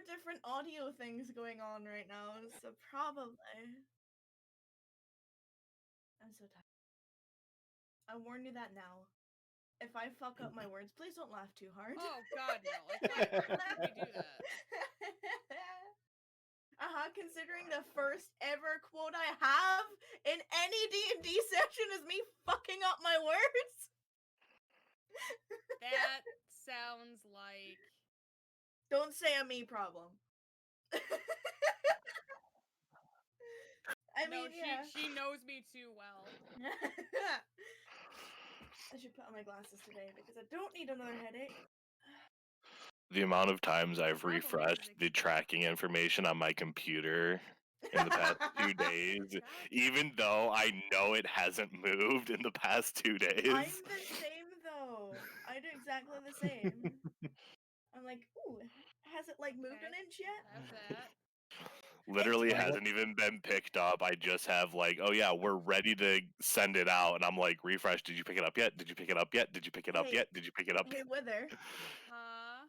different audio things going on right now, so probably. I'm so tired. I warn you that now. If I fuck up my words, please don't laugh too hard. Oh God, no! Like, why would we do that? Considering the first ever quote I have in any D&D session is me fucking up my words. That sounds like... Don't say a me problem. I mean, yeah. She knows me too well. I should put on my glasses today because I don't need another headache. The amount of times I've refreshed the tracking information on my computer in the past 2 days, even though I know it hasn't moved in the past 2 days. I'm the same though. I do exactly the same. I'm like, ooh, has it like moved an inch yet? Have that. Literally hasn't even been picked up. I just have like, oh yeah, we're ready to send it out, and I'm like, refresh. Did you pick it up yet? Did you pick it up yet? Did you pick it up yet? Did you pick it up? Hey, Wither. Huh?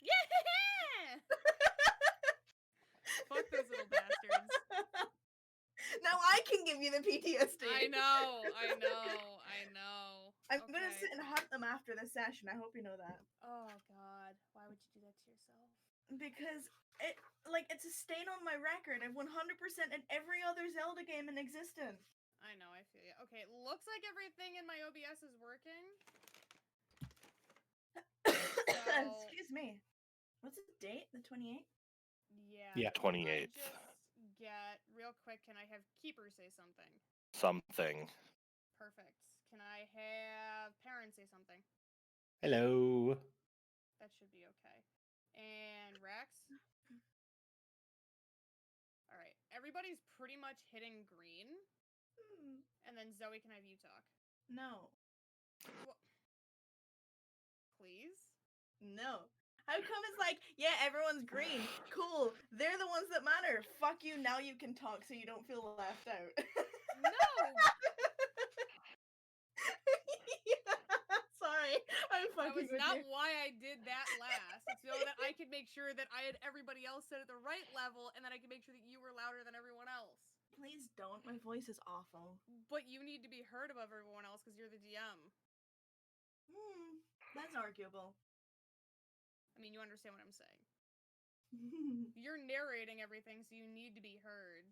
Yeah! Fuck those little bastards. Now I can give you the PTSD. I know. I'm gonna sit and hunt them after this session. I hope you know that. Oh God, why would you do that to yourself? Because it's a stain on my record. I've 100% in every other Zelda game in existence. I know, I feel you. Okay, looks like everything in my OBS is working. So... Excuse me. What's the date? The 28th? Yeah. 28th. Just get real quick. Can I have Keeper say something? Something. Perfect. Can I have Parent say something? Hello. That should be okay. And Rex? Alright, everybody's pretty much hitting green. And then Zoe, can I have you talk? No. Please? No. How come it's like, yeah, everyone's green. Cool. They're the ones that matter. Fuck you, now you can talk so you don't feel left out. No! Sorry, I'm fucking with you. That was not why I did that last. It's so that I could make sure that I had everybody else set at the right level, and that I could make sure that you were louder than everyone else. Please don't. My voice is awful. But you need to be heard above everyone else because you're the DM. That's arguable. I mean, you understand what I'm saying. You're narrating everything, so you need to be heard.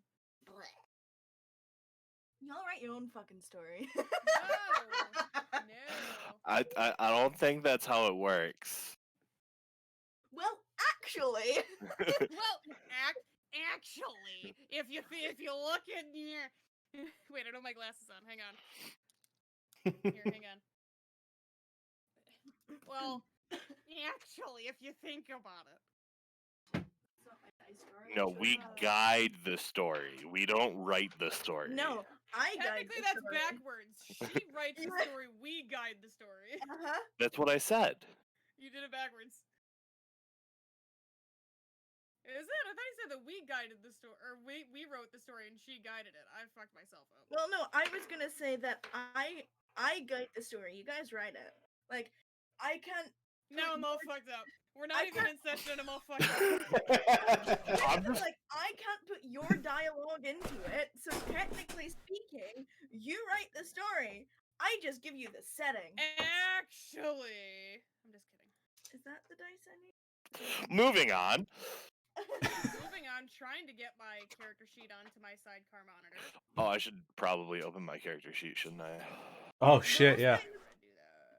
Y'all write your own fucking story. No. I don't think that's how it works. Well, actually. Actually, if you look in here. Wait, I don't have my glasses on. Hang on. Here, hang on. Well, actually, if you think about it. No, we guide the story. We don't write the story. No, I guide the story. Technically, that's backwards. She writes the story, we guide the story. That's what I said. You did it backwards. Is it? I thought you said that we guided the story, or we wrote the story and she guided it. I fucked myself up. Well, no, I was gonna say that I guide the story. You guys write it. Like, I can't. Now I'm all fucked up. We're not even in session and I'm all fucked up. Like, I can't put your dialogue into it, so technically speaking, you write the story. I just give you the setting. Actually, I'm just kidding. Is that the dice I need? Moving on. Moving on, trying to get my character sheet onto my sidecar monitor. Oh, I should probably open my character sheet, shouldn't I? Oh shit, yeah.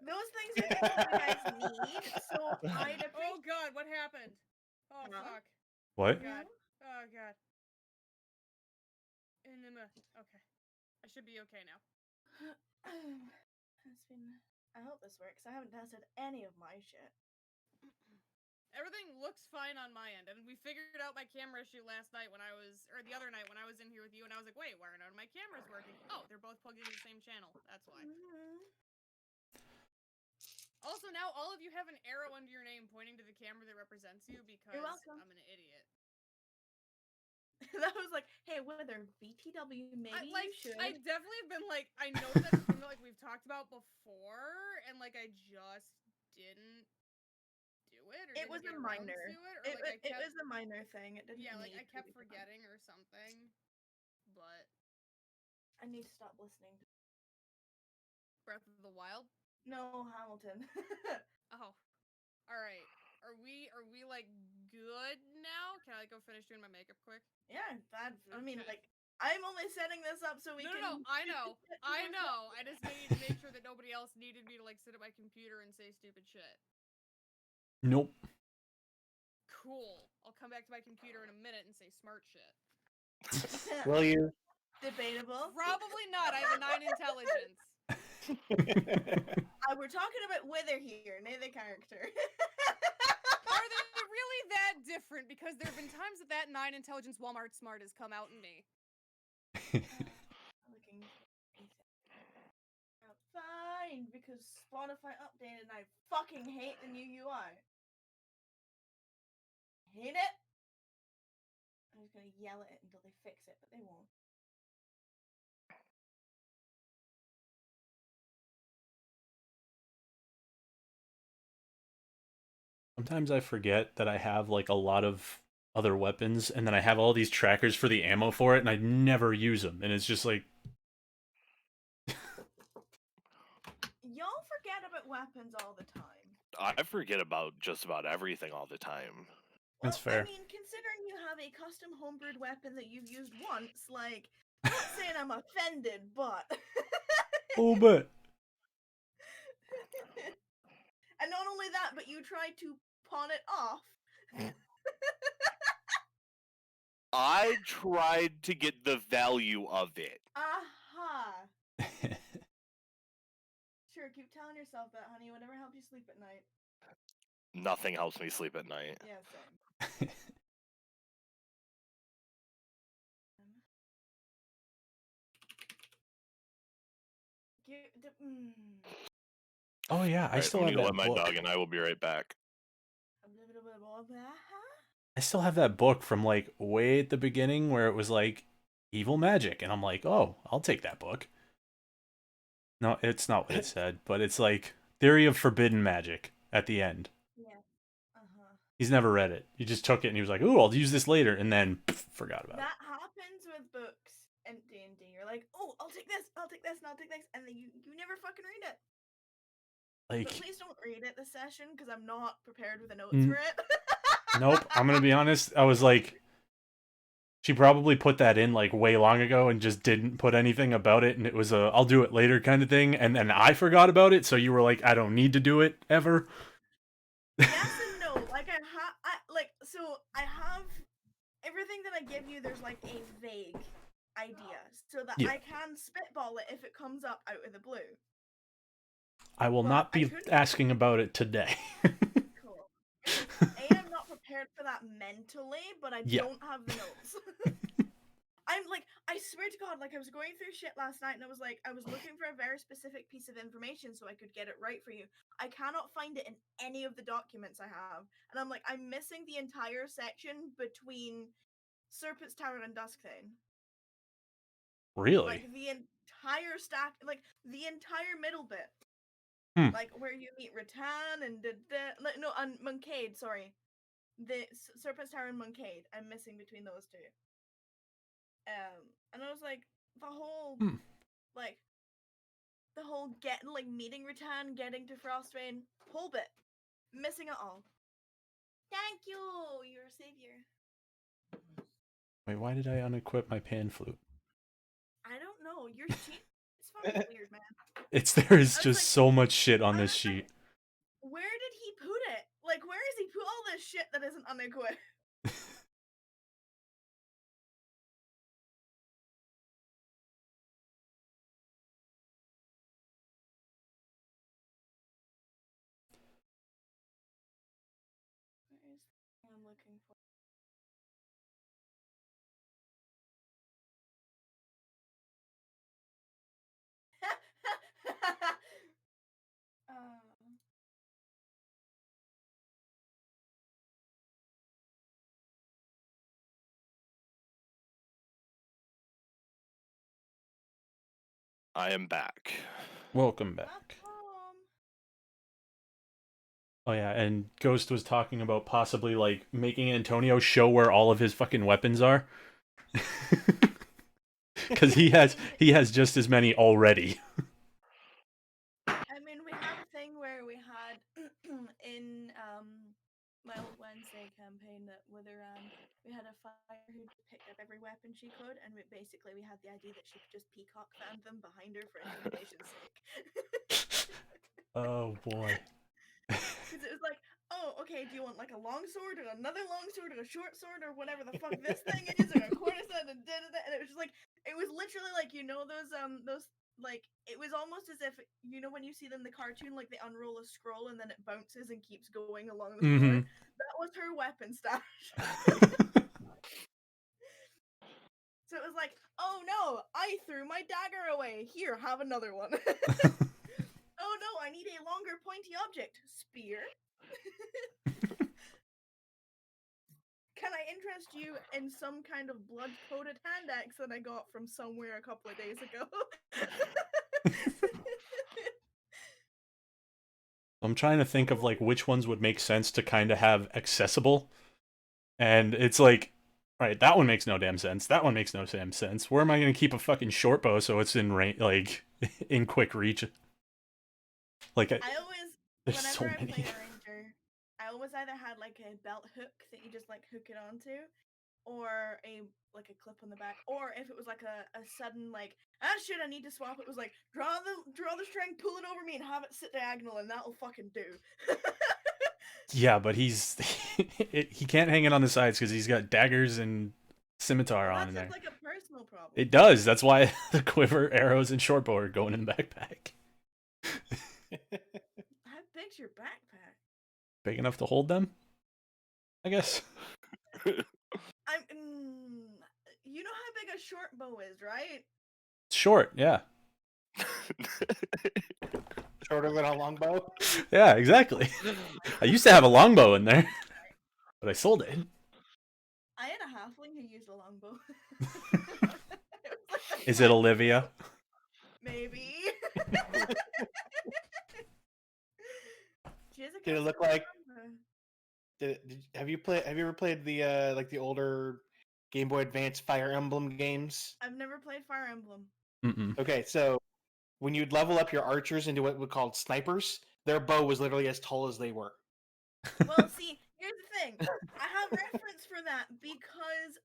Those things are things you guys need, so I'd appreciate... Oh god, what happened? Oh fuck. What? Oh god. Okay. I should be okay now. I hope this works. I haven't tested any of my shit. Everything looks fine on my end, and we figured out my camera issue last night or the other night when I was in here with you, and I was like, wait, why are none of my cameras working? Oh, they're both plugged into the same channel. That's why. Also, now all of you have an arrow under your name pointing to the camera that represents you because I'm an idiot. That was like, hey, whether BTW, maybe you should. I definitely have been like, I know that's something that we've talked about before, and I just didn't do it. it, or It did was I a get around minor. to it, or It, like I it kept, was a minor thing. It didn't yeah, like need I to kept be the minor. forgetting or something. But I need to stop listening. Breath of the Wild. No, Hamilton. Oh, all right. Are we like good now? Can I go finish doing my makeup quick? Yeah, that. I mean, Okay. like, I'm only setting this up so we No, can. no, I know. I know. I just needed to make sure that nobody else needed me to like sit at my computer and say stupid shit. Nope. Cool. I'll come back to my computer in a minute and say smart shit. Will you? Debatable. Probably not. I have a 9 intelligence. We're talking about Wither here, neither character. Are they really that different? Because there have been times that 9 intelligence Walmart smart has come out in me. Looking fine, because Spotify updated and I fucking hate the new UI. Hate it. I'm just gonna yell at it until they fix it, but they won't. Sometimes I forget that I have like a lot of other weapons, and then I have all these trackers for the ammo for it, and I never use them, and it's just like, Y'all forget about weapons all the time. I forget about just about everything all the time. That's Well, fair. I mean, considering you have a custom homebrewed weapon that you've used once, like, not saying I'm offended, but. Oh, but And not only that, but you tried to pawn it off. I tried to get the value of it. Aha! Sure, keep telling yourself that, honey. Whatever helps you sleep at night. Nothing helps me sleep at night. Yeah, same. oh yeah, I Right, still I'm have gonna go let that my book. dog, and I will be right back. I still have that book from like way at the beginning where it was like evil magic, and I'm like, oh, I'll take that book. No, it's not what it said, but it's like theory of forbidden magic at the end. Yeah. Uh-huh. He's never read it. He just took it and he was like, "Ooh, I'll use this later," and then forgot about That happens with books and D&D. You're like, oh, I'll take this, and I'll take this, and then you never fucking read it. it. But Like, please don't read it this session, because I'm not prepared with the notes for it. nope. I'm gonna be honest. I was like, she probably put that in like way long ago and just didn't put anything about it, and it was a "I'll do it later" kind of thing, and then I forgot about it. So you were like, "I don't need to do it ever." Yes and no. Like so I have everything that I give you. There's like a vague idea, so that Yeah. I can spitball it if it comes up out of the blue. I will But not I be couldn't. asking about it today. Cool. Because I'm not prepared for that mentally, but I Yeah. don't have the notes. I'm like, I swear to God, like I was going through shit last night and I was like, I was looking for a very specific piece of information so I could get it right for you. I cannot find it in any of the documents I have. And I'm like, I'm missing the entire section between Serpent's Tower and Duskthane. Really? Like the entire stack, like the entire middle bit. Like where you meet Rattan and and Moncade, sorry. The Serpent's Tower and Moncade. I'm missing between those two. And I was like, the whole the whole meeting Rattan, getting to Frostbane, whole bit. Missing it all. Thank you, you're a savior. Wait, why did I unequip my pan flute? I don't know. Your sheet is fucking weird, man. There is just like, so much shit on this sheet. Where did he put it? Like, where has he put all this shit that isn't unequipped? Where is the thing I'm looking for? I am back. Welcome back. Oh yeah, and Ghost was talking about possibly like making Antonio show where all of his fucking weapons are. Because he has just as many already. I mean, we have a thing where we had in my old Wednesday campaign that with her we had a fighter who picked up every weapon she could, and basically we had the idea that she could just peacock fan them behind her for intimidation's sake. Oh boy. Because it was like, oh, okay, do you want like a long sword or another long sword or a short sword or whatever the fuck this thing is or a quarter sword and da-da-da, and it was just like, it was literally like, you know, those like, it was almost as if, you know, when you see them in the cartoon, like they unroll a scroll and then it bounces and keeps going along the floor. Mm-hmm. That was her weapon stash. So it was like, oh no, I threw my dagger away. Here, have another one. Oh no, I need a longer pointy object. Spear. Can I interest you in some kind of blood-coated hand axe that I got from somewhere a couple of days ago? I'm trying to think of like which ones would make sense to kind of have accessible, and it's like, right, that one makes no damn sense. That one makes no damn sense. Where am I going to keep a fucking short bow so it's in range, like in quick reach? Like, I always, there's whenever so I many. played a ranger, I always either had like a belt hook that you just like hook it onto, or a like a clip on the back, or if it was like a sudden like, ah shit, I need to swap, it was like draw the string, pull it over me, and have it sit diagonal, and that'll fucking do. Yeah, but he can't hang it on the sides because he's got daggers and scimitar Well, on that in seems there. like a personal problem. It does. That's why the quiver, arrows, and short bow are going in the backpack. How big's your backpack? Big enough to hold them, I guess. I'm. You know how big a short bow is, right? It's short, yeah. Shorter than a longbow. Yeah, exactly. I used to have a longbow in there, but I sold it. I had a halfling who used a longbow. Is it Olivia? Maybe. She has a Did it look custom like? Have you ever played the like the older Game Boy Advance Fire Emblem games? I've never played Fire Emblem. Mm-mm. Okay, so when you'd level up your archers into what we called snipers, their bow was literally as tall as they were. Well, see, here's the thing. I have reference for that because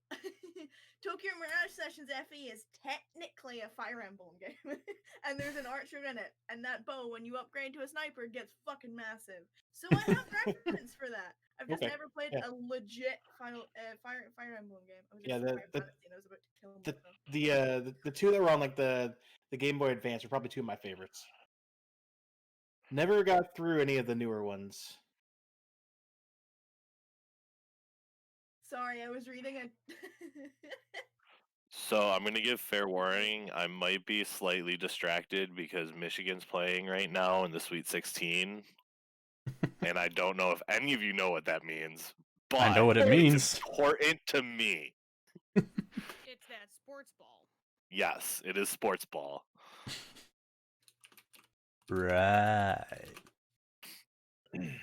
Tokyo Mirage Sessions FE is technically a Fire Emblem game. And there's an archer in it. And that bow, when you upgrade to a sniper, gets fucking massive. So I have reference for that. I've just Okay, never played yeah. a legit Fire Emblem game. I was Yeah, just the Fire Fantasy and I was about to kill the myself. the two that were on like the Game Boy Advance are probably two of my favorites. Never got through any of the newer ones. Sorry, I was reading a. So I'm gonna give fair warning. I might be slightly distracted because Michigan's playing right now in the Sweet 16, and I don't know if any of you know what that means. But I know what it means. It's important to me. It's that sports ball. Yes, it is sports ball. Right. Okay.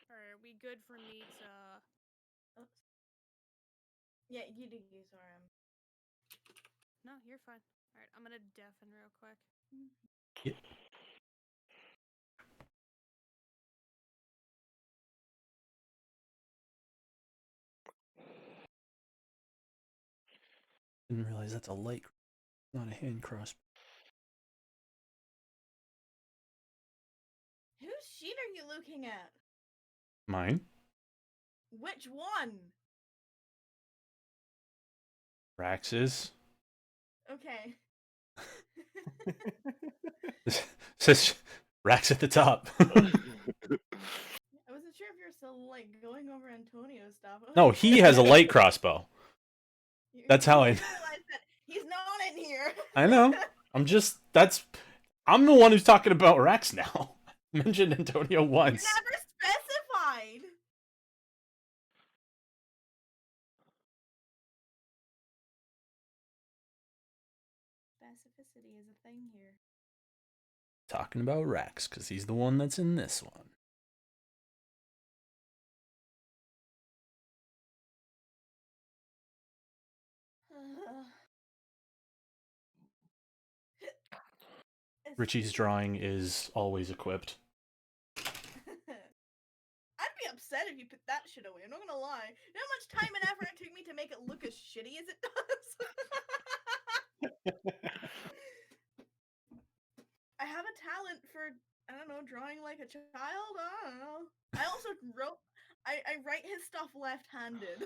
Alright, are we good for me to... Oops. Yeah, you do use RM. No, you're fine. Alright, I'm gonna deafen real quick. Yeah. Didn't realize that's a light, not a hand crossbow. Whose sheet are you looking at? Mine? Which one? Rax's. Okay. Says Rax at the top. I wasn't sure if you were still like going over Antonio's stuff. No, he has a light crossbow. That's how I. realized that he's not in here. I know. I'm the one who's talking about Rax now. I mentioned Antonio once. You never specified. specificity is a thing here. Talking about Rex, because he's the one that's in this one. Richie's drawing is always equipped. I'd be upset if you put that shit away. I'm not gonna lie. You know how much time and effort it took me to make it look as shitty as it does? I have a talent for, I don't know, drawing like a child? I don't know. I also I write his stuff left-handed.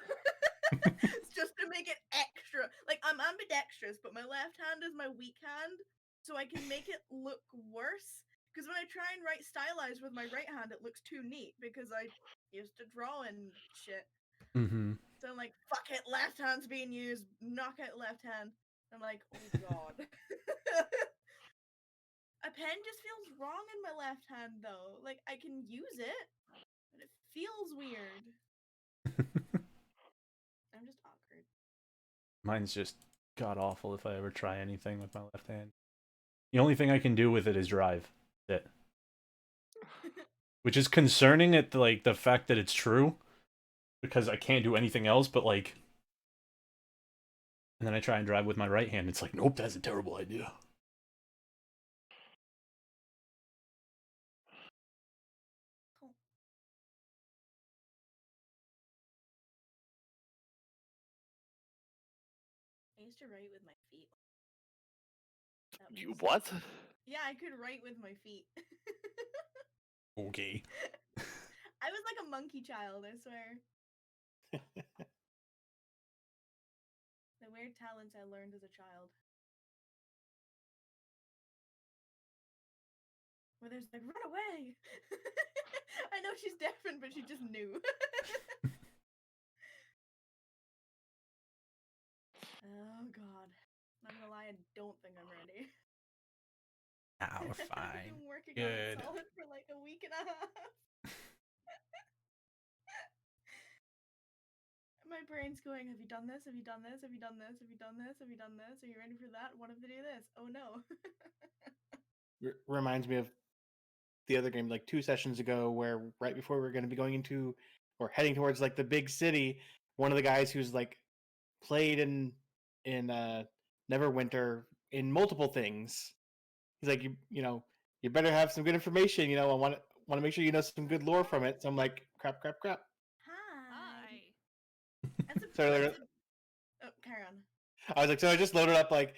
It's just to make it extra. Like, I'm ambidextrous, but my left hand is my weak hand, so I can make it look worse. Because when I try and write stylized with my right hand, it looks too neat because I used to draw and shit. Mm-hmm. So I'm like, fuck it, left hand's being used, knock out left hand. I'm like, oh god. A pen just feels wrong in my left hand though. Like, I can use it, but it feels weird. I'm just awkward. Mine's just god awful if I ever try anything with my left hand. The only thing I can do with it is drive. That's it. Which is concerning at like the fact that it's true. Because I can't do anything else, but like... And then I try and drive with my right hand, it's like, nope, that's a terrible idea. Cool. I used to write with my feet. You what? Yeah, I could write with my feet. Okay. I was like a monkey child, I swear. The weird talents I learned as a child. Where there's like, run away! I know she's deafened, but she just knew. Oh god. I'm not gonna lie, I don't think I'm ready. Now we're I've fine. been working on Good. it solid for like a week and a half. My brain's going, have you done this? Have you done this? Have you done this? Have you done this? Have you done this? Are you ready for that? What if they do this? Oh no. Reminds me of the other game like 2 sessions ago where right before we were going to be going into or heading towards like the big city, one of the guys who's like played in Neverwinter in multiple things, he's like, you know, you better have some good information, you know, I want to make sure you know some good lore from it. So I'm like, crap. Hi. That's a, So that's a... Oh, carry on. I was like, so I just loaded up like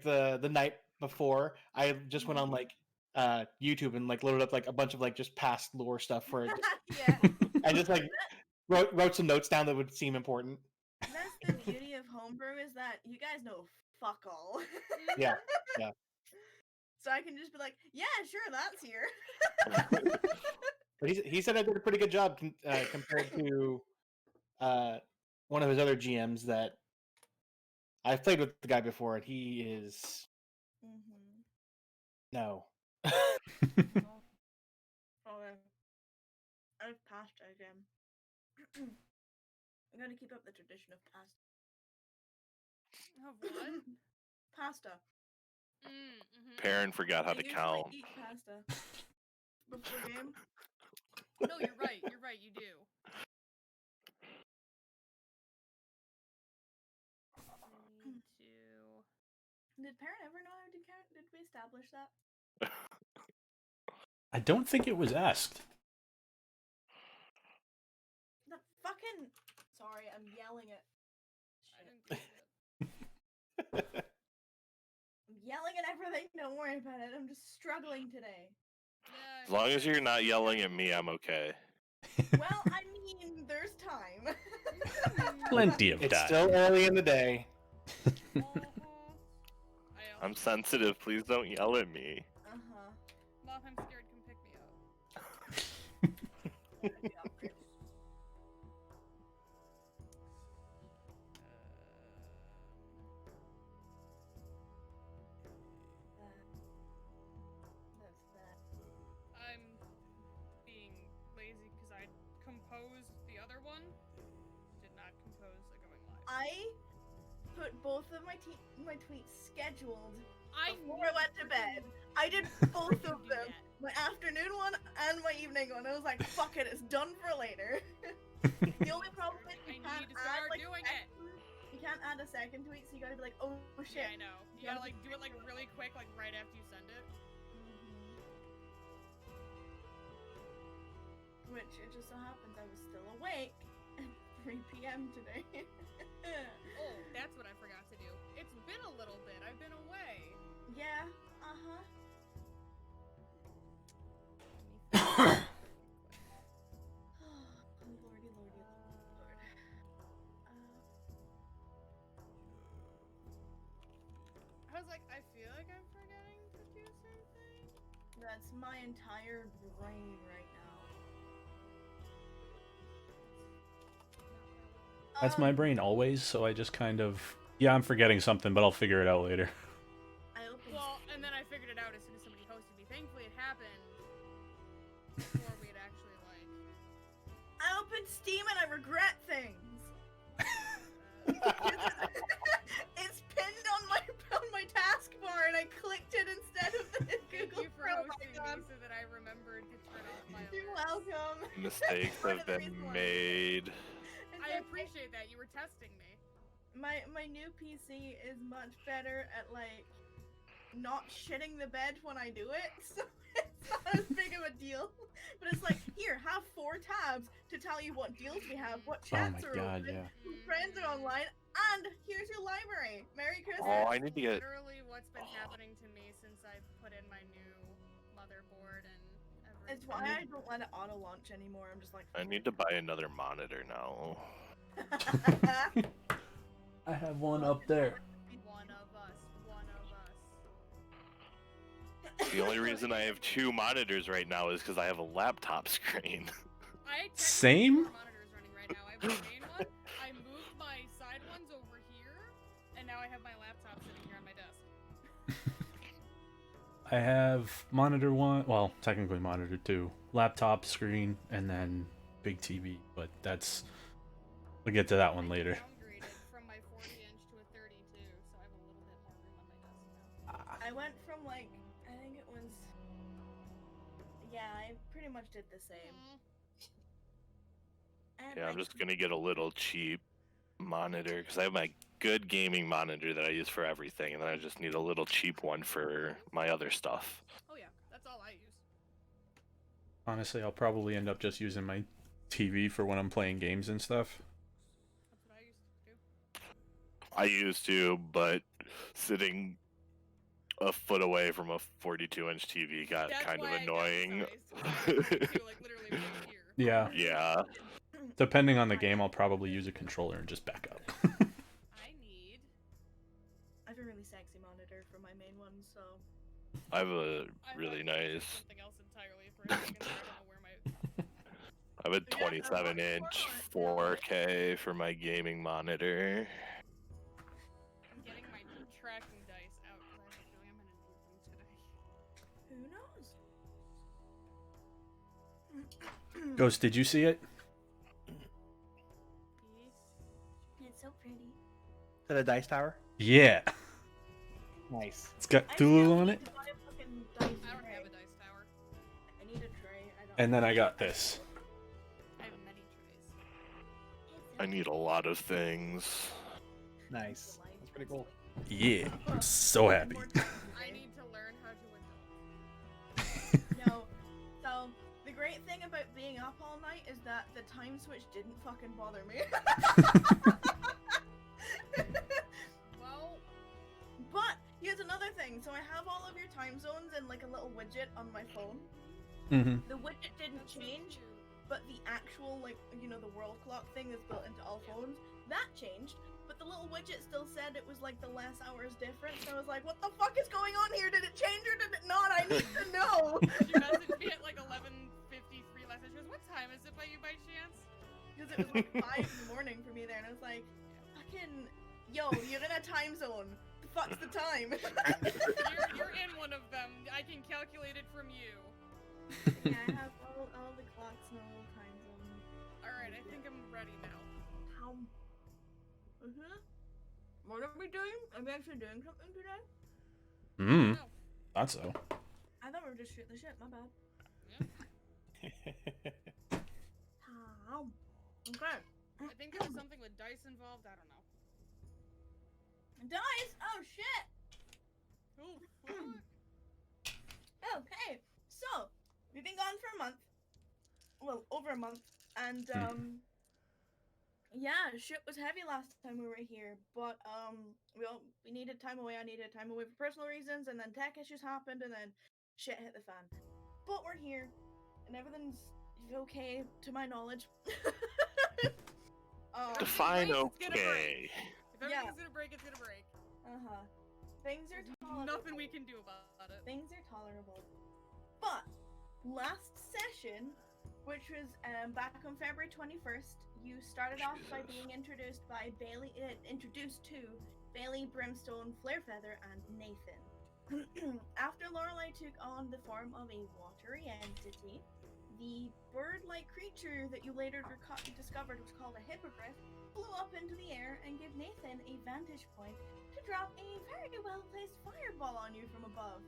the night before. I just went on like YouTube and like loaded up like a bunch of like just past lore stuff for it. Yeah. I just like wrote some notes down that would seem important. That's the beauty of homebrew is that you guys know fuck all. Yeah. So I can just be like, yeah, sure, that's here. But he said I did a pretty good job compared to one of his other GMs that I've played with the guy before, and he is no. Oh, okay. I've passed again. I'm gonna keep up the tradition of pasta. Of what? Pasta. Perrin forgot how I to usually count. eat pasta before game. No, you're right. You're right. You do. I need to. Did Perrin ever know how to count? Did we establish that? I don't think it was asked. The fucking... Sorry, I'm yelling at... I Shit. didn't get it. I'm yelling at everything, don't worry about it. I'm just struggling today. Yeah, As long as you're not yelling at me, I'm okay. Well, I mean, there's time. Plenty of It's time. still early in the day. I'm sensitive. Please don't yell at me. Uh-huh. Mom, I'm scared. Come pick me up. That'd be awkward. That's that. I'm being lazy because I composed the other one. Did not compose a going live. I put both of my tweets scheduled I before I went to bed. I did both of them. My afternoon one and my evening one. I was like, fuck it, it's done for later. The only problem is I you can't need to add start like doing it. you can't add a second tweet, so you gotta be like, oh shit. Yeah, I know. You gotta like do it like really quick, like right after you send it. Which it just so happens I was still awake at 3 p.m. today. Oh, that's what I forgot to do. It's been a little bit. I've been away. Yeah. Uh-huh. Lordy, lordy, lord. I was like, I feel like I'm forgetting to do something. That's my entire brain right now. That's my brain always, so I just kind of... Yeah, I'm forgetting something, but I'll figure it out later. I opened. Well, and then I figured it out as soon as somebody hosted me. Thankfully, it happened before we'd actually like. I opened Steam and I regret things. It's pinned on my taskbar, and I clicked it instead of the Thank Google you for Chrome hosting icon. me so that I remembered to turn off my You're alerts. welcome. Mistakes Part have of the been reason why- made. I appreciate that. You were testing me. My new PC is much better at like not shitting the bed when I do it, so it's not as big of a deal. But it's like, here, have 4 tabs to tell you what deals we have, what Oh chats my are god, open, yeah. who friends are online, and here's your library. Merry Christmas. Oh, I need to get. Literally what's been happening to me since I put in my new motherboard and everything. It's why I don't let it auto launch anymore. I'm just like. I need to buy another monitor now. I have one up there. One of us. One of us. The only reason I have 2 monitors right now is because I have a laptop screen. I technically Same? have 4 monitors running right now. I have my main one. I moved my side ones over here, and now I have my laptop sitting here on my desk. I have monitor 1, well, technically monitor 2, laptop screen, and then big TV, but that's... We'll get to that one later. I downgraded from my 40-inch to a 32, so I have a little bit more room on my desk now. I went from like, I think it was. Yeah, I pretty much did the same. And Yeah, I'm like, just gonna get a little cheap monitor because I have my good gaming monitor that I use for everything, and then I just need a little cheap one for my other stuff. Oh yeah, that's all I use. Honestly, I'll probably end up just using my TV for when I'm playing games and stuff. That's what I used to do. I used to, but sitting a foot away from a 42-inch TV got That's kind of why I annoying. downsized. Too, like literally right here. Yeah, Yeah. depending on the game, I'll probably use a controller and just back up. I need. I have a really sexy monitor for my main one, so. I have a I really thought you said nice. Something else entirely for a second. There. I don't know where my. I have a 27-inch 4K for my gaming monitor. I'm getting my tracking dice out because I have a feeling I'm gonna need them today. Who knows? Ghost, did you see it? It's so pretty. To the dice tower. Yeah. Nice. It's got I Thulu still on need it. to buy a fucking dice I don't tray. have a dice tower. I need a tray. I don't. And then I got this. I have many trays. I need a lot of things. Nice. That's pretty cool. Yeah. I'm so happy. I need to learn how to adult. No. So the great thing about being up all night is that the time switch didn't fucking bother me. Well, But here's another thing. So I have all of your time zones in like a little widget on my phone. Mm-hmm. The widget didn't that's so change, cute. but the actual like the world clock thing that's built into all phones that changed. But the little widget still said it was like the less hours difference. So I was like, what the fuck is going on here? Did it change or did it not? I need to know. She messaged me at like 11:53 last night. She goes, "What time is it by you by chance?" Because it was like 5 in the morning for me there, and I was like, fucking, yo, you're in a time zone. The fuck's the time? You're in one of them. I can calculate it from you. Yeah, I have all the clocks and all the time zones. All right, I think I'm ready now. How? What are we doing? Are we actually doing something today? No. Thought so. I thought we were just shooting the shit. My bad. Okay. I think there was something with dice involved. I don't know. Dice. Oh shit. Oh, fuck. Okay. So we've been gone for a month. Well, over a month, and yeah, shit was heavy last time we were here. But we needed time away. I needed time away for personal reasons, and then tech issues happened, and then shit hit the fan. But we're here, and everything's okay to my knowledge. Define breaks, it's gonna okay. If everything's gonna break, it's gonna break. Things are There's tolerable. nothing we can do about it. Things are tolerable. But last session, which was back on February 21st, you started off by being introduced to Bailey, Brimstone, Flarefeather, and Nathan. After Lorelei took on the form of a watery entity, the bird-like creature that you later discovered was called a hippogriff flew up into the air and gave Nathan a vantage point to drop a very well-placed fireball on you from above.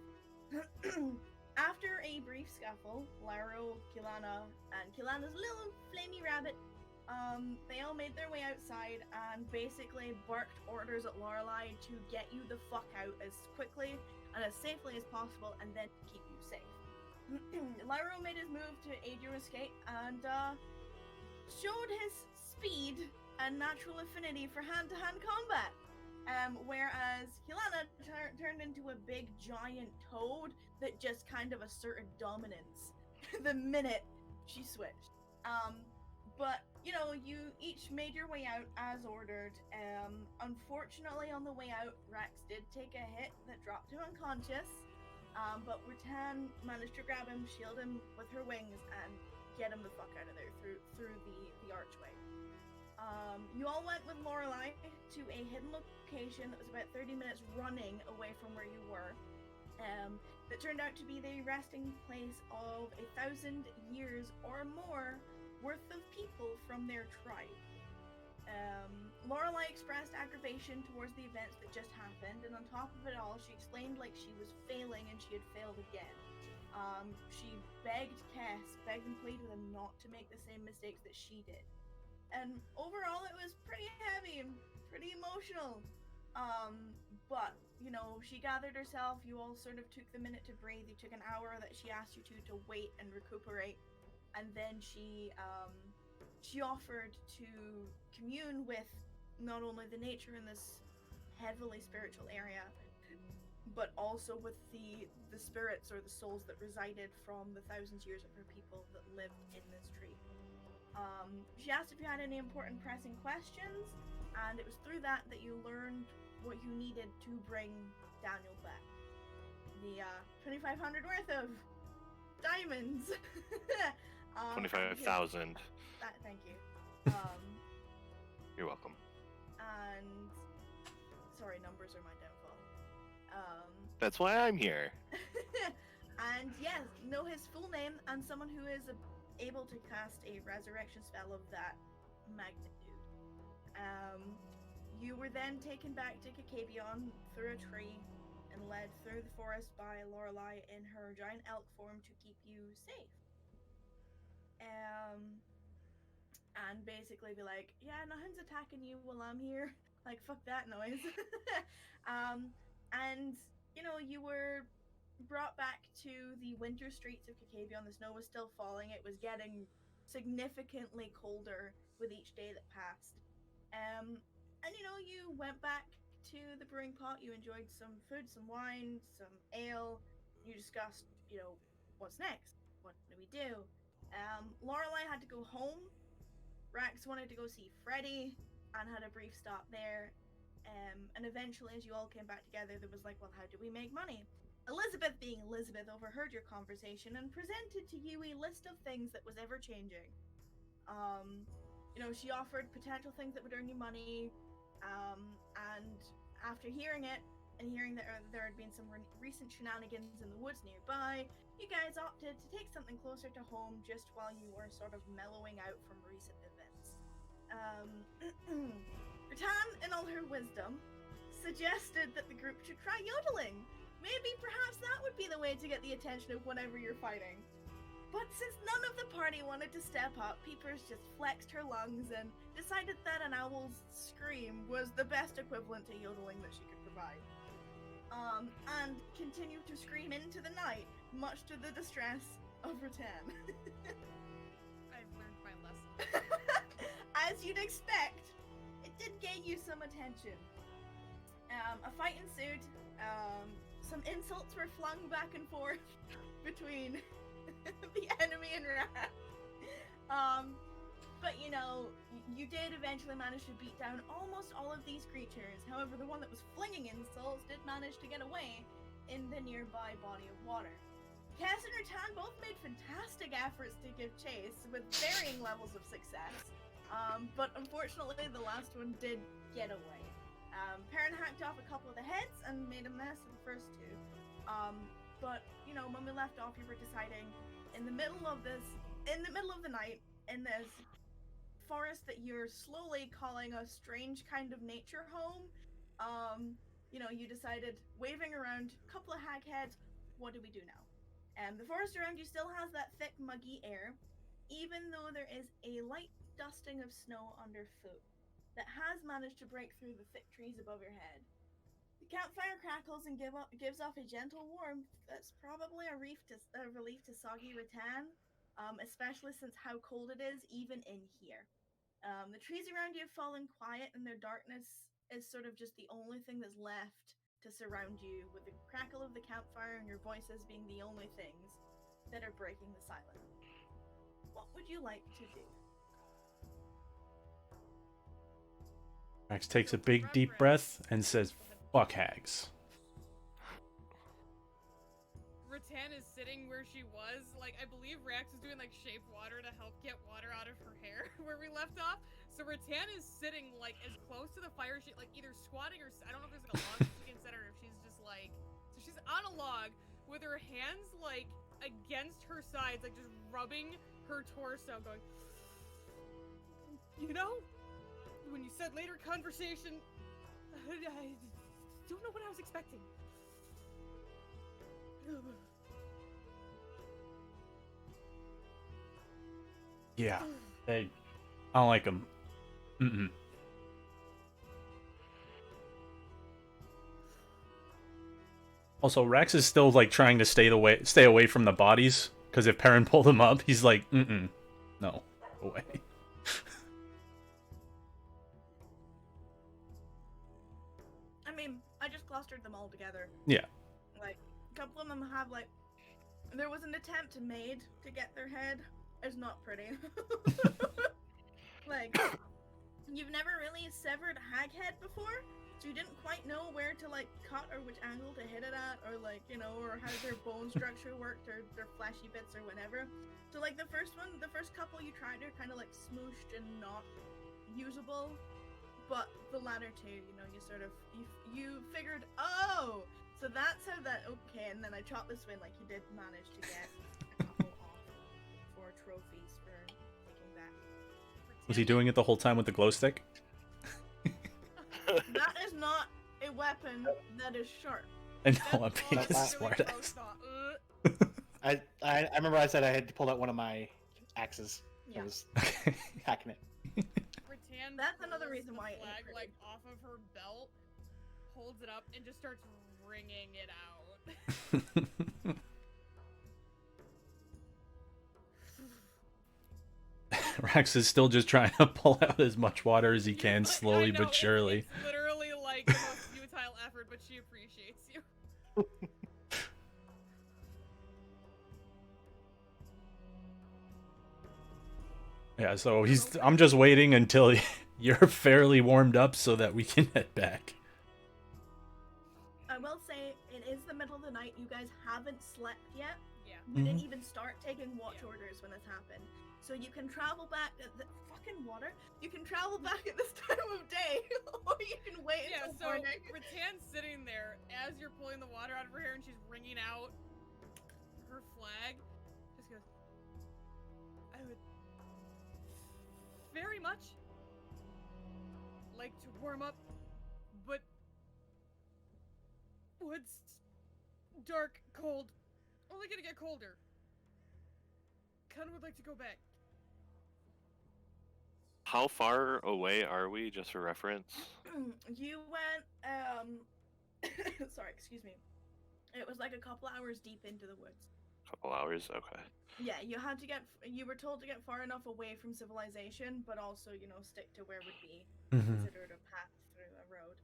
After a brief scuffle, Laro, Kilana, and Kilana's little flamey rabbit, they all made their way outside and basically barked orders at Lorelei to get you the fuck out as quickly and as safely as possible, and then keep you safe. Lyro made his move to aid your escape and showed his speed and natural affinity for hand-to-hand combat. Whereas Kilana turned into a big giant toad that just kind of asserted dominance the minute she switched. But you know, you each made your way out as ordered. Unfortunately, on the way out, Rex did take a hit that dropped him unconscious. But Rutan managed to grab him, shield him with her wings, and get him the fuck out of there through the archway. You all went with Lorelei to a hidden location that was about 30 minutes running away from where you were. That turned out to be the resting place of 1,000 years or more worth of people from their tribe. Lorelei expressed aggravation towards the events that just happened, and on top of it all, she explained like she was failing and she had failed again. She begged and pleaded with him not to make the same mistakes that she did. And overall, it was pretty heavy and pretty emotional. But, you know, she gathered herself, you all sort of took the minute to breathe, you took an hour that she asked you to wait and recuperate, and then she offered to commune with not only the nature in this heavily spiritual area, but also with the spirits or the souls that resided from the thousands of years of her people that lived in this tree. She asked if you had any important pressing questions, and it was through that you learned what you needed to bring Daniel back. The 2,500 worth of diamonds. 25,000. Thank you. You're welcome. And sorry, numbers are my downfall. That's why I'm here. And yes, know his full name and someone who is able to cast a resurrection spell of that magnitude. You were then taken back to Kakabion through a tree and led through the forest by Lorelei in her giant elk form to keep you safe. And basically be like, yeah, nothing's attacking you while I'm here. Like, fuck that noise. And, you know, you were brought back to the winter streets of Kakabion. The snow was still falling. It was getting significantly colder with each day that passed. And, you know, you went back to the brewing pot. You enjoyed some food, some wine, some ale. You discussed, you know, what's next? What do we do? Lorelei had to go home. Rax wanted to go see Freddy and had a brief stop there. And eventually, as you all came back together, there was like, well, how do we make money? Elizabeth, being Elizabeth, overheard your conversation and presented to you a list of things that was ever changing. You know, she offered potential things that would earn you money. And after hearing it, and hearing that there had been some recent shenanigans in the woods nearby, you guys opted to take something closer to home just while you were sort of mellowing out from recent events. Ratan, in all her wisdom, suggested that the group should try yodeling. Maybe perhaps that would be the way to get the attention of whatever you're fighting. But since none of the party wanted to step up, Peepers just flexed her lungs and decided that an owl's scream was the best equivalent to yodeling that she could provide. And continued to scream into the night, much to the distress of Rattan. I've learned my lesson. As you'd expect, it did gain you some attention. A fight ensued. Some insults were flung back and forth between the enemy and Rat. But you know, you did eventually manage to beat down almost all of these creatures. However, the one that was flinging insults did manage to get away in the nearby body of water. Cass and Rattan both made fantastic efforts to give chase with varying levels of success. But unfortunately, the last one did get away. Perrin hacked off a couple of the heads and made a mess of the first two. But you know, when we left off, you were deciding in the middle of the night, in this forest that you're slowly calling a strange kind of nature home, you know, you decided, waving around a couple of hag heads, what do we do now? The forest around you still has that thick, muggy air, even though there is a light dusting of snow underfoot that has managed to break through the thick trees above your head. The campfire crackles and gives off a gentle warmth that's probably a relief to soggy Rattan, especially since how cold it is even in here. The trees around you have fallen quiet, and their darkness is sort of just the only thing that's left to surround you, with the crackle of the campfire and your voices being the only things that are breaking the silence. What would you like to do? Max takes a big deep breath and says, "Fuck hags." Rattan is sitting where she was. Like, I believe Rax is doing like shape water to help get water out of her hair where we left off. So Rattan is sitting like as close to the fire sheet, like either squatting or I don't know if there's like a log she can set her, or if she's just like, so she's on a log with her hands like against her sides, like just rubbing her torso, going, you know, when you said later conversation, I don't know what I was expecting. Yeah, I don't like them. Mm-mm. Also, Rex is still like trying to stay away from the bodies, because if Perrin pulled him up, he's like, no, go away. I mean, I just clustered them all together. Yeah. Like, a couple of them have like, there was an attempt made to get their head. It's not pretty. Like, you've never really severed a hag head before, so you didn't quite know where to like cut or which angle to hit it at, or like, you know, or how their bone structure worked, or their fleshy bits or whatever. So like the first couple you tried are kind of like smooshed and not usable, but the latter two, you know, you sort of you figured, oh, so that's how that, okay, and then I chopped this way, like you did manage to get a couple off for trophies for taking back. Was he doing it the whole time with the glow stick? That is not a weapon that is sharp. I know, I'm being a That's smartass. I remember I said I had to pull out one of my axes. Yeah. I was Okay. hacking it. Rattan That's another pulls reason the why it flag hurt. like off of her belt, holds it up, and just starts wringing it out. Rex is still just trying to pull out as much water as he Yeah, can, like, slowly I know, but surely. It's literally like the most futile effort, but she appreciates you. Yeah, so I'm just waiting until you're fairly warmed up so that we can head back. I will say, it is the middle of the night. You guys haven't slept yet. Yeah. You didn't even start taking watch orders when this happened. So you can travel back at the fucking water. You can travel back at this time of day, or you can wait Yeah, until so morning. Rattan's sitting there as you're pulling the water out of her hair and she's wringing out her flag. Just goes, I would very much like to warm up, but woods. Dark, cold. Only gonna get colder. Kinda would like to go back. How far away are we, just for reference? You went, sorry, excuse me. It was like a couple hours deep into the woods. Couple hours, okay. Yeah, you were told to get far enough away from civilization, but also, stick to where would be considered a path through a road.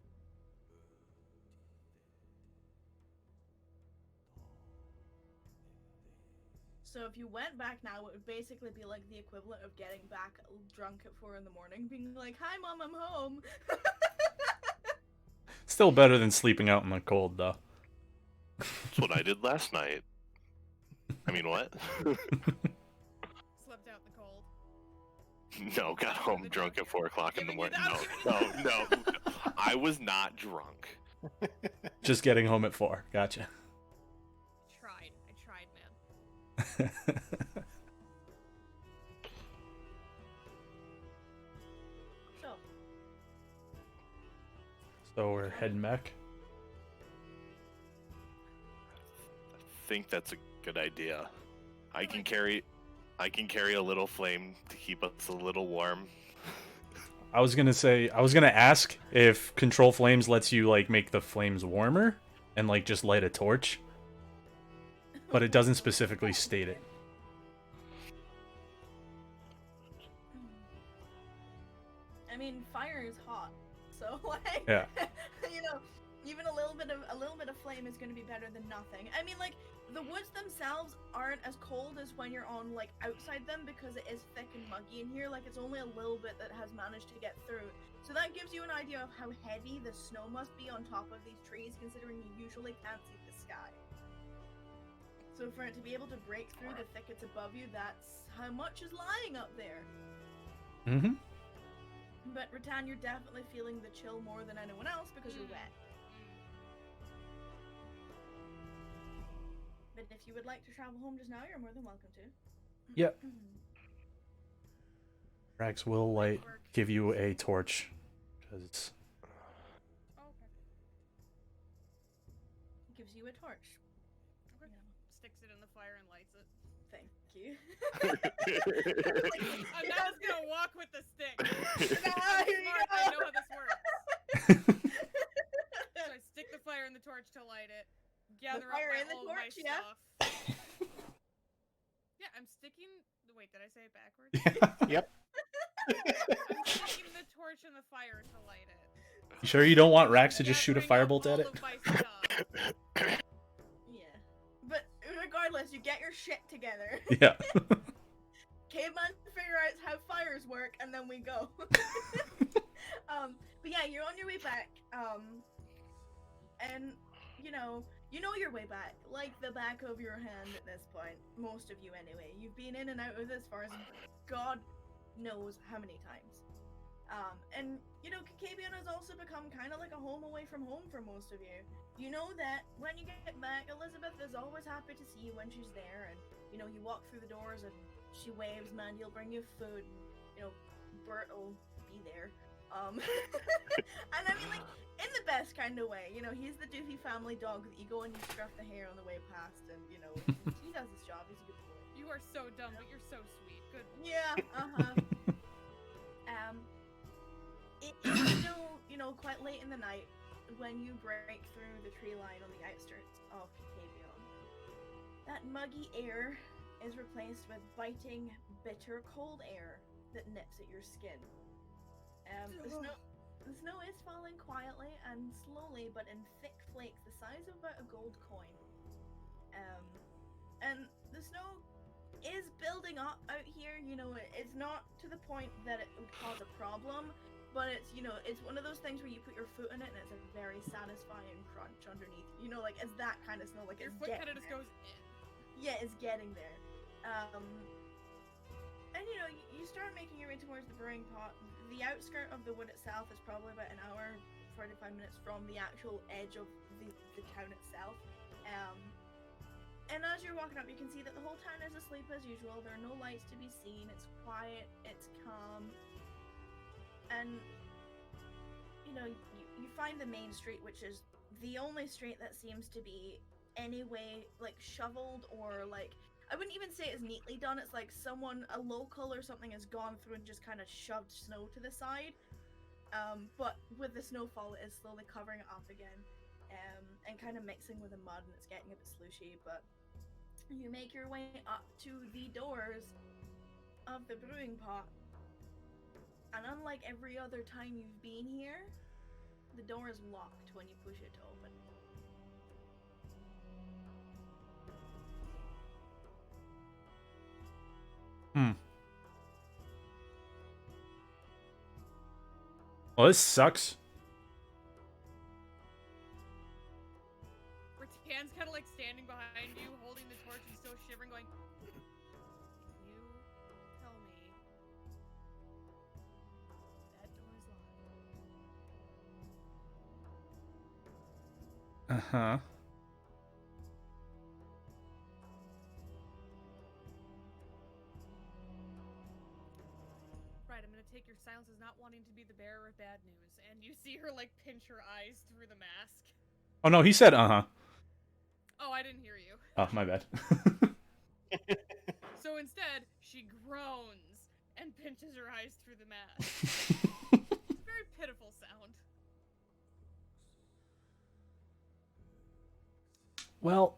So if you went back now, it would basically be like the equivalent of getting back drunk at 4 in the morning, being like, "Hi, Mom, I'm home." Still better than sleeping out in the cold, though. That's what I did last night. I mean, what? Slept out in the cold. No, got home drunk at 4 o'clock in the Giving you morning. that- No. I was not drunk. Just getting home at 4. Gotcha. I tried, man. So we're heading back. I think that's a good idea. I can carry a little flame to keep us a little warm. I was gonna ask if control flames lets you like make the flames warmer and like just light a torch, but it doesn't specifically state it. I mean, fire is hot, so like, Yeah. Even a little bit of flame is going to be better than nothing. I mean, like, the woods themselves aren't as cold as when you're on like outside them because it is thick and muggy in here. Like, it's only a little bit that has managed to get through. So that gives you an idea of how heavy the snow must be on top of these trees, considering you usually can't see the sky. So for it to be able to break through the thickets above you, that's how much is lying up there. Mm-hmm. But Rattan, you're definitely feeling the chill more than anyone else because you're wet. But if you would like to travel home just now, you're more than welcome to. Yep. Rax will give you a torch, because Okay. Gives you a torch. Okay. Sticks it in the fire and lights it. Thank you. I'm not just gonna walk with the stick. Ah, here you Smart, go. I know how this works. So I stick the fire in the torch to light it. Gather fire up in the all my torch, yeah? stuff. Yeah, I'm sticking. Wait, did I say it backwards? Yep. I'm sticking the torch in the fire to light it. you sure you don't want Rax to just shoot a Gathering up firebolt at all it? of my stuff. Yeah. But regardless, you get your shit together. Yeah. Caveman figure out how fires work, and then we go. But yeah, you're on your way back. And you know your way back, like the back of your hand at this point. Most of you, anyway. You've been in and out of this forest, God knows how many times. And Kacabian has also become kind of like a home away from home for most of you. You know that when you get back, Elizabeth is always happy to see you when she's there, and you walk through the doors and she waves, man, you'll bring you food, and Bert will be there. And I mean, like, in the best kind of way, he's the doofy family dog that you go and you scruff the hair on the way past, and he does his job. He's a good boy. You are so dumb, but you're so sweet. Good. Yeah. It is quite late in the night when you break through the tree line on the outskirts of Cacabion. That muggy air is replaced with biting, bitter, cold air that nips at your skin. The snow is falling quietly and slowly, but in thick flakes the size of about a gold coin. And the snow is building up out here. It's not to the point that it would cause a problem, but it's it's one of those things where you put your foot in it and it's a very satisfying crunch underneath. It's that kind of snow. Like, Your it's foot getting kind of just there. goes in. Yeah, it's getting there. And you start making your way towards the brewing pot. The outskirt of the wood itself is probably about an hour, 45 minutes from the actual edge of the town itself. And as you're walking up, you can see that the whole town is asleep as usual. There are no lights to be seen. It's quiet. It's calm. And you find the main street, which is the only street that seems to be anyway like shoveled or like I wouldn't even say it's neatly done. It's like a local or something has gone through and just kind of shoved snow to the side. But with the snowfall, it is slowly covering it up again, and kind of mixing with the mud, and it's getting a bit slushy. But you make your way up to the doors of the brewing pot, and unlike every other time you've been here, the door is locked when you push it to open. Well, this sucks. Rattan's kind of like standing behind you, holding the torch and still shivering, going, "You tell me that door is locked." Uh-huh. Right, I'm gonna take your silence as not wanting to be the bearer of bad news. And you see her like pinch her eyes through the mask. Oh no, he said uh-huh. Oh, I didn't hear you. Oh, my bad. So instead, she groans and pinches her eyes through the mask. It's a very pitiful sound. Well,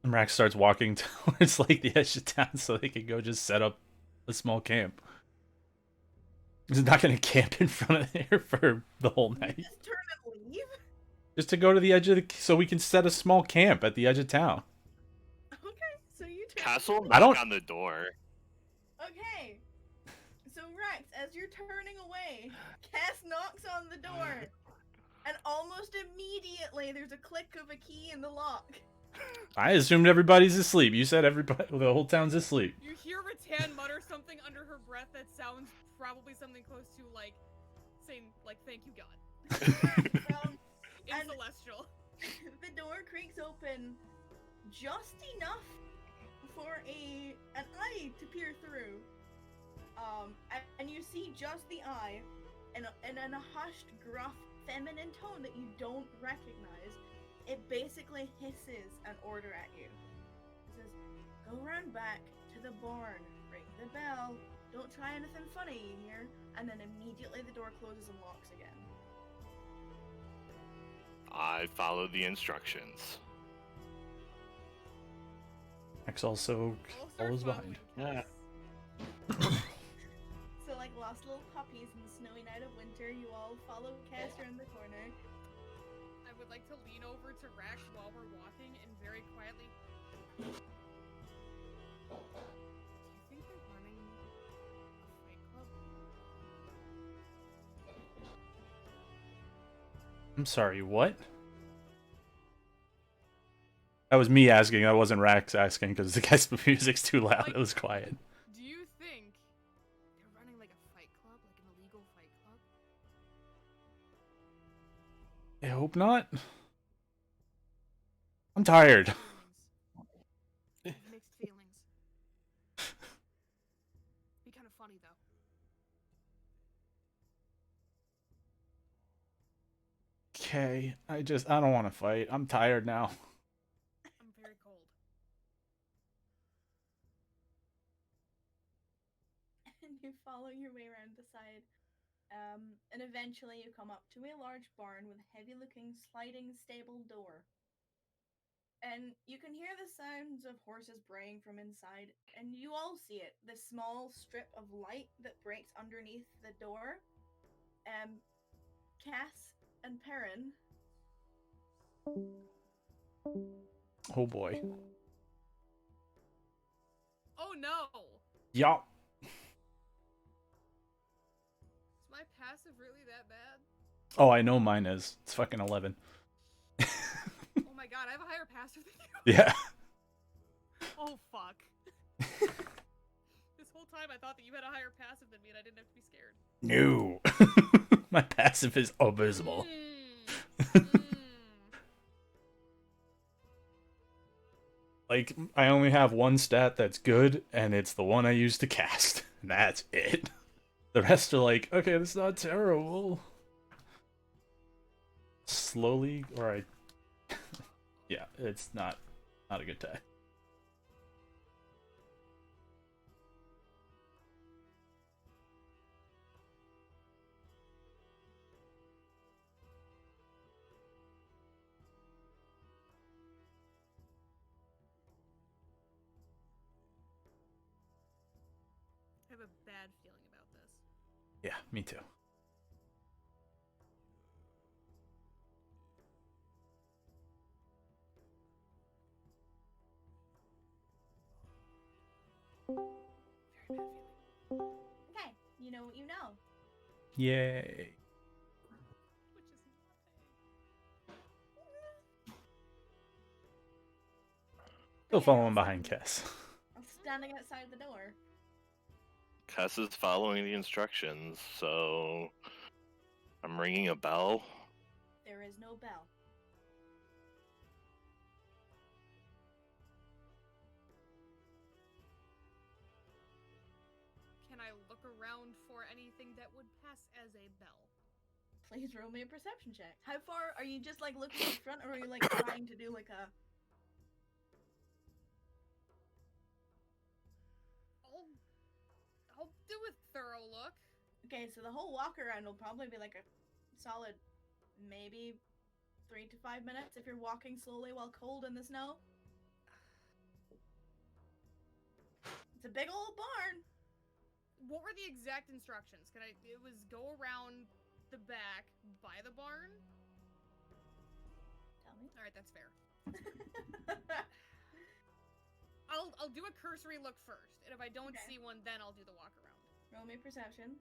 Rax starts walking towards like the edge of town so they can go just set up a small camp. He's not going to camp in front of there for the whole night. Just turn and leave? Just to go to the edge of the... So we can set a small camp at the edge of town. Okay, so you turn. Castle I don't- knock on the door. Okay. So Rex, as you're turning away, Cass knocks on the door. And almost immediately there's a click of a key in the lock. I assumed everybody's asleep. You said everybody... The whole town's asleep. You hear Rattan mutter something under her breath that sounds probably something close to like saying like "Thank you, God." In And- Celestial. The door creaks open just enough for an eye to peer through. And you see just the eye, and in a hushed, gruff, feminine tone that you don't recognize, it basically hisses an order at you. It says, "Go round back to the barn, ring the bell, don't try anything funny, you hear?" And then immediately the door closes and locks again. I followed the instructions. Rax also We'll start follows following behind. Cass. So like lost little puppies in the snowy night of winter, you all follow Cass around the corner. I would like to lean over to Rax while we're walking and very quietly. Do you think they're running a fight club? I'm sorry, what? That was me asking. That wasn't Rax asking because the guy's music's too loud. It was quiet. Do you think they're running like a fight club, like an illegal fight club? I hope not. I'm tired. Mixed feelings. Be kind of funny though. Okay, I don't want to fight. I'm tired now. I'm very cold. And you follow your way around the side. And eventually you come up to a large barn with a heavy-looking sliding stable door. And you can hear the sounds of horses braying from inside, and you all see it. The small strip of light that breaks underneath the door. Cass and Perrin. Oh boy. Oh no! Yup. Is my passive really that bad? Oh, I know mine is. It's fucking 11. Oh my god, I have a higher passive than you. Yeah. Oh fuck. This whole time I thought that you had a higher passive than me and I didn't have to be scared. No. My passive is abysmal. Like, I only have one stat that's good, and it's the one I use to cast. That's it. The rest are like, okay, that's not terrible. slowly, or I. Yeah, it's not a good day. I have a bad feeling about this. Yeah, me too. Very bad feeling. Okay, you know what you know. Yay. Which is nothing. Still Okay, following behind Kess. I'm standing outside the door. Kess is following the instructions, so I'm ringing a bell. There is no bell. Can I look around for anything that would pass as a bell? Please roll me a perception check. How far are you just like looking in front, or are you like trying to do like a? I'll do a thorough look. Okay, so the whole walk around will probably be like a solid, maybe 3 to 5 minutes if you're walking slowly while cold in the snow. It's a big old barn. What were the exact instructions? It was go around the back by the barn? Tell me. Alright, that's fair. I'll do a cursory look first, and if I don't see one, then I'll do the walk around. Roll me perception.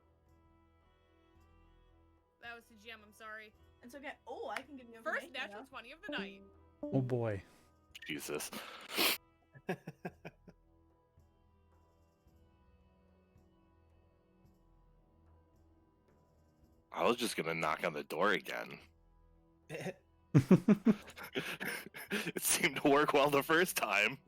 That was the GM, I'm sorry. It's okay. Oh, I can give you First information. natural 20 of the night. Oh boy. Jesus. I was just gonna knock on the door again. It seemed to work well the first time.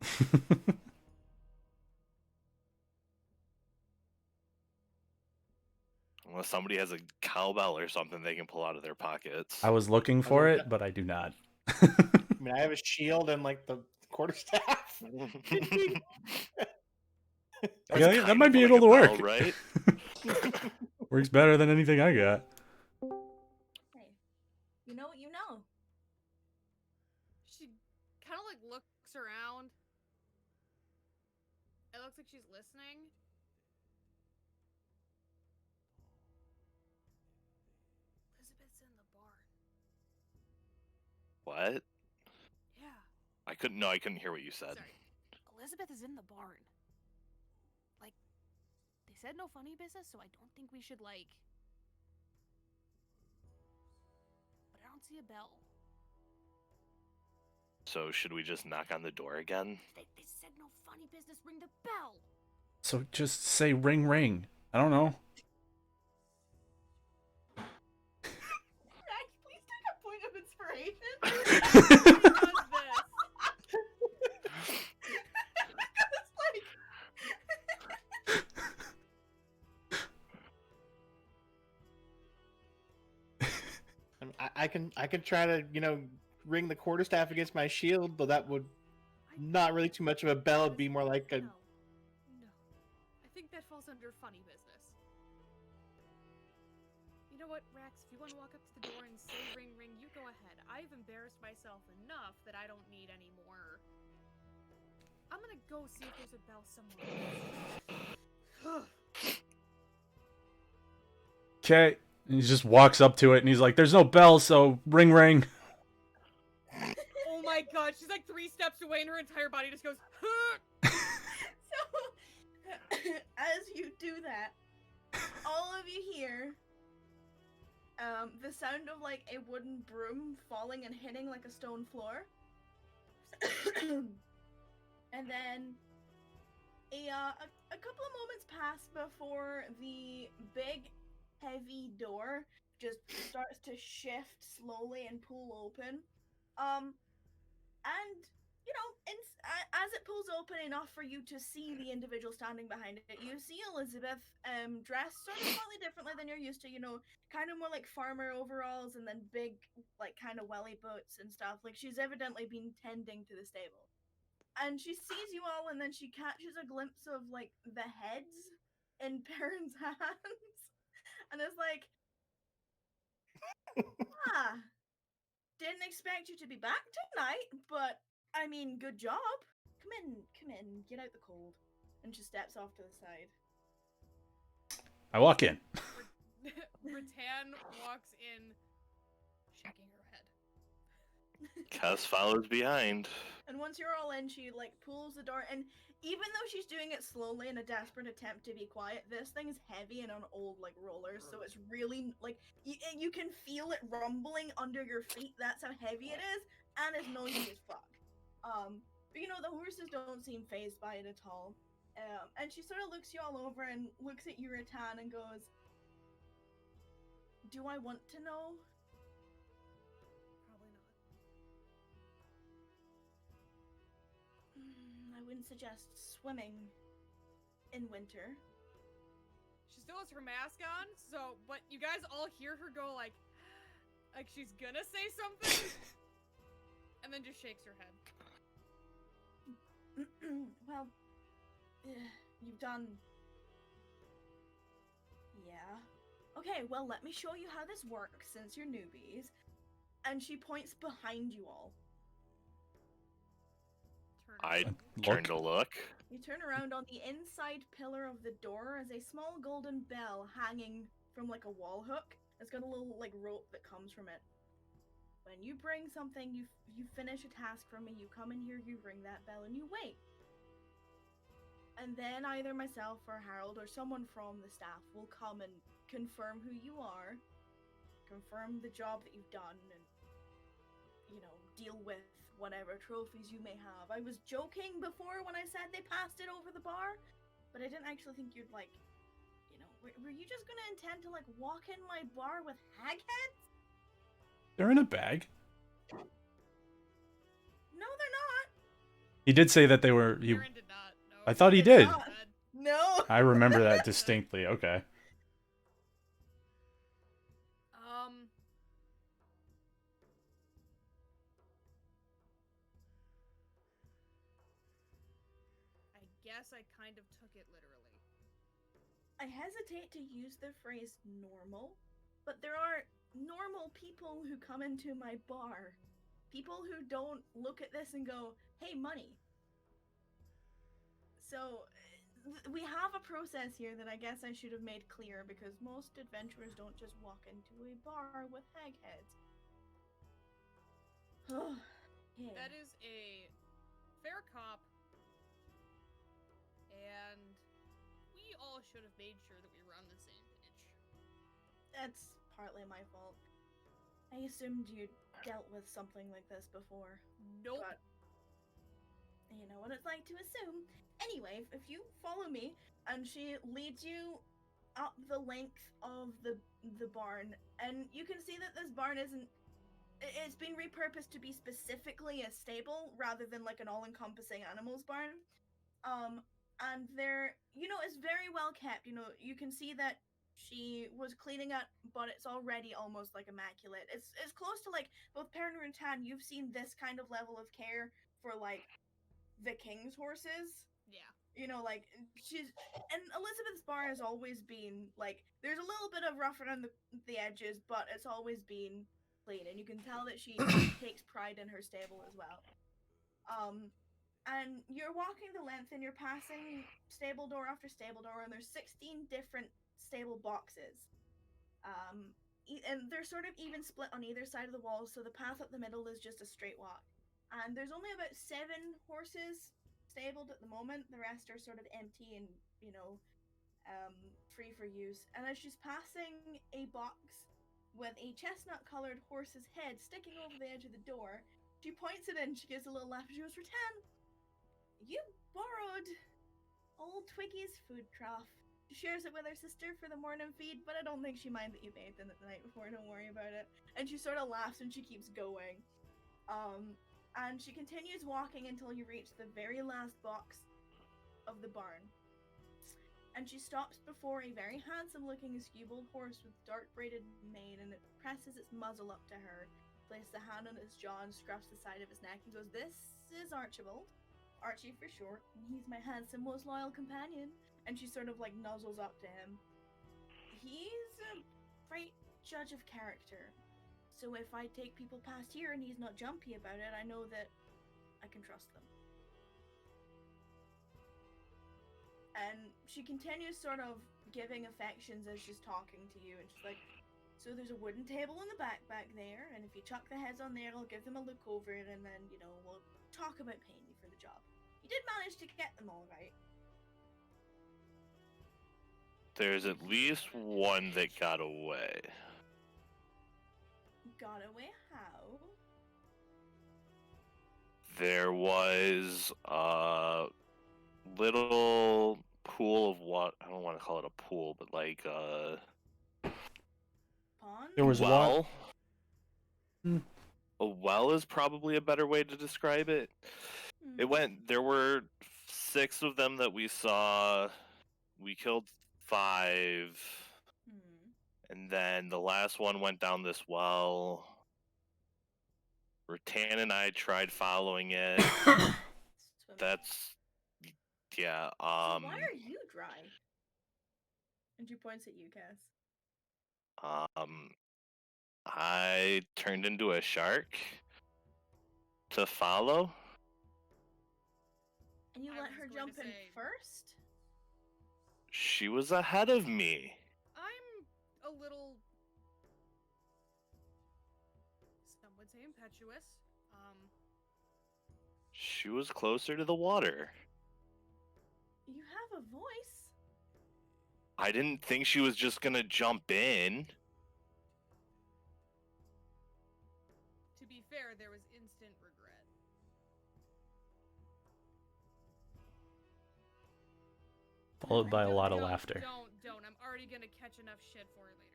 Unless somebody has a cowbell or something they can pull out of their pockets. I was looking for it, but I do not. I mean, I have a shield and like the quarterstaff. Yeah, that might be like able to bell, work. right? Works better than anything I got. Hey, you know what you know. She kind of like looks around. It looks like she's listening. Elizabeth's in the barn. What? Yeah. I couldn't hear what you said. Sorry. Elizabeth is in the barn. Like, they said no funny business, so I don't think we should, like... But I don't see a bell. So should we just knock on the door again? They said no funny business, ring the bell! So just say ring ring. I don't know. Max, please take a point of inspiration. I can try to ring the quarterstaff against my shield, but that would not really too much of a bell. It'd be more like a. No. I think that falls under funny business. You know what, Rax? If you want to walk up to the door and say ring ring, you go ahead. I've embarrassed myself enough that I don't need any more. I'm gonna go see if there's a bell somewhere. Okay. And he just walks up to it and he's like, there's no bell, so ring ring. Oh my god, she's like 3 steps away and her entire body just goes, So, as you do that, all of you hear the sound of like a wooden broom falling and hitting like a stone floor. And then a couple of moments pass before the big heavy door just starts to shift slowly and pull open. And as it pulls open enough for you to see the individual standing behind it. You see Elizabeth, dressed sort of slightly differently than you're used to, you know, kind of more like farmer overalls and then big, like, kind of welly boots and stuff. Like, she's evidently been tending to the stable. And she sees you all, and then she catches a glimpse of, like, the heads in Perrin's hands. And is like, ah, didn't expect you to be back tonight, but, I mean, good job. Come in, get out the cold. And she steps off to the side. I walk in. Rattan walks in, shaking her head. Cass follows behind. And once you're all in, she, like, pulls the door, and even though she's doing it slowly in a desperate attempt to be quiet, this thing is heavy and on old, like, rollers, so it's really, like, you can feel it rumbling under your feet. That's how heavy it is, and it's noisy as fuck. But, you know, the horses don't seem phased by it at all. And she sort of looks you all over and looks at you, Rattan, and goes, do I want to know? Probably not. I wouldn't suggest swimming in winter. She still has her mask on, so, but you guys all hear her go like she's gonna say something, and then just shakes her head. Well, you've done... Yeah. Okay, well, let me show you how this works, since you're newbies. And she points behind you all. I Look. turn to look. You turn around. On the inside pillar of the door is a small golden bell hanging from, like, a wall hook. It's got a little, like, rope that comes from it. When you bring something, you finish a task for me, you come in here, you ring that bell, and you wait. And then either myself or Harold or someone from the staff will come and confirm who you are, confirm the job that you've done, and, you know, deal with whatever trophies you may have. I was joking before when I said they passed it over the bar, but I didn't actually think you'd, like, you know, were you just gonna intend to, like, walk in my bar with hag heads? They're in a bag. No, they're not. He did say that they were. Aaron did not. No, I thought he They're did. not. No. I remember that distinctly. Okay. I guess I kind of took it literally. I hesitate to use the phrase normal, but there are normal people who come into my bar. People who don't look at this and go, hey, money. So, we have a process here that I guess I should have made clear, because most adventurers don't just walk into a bar with hag heads. Yeah. That is a fair cop, and we all should have made sure that we were on the same page. That's partly my fault. I assumed you'd dealt with something like this before. Nope. But you know what it's like to assume. Anyway, if you follow me, and she leads you up the length of the barn, and you can see that this barn isn't... It's been repurposed to be specifically a stable, rather than like an all-encompassing animals barn. And they're, you know, it's very well kept. You know, you can see that she was cleaning it, but it's already almost like immaculate. It's close to, like, both Perrin and Tan, you've seen this kind of level of care for, like, the king's horses. Yeah. You know, like, she's... And Elizabeth's bar has always been, like, there's a little bit of rough around the edges, but it's always been clean, and you can tell that she takes pride in her stable as well. And you're walking the length, and you're passing stable door after stable door, and there's 16 different stable boxes. And they're sort of even split on either side of the walls, so the path up the middle is just a straight walk. And there's only about 7 horses stabled at the moment. The rest are sort of empty and, you know, free for use. And as she's passing a box with a chestnut-colored horse's head sticking over the edge of the door, she points it in, she gives a little laugh, and she goes, Rattan, you borrowed old Twiggy's food trough. She shares it with her sister for the morning feed, but I don't think she minds that you bathed in it the night before, don't worry about it. And she sort of laughs and she keeps going. And she continues walking until you reach the very last box of the barn. And she stops before a very handsome-looking skewbald horse with dark braided mane, and it presses its muzzle up to her, places a hand on its jaw and scruffs the side of his neck and goes, "This is Archibald. Archie for short, and he's my handsome, most loyal companion." And she sort of like nuzzles up to him. He's a great judge of character. So if I take people past here and he's not jumpy about it, I know that I can trust them. And she continues sort of giving affections as she's talking to you, and she's like, "So there's a wooden table in the back there, and if you chuck the heads on there, I'll give them a look over it, and then, we'll talk about paying you for the job. You did manage to get them all right." There's at least one that got away. Got away how? There was a little pool of what I don't want to call it a pool, but like Pond? There was well. Hmm. A well is probably a better way to describe it. There were 6 of them that we saw. We killed 5. And then the last one went down this well. Rattan and I tried following it. That's yeah. So why are you dry? And she points at you, Cass. I turned into a shark to follow. And you let her jump in first? She was ahead of me. I'm a little, some would say, impetuous. She was closer to the water. You have a voice. I didn't think she was just gonna jump in. To be fair, there was instant regret. Followed by a lot of laughter. Don't. I'm already gonna catch enough shit for it later.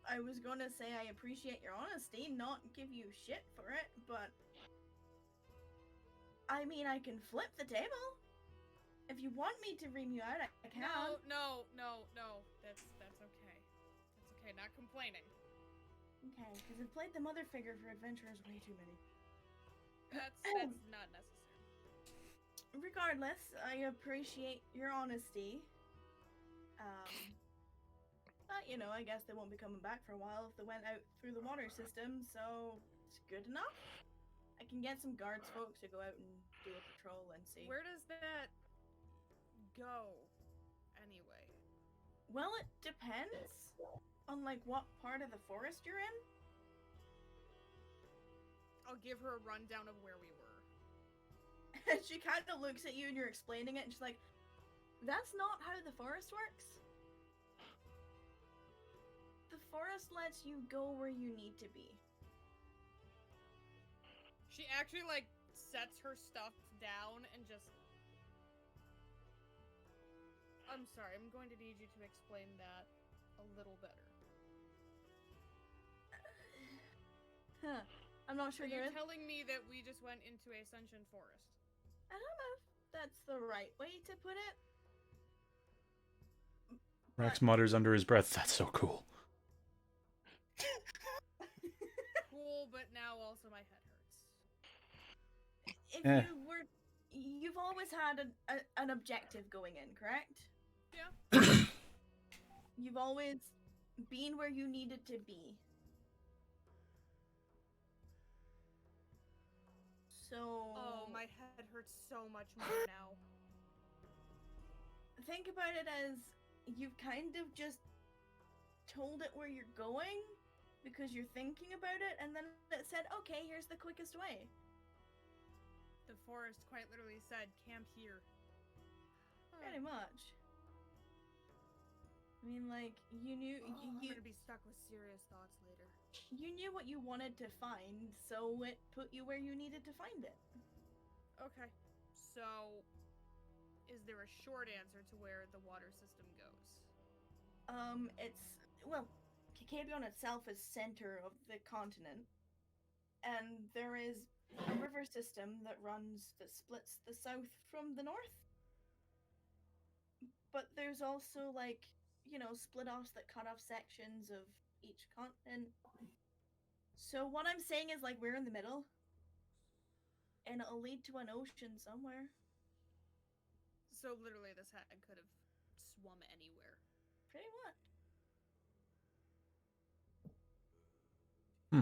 I was gonna say I appreciate your honesty, not give you shit for it, but I mean, I can flip the table. If you want me to ream you out, I can. No. That's okay. That's okay. Not complaining. Okay, because I've played the mother figure for adventurers way too many. That's not necessary. Regardless, I appreciate your honesty. But, I guess they won't be coming back for a while if they went out through the water system, so it's good enough. I can get some guards folks to go out and do a patrol and see. Where does that go, anyway? Well, it depends on, what part of the forest you're in. I'll give her a rundown of where we were. And she kind of looks at you and you're explaining it, and she's like, "That's not how the forest works. The forest lets you go where you need to be." She actually, sets her stuff down and just... I'm sorry, I'm going to need you to explain that a little better. I'm not sure. Are you telling me that we just went into Ascension Forest? I don't know if that's the right way to put it. Rex mutters under his breath, "That's so cool." Cool, but now also my head hurts. If you've always had an objective going in, correct? Yeah. You've always been where you needed to be. So... Oh, my head hurts so much more now. Think about it as you've kind of just told it where you're going because you're thinking about it, and then it said, "Okay, here's the quickest way." The forest quite literally said, "Camp here." Pretty much. I mean, you knew... I'm gonna be stuck with serious thoughts later. You knew what you wanted to find, so it put you where you needed to find it. Okay, so is there a short answer to where the water system goes? Cacabion itself is center of the continent, and there is system that splits the south from the north. But there's also like, split offs that cut off sections of each continent. So what I'm saying is like we're in the middle. And it'll lead to an ocean somewhere. So literally this hag could have swum anywhere. Pretty much.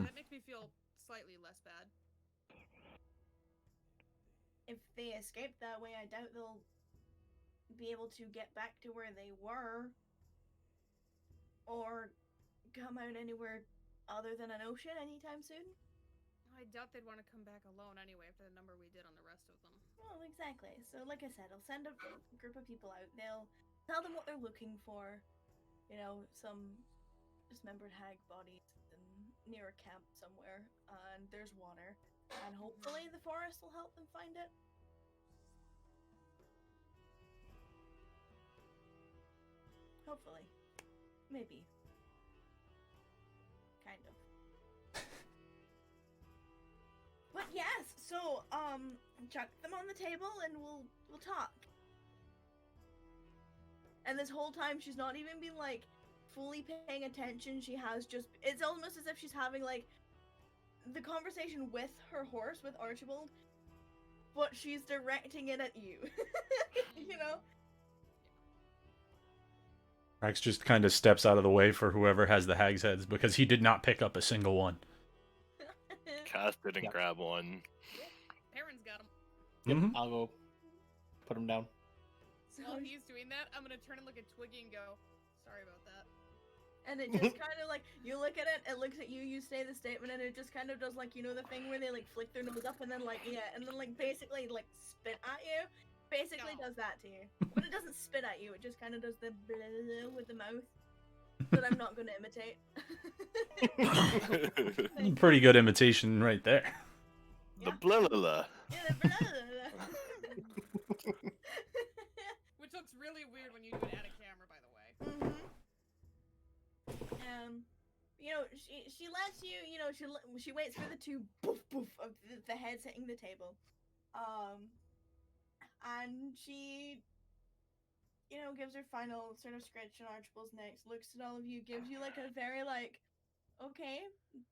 That makes me feel slightly less bad. If they escape that way, I doubt they'll be able to get back to where they were. Or come out anywhere other than an ocean anytime soon. I doubt they'd want to come back alone anyway after the number we did on the rest of them. Well, exactly. So, like I said, I'll send a group of people out. They'll tell them what they're looking for. Some dismembered hag bodies near a camp somewhere. And there's water. And hopefully the forest will help them find it. Hopefully. Maybe. Kind of. But yes, so chuck them on the table and we'll talk. And this whole time she's not even been like fully paying attention. She has just it's almost as if she's having like the conversation with her horse, with Archibald, but she's directing it at you. You know? Rex just kind of steps out of the way for whoever has the hag's heads because he did not pick up a single one. Cass didn't grab one. Perrin's got him. Yep, I'll go put him down. So while he's doing that, I'm gonna turn and look at Twiggy and go, sorry about that. And it just kind of like, you look at it looks at you, you say the statement, and it just kind of does like, the thing where they like flick their nose up and then like, and then like basically like spit at you. Basically does that to you. But it doesn't spit at you, it just kind of does the blah with the mouth. That I'm not going to imitate. Pretty good imitation right there. The blah blah blah. Yeah, the blah blah blah. Which looks really weird when you do it at a camera, by the way. She lets you, she waits for the two boof boof of the heads hitting the table. And she, gives her final sort of scratch on Archibald's neck, looks at all of you, gives you like a very like, okay,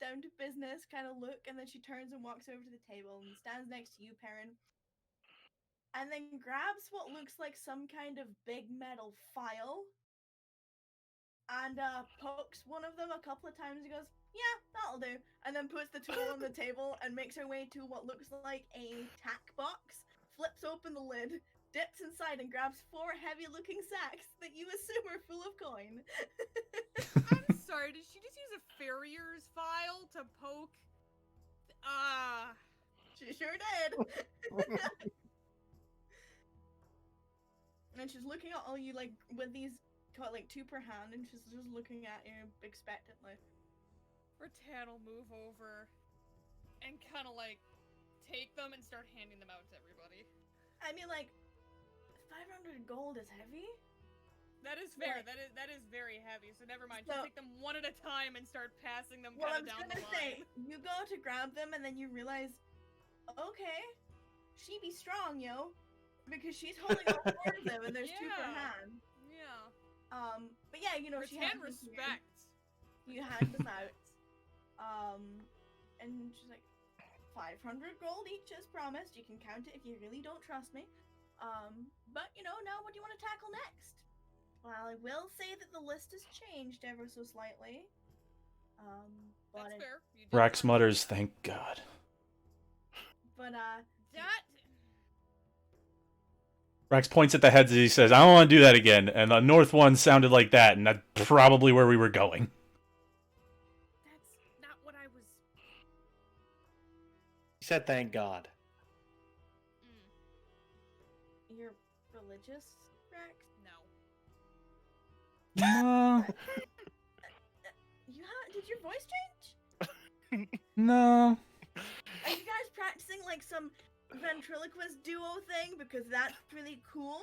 down to business kind of look, and then she turns and walks over to the table and stands next to you, Perrin. And then grabs what looks like some kind of big metal file and pokes one of them a couple of times and goes, yeah, that'll do. And then puts the tool on the table and makes her way to what looks like a tack box, flips open the lid, dips inside and grabs 4 heavy-looking sacks that you assume are full of coin. I'm sorry, did she just use a farrier's file to poke? She sure did. And she's looking at all you, like, with these, like, 2 per hand, and she's just looking at you expectantly. Rattan will move over and kind of, like, take them and start handing them out to everybody. I mean, like, 500 gold is heavy? That is fair. Like, that is very heavy, so never mind. So, Just take them one at a time and start passing them well, kind of I'm down the gonna say, line. you go to grab them, and then you realize, okay, she be strong, yo. Because she's holding all 4 of them, and there's 2 per hand. Yeah. But yeah, she Rattan has respect. You hand them out. And she's like, 500 gold each as promised. You can count it if you really don't trust me. But, now what do you want to tackle next? Well, I will say that the list has changed ever so slightly. That's fair. Rax mutters, thank God. But, That... Rax points at the heads as he says, I don't want to do that again. And the north one sounded like that, and that's probably where we were going. That's not what I was... He said thank God. you're religious, Rex? No. No. Did your voice change? No. Are you guys practicing like some ventriloquist duo thing? Because that's really cool.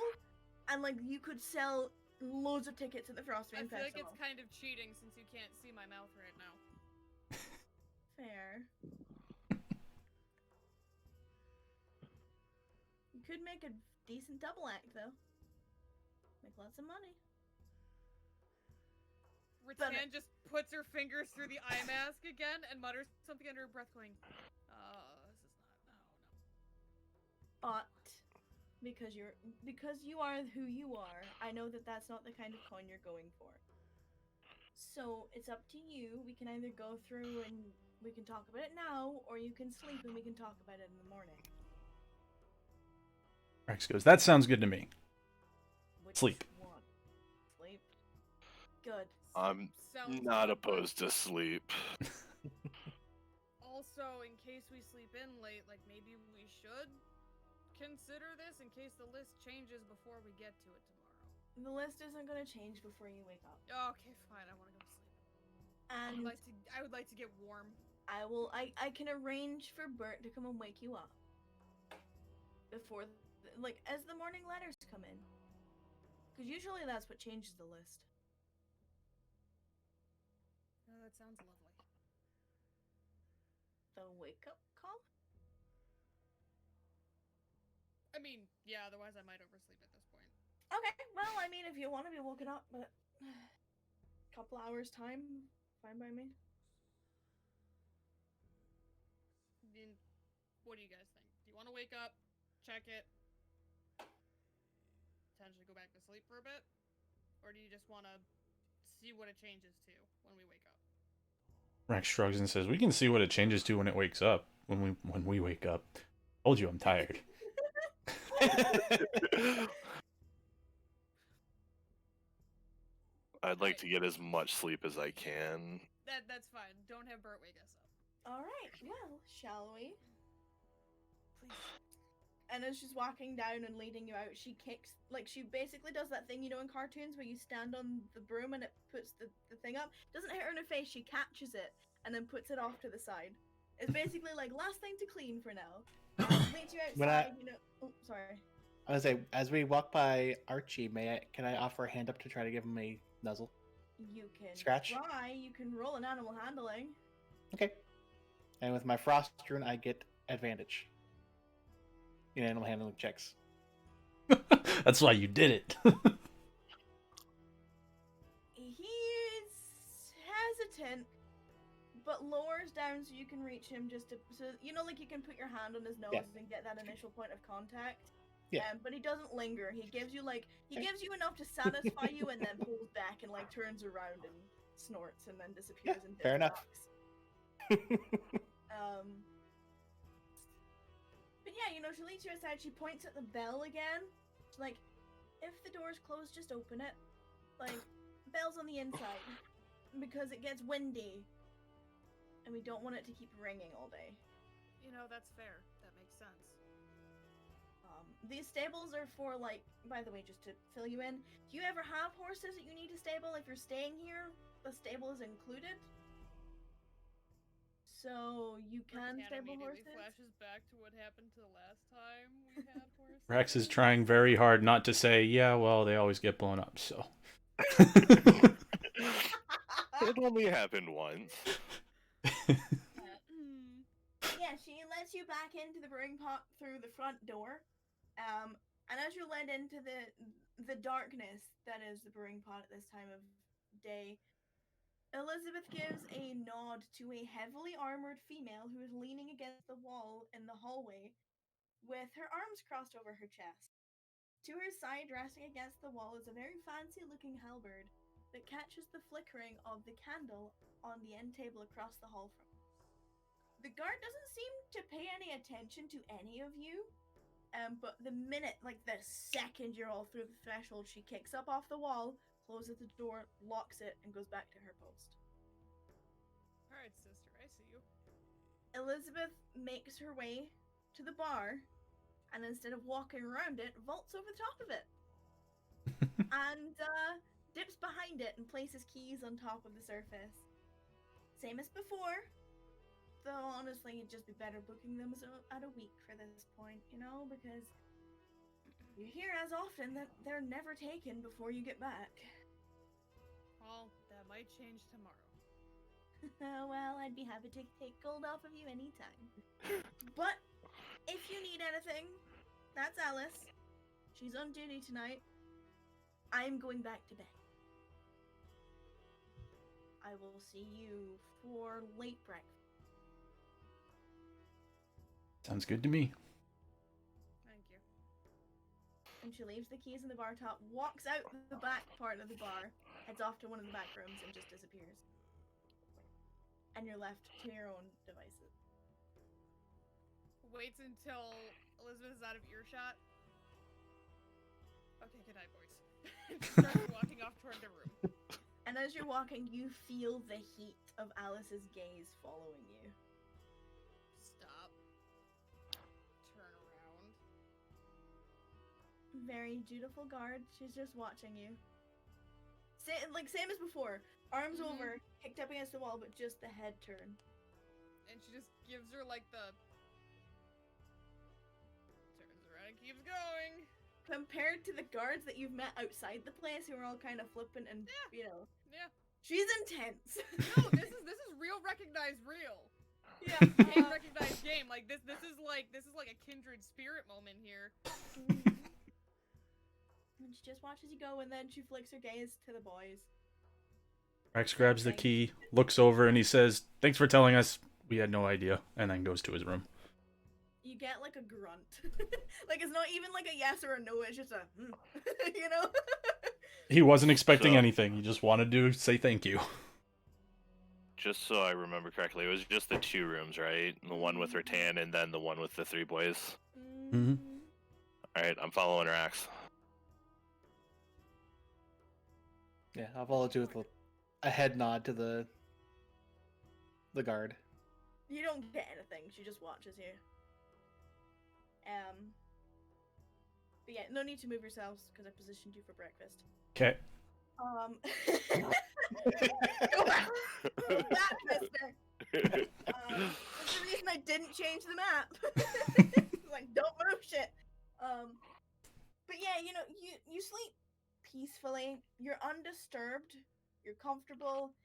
And like you could sell loads of tickets at the Frostwing I feel like Festival. it's kind of cheating since you can't see my mouth right now. Fair. could make a decent double act though. Make lots of money. Rattan just puts her fingers through the eye mask again and mutters something under her breath, going, this is not. No. But because you are who you are, I know that that's not the kind of coin you're going for. So it's up to you. We can either go through and we can talk about it now, or you can sleep and we can talk about it in the morning. Rex goes, that sounds good to me. Which Sleep. one? Sleep. Good. I'm Sounds not good, but opposed to sleep. Also, in case we sleep in late, like maybe we should consider this in case the list changes before we get to it tomorrow. The list isn't gonna change before you wake up. Okay, fine. I want to go to sleep. And I would like to get warm. I can arrange for Bert to come and wake you up before, as the morning letters come in. Because usually that's what changes the list. Oh, that sounds lovely. The wake up call? I mean, yeah, otherwise I might oversleep at this point. Okay, well, I mean, if you want to be woken up, but a couple hours time, fine by me. I mean, what do you guys think? Do you want to wake up, check it, potentially go back to sleep for a bit? Or do you just want to see what it changes to when we wake up? Rex shrugs and says, we can see what it changes to when it wakes up. When we wake up. Told you I'm tired. I'd like to get as much sleep as I can. That's fine. Don't have Bert wake us up. Alright, well, shall we? Please. And as she's walking down and leading you out, she kicks, she basically does that thing, in cartoons where you stand on the broom and it puts the thing up. Doesn't hit her in the face, she catches it and then puts it off to the side. It's basically like, last thing to clean for now. Leads you outside, oh, sorry. I was say, as we walk by Archie, can I offer a hand up to try to give him a nuzzle? You can Scratch? try, you can roll an animal handling. Okay. And with my frost rune, I get advantage in animal handling checks. That's why you did it. He's hesitant, but lowers down so you can reach him you can put your hand on his nose and get that initial point of contact. Yeah. But he doesn't linger. He gives you enough to satisfy you and then pulls back and turns around and snorts and then disappears in fair enough. But yeah, she leads you outside, she points at the bell again. She's like, if the door's closed, just open it. Bell's on the inside. Because it gets windy. And we don't want it to keep ringing all day. That's fair. That makes sense. These stables are for, by the way, just to fill you in, do you ever have horses that you need to stable? If you're staying here, the stable is included. So you can stable horses. Flashes back to what happened to the last time we had horses. Rex is trying very hard not to say, yeah, well, they always get blown up, so. It only happened once. Yeah, she lets you back into the brewing pot through the front door. And as you're led into the darkness that is the brewing pot at this time of day, Elizabeth gives a nod to a heavily armored female who is leaning against the wall in the hallway with her arms crossed over her chest. To her side, resting against the wall, is a very fancy-looking halberd that catches the flickering of the candle on the end table across the hall from her. The guard doesn't seem to pay any attention to any of you, but the second you're all through the threshold, she kicks up off the wall, closes the door, locks it, and goes back to her post. Alright, sister, I see you. Elizabeth makes her way to the bar, and instead of walking around it, vaults over the top of it. And dips behind it and places keys on top of the surface. Same as before. Though, honestly, it'd just be better booking them at a week for this point, because you hear as often that they're never taken before you get back. Well, that might change tomorrow. Well, I'd be happy to take gold off of you anytime. But, if you need anything, That's Alice. She's on duty tonight. I'm going back to bed. I will see you for late breakfast. Sounds good to me. Thank you. And she leaves the keys in the bar top, walks out the back part of the bar, heads off to one of the back rooms, and just disappears. And you're left to your own devices. Waits until Elizabeth is out of earshot. Okay, good night, boys. Starts walking off toward the room. And as you're walking, you feel the heat of Alice's gaze following you. Stop. Turn around. Very dutiful guard. She's just watching you. Same as before. Arms over, kicked up against the wall, but just the head turn. And she just gives her like the... Turns around and keeps going. Compared to the guards that you've met outside the place who are all kind of flippant and, Yeah. She's intense. No, this is real recognized real. Yeah. Game recognized game. Like this is like a kindred spirit moment here. And she just watches you go, and then she flicks her gaze to the boys. Rex grabs the key, looks over, and he says, "Thanks for telling us. We had no idea," and then goes to his room. You get like a grunt. Like it's not even like a yes or a no, it's just a you know? He wasn't expecting anything. He just wanted to say thank you. Just so I remember correctly, it was just the 2 rooms, right? The one with Rattan and then the one with the 3 boys. Mm-hmm. Alright, I'm following Rax. Yeah, I'll follow you with a head nod to the guard. You don't get anything, she just watches you. But yeah, no need to move yourselves, because I positioned you for breakfast. Okay. Go back! Go back, mister! That's the reason I didn't change the map. Like, don't move shit. But yeah, you know, you sleep peacefully. You're undisturbed. You're comfortable.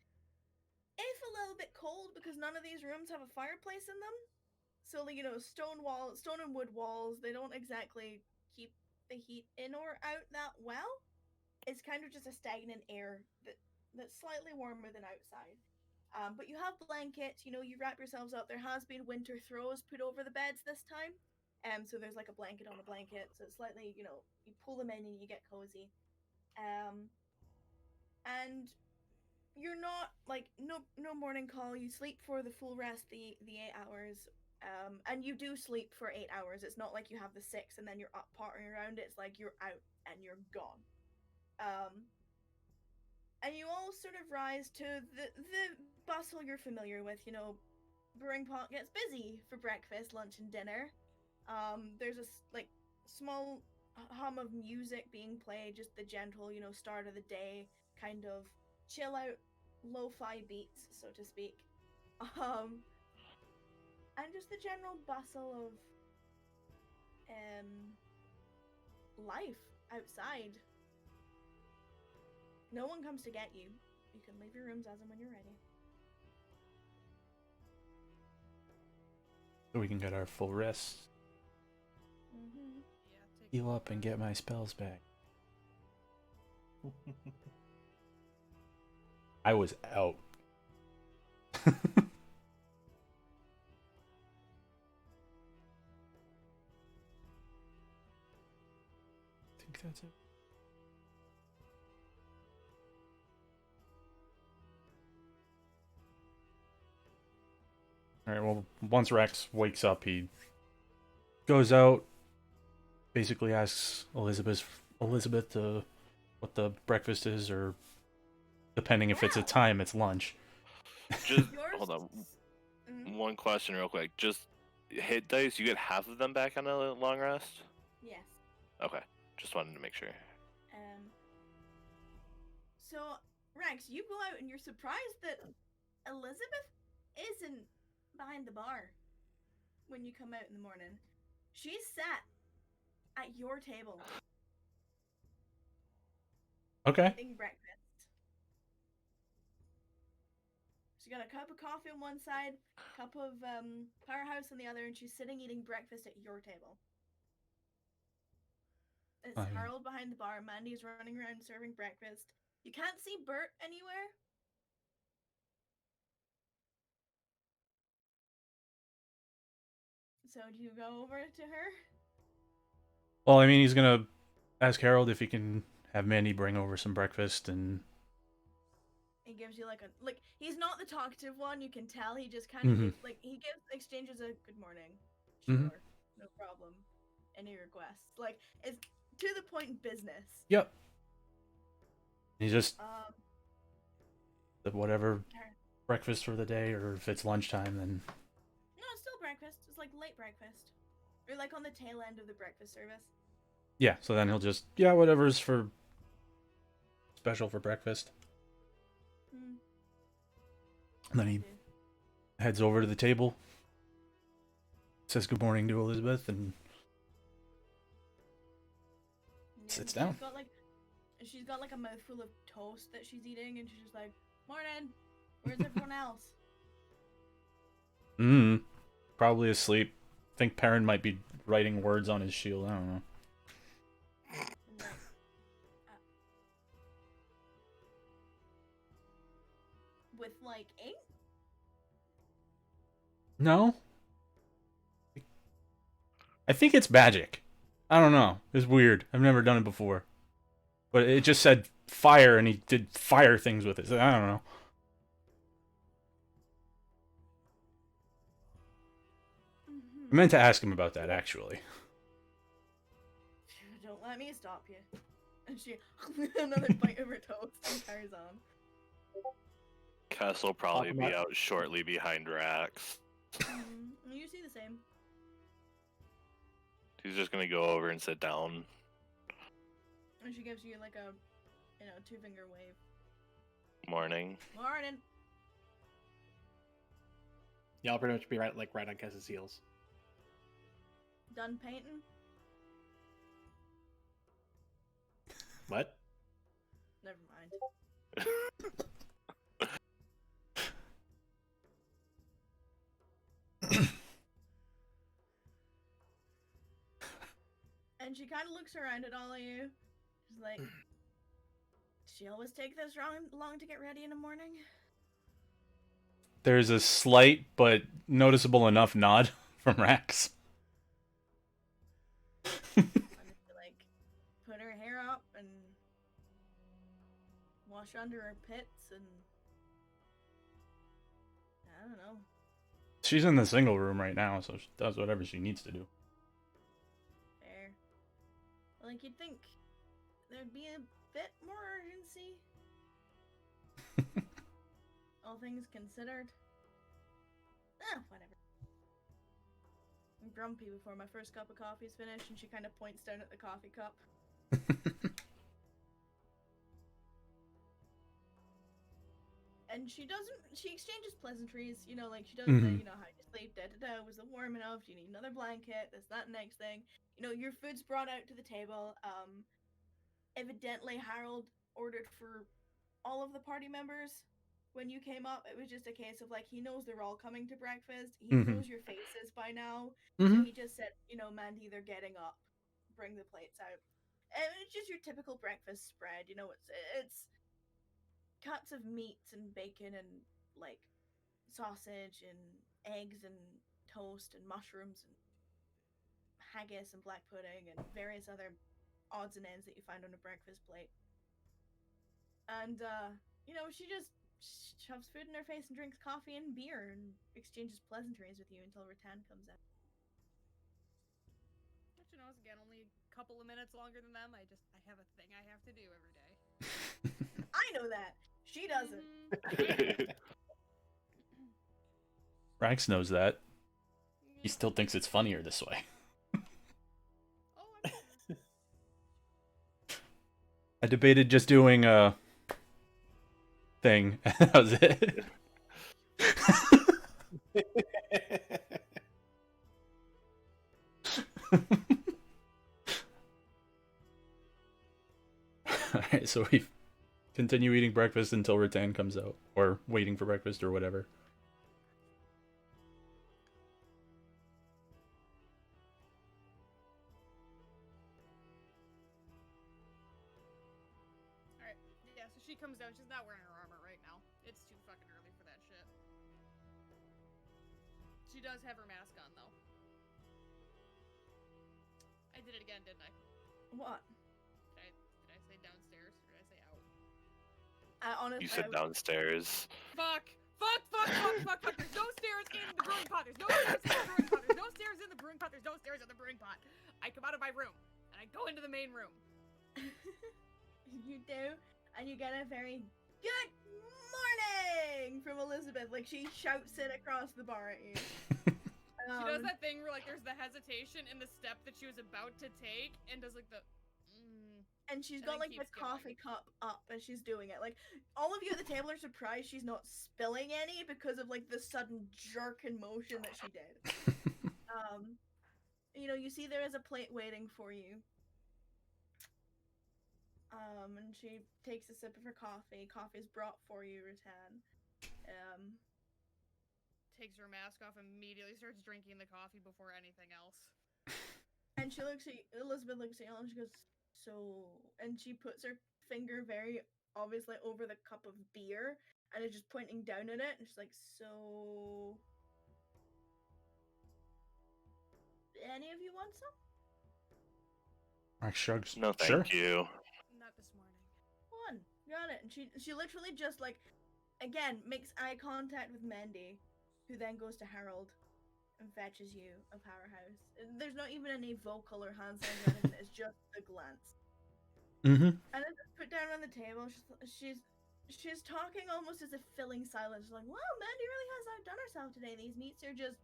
If a little bit cold, because none of these rooms have a fireplace in them. So, you know, stone and wood walls, they don't exactly keep the heat in or out that well. It's kind of just a stagnant air that's slightly warmer than outside. But you have blankets, you know, you wrap yourselves up. There has been winter throws put over the beds this time. So there's like a blanket on a blanket, so it's slightly, you know, you pull them in and you get cozy. And you're not like no morning call. You sleep for the full rest, the 8 hours. And you do sleep for 8 hours. It's not like you have the 6 and then you're up pottering around. It's like you're out and you're gone. And you all sort of rise to the bustle you're familiar with. You know, brewing pot gets busy for breakfast, lunch, and dinner. There's a like small hum of music being played, just the gentle, you know, start of the day kind of chill out, lo-fi beats, so to speak. And just the general bustle of life outside. No one comes to get you. You can leave your rooms as and when you're ready. So we can get our full rest. Mm-hmm. Yeah, Heal up and get my spells back. I was out. I think that's it. Alright, well, once Rex wakes up, he goes out, basically asks Elizabeth what the breakfast is, or depending if it's a time, it's lunch. Just hold on. One question real quick. Just hit dice, you get half of them back on a long rest? Yes. Okay. Just wanted to make sure. So, Rex, you go out and you're surprised that Elizabeth isn't behind the bar when you come out in the morning. She's sat at your table. Okay. Eating breakfast. She's got a cup of coffee on one side, cup of Powerhouse on the other, and she's sitting eating breakfast at your table. It's I mean- Harold behind the bar. Mandy's running around serving breakfast. You can't see Bert anywhere. So do you go over to her? Well, I mean, he's gonna ask Harold if he can have Mandy bring over some breakfast, and He gives you like he's not the talkative one. You can tell he just kind of gives exchanges a good morning. Sure, no problem. Any requests? Like it's to the point business. yep. He just Um, whatever breakfast for the day, or if it's lunchtime, then no, it's still breakfast. It's like late breakfast, or like on the tail end of the breakfast service. yeah. So then he'll just whatever's for special for breakfast. And then he heads over to the table, says good morning to Elizabeth, and sits down. She's got like a mouthful of toast that she's eating, and she's just like, "Morning, where's everyone else?" Probably asleep. Think Perrin might be writing words on his shield. I don't know. Like, with like ink. No. I think it's magic. I don't know. It's weird. I've never done it before. But it just said fire, and he did fire things with it. So I don't know. I meant to ask him about that, actually. Don't let me stop you. And she another bite of her toast and carries on. Cass will probably be out shortly behind Rax. You see the same. He's just gonna go over and sit down. And she gives you like a, two-finger wave. Morning. Morning. Yeah, I'll pretty much be right on Cass's heels. Done painting? What? Never mind. And she kind of looks around at all of you. She's like, she always take this long to get ready in the morning? There's a slight but noticeable enough nod from Rax. Like, put her hair up and wash under her pits and I don't know. She's in the single room right now, so she does whatever she needs to do. Fair. Like, you'd think there'd be a bit more urgency. All things considered. Whatever. I'm grumpy before my first cup of coffee is finished, and she kind of points down at the coffee cup. And she exchanges pleasantries, like she does the, how you sleep, was it warm enough? Do you need another blanket? This, that, next thing. Your food's brought out to the table. Evidently Harold ordered for all of the party members when you came up. It was just a case of like, he knows they're all coming to breakfast. He knows your faces by now. So he just said, Mandy, they're getting up. Bring the plates out. And it's just your typical breakfast spread, it's cuts of meats and bacon and like sausage and eggs and toast and mushrooms and haggis and black pudding and various other odds and ends that you find on a breakfast plate. And she just shoves food in her face and drinks coffee and beer and exchanges pleasantries with you until Rattan comes in. But it's again only a couple of minutes longer than them. I have a thing I have to do every day. I know that. She doesn't. Rax knows that. He still thinks it's funnier this way. I debated just doing a thing. That was it. Alright, so we continue eating breakfast until Rattan comes out. Or waiting for breakfast or whatever. she comes down, she's not wearing her armor right now. It's too fucking early for that shit. She does have her mask on, though. I did it again, didn't I? What? Did I say downstairs, or did I say out? Honestly, You said downstairs. Fuck! There's no stairs in the brewing pot. There's no stairs in the brewing pot. There's no stairs in the brewing pot. There's no stairs in the brewing pot. I come out of my room, and I go into the main room. You do, and you get a very good morning from Elizabeth. Like, she shouts it across the bar at you. She does that thing where, like, there's the hesitation in the step that she was about to take, and does, like, the... And she's got, like, the coffee cup up as she's doing it. Like, all of you at the table are surprised she's not spilling any because of, like, the sudden jerk in motion that she did. You know, you see there is a plate waiting for you. And she takes a sip of her coffee. Coffee's brought for you, Rattan. Takes her mask off, immediately starts drinking the coffee before anything else. And she looks at Elizabeth looks at you and she goes, so, and she puts her finger very obviously over the cup of beer and is just pointing down at it, and she's like, so, any of you want some? Rax shrugs. No, thank you. Not this morning. One, got it. And she literally just, like, again, makes eye contact with Mandy, who then goes to Harold and fetches you a powerhouse. There's not even any vocal or hand signs or anything, it's just a glance. Mm-hmm. And as it's put down on the table, she's talking almost as if filling silence. She's like, wow, Mandy really has outdone herself today. These meats are just,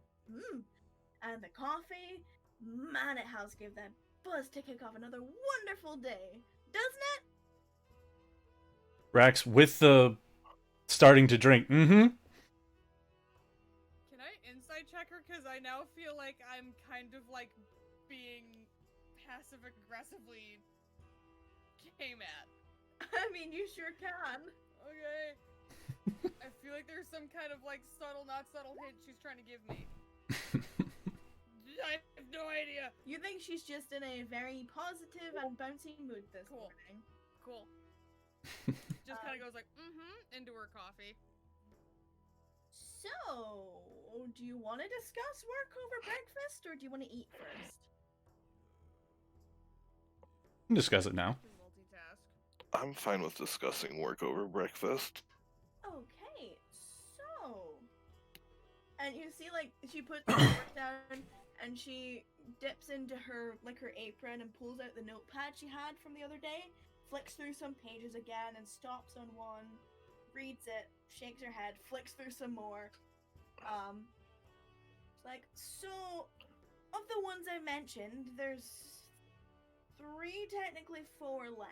And the coffee, man, it has give that buzz to kick off another wonderful day. Doesn't it? Rax, with the starting to drink, Can I insight check her? Because I now feel like I'm kind of, like, being passive-aggressively came at. I mean, you sure can. Okay. I feel like there's some kind of, like, subtle, not subtle hint she's trying to give me. I have no idea. You think she's just in a very positive and bouncy mood this morning. Cool. Just kind of goes like, into her coffee. So, do you want to discuss work over breakfast, or do you want to eat first? we can discuss it now. Multitask. I'm fine with discussing work over breakfast. Okay, so... And you see, like, she puts the fork down, and she dips into her, like, her apron and pulls out the notepad she had from the other day, flicks through some pages again, and stops on one, reads it, shakes her head, flicks through some more. It's like, so, of the ones I mentioned, there's 3, technically 4 left.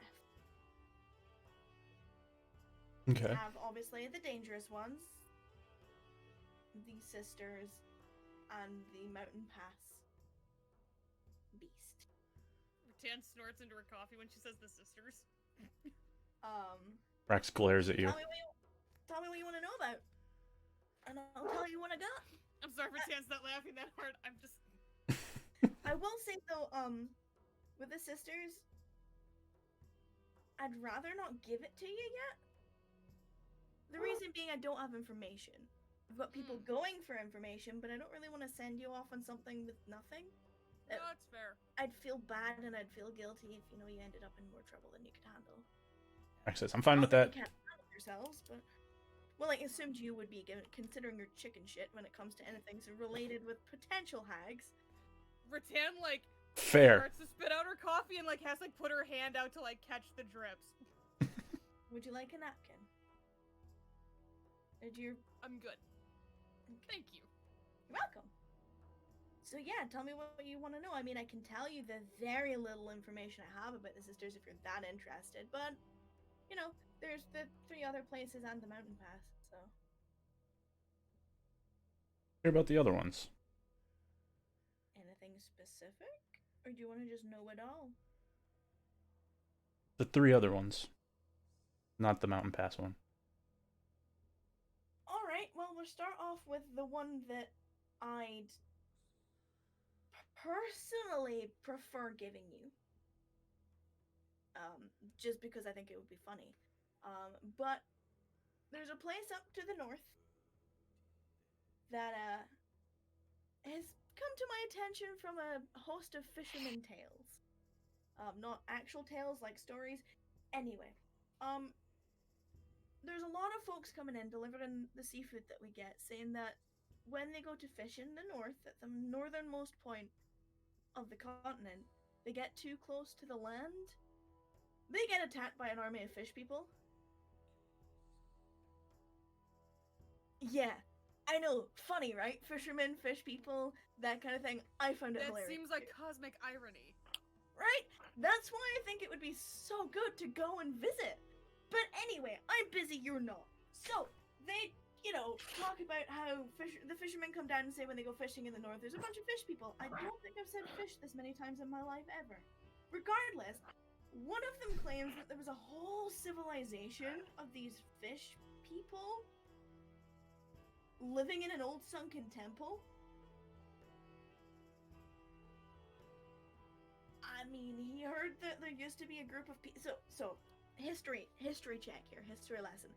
Okay. We have, obviously, the dangerous ones, the sisters, and the mountain pass beast. Tan snorts into her coffee when she says the sisters. Rax glares at you. Tell me what you want to know about, and I'll tell you what I got. I'm sorry for Tan's not laughing that hard. I'm just... I will say though, with the sisters, I'd rather not give it to you yet. The reason being, I don't have information. I've got people going for information, but I don't really want to send you off on something with nothing. No, that's fair. I'd feel bad and I'd feel guilty if, you know, you ended up in more trouble than you could handle. Rax says, I'm fine with that. You can't handle yourselves, but... Well, I assumed you would be, considering your chicken shit when it comes to anything so related with potential hags. Rattan, like, Fair. starts to spit out her coffee and, like, has, like, put her hand out to, like, catch the drips. Would you like a napkin? Did you... I'm good. Thank you. You're welcome. So yeah, tell me what you want to know. I mean, I can tell you the very little information I have about the sisters if you're that interested, but, you know, there's the 3 other places and the mountain pass, so... Hear about the other ones. Anything specific? Or do you want to just know it all? The 3 other ones. Not the mountain pass one. Alright, well, we'll start off with the one that I'd personally prefer giving you. Just because I think it would be funny. But there's a place up to the north that has come to my attention from a host of fisherman tales. Not actual tales like stories. Anyway, there's a lot of folks coming in delivering the seafood that we get, saying that when they go to fish in the north, at the northernmost point of the continent, they get too close to the land, they get attacked by an army of fish people. Yeah, I know, funny, right? Fishermen, fish people, that kind of thing. I found it That hilarious. seems like cosmic irony. Right? That's why I think it would be so good to go and visit. But anyway, I'm busy, you're not. So, they, talk about how the fishermen come down and say when they go fishing in the north, there's a bunch of fish people. I don't think I've said fish this many times in my life ever. Regardless, one of them claims that there was a whole civilization of these fish people living in an old sunken temple. I mean, he heard that there used to be a group of people. So, history check here, history lesson.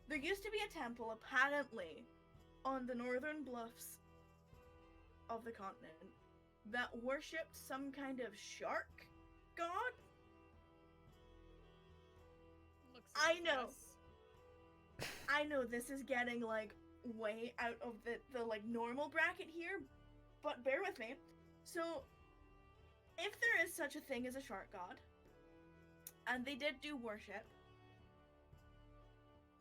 There used to be a temple, apparently, on the northern bluffs of the continent that worshipped some kind of shark god. Looks I like know. yes. I know this is getting like way out of the like normal bracket here, but bear with me. So, if there is such a thing as a shark god, and they did do worship,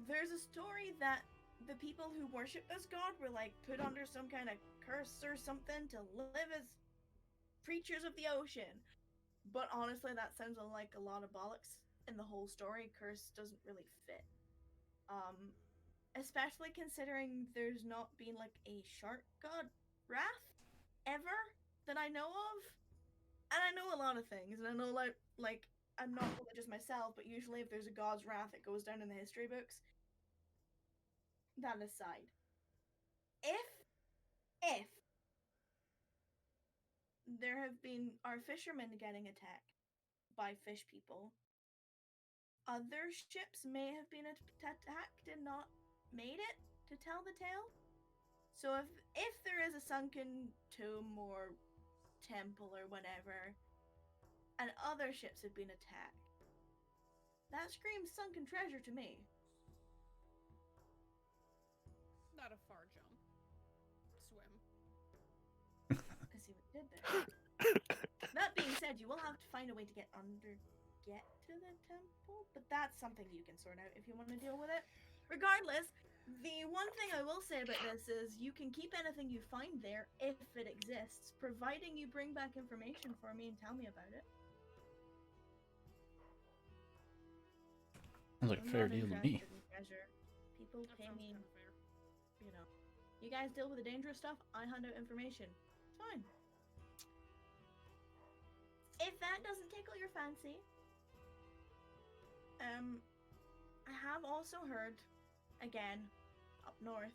there's a story that the people who worship this god were like put under some kind of curse or something to live as creatures of the ocean. But honestly, that sounds like a lot of bollocks in the whole story. Curse doesn't really fit. Especially considering there's not been like a shark god wrath ever that I know of. And I know a lot of things, and I know like I'm not religious myself, but usually if there's a god's wrath, it goes down in the history books. That aside, if there have been our fishermen getting attacked by fish people, other ships may have been attacked and not made it to tell the tale. So if there is a sunken tomb or temple or whatever, and other ships have been attacked, that screams sunken treasure to me. Not a far jump. Swim. I see what you did there. That being said, you will have to find a way to get to the temple, but that's something you can sort out if you want to deal with it. Regardless, the one thing I will say about this is you can keep anything you find there if it exists, providing you bring back information for me and tell me about it. Sounds like a I'm fair not deal to interested me. in treasure. People That pay sounds me, kind of fair. you guys deal with the dangerous stuff, I hand out information. It's fine. If that doesn't tickle your fancy, I have also heard, again, up north,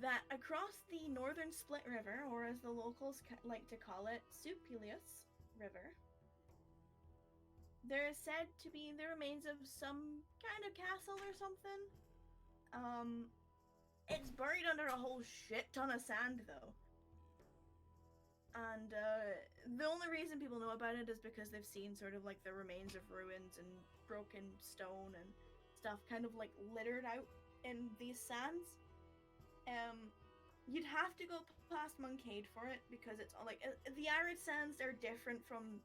that across the northern Split River, or as the locals like to call it, Supelius River, there is said to be the remains of some kind of castle or something. It's buried under a whole shit ton of sand, though. And the only reason people know about it is because they've seen sort of like the remains of ruins and broken stone and stuff kind of like littered out in these sands. You'd have to go past Moncade for it because it's like the arid sands are different from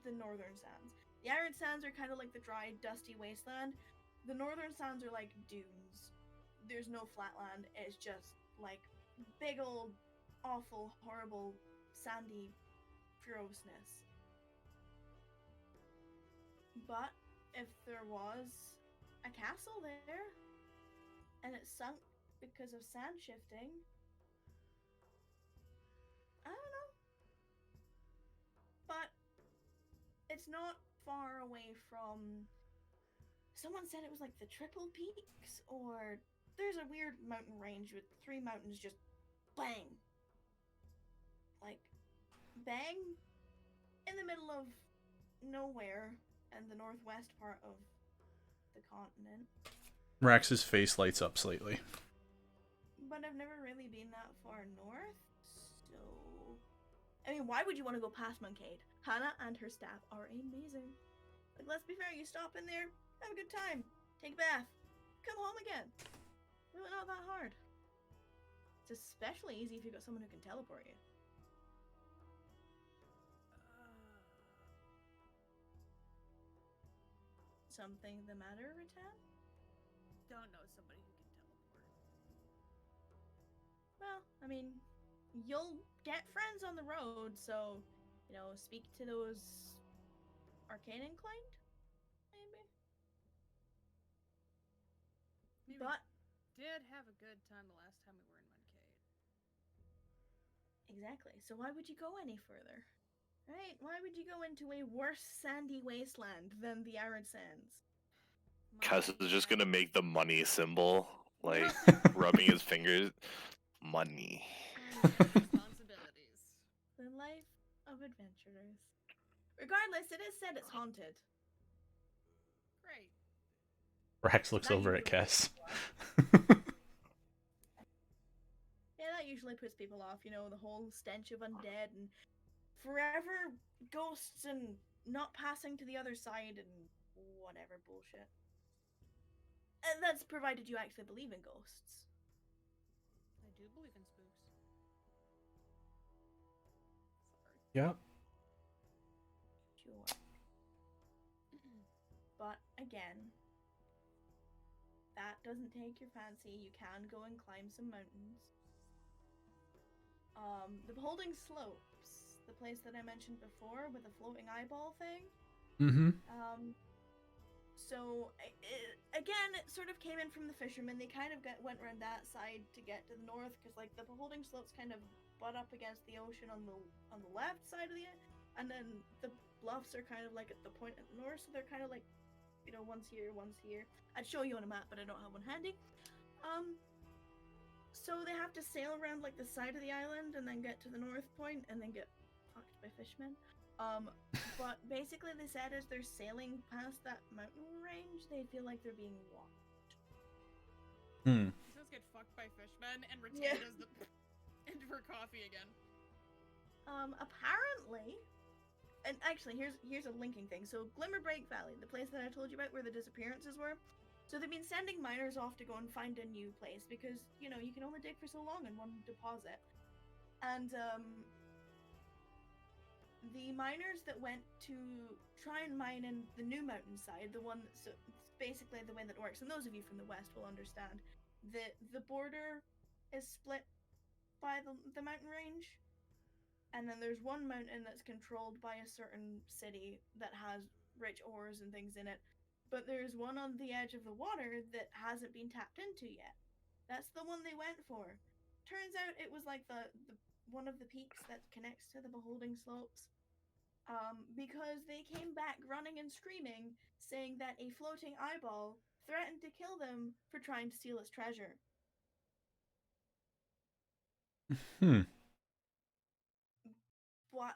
the northern sands. The arid sands are kind of like the dry, dusty wasteland. The northern sands are like dunes. There's no flatland. It's just like big old, awful, horrible, sandy grossness. But if there was a castle there and it sunk because of sand shifting, I don't know. But it's not far away from. Someone said it was like the Triple Peaks, or there's a weird mountain range with 3 mountains just bang. Like, bang in the middle of nowhere in the northwest part of the continent. Rax's face lights up slightly. But I've never really been that far north, so... I mean, why would you want to go past Moncade? Hannah and her staff are amazing. Like, let's be fair, you stop in there, have a good time, take a bath, come home again. Really not that hard. It's especially easy if you've got someone who can teleport you. Something the matter, Ratan? Don't know somebody who can teleport. Well, I mean, you'll get friends on the road, so, you know, speak to those arcane inclined, maybe? But did have a good time the last time we were in Moncade. exactly. So why would you go any further? Right? Why would you go into a worse sandy wasteland than the arid sands? Cuz is just gonna make the money symbol, like rubbing his fingers. Money. Responsibilities. The life of adventurers. Regardless, it is said it's haunted. Great. Rax looks That over at usually Kess. Yeah, that usually puts people off, you know, the whole stench of undead and forever ghosts and not passing to the other side and whatever bullshit. And that's provided you actually believe in ghosts. I do believe in spooks. Sorry. Yep. Sure. But again, that doesn't take your fancy. You can go and climb some mountains. The Beholding Slopes, the place that I mentioned before with the floating eyeball thing. Mm-hmm. So again, it sort of came in from the fishermen. They kind of went around that side to get to the north, because like the Beholding Slopes kind of butt up against the ocean on the left side of and then the bluffs are kind of like at the point at the north, so they're kind of like, you know, once here, once here. I'd show you on a map, but I don't have one handy. So they have to sail around like the side of the island and then get to the north point and then get fucked by fishmen. But basically they said as they're sailing past that mountain range, they feel like they're being watched. He says get fucked by fishmen and Yeah. does the into her coffee again. Apparently, and actually here's a linking thing. So Glimmerbreak Valley, the place that I told you about where the disappearances were. So they've been sending miners off to go and find a new place because, you know, you can only dig for so long in one deposit. And the miners that went to try and mine in the new mountainside, the one that's basically the way that works, and those of you from the west will understand, the border is split by the mountain range, and then there's one mountain that's controlled by a certain city that has rich ores and things in it. But there's one on the edge of the water that hasn't been tapped into yet. That's the one they went for. Turns out it was like the one of the peaks that connects to the Beholding Slopes. Because they came back running and screaming, saying that a floating eyeball threatened to kill them for trying to steal its treasure. But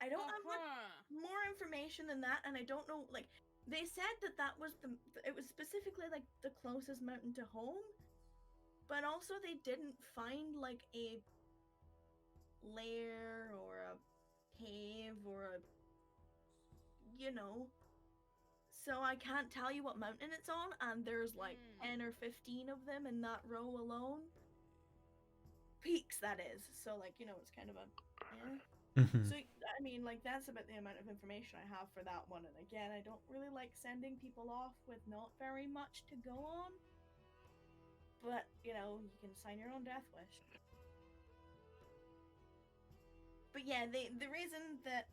I don't have much more information than that, and I don't know, like, they said that was it was specifically like the closest mountain to home, but also they didn't find like a lair or a cave or a, you know, so I can't tell you what mountain it's on, and there's like 10 or 15 of them in that row alone. Peaks, that is. So like, you know, it's kind of a So, I mean, like, that's about the amount of information I have for that one. And again, I don't really like sending people off with not very much to go on. But, you know, you can sign your own death wish. But yeah, the reason that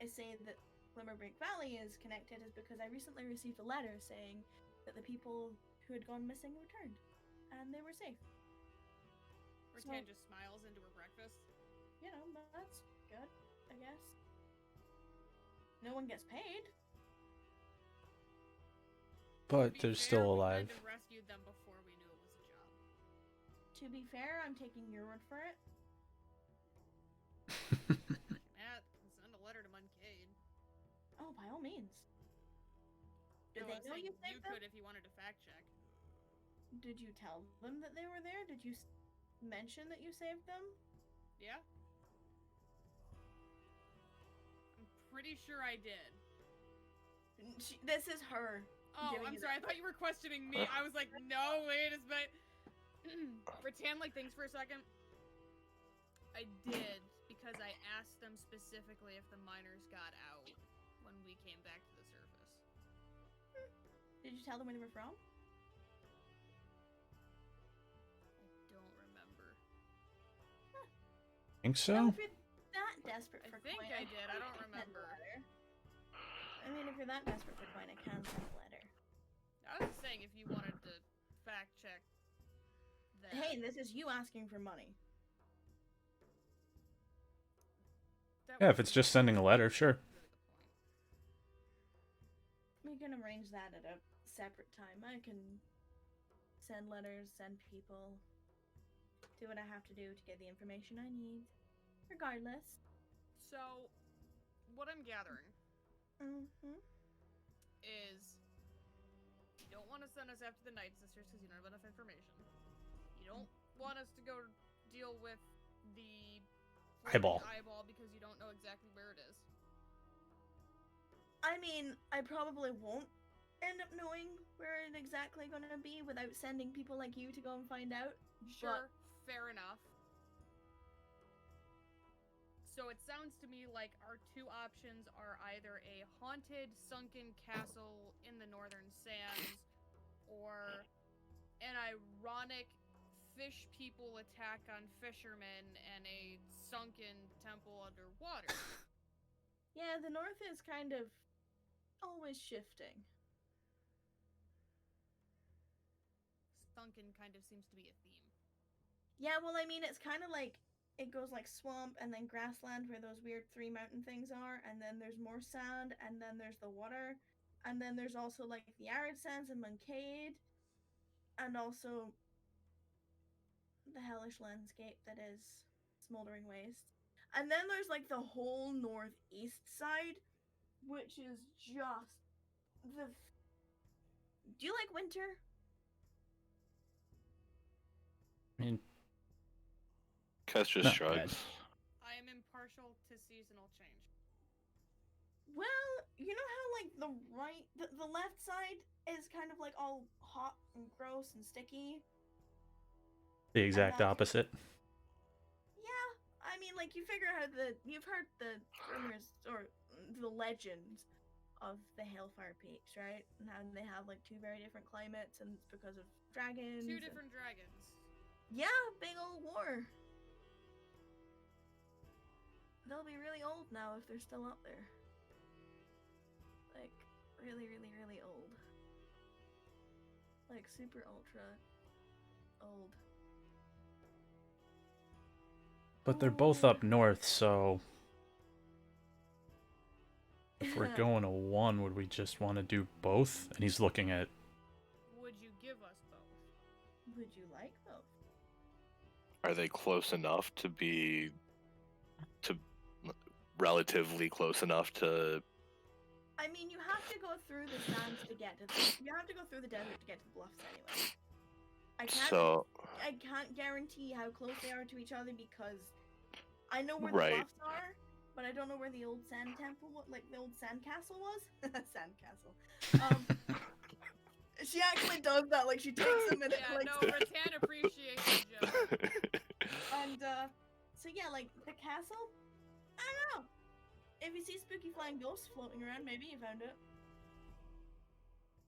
I say that Glimmerbreak Valley is connected is because I recently received a letter saying that the people who had gone missing returned. And they were safe. Ratan just smiles into her breakfast. You know, that's good, I guess. No one gets paid. But they're still alive. We kind of rescued them before we knew it was a job. To be fair, I'm taking your word for it. Matt can send a letter to Moncade. Oh, by all means. Do No, I'm know saying you you saved them? could if you wanted to fact check. Did you tell them that they were there? Did you mention that you saved them? Yeah? I'm pretty sure I did. This is her. Oh, giving I'm you sorry. I that. thought you were questioning me. I was like, no, wait a minute. Rattan, like, thinks for a second. I did, because I asked them specifically if the miners got out when we came back to the surface. Did you tell them where they were from? I don't remember. Think so? Well, if you're that desperate I for think coin, I did. I don't can send a remember. letter. I mean, if you're that desperate for coin, I can send a letter. I was just saying if you wanted to fact check that. Hey, this is you asking for money. That Yeah, if wasn't it's just sending a letter, sure. really the point. We can arrange that at a separate time. I can send letters, send people, do what I have to do to get the information I need. Regardless. So, what I'm gathering Mm-hmm. is you don't want to send us after the Night Sisters because you don't have enough information. You don't want us to go deal with the Eyeball. eyeball because you don't know exactly where it is. I mean, I probably won't end up knowing where it's exactly going to be without sending people like you to go and find out. Sure, fair enough. So it sounds to me like our two options are either a haunted, sunken castle in the northern sands, or an ironic fish people attack on fishermen and a sunken temple underwater. Yeah, the north is kind of always shifting. Sunken kind of seems to be a theme. Yeah, well, I mean, it's kind of like it goes like swamp and then grassland where those weird three mountain things are, and then there's more sand, and then there's the water, and then there's also like the arid sands and Moncade, and also the hellish landscape that is Smoldering Waste. And then there's like the whole northeast side, which is just the. Do you like winter? I mean, Kess just Not shrugs. I am impartial to seasonal change. Well, you know how like the left side is kind of like all hot and gross and sticky. the exact that's- opposite. Yeah, I mean, like you've heard the rumors or the legends of the Hellfire Peaks, right? And how they have like two very different climates, and it's because of dragons. Two different dragons. Yeah, big old war. They'll be really old now if they're still up there. Like, really, really, really old. Like, super ultra old. But they're both up north, so if we're going to one, would we just want to do both? And he's looking at. Would you give us both? Would you like both? Are they close enough to be relatively close enough to? I mean, you have to go through the sands to get to you have to go through the desert to get to the bluffs anyway. I can't guarantee how close they are to each other because I know where the bluffs are, but I don't know where the old sand temple, like the old sand castle was. Sand castle. She actually does that. Like she takes a minute. Yeah, like, no, Rattan appreciates the joke. And so yeah, like the castle. I don't know. If you see spooky flying ghosts floating around, maybe you found it.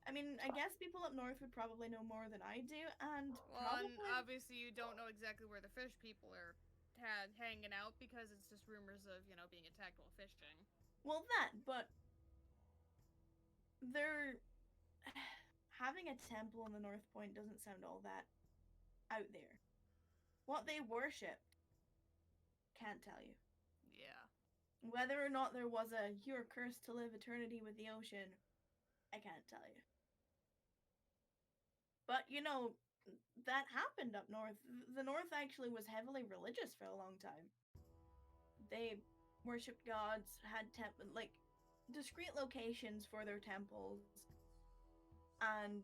I mean, I guess people up north would probably know more than I do, and And obviously you don't know exactly where the fish people are hanging out because it's just rumors of, being attacked while fishing. Well, but they're having a temple in the North Point doesn't sound all that out there. What they worshipped, can't tell you. Yeah. Whether or not there was a "you're cursed to live eternity with the ocean," I can't tell you. But that happened up north. The north actually was heavily religious for a long time. They worshipped gods, had discrete locations for their temples, and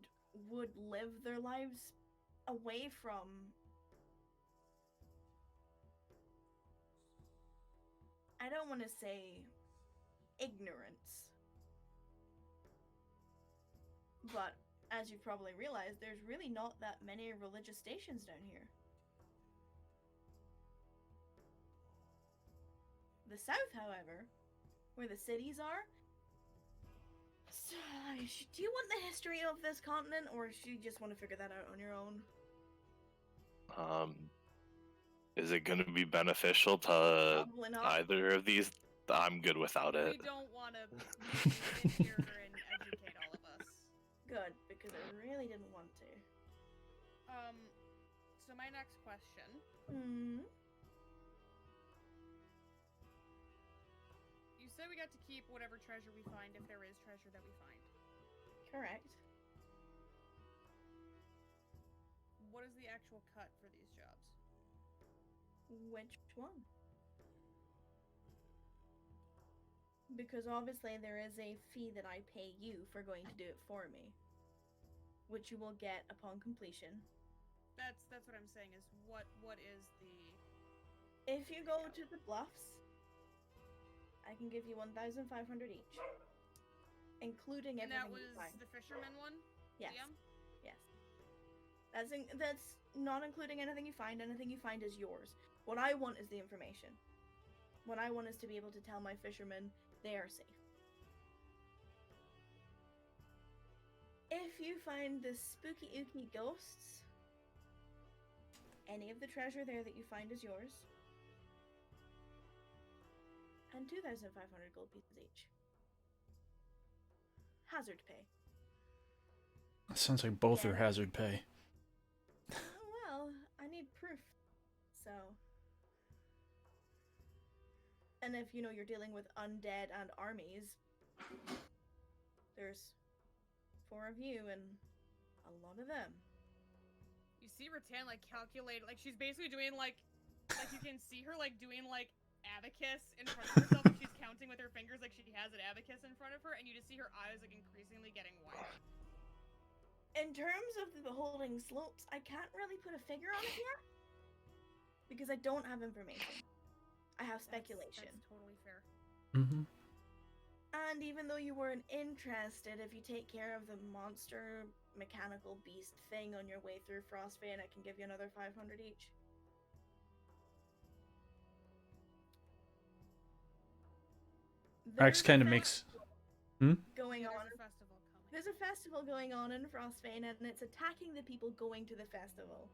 would live their lives away from I don't want to say ignorance, but as you've probably realized, there's really not that many religious stations down here. The south, however, where the cities are. So, do you want the history of this continent, or do you just want to figure that out on your own? Is it going to be beneficial to Probably not. either of these? I'm good without it. We don't want to be in here and educate all of us. Good, because I really didn't want to. So my next question. You said we got to keep whatever treasure we find, if there is treasure that we find. Correct. What is the actual cut for these jobs? Which one? Because obviously there is a fee that I pay you for going to do it for me, which you will get upon completion. That's what I'm saying. Is what is the? If you go to the bluffs, I can give you 1,500 each, including And everything. that was you find. the fisherman one. Yes. DM? Yes. That's not including anything you find. Anything you find is yours. What I want is the information. What I want is to be able to tell my fishermen they are safe. If you find the spooky ooky ghosts, any of the treasure there that you find is yours. And 2,500 gold pieces each. Hazard pay. That sounds like both are hazard pay. Well, I need proof. So. And if you know you're dealing with undead and armies, there's 4 of you and a lot of them. You see Rattan like calculate, like she's basically doing like you can see her like doing like abacus in front of herself, like she's counting with her fingers, like she has an abacus in front of her, and you just see her eyes like increasingly getting wider. In terms of the beholding slopes, I can't really put a figure on it yet because I don't have information. I have speculation. That's totally fair. Mm-hmm. And even though you weren't interested, if you take care of the monster mechanical beast thing on your way through Frostbane, I can give you another 500 each. Rex kind of makes. Going Yeah, on. there's a festival coming. There's a festival going on in Frostbane, and it's attacking the people going to the festival.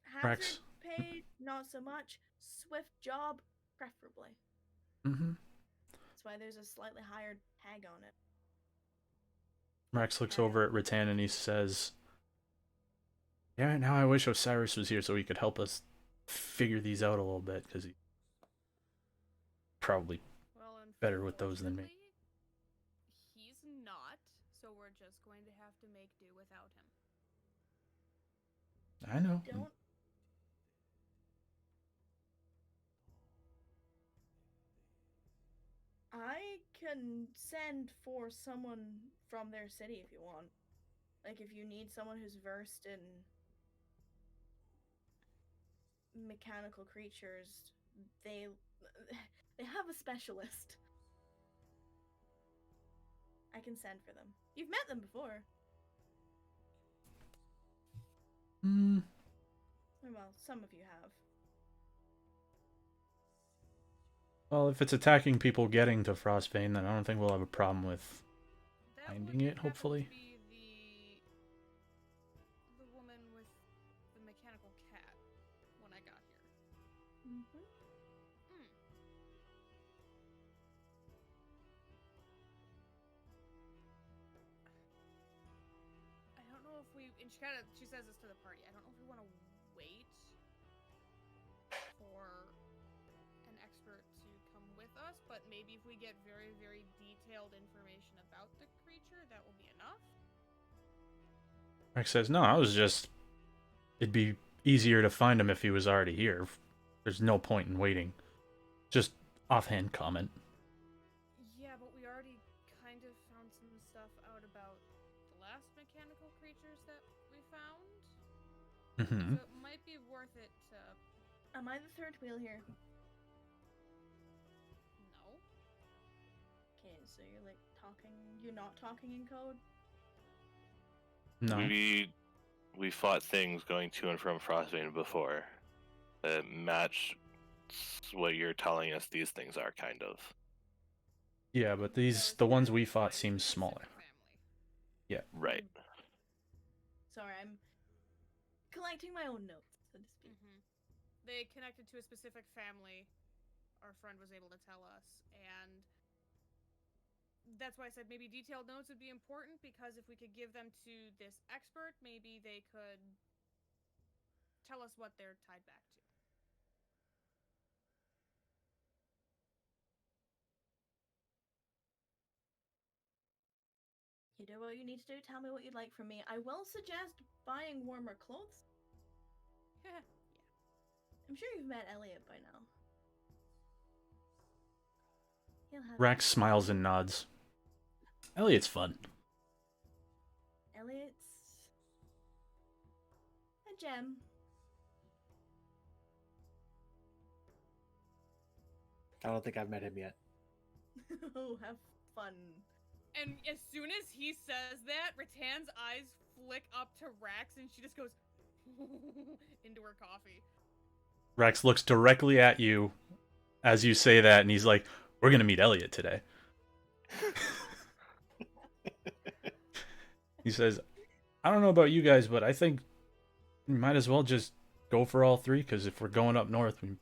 Hazard Rex. paid, not so much. Swift job, preferably. Mm-hmm. That's why there's a slightly higher tag on it. Rex looks over at Rattan and he says, "Yeah, now I wish Osiris was here so he could help us figure these out a little bit, because he's probably better with those than me." He's not, so we're just going to have to make do without him. I know. Don't. I can send for someone from their city if you want. Like, if you need someone who's versed in mechanical creatures, they have a specialist. I can send for them. You've met them before. Well, some of you have. Well, if it's attacking people getting to Frostbane, then I don't think we'll have a problem with finding it, hopefully. Be the woman with the mechanical cat when I got here. Mm-hmm. I don't know if we, and she says this to the party, I don't know if we want to wait for an expert to come with us, but maybe if we get very, very detailed information about the creature, that will be enough. Rex says, "No, I was just... It'd be easier to find him if he was already here. There's no point in waiting." Just offhand comment. Yeah, but we already kind of found some Mm-hmm. So it might be worth it to. Am I the third wheel here? No. Okay, so you're like talking. You're not talking in code. No. We fought things going to and from Frostbane before that match what you're telling us these things are, kind of. Yeah, but Yeah, the ones they're we fought tied to seem a specific smaller. family. Yeah. Right. Sorry, I'm collecting my own notes, so to speak. They connected to a specific family. Our friend was able to tell us, and that's why I said maybe detailed notes would be important, because if we could give them to this expert, maybe they could tell us what they're tied back to. You do what you need to do. Tell me what you'd like from me. I will suggest buying warmer clothes. Yeah. I'm sure you've met Elliot by now. He'll have Rax smiles and nods. Elliot's fun. Elliot's a gem. I don't think I've met him yet. Oh, have fun. And as soon as he says that, Rattan's eyes flick up to Rax, and she just goes into her coffee. Rax looks directly at you as you say that, and he's like, "We're gonna meet Elliot today." He says, "I don't know about you guys, but I think we might as well just go for all three, because if we're going up north, It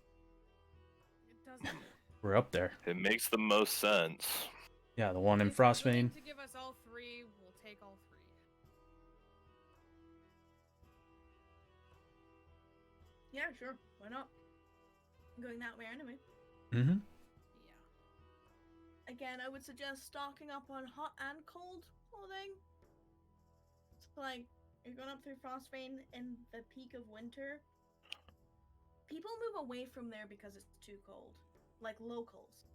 doesn't. we're up there." It makes the most sense. Yeah, the one in If you're willing Frostbane. to give us all three, we'll take all three. Yeah, sure. Why not? I'm going that way anyway. Mm-hmm. Yeah. Again, I would suggest stocking up on hot and cold clothing. So, like, you're going up through Frostbane in the peak of winter. People move away from there because it's too cold. Like locals.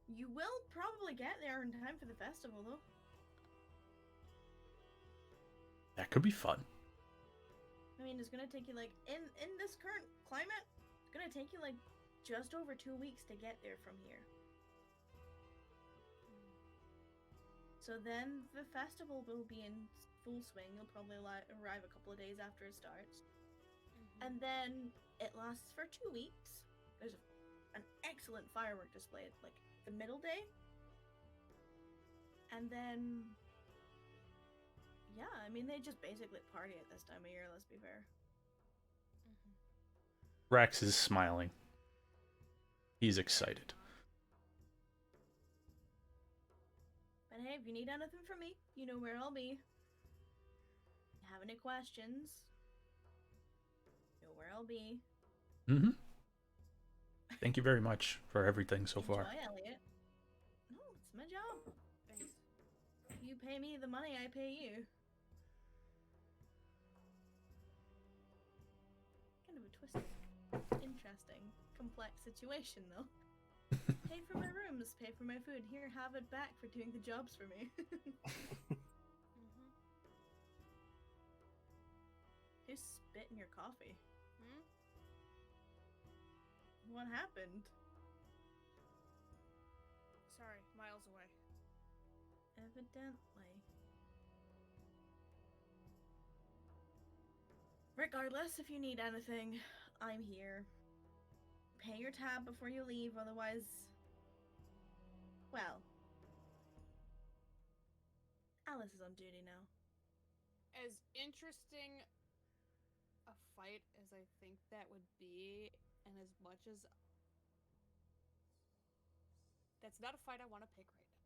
You will probably get there in time for the festival, though. That could be fun. I mean, it's gonna take you like in this current climate, it's gonna take you like just over 2 weeks to get there from here. So then the festival will be in full swing. You'll probably arrive a couple of days after it starts, and then it lasts for 2 weeks. There's an excellent firework display at like the middle day, and then yeah, I mean they just basically party at this time of year. Let's be fair. Rax is smiling. He's excited. But hey, if you need anything from me, you know where I'll be. If you have any questions, you know where I'll be. Mm-hmm. Thank you very much for everything so far. Enjoy, Elliot. No, it's my job. Thanks. You pay me the money, I pay you. Kind of a twisted, interesting, complex situation, though. Pay for my rooms, pay for my food. Here, have it back for doing the jobs for me. Who spit in your coffee? What happened? Sorry, miles away. Evidently. Regardless, if you need anything, I'm here. Pay your tab before you leave, otherwise... Well... Alice is on duty now. As interesting a fight as I think that would be, and as much as... That's not a fight I want to pick right now.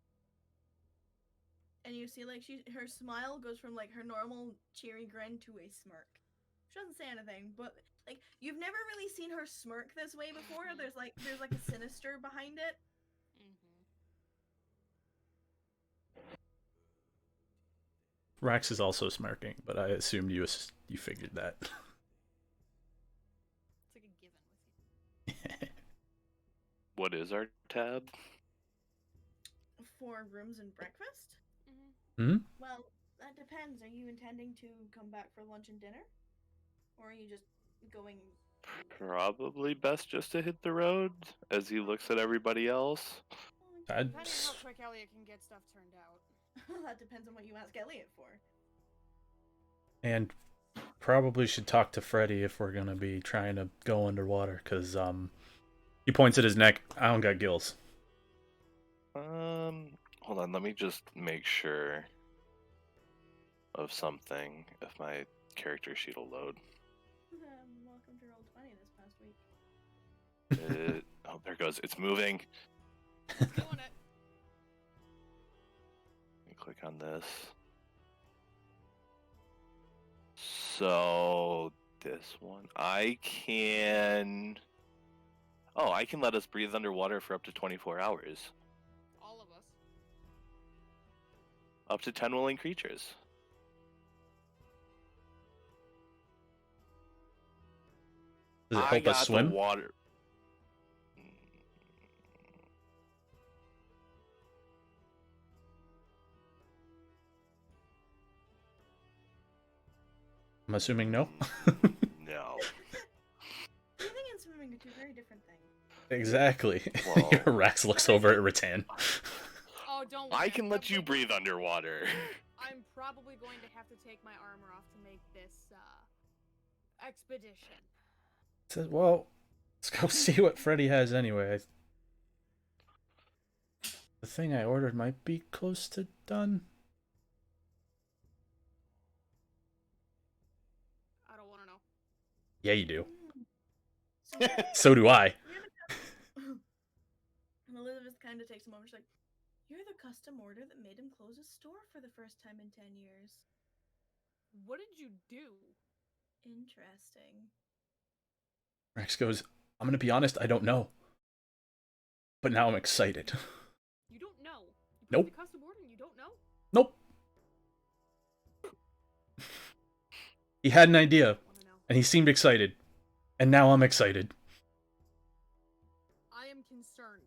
And you see, like, her smile goes from, like, her normal cheery grin to a smirk. She doesn't say anything, but, like, you've never really seen her smirk this way before. There's like a sinister behind it. Rax is also smirking, but I assumed you figured that. It's like a given with you. What is our tab? For rooms and breakfast? Hmm? Well, that depends. Are you intending to come back for lunch and dinner? Or are you just going... Probably best just to hit the road as he looks at everybody else. I'd Depending on how quick Elliot can get stuff turned out. That depends on what you ask Elliot for. and probably should talk to Freddy if we're gonna be trying to go underwater, cause he points at his neck. I don't got gills. Hold on, let me just make sure of something if my character sheet will load. Welcome to Roll20 this past week. Oh, there it goes. It's moving. Doing it. Let me click on this. So this one, I can. Oh, I can let us breathe underwater for up to 24 hours. All of us. Up to 10 willing creatures. Does it I help got us swim? the water. I'm assuming no. No. Breathing and swimming are two very different things. Exactly. Well- Rex looks over at Rattan. Oh, don't. I worry, can I'm let you probably- breathe underwater. I'm probably going to have to take my armor off to make this expedition. Says, well, let's go see what Freddy has anyway. The thing I ordered might be close to done. I don't want to know. Yeah, you do. So, So do I. and Elizabeth kind of takes a moment. She's like, "You're the custom order that made him close his store for the first time in 10 years. What did you do? Interesting." Rex goes, I'm gonna be honest, I don't know. But now I'm excited. You don't know. You put Nope. the custom order and you don't know? Nope. He had an idea, Want to know. and he seemed excited. And now I'm excited. I am concerned.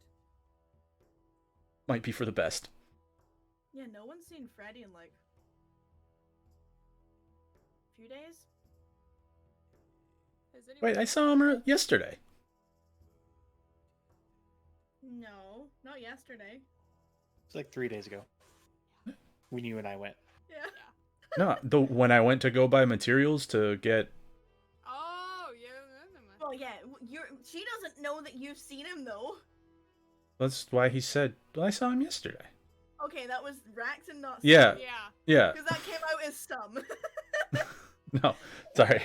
Might be for the best. Yeah, no one's seen Freddy in like a few days. Has anyone... Wait, I saw him yesterday. No, not yesterday. It's like 3 days ago. When you and I went. Yeah. No, when I went to go buy materials to get... Oh, yeah. Well, yeah. She doesn't know that you've seen him though. That's why he said, well, I saw him yesterday. Okay, that was Rax and not. Yeah. Yeah. Yeah. Because that came out as some. No, sorry.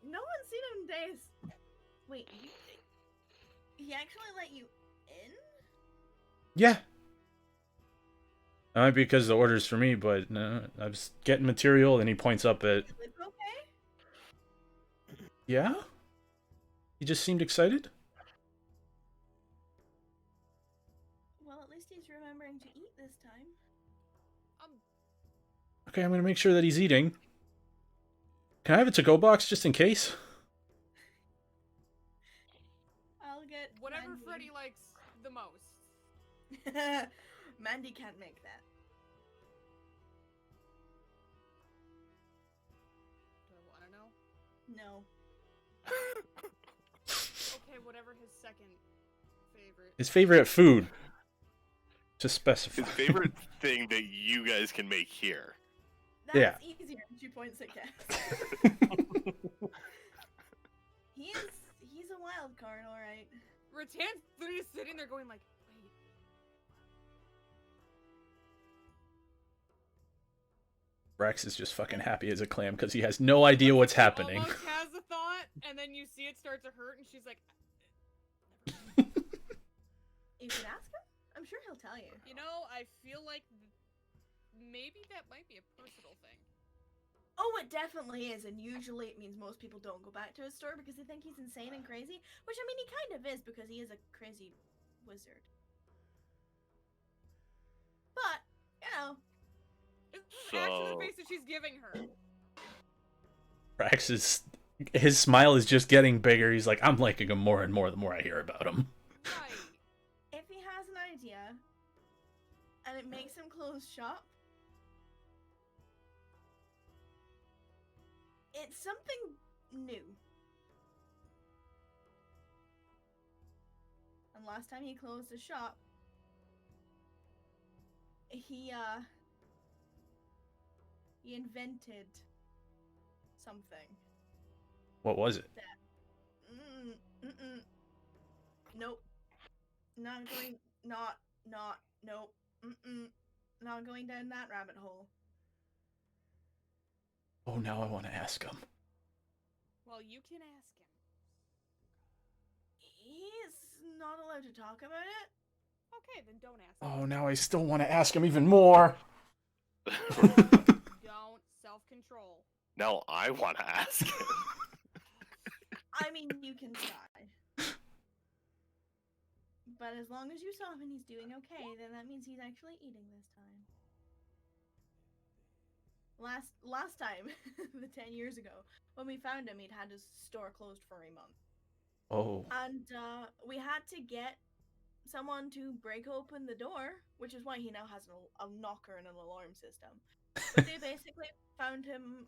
No one's seen him in days. Wait, he actually let you in? Yeah. That might be because the order's for me, but no, I was getting material, and he points up at... Is it okay? Yeah? He just seemed excited? Well, at least he's remembering to eat this time. Okay, I'm gonna make sure that he's eating. Can I have a to-go box just in case? I'll get Whatever Mandy. Freddy likes the most. Mandy can't make that. Do I want to know? No. Okay, whatever his second favorite. His favorite food. To specify. His favorite thing that you guys can make here. That's Yeah. easier. 2 points at Cass. He's a wild card, alright. Rattan's literally sitting there going like, wait. Rex is just fucking happy as a clam because he has no idea what's She happening. almost has a thought, and then you see it start to hurt, and she's like, You could ask him? I'm sure he'll tell you. you know, I feel like maybe that might be a personal thing. Oh, it definitely is, and usually it means most people don't go back to his store because they think he's insane and crazy, which I mean he kind of is because he is a crazy wizard. But, you know, Actually, the So- face that she's giving her. Rex is... His smile is just getting bigger. He's like, I'm liking him more and more the more I hear about him. Right. if he has an idea and it makes him close shop, It's something new. And last time he closed the shop, he invented something. What was it? Nope. Not going. Nope. Not going down that rabbit hole. Oh, now I want to ask him. Well, you can ask him. He's not allowed to talk about it. Okay, then don't ask him. Oh, now I still want to ask him even more. Don't self-control. Now I want to ask him. I mean, you can try. But as long as you saw him and he's doing okay, then that means he's actually eating this time. Last time, the 10 years ago, when we found him, he'd had his store closed for a month. Oh. And we had to get someone to break open the door, which is why he now has a knocker and an alarm system. But they basically found him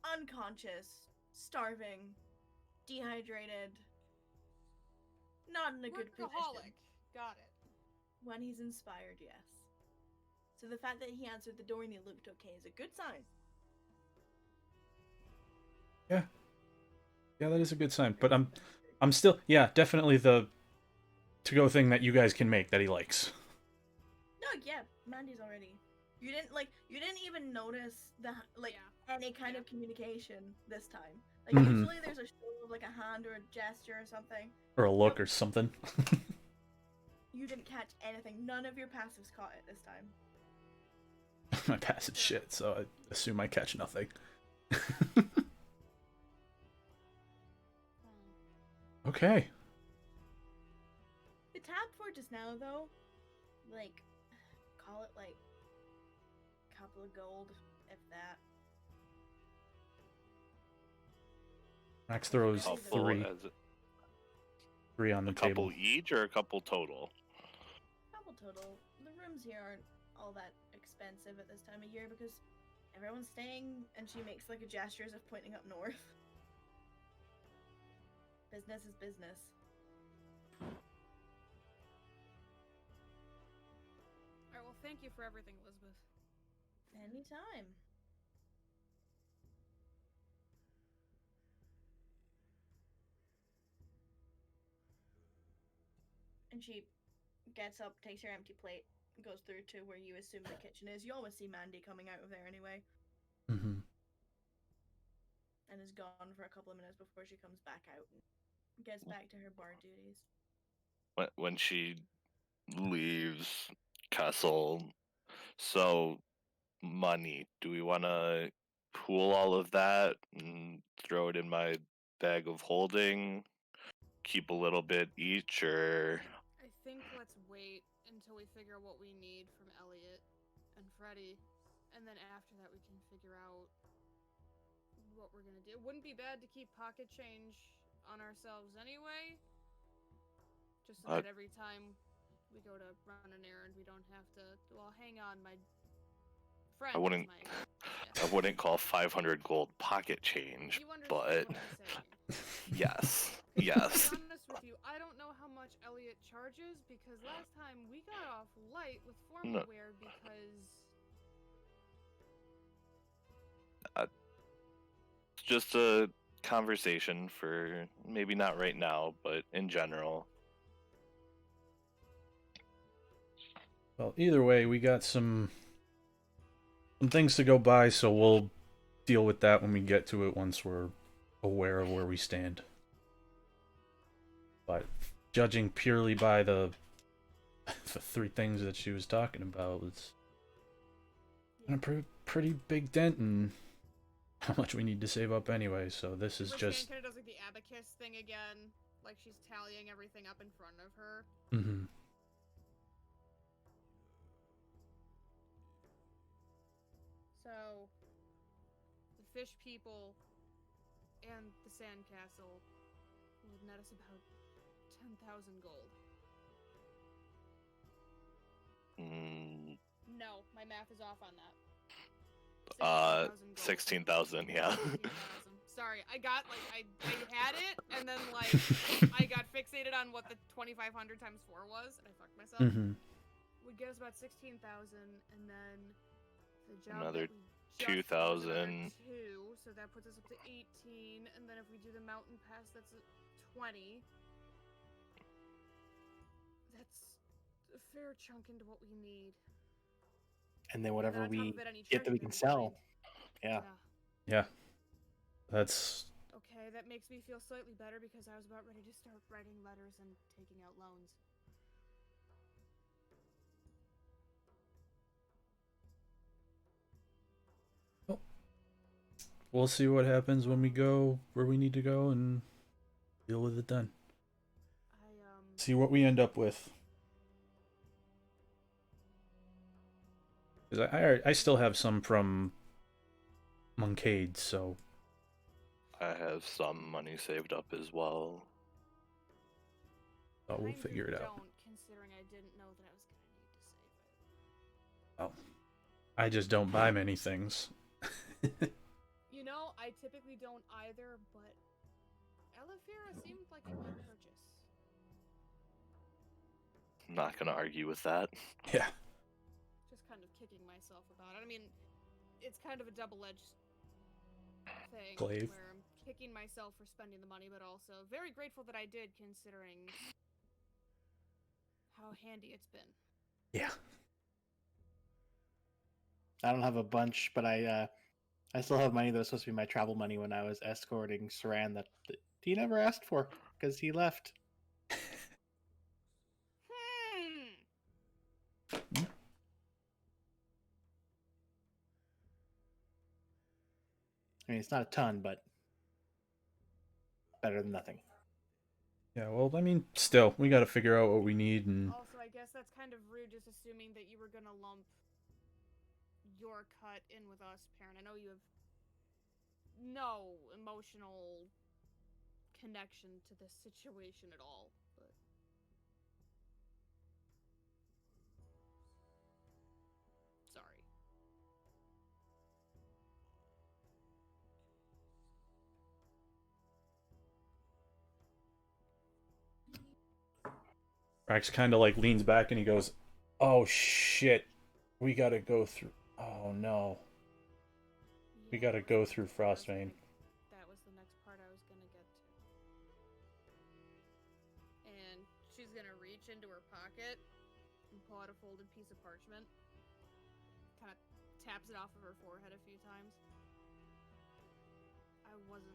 unconscious, starving, dehydrated, not in a good position. Got it. When he's inspired, yes. So the fact that he answered the door and he looked okay is a good sign. Yeah. Yeah, that is a good sign. But I'm still, yeah, definitely the to-go thing that you guys can make that he likes. No, yeah, Mandy's already. You didn't even notice any kind of communication this time. Like usually there's a show of like a hand or a gesture or something. Or a look or something. You didn't catch anything. None of your passives caught it this time. My passive shit, so I assume I catch nothing. Okay. The tab for just now, though, like, call it like a couple of gold, if that. Max throws How full three. is it? Three on the A couple table. each or a couple total? Couple total. The rooms here aren't all that expensive at this time of year because everyone's staying, and she makes like a gesture as if pointing up north. Business is business. Alright, well, thank you for everything, Elizabeth. Anytime. And she gets up, takes her empty plate, goes through to where you assume the kitchen is. You always see Mandy coming out of there anyway. Mm-hmm. And is gone for a couple of minutes before she comes back out and gets back to her bar duties. When she leaves Castle, so money. Do we want to pool all of that and throw it in my bag of holding? Keep a little bit each, or I think let's wait until we figure out what we need from Elliot and Freddy, and then after that we can figure out what we're gonna do. It wouldn't be bad to keep pocket change on ourselves anyway, just so that every time we go to run an errand, we don't have to. Well, hang on, my friend. I wouldn't call 500 gold pocket change, You understand but what I'm saying. yes, To yes. be honest with you, I don't know how much Elliot charges because last time we got off light with formal wear because Just a conversation for maybe not right now, but in general. Well, either way, we got some things to go by, so we'll deal with that when we get to it once we're aware of where we stand. But judging purely by the three things that she was talking about, it's a pretty big dent in how much we need to save up anyway. So this is just kind of does like the abacus thing again, like she's tallying everything up in front of her. Mm-hmm. So the fish people and the sandcastle would net us about 10,000 gold. No, my math is off on that. 16,000, yeah. 16,000. Sorry, I got like I had it and then like I got fixated on what the 2,500 times 4 was and I fucked myself. Mm-hmm. Would get us about 16,000 and then the job Another that we just did was another 2,000. 2, so that puts us up to 18 and then if we do the mountain pass that's 20. That's a fair chunk into what we need. And then whatever on top we of it, any get that we treasure can we sell. find. Yeah. Yeah. That's Okay, that makes me feel slightly better because I was about ready to start writing letters and taking out loans. we'll see what happens when we go where we need to go and deal with it then. See what we end up with. Because I still have some from Moncade, so I have some money saved up as well. oh, we'll figure it out. Considering I didn't know that I was gonna need to save it. Oh, I just don't buy many things. You know, I typically don't either, but Elefira seemed like a good purchase. I'm not gonna argue with that. Yeah. Just kind of kicking myself about it. I mean, it's kind of a double-edged thing Glaive. where I'm kicking myself for spending the money, but also very grateful that I did, considering how handy it's been. Yeah. I don't have a bunch, but I still have money that was supposed to be my travel money when I was escorting Saran that he never asked for because he left. I mean, it's not a ton, but better than nothing. Yeah, well, I mean, still, we gotta figure out what we need and... Also, I guess that's kind of rude, just assuming that you were gonna lump your cut in with us, Perrin. I know you have no emotional connection to this situation at all, but... Sorry. Rax kind of like leans back and he goes, "Oh shit, we gotta go through. Oh no, we gotta go through Frostbane." That was the next part I was gonna get to. And she's gonna reach into her pocket and pull out a folded piece of parchment. Kind of taps it off of her forehead a few times. I wasn't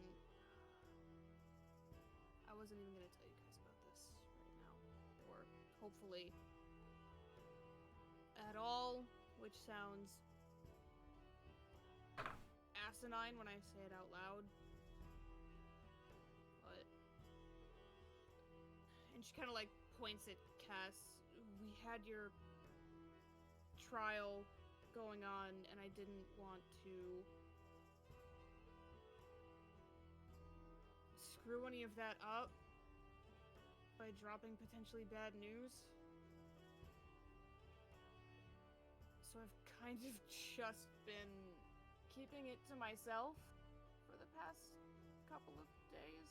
even gonna tell you guys about this right now. Or hopefully at all, which sounds asinine when I say it out loud. But... And she kind of like points at Cass. We had your trial going on, and I didn't want to screw any of that up by dropping potentially bad news. So I've kind of just been keeping it to myself for the past couple of days.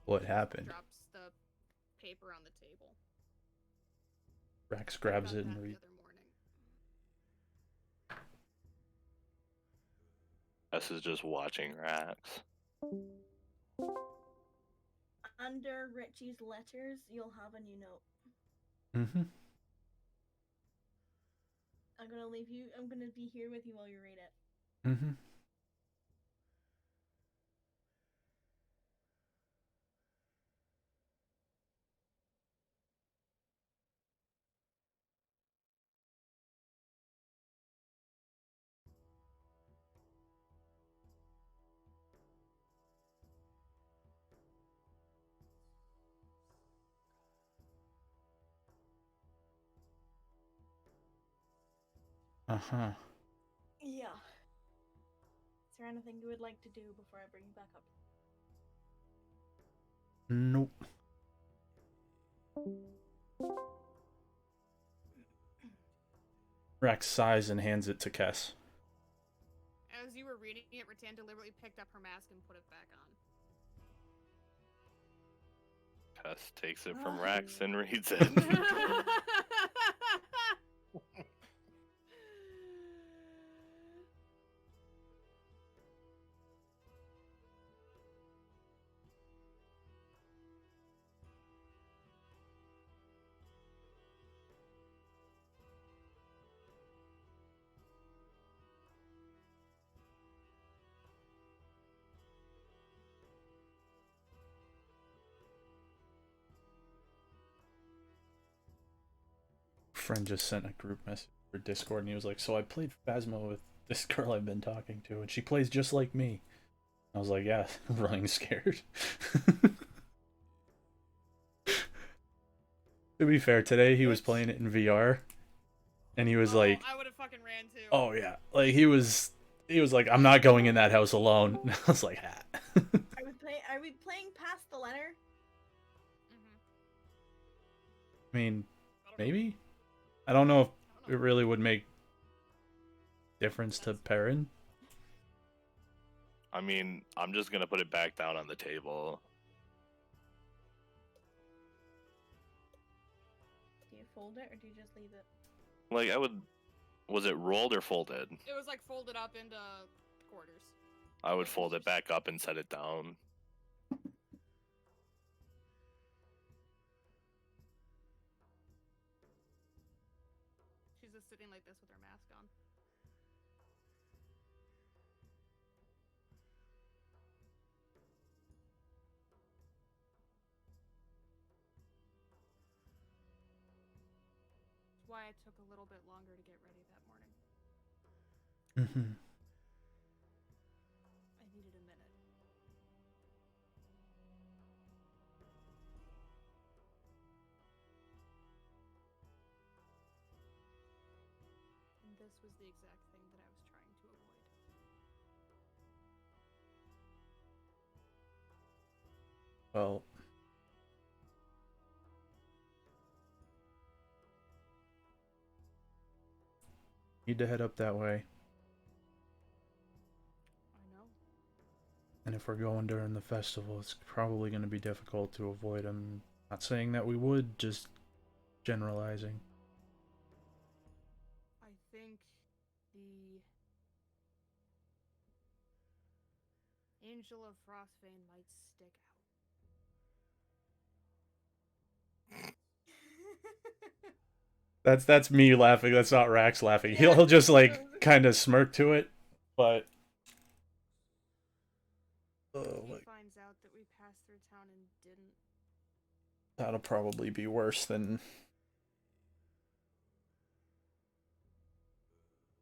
What happened? Drops the paper on the table. Rax grabs it and the reads. other morning. This is just watching Rax. Under Richie's letters, you'll have a new note. Mm-hmm. I'm gonna be here with you while you read it. Mm-hmm. Uh-huh. Yeah. Is there anything you would like to do before I bring you back up? Nope. Rex sighs and hands it to Kess. As you were reading it, Rattan deliberately picked up her mask and put it back on. Kess takes it from Rex and reads it. Friend just sent a group message for Discord and he was like, so I played Phasma with this girl I've been talking to and she plays just like me. I was like, yeah, running scared. To be fair, today he was playing it in VR and he was like, I would have fucking ran too. oh yeah, like he was like, I'm not going in that house alone. And I was like, ah. Are we playing past the letter? I mean, maybe? I don't know if it really would make difference to Perrin. I mean, I'm just gonna put it back down on the table. Do you fold it or do you just leave it? Like, I would... Was it rolled or folded? It was like folded up into quarters. I would fold it back up and set it down. She's just sitting like this with her mask on. That's why I took a little bit longer to get ready that morning. I needed a minute. And this was the exact thing that I was trying to avoid. Well, need to head up that way. I know. And if we're going during the festival, it's probably going to be difficult to avoid them. Not saying that we would, just generalizing. I think the Angel of Frostbane might stick out. That's me laughing. That's not Rax laughing. He'll just like kind of smirk to it, but If he finds out that we passed through town and didn't. That'll probably be worse than.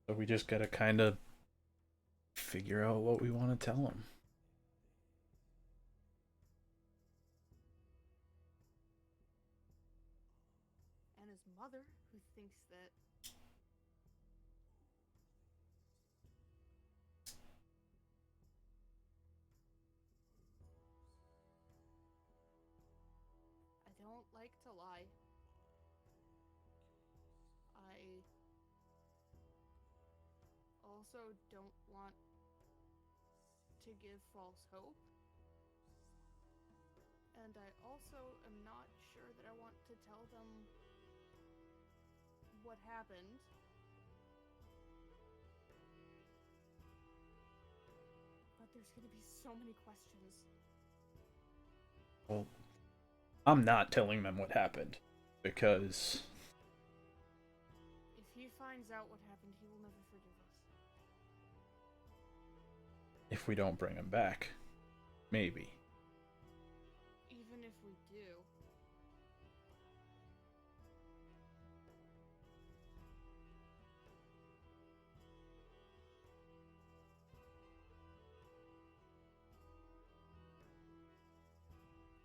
So we just gotta kind of figure out what we want to tell him. And his mother, who thinks that I don't like to lie. I also don't want to give false hope. And I also am not sure that I want to tell them what happened. But there's gonna be so many questions. Well, I'm not telling them what happened because If he finds out what happened, he will never forgive us. if we don't bring him back, maybe. Even if we do.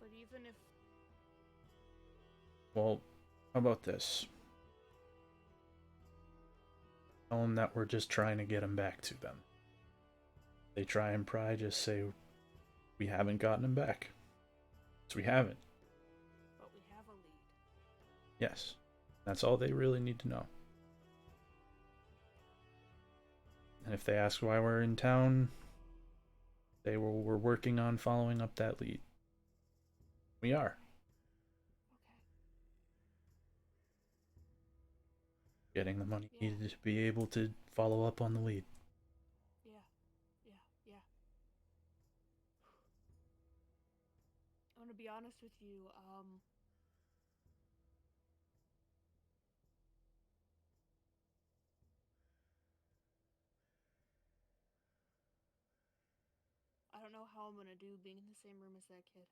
But even if Well, how about this? Tell them that we're just trying to get him back to them. They try and pry, just say we haven't gotten him back. So we haven't. but we have a lead. Yes. That's all they really need to know. And if they ask why we're in town, we're working on following up that lead. We are. Okay. Getting the money Yeah. needed to be able to follow up on the lead. Yeah. I want to be honest with you. I don't know how I'm gonna do being in the same room as that kid.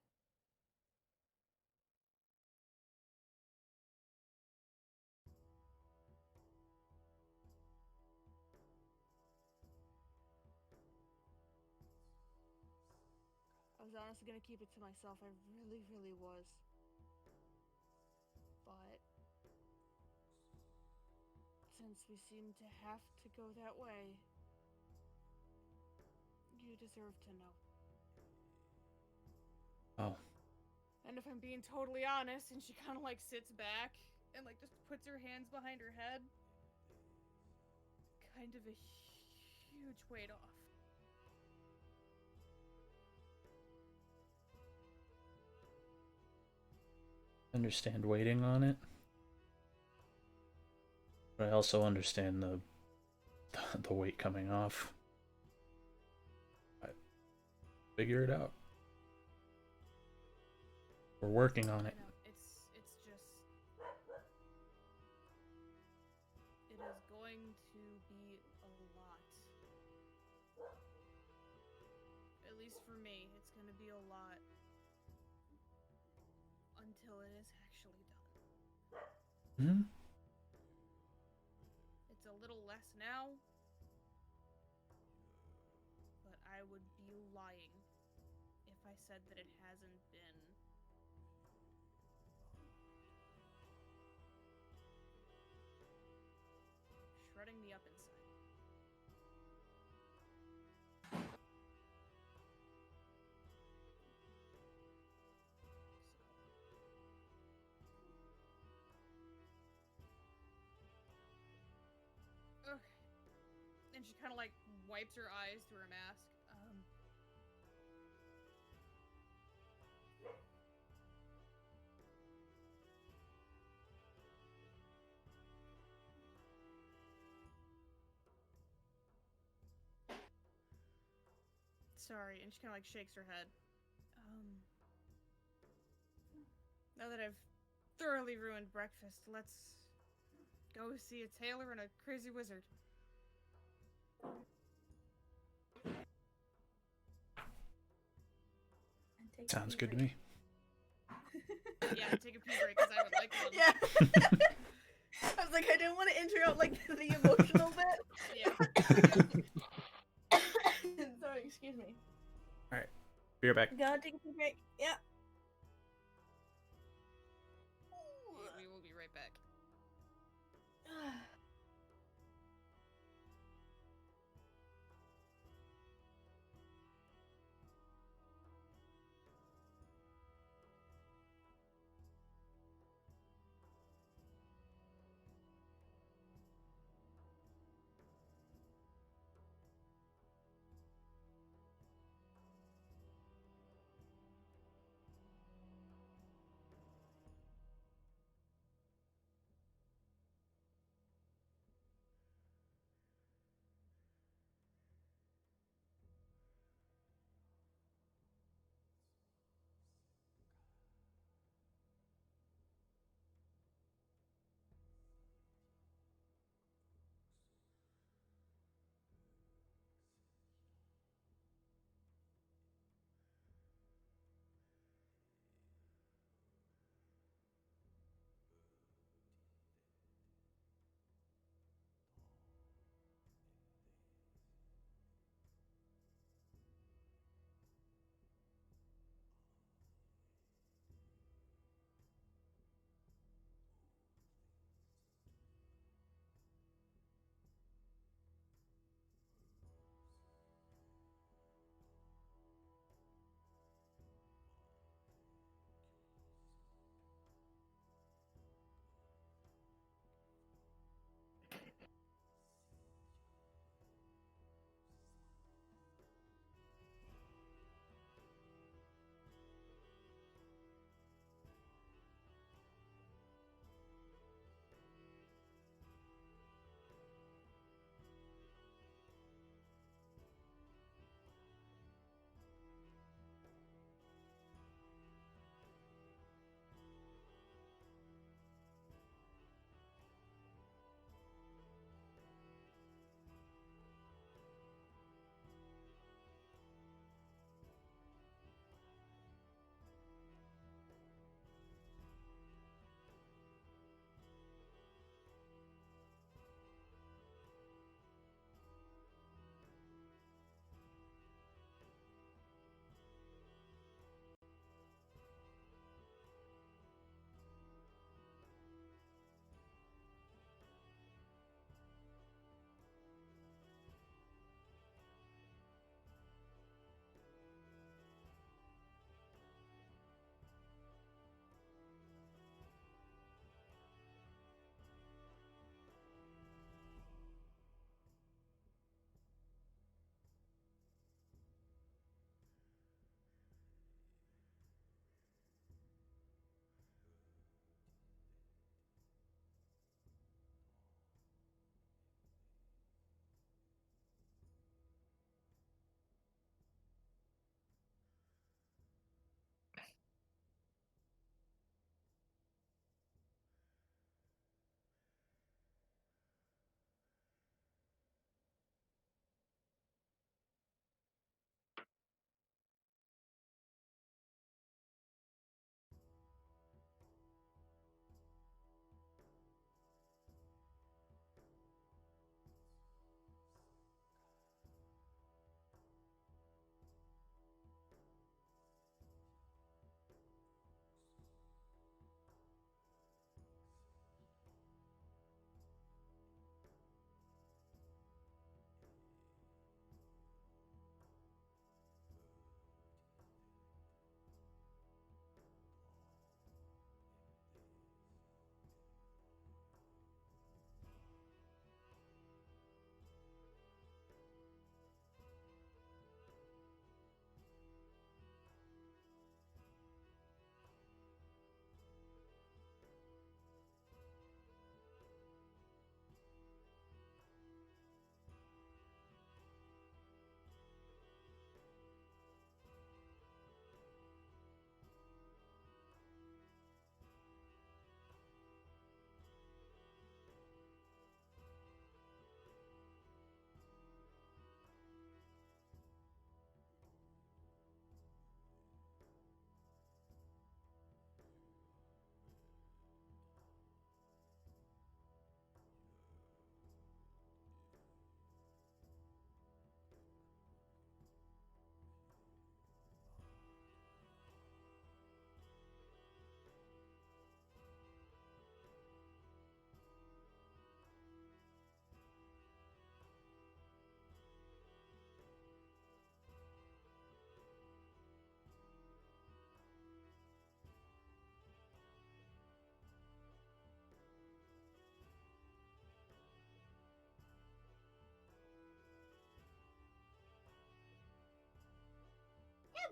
I was honestly gonna keep it to myself. I really, really was. But since we seem to have to go that way, you deserve to know. Oh. And if I'm being totally honest, and she kind of like sits back and like just puts her hands behind her head, kind of a huge weight off. Understand waiting on it. But I also understand the weight coming off. I figure it out. We're working on it. I know, it's just it is going to be a lot. At least for me, it's going to be a lot until it is actually done. Hmm? It's a little less now, but I would be lying if I said that it hasn't been shredding me up inside. So. Okay. And she kind of like wipes her eyes through her mask. Sorry, and she kind of like shakes her head. Now that I've thoroughly ruined breakfast, let's go see a tailor and a crazy wizard. Sounds good to me. Yeah, take a pee break because I would like one. Yeah. I was like, I didn't want to interrupt like the emotional bit. Yeah. Sorry, excuse me. Alright. Be right back. Gotta take a pee break. Yeah. We will be right back.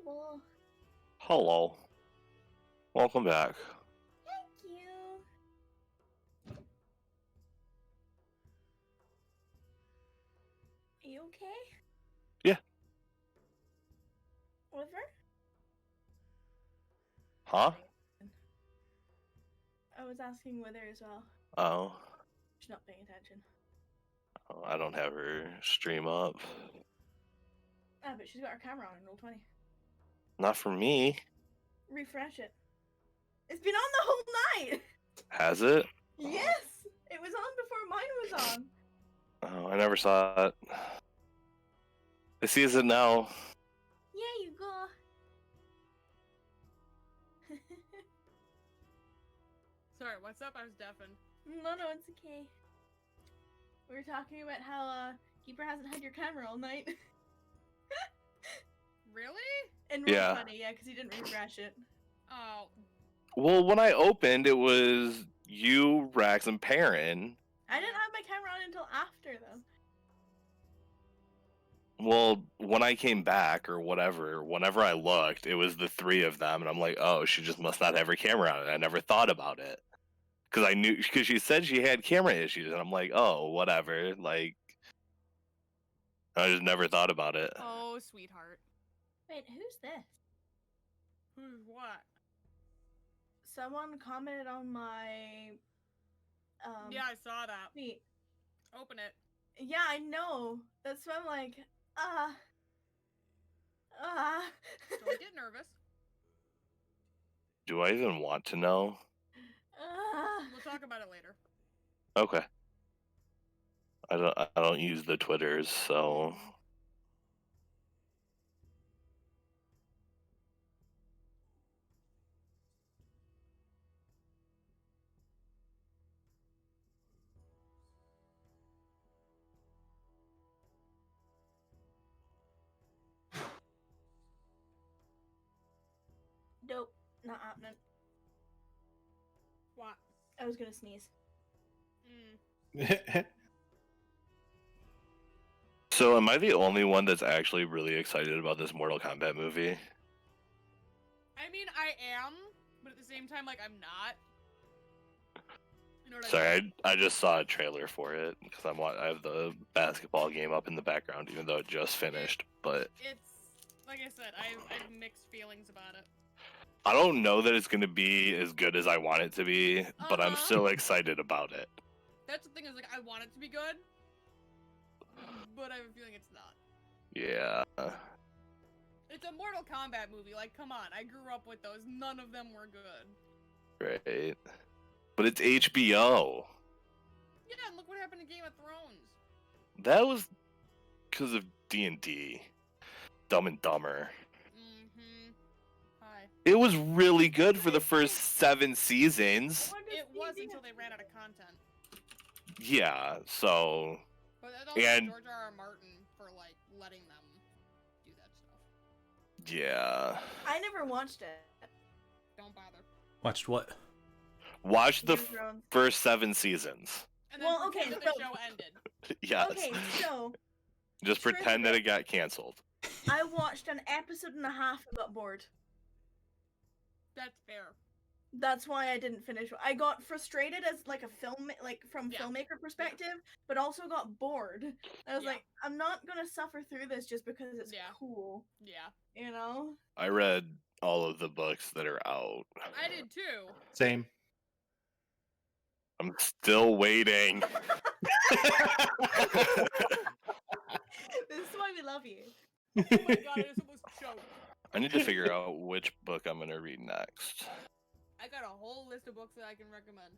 Hello. Hello. Welcome back. Thank you. Are you okay? Yeah. Oliver? Huh? I was asking Wither as well. Oh. She's not paying attention. Oh, I don't have her stream up. Ah, but she's got her camera on in Roll20. Not for me. Refresh it. It's been on the whole night! Has it? Yes! It was on before mine was on. Oh, I never saw it. I see it now. Yeah, you go. Sorry, what's up? I was deafened. No, it's okay. We were talking about how Keeper hasn't had your camera all night. Really? And Yeah. Roll20, yeah, because he didn't refresh it. Oh. Well, when I opened, it was you, Rax, and Perrin. I didn't have my camera on until after, though. Well, when I came back or whatever, whenever I looked, it was the three of them, and I'm like, oh, she just must not have her camera on. I never thought about it because she said she had camera issues, and I'm like, oh, whatever. Like, I just never thought about it. Oh, sweetheart. Wait, who's this? Who's what? Someone commented on my Yeah, I saw that. tweet. Open it. Yeah, I know. That's why I'm like, Don't get nervous. Do I even want to know? We'll talk about it later. Okay. I don't use the Twitters, so Nope, not happening. What? I was gonna sneeze. So am I the only one that's actually really excited about this Mortal Kombat movie? I mean, I am, but at the same time, like, I'm not. You know what I Sorry, mean? I just saw a trailer for it because I have the basketball game up in the background, even though it just finished. But It's, like I said, I have mixed feelings about it. I don't know that it's going to be as good as I want it to be, but I'm Uh-huh. still excited about it. That's the thing is, like, I want it to be good, but I have a feeling it's not. Yeah. It's a Mortal Kombat movie, like, come on. I grew up with those. None of them were good. Right. But it's HBO. Yeah, and look what happened to Game of Thrones. That was because of D&D. Dumb and Dumber. Mm-hmm. Hi. It was really good for the first 7 seasons. It was until they ran out of content. Yeah, so... But that's also And- George R.R. Martin for, like, letting them do that stuff. Yeah. I never watched it. Don't bother. Watched what? Watch the Game of Thrones. first 7 seasons. And then Well, pretend okay, that the so- show ended. Yes. Okay, so Just truth pretend of that it- it got canceled. I watched an episode and a half and got bored. That's fair. That's why I didn't finish. I got frustrated as like a from Yeah. filmmaker perspective, but also got bored. I was Yeah. like, I'm not gonna suffer through this just because it's Yeah. cool, Yeah. you know? I read all of the books that are out. I did too. Same. I'm still waiting. This is why we love you. Oh my god, I just almost choked. I need to figure out which book I'm gonna read next. I got a whole list of books that I can recommend.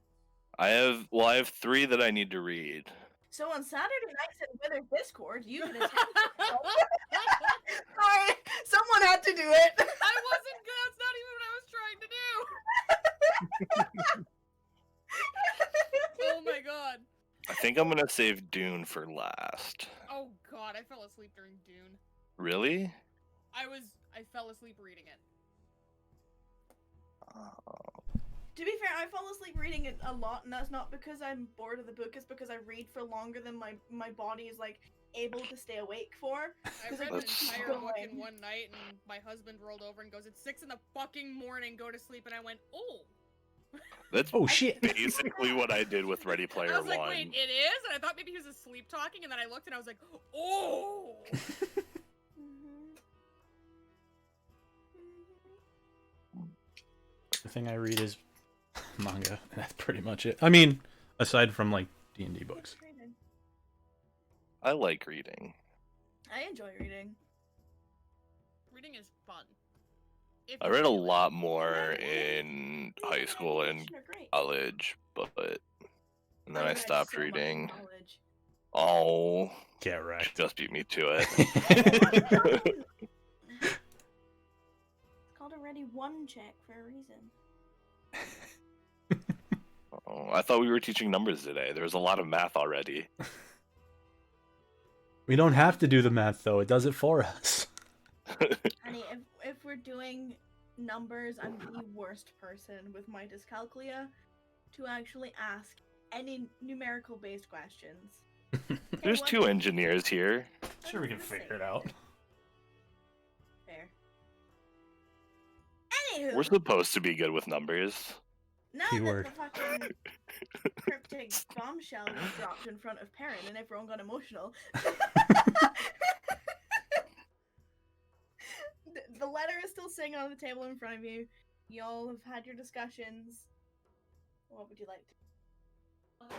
I have 3 that I need to read. So on Saturday nights in Wither Discord, you can attend. Sorry, someone had to do it. I wasn't good. That's not even what I was trying to do. Oh my god. I think I'm gonna save Dune for last. Oh god, I fell asleep during Dune. Really? I fell asleep reading it. To be fair, I fall asleep reading it a lot, and that's not because I'm bored of the book. It's because I read for longer than my body is like able to stay awake for. I 'Cause read it an was That's- entire going. book in one night, and my husband rolled over and goes, "It's 6 in the fucking morning. Go to sleep." And I went, "Oh." That's Oh shit! basically what I did with Ready Player I was like, One. "Wait, it is?" And I thought maybe he was asleep talking, and then I looked and I was like, "Oh." Mhm. The thing I read is manga, and that's pretty much it. I mean, aside from like D&D books. Reading. I like reading. I enjoy reading. Reading is fun. If I you read a do it. lot more in high Reading school and animation are great. college, but and then I read stopped so much in reading. college. Oh, Get wrecked. just beat me to it. It's called a Ready One check for a reason. Oh, I thought we were teaching numbers today. There was a lot of math already. We don't have to do the math though; it does it for us. Honey, if we're doing numbers, I'm the worst person with my dyscalculia to actually ask any numerical based questions. There's what- two engineers here. Sure, we can figure it out. Fair. Anywho, We're supposed to be good with numbers. now Keyword. that the fucking cryptic bombshell was dropped in front of Perrin and everyone got emotional. The letter is still sitting on the table in front of you. Y'all have had your discussions. What would you like to?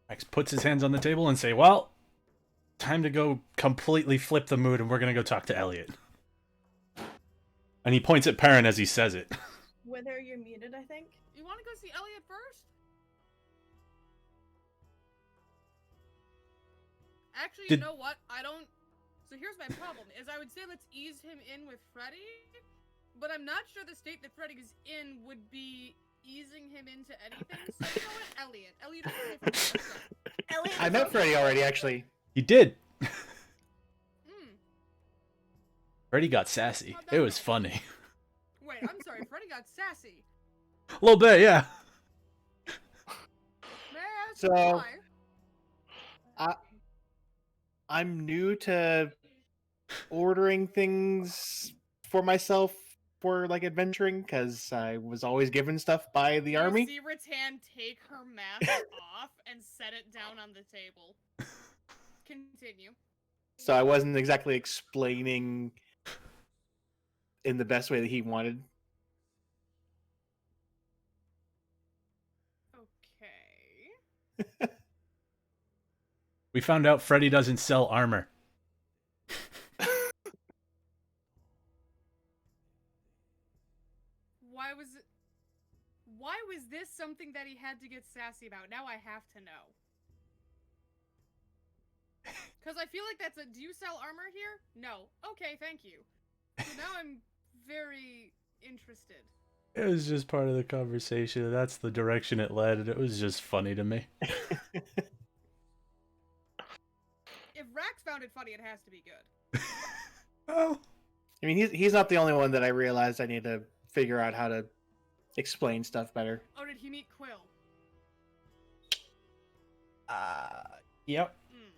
Max puts his hands on the table and say, "Well, time to go completely flip the mood, and we're gonna go talk to Elliot." And he points at Perrin as he says it. Whether you're muted, I think. You want to go see Elliot first? Actually, you Did- know what? I don't. So here's my problem: is I would say let's ease him in with Freddy, but I'm not sure the state that Freddy is in would be easing him into anything. So you know what, Elliot? Elliot, is okay for me. Let's go. Elliot, I met Freddy already, actually. He did. Mm. Freddy got sassy. It was funny. Wait, I'm sorry. Freddy got sassy. A little bit, yeah. May I ask So- why? I'm new to ordering things for myself for like adventuring because I was always given stuff by the You army. see Rattan take her mask off and set it down on the table. Continue. So I wasn't exactly explaining in the best way that he wanted. Okay. We found out Freddy doesn't sell armor. Why was this something that he had to get sassy about? Now I have to know. Because I feel like that's a... Do you sell armor here? No. Okay, thank you. So now I'm very interested. It was just part of the conversation. That's the direction it led, and it was just funny to me. If Rax found it funny, it has to be good. Oh. I mean, he's not the only one that I realized I need to figure out how to explain stuff better. Oh, did he meet Quill? Yep. Hmm.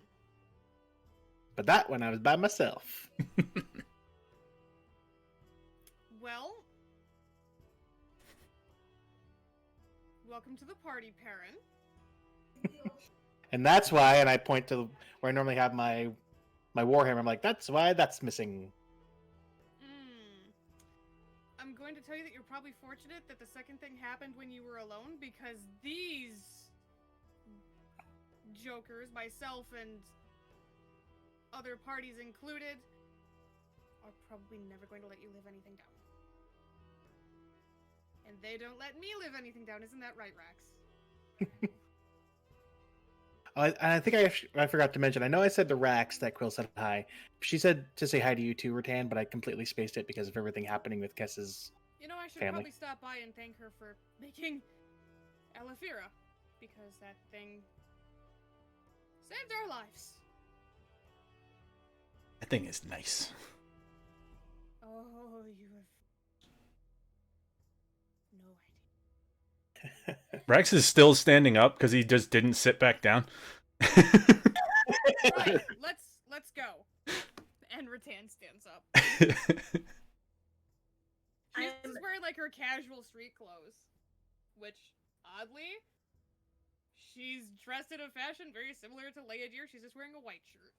But that when I was by myself. Well... Welcome to the party, Perrin. And that's why, and I point to where I normally have my warhammer. I'm like, that's why that's missing. I'm going to tell you that you're probably fortunate that the second thing happened when you were alone, because these jokers, myself and other parties included, are probably never going to let you live anything down. And they don't let me live anything down, isn't that right, Rax? I think I forgot to mention. I know I said to Rax that Quill said hi. She said to say hi to you too, Rattan, but I completely spaced it because of everything happening with Kess's. You know, I should Family. probably stop by and thank her for making Elefira, because that thing saved our lives. That thing is nice. Oh, you have no idea. Rex is still standing up because he just didn't sit back down. Right, let's go. And Rattan stands up. She's just wearing like her casual street clothes, which oddly, she's dressed in a fashion very similar to Leia Deer. She's just wearing a white shirt.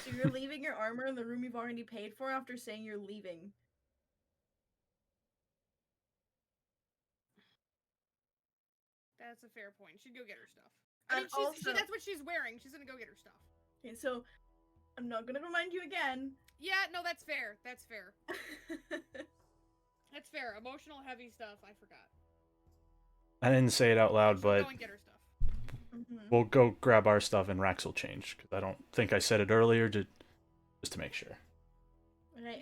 So you're leaving your armor in the room you've already paid for after saying you're leaving. That's a fair point. She'd go get her stuff. I mean, that's what she's wearing. She's gonna go get her stuff. Okay, so I'm not gonna remind you again. Yeah, no, that's fair. That's fair. That's fair. Emotional, heavy stuff. I forgot. I didn't say it out loud, but go and get her stuff. We'll go grab our stuff and Rax will change. Because I don't think I said it earlier, just to make sure. Right.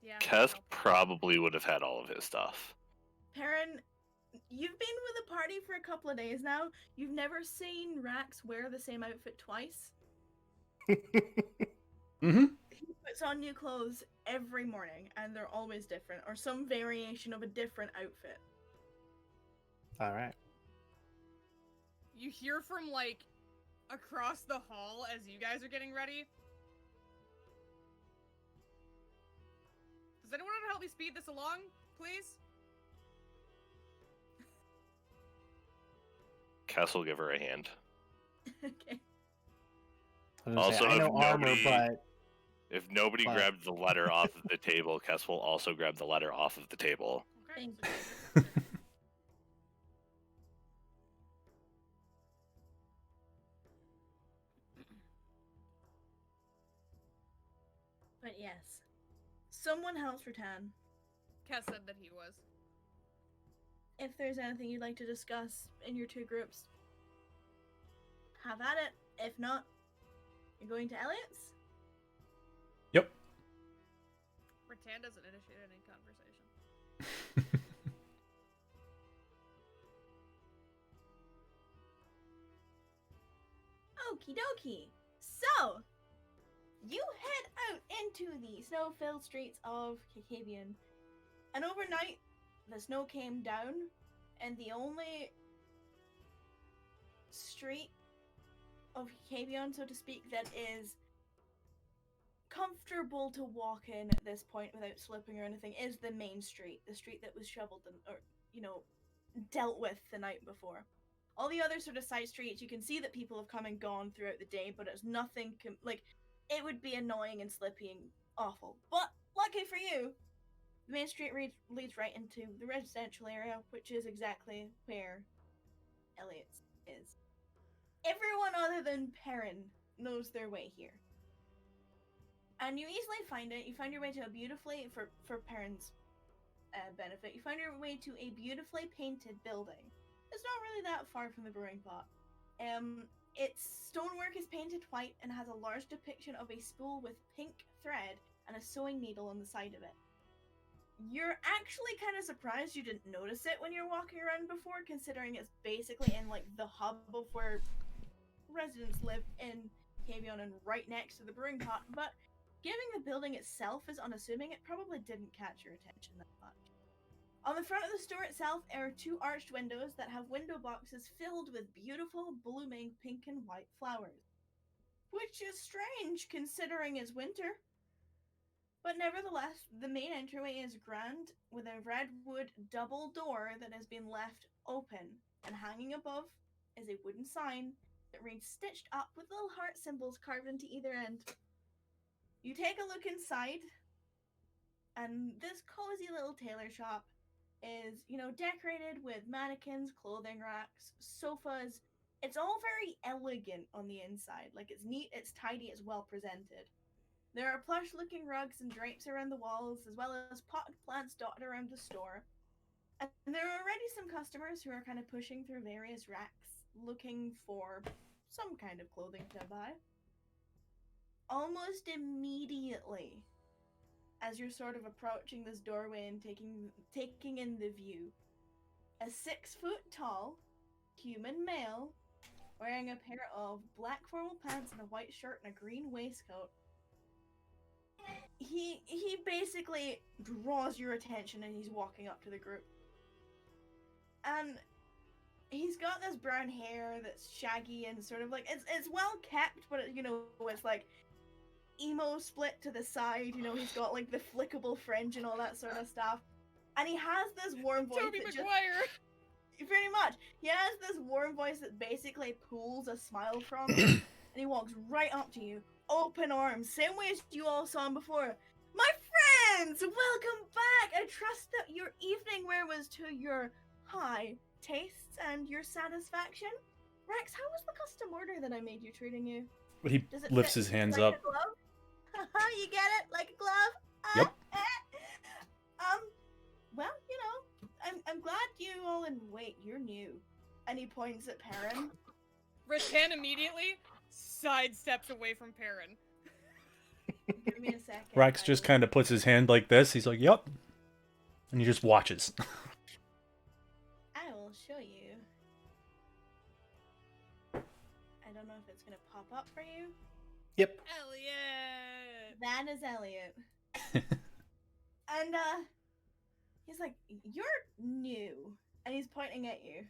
Yeah. Kess probably would have had all of his stuff. Perrin, you've been with the party for a couple of days now. You've never seen Rax wear the same outfit twice. Mm-hmm. He puts on new clothes every morning, and they're always different, or some variation of a different outfit. All right. You hear from, like, across the hall as you guys are getting ready. Does anyone want to help me speed this along, please? Kess will give her a hand. Okay. Also, I know armor, but if nobody grabs the letter off of the table, Kess will also grab the letter off of the table. Okay. But yes, someone helps Rattan. Kess said that he was. If there's anything you'd like to discuss in your two groups, have at it. If not, you're going to Elliot's? Yep. Rattan doesn't initiate any conversation. Okie dokie. So, you head out into the snow-filled streets of Kakabian. And overnight, the snow came down, and the only street of Kakabian, so to speak, that is comfortable to walk in at this point without slipping or anything is the main street. The street that was shoveled or, dealt with the night before. All the other sort of side streets, you can see that people have come and gone throughout the day, but it's nothing, it would be annoying and slippy and awful. But, lucky for you, the main street leads right into the residential area, which is exactly where Elliot's is. Everyone other than Perrin knows their way here. And you easily find it. You find your way to a beautifully, for Perrin's benefit, you find your way to a beautifully painted building. It's not really that far from the brewing pot. Its stonework is painted white and has a large depiction of a spool with pink thread and a sewing needle on the side of it. You're actually kind of surprised you didn't notice it when you're walking around before, considering it's basically in the hub of where residents live in Kavion and right next to the brewing pot, but given the building itself is unassuming, it probably didn't catch your attention that much. On the front of the store itself are two arched windows that have window boxes filled with beautiful, blooming pink and white flowers. Which is strange, considering it's winter. But nevertheless, the main entryway is grand, with a redwood double door that has been left open, and hanging above is a wooden sign that reads stitched up with little heart symbols carved into either end. You take a look inside, and this cozy little tailor shop is, decorated with mannequins, clothing racks, sofas. It's all very elegant on the inside. It's neat, it's tidy, it's well presented. There are plush-looking rugs and drapes around the walls, as well as potted plants dotted around the store. And there are already some customers who are kind of pushing through various racks, looking for some kind of clothing to buy. Almost immediately, as you're sort of approaching this doorway and taking in the view, a 6-foot-tall human male wearing a pair of black formal pants and a white shirt and a green waistcoat. He basically draws your attention and he's walking up to the group. And he's got this brown hair that's shaggy and sort of like it's well kept, but it's like emo split to the side. He's got like the flickable fringe and all that sort of stuff, and he has this warm voice. Tobey Maguire. Pretty much, he has this warm voice that basically pulls a smile from you, and he walks right up to you, open arms, same way as you all saw him before. My friends, welcome back. I trust that your evening wear was to your high tastes and your satisfaction. Rex, how was the custom order that I made you treating you? He Does it lifts fit his hands like up. a glove? You get it? Like a glove? Yep. Well, I'm glad you all wait, you're new. And he points at Perrin. Rattan immediately sidesteps away from Perrin. Give me a second. Rex just kind of puts his hand like this. He's like, "Yep," and he just watches. I will show you. I don't know if it's gonna pop up for you. Yep. Elliot. That is Elliot. And he's like, "You're new," and he's pointing at you.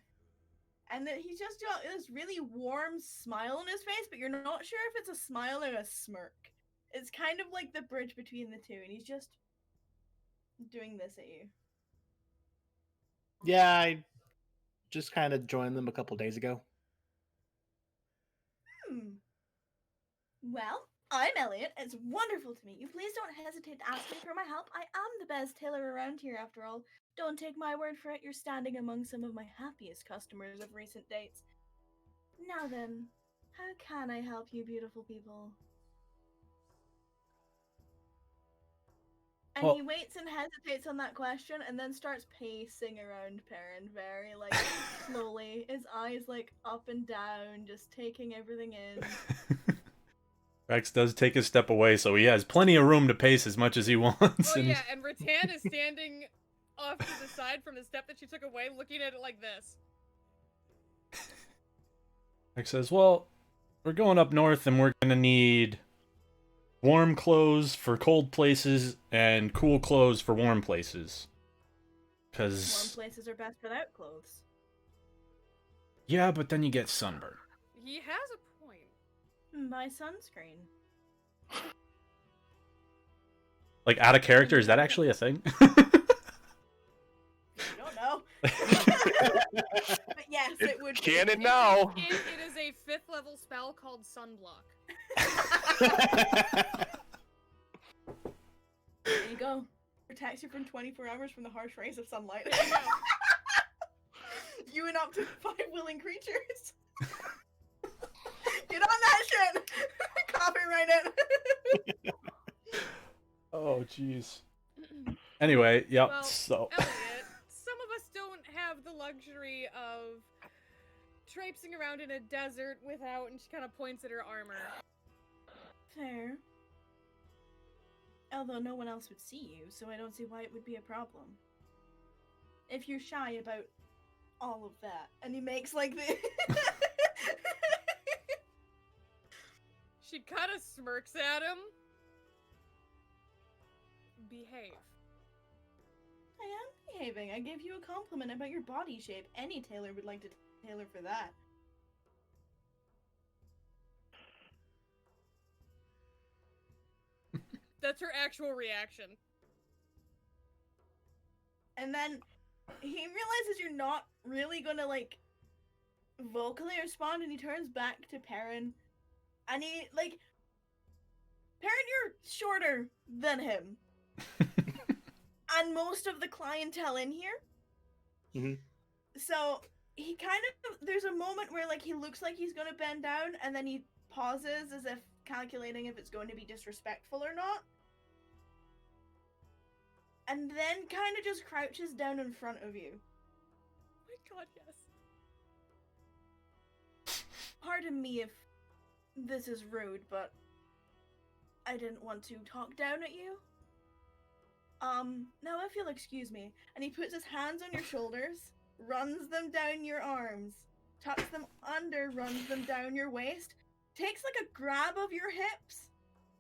And then he's just got this really warm smile on his face, but you're not sure if it's a smile or a smirk. It's kind of like the bridge between the two, and he's just doing this at you. Yeah, I just kind of joined them a couple days ago. Well, I'm Elliot. It's wonderful to meet you. Please don't hesitate to ask me for my help. I am the best tailor around here, after all. Don't take my word for it. You're standing among some of my happiest customers of recent dates. Now then, how can I help you, beautiful people? And Well- he waits and hesitates on that question, and then starts pacing around Perrin very, like, slowly. His eyes, like, up and down, just taking everything in. Rex does take a step away, so he has plenty of room to pace as much as he wants. Oh yeah, and Rattan is standing off to the side from the step that she took away, looking at it like this. Rex says, "Well, we're going up north, and we're gonna need warm clothes for cold places and cool clothes for warm places. Warm Cause places are best without clothes. yeah, but then you get sunburn." He has a point. Buy sunscreen. Like, out of character, is that actually a thing? I don't know. But yes, it would. Canon now. It is a 5th level spell called Sunblock. There you go. Protects you from 24 hours from the harsh rays of sunlight. You and up to 5 willing creatures. Get on that shit! Copyright it! Oh, jeez. Anyway, yep. Well, So Elliot, some of us don't have the luxury of traipsing around in a desert without, and she kind of points at her armor. Fair. Although no one else would see you, so I don't see why it would be a problem. If you're shy about all of that. And he makes like the... She kind of smirks at him. Behave. I am behaving. I gave you a compliment about your body shape. Any tailor would like to tailor for that. That's her actual reaction. And then he realizes you're not really gonna, like, vocally respond, and he turns back to Perrin. And he, like... Perrin, you're shorter than him. And most of the clientele in here. Mhm. So, he kind of... There's a moment where, like, he looks like he's gonna bend down, and then he pauses as if calculating if it's going to be disrespectful or not. And then kind of just crouches down in front of you. Oh my god, yes. Pardon me if this is rude, but I didn't want to talk down at you. Now if you'll excuse me. And he puts his hands on your shoulders, runs them down your arms, tucks them under, runs them down your waist, takes like a grab of your hips,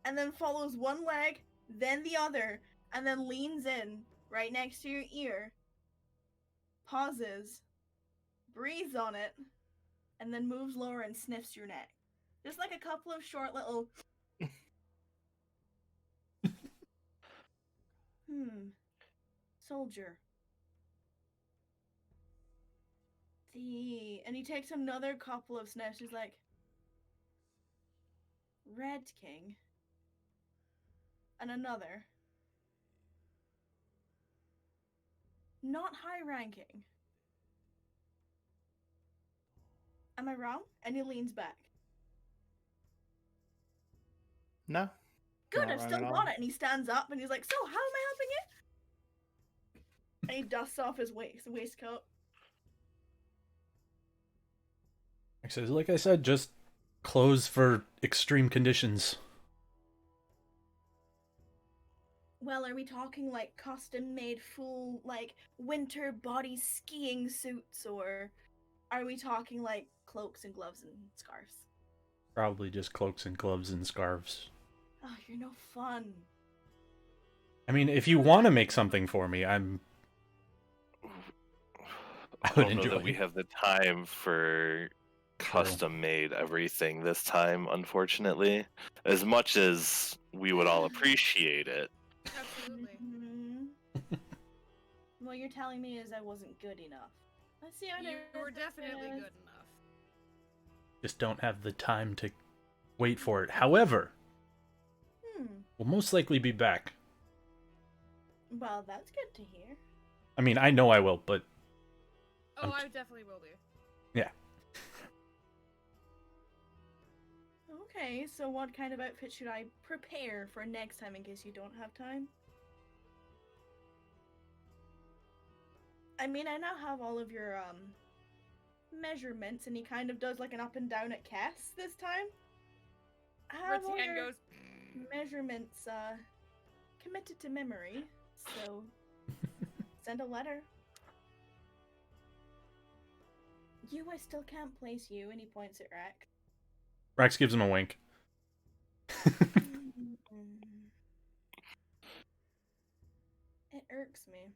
and then follows one leg, then the other, and then leans in right next to your ear, pauses, breathes on it, and then moves lower and sniffs your neck. Just like a couple of short little. Soldier. And he takes another couple of sniffs. He's like, Red King. And another. Not high ranking. Am I wrong? And he leans back. No. Good, Not I've wrong still at all. got it. And he stands up and he's like, so, how am I helping you? And he dusts off his waistcoat. So, like I said, just clothes for extreme conditions. Well, are we talking like custom-made full, like, winter body skiing suits, or are we talking like cloaks and gloves and scarves? Probably just cloaks and gloves and scarves. Oh, you're no fun. I mean, if you want to make something for me, I would don't know enjoy that we it. have the time for custom made everything this time, unfortunately. As much as we would all appreciate it. Absolutely. What you're telling me is I wasn't good enough. Let's see how You were definitely good enough. Just don't have the time to wait for it. However, we'll most likely be back. Well, that's good to hear. I mean, I know I will, but... Oh, I definitely will be. Yeah. Okay, so what kind of outfit should I prepare for next time in case you don't have time? I mean, I now have all of your, measurements, and he kind of does like an up and down at Cass this time. I have all Rattan your goes, measurements, committed to memory, so send a letter. I still can't place you, and he points at Rex. Rex gives him a wink. It irks me.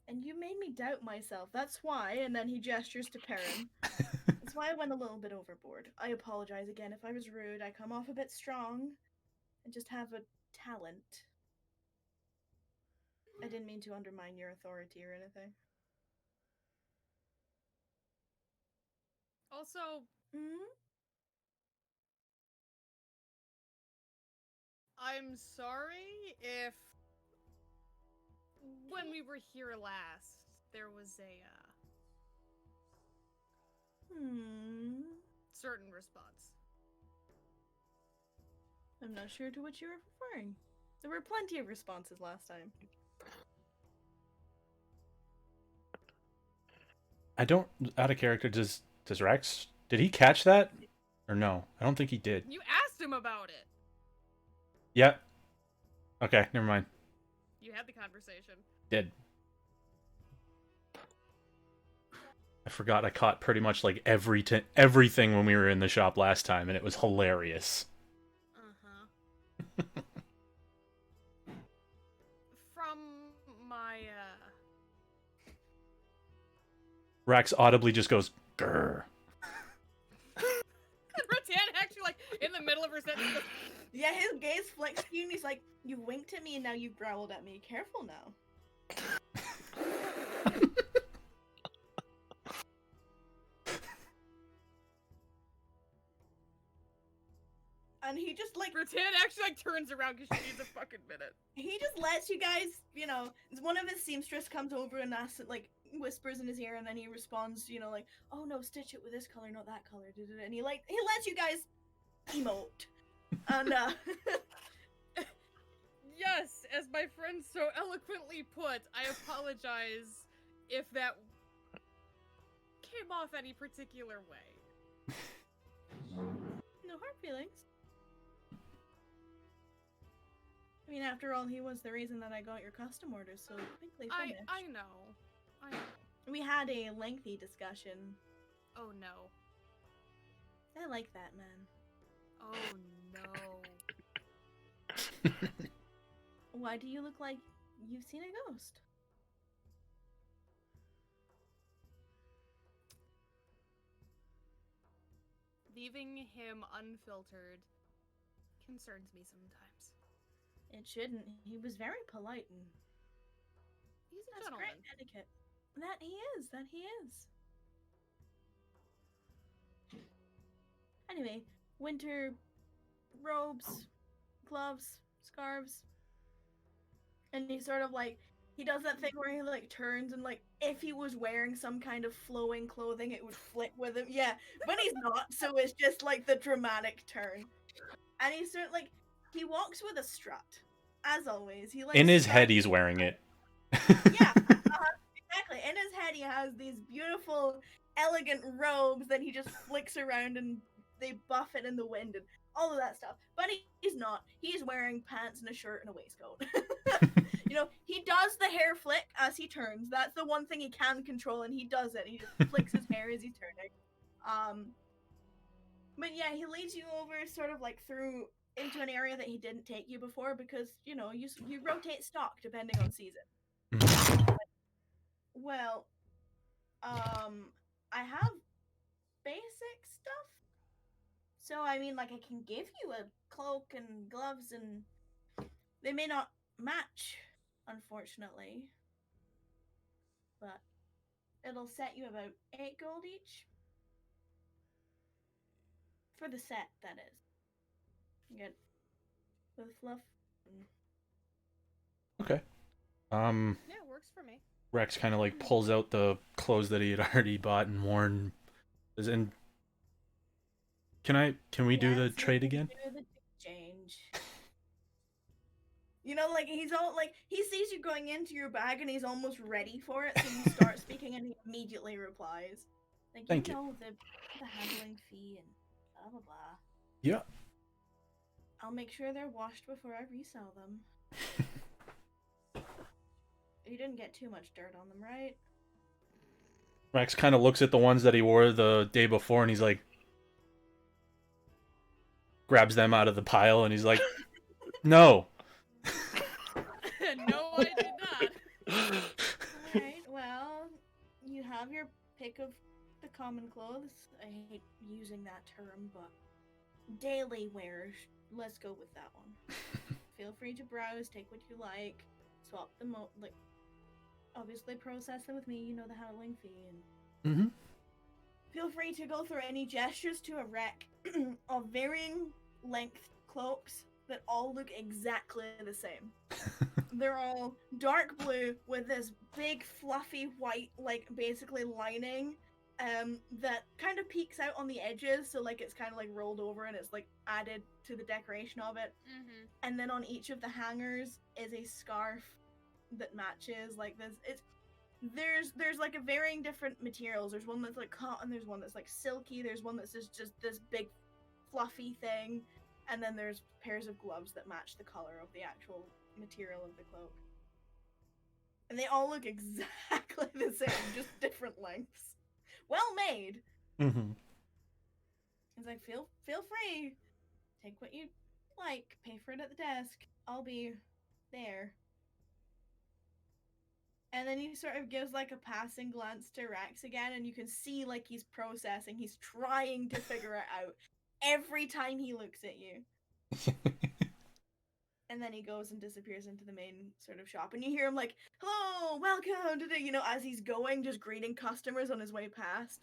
And you made me doubt myself, that's why, and then he gestures to Perrin. That's why I went a little bit overboard. I apologize again if I was rude, I come off a bit strong, and just have a talent. I didn't mean to undermine your authority or anything. also, I'm sorry if when we were here last, there was a, certain response. I'm not sure to what you were referring. There were plenty of responses last time. I don't... Out of character, does Rex... Did he catch that? Or no? I don't think he did. You asked him about it! Yeah. Okay, never mind. You had the conversation. Did. I forgot I caught pretty much like everything when we were in the shop last time, and it was hilarious. From my, Rax audibly just goes, grrr. Rattan actually, like, in the middle of her sentence goes, Yeah, his gaze flicks to you and he's like, you winked at me and now you growled at me. Careful now. And he just like Rattan actually like turns around because she needs a fucking minute. he just lets you guys, one of his seamstress comes over and asks, like, whispers in his ear, and then he responds, like, oh no, stitch it with this color, not that color, and he lets you guys emote. And Yes, as my friend so eloquently put, I apologize if that came off any particular way. No hard feelings. I mean, after all, he was the reason that I got your custom orders so quickly finished. I know. We had a lengthy discussion. Oh no. I like that, man. Oh no. Why do you look like you've seen a ghost? leaving him unfiltered concerns me sometimes. It shouldn't. He was very polite and He's a that's gentleman. great etiquette. That he is. That he is. Anyway, winter robes, gloves, scarves, and he sort of like he does that thing where he like turns and like if he was wearing some kind of flowing clothing, it would flip with him. Yeah, but he's not, so it's just like the dramatic turn. And he's sort of like he walks with a strut, as always. He like In his head, struts- he's wearing it. yeah, exactly. In his head, he has these beautiful, elegant robes that he just flicks around and they buff it in the wind and all of that stuff. But he's not. He's wearing pants and a shirt and a waistcoat. You know, he does the hair flick as he turns. That's the one thing he can control, and he does it. He just flicks his hair as he's turning. But yeah, he leads you over sort of like through into an area that he didn't take you before because, you know, you rotate stock depending on season. Well, I have basic stuff. So, I mean, like, I can give you a cloak and gloves, and they may not match, unfortunately. But it'll set you about 8 gold each. For the set, that is. You get with fluff. Okay. Yeah, it works for me. Rex kind of like pulls out the clothes that he had already bought and worn. And can we do the trade again? Do the exchange. You know, like he's all like he sees you going into your bag and he's almost ready for it, so you start speaking and he immediately replies. Like Thank you. know the handling fee and blah blah blah. Yeah. I'll make sure they're washed before I resell them. You didn't get too much dirt on them, right? Rex kind of looks at the ones that he wore the day before and he's like, grabs them out of the pile and he's like, no. No, I did not. Alright, well, you have your pick of the common clothes. I hate using that term, but daily wear. Let's go with that one. Feel free to browse, take what you like, swap them out, like, obviously process them with me, you know the handling fee, and Mm-hmm. feel free to go through any gestures to a wreck of varying length cloaks that all look exactly the same. They're all dark blue with this big fluffy white, like, basically lining that kind of peeks out on the edges, so like it's kind of like rolled over and it's like added to the decoration of it. Mm-hmm. And then on each of the hangers is a scarf that matches like this. It's there's like a varying different materials. There's one that's like cotton, there's one that's like silky, there's one that's just this big fluffy thing, and then there's pairs of gloves that match the color of the actual material of the cloak. And they all look exactly the same, just different lengths. Well made. Mm-hmm. It's like feel free. Take what you like, pay for it at the desk. I'll be there. And then he sort of gives like a passing glance to Rex again, and you can see like he's processing, he's trying to figure it out every time he looks at you. And then he goes and disappears into the main sort of shop, and you hear him like, "Hello, welcome to the," you know, as he's going, just greeting customers on his way past.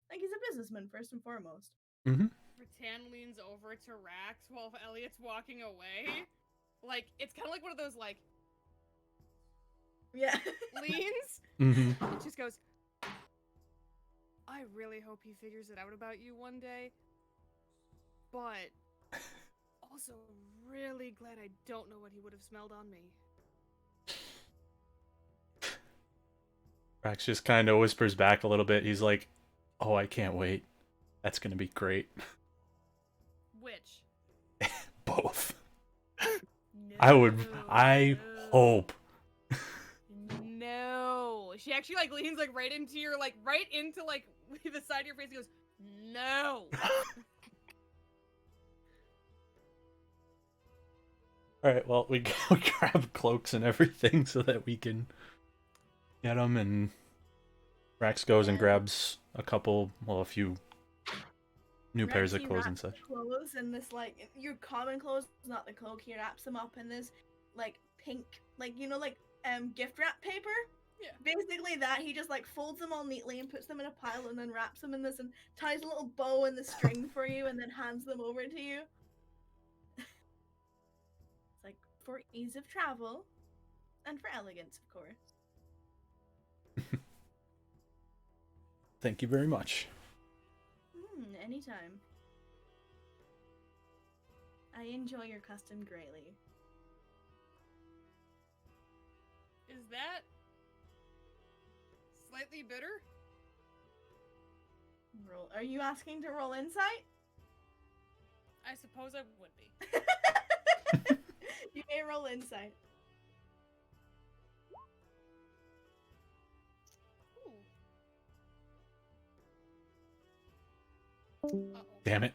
Like he's a businessman first and foremost. Mm-hmm. Rattan leans over to Rax while Elliot's walking away. Like, it's kind of like one of those, like, Yeah. leans. Mm-hmm. And just goes, I really hope he figures it out about you one day. But also really glad I don't know what he would have smelled on me. Rex just kind of whispers back a little bit. He's like, oh, I can't wait. That's going to be great. Which? Both. No, I hope. No. She actually, like, leans, like, right into your, like, right into, like, the side of your face and goes, no. Alright, well, we go grab cloaks and everything so that we can get them, and Rex goes and grabs a few New pairs of Rexy clothes and wraps the such. clothes in this like your common clothes, not the cloak. He wraps them up in this like pink, like gift wrap paper. Yeah. Basically that he just like folds them all neatly and puts them in a pile and then wraps them in this and ties a little bow in the string for you and then hands them over to you. It's like for ease of travel and for elegance, of course. Thank you very much. Anytime. I enjoy your custom greatly. Is that slightly bitter? Roll. Are you asking to roll insight? I suppose I would be. You may roll insight. Ooh. Damn it.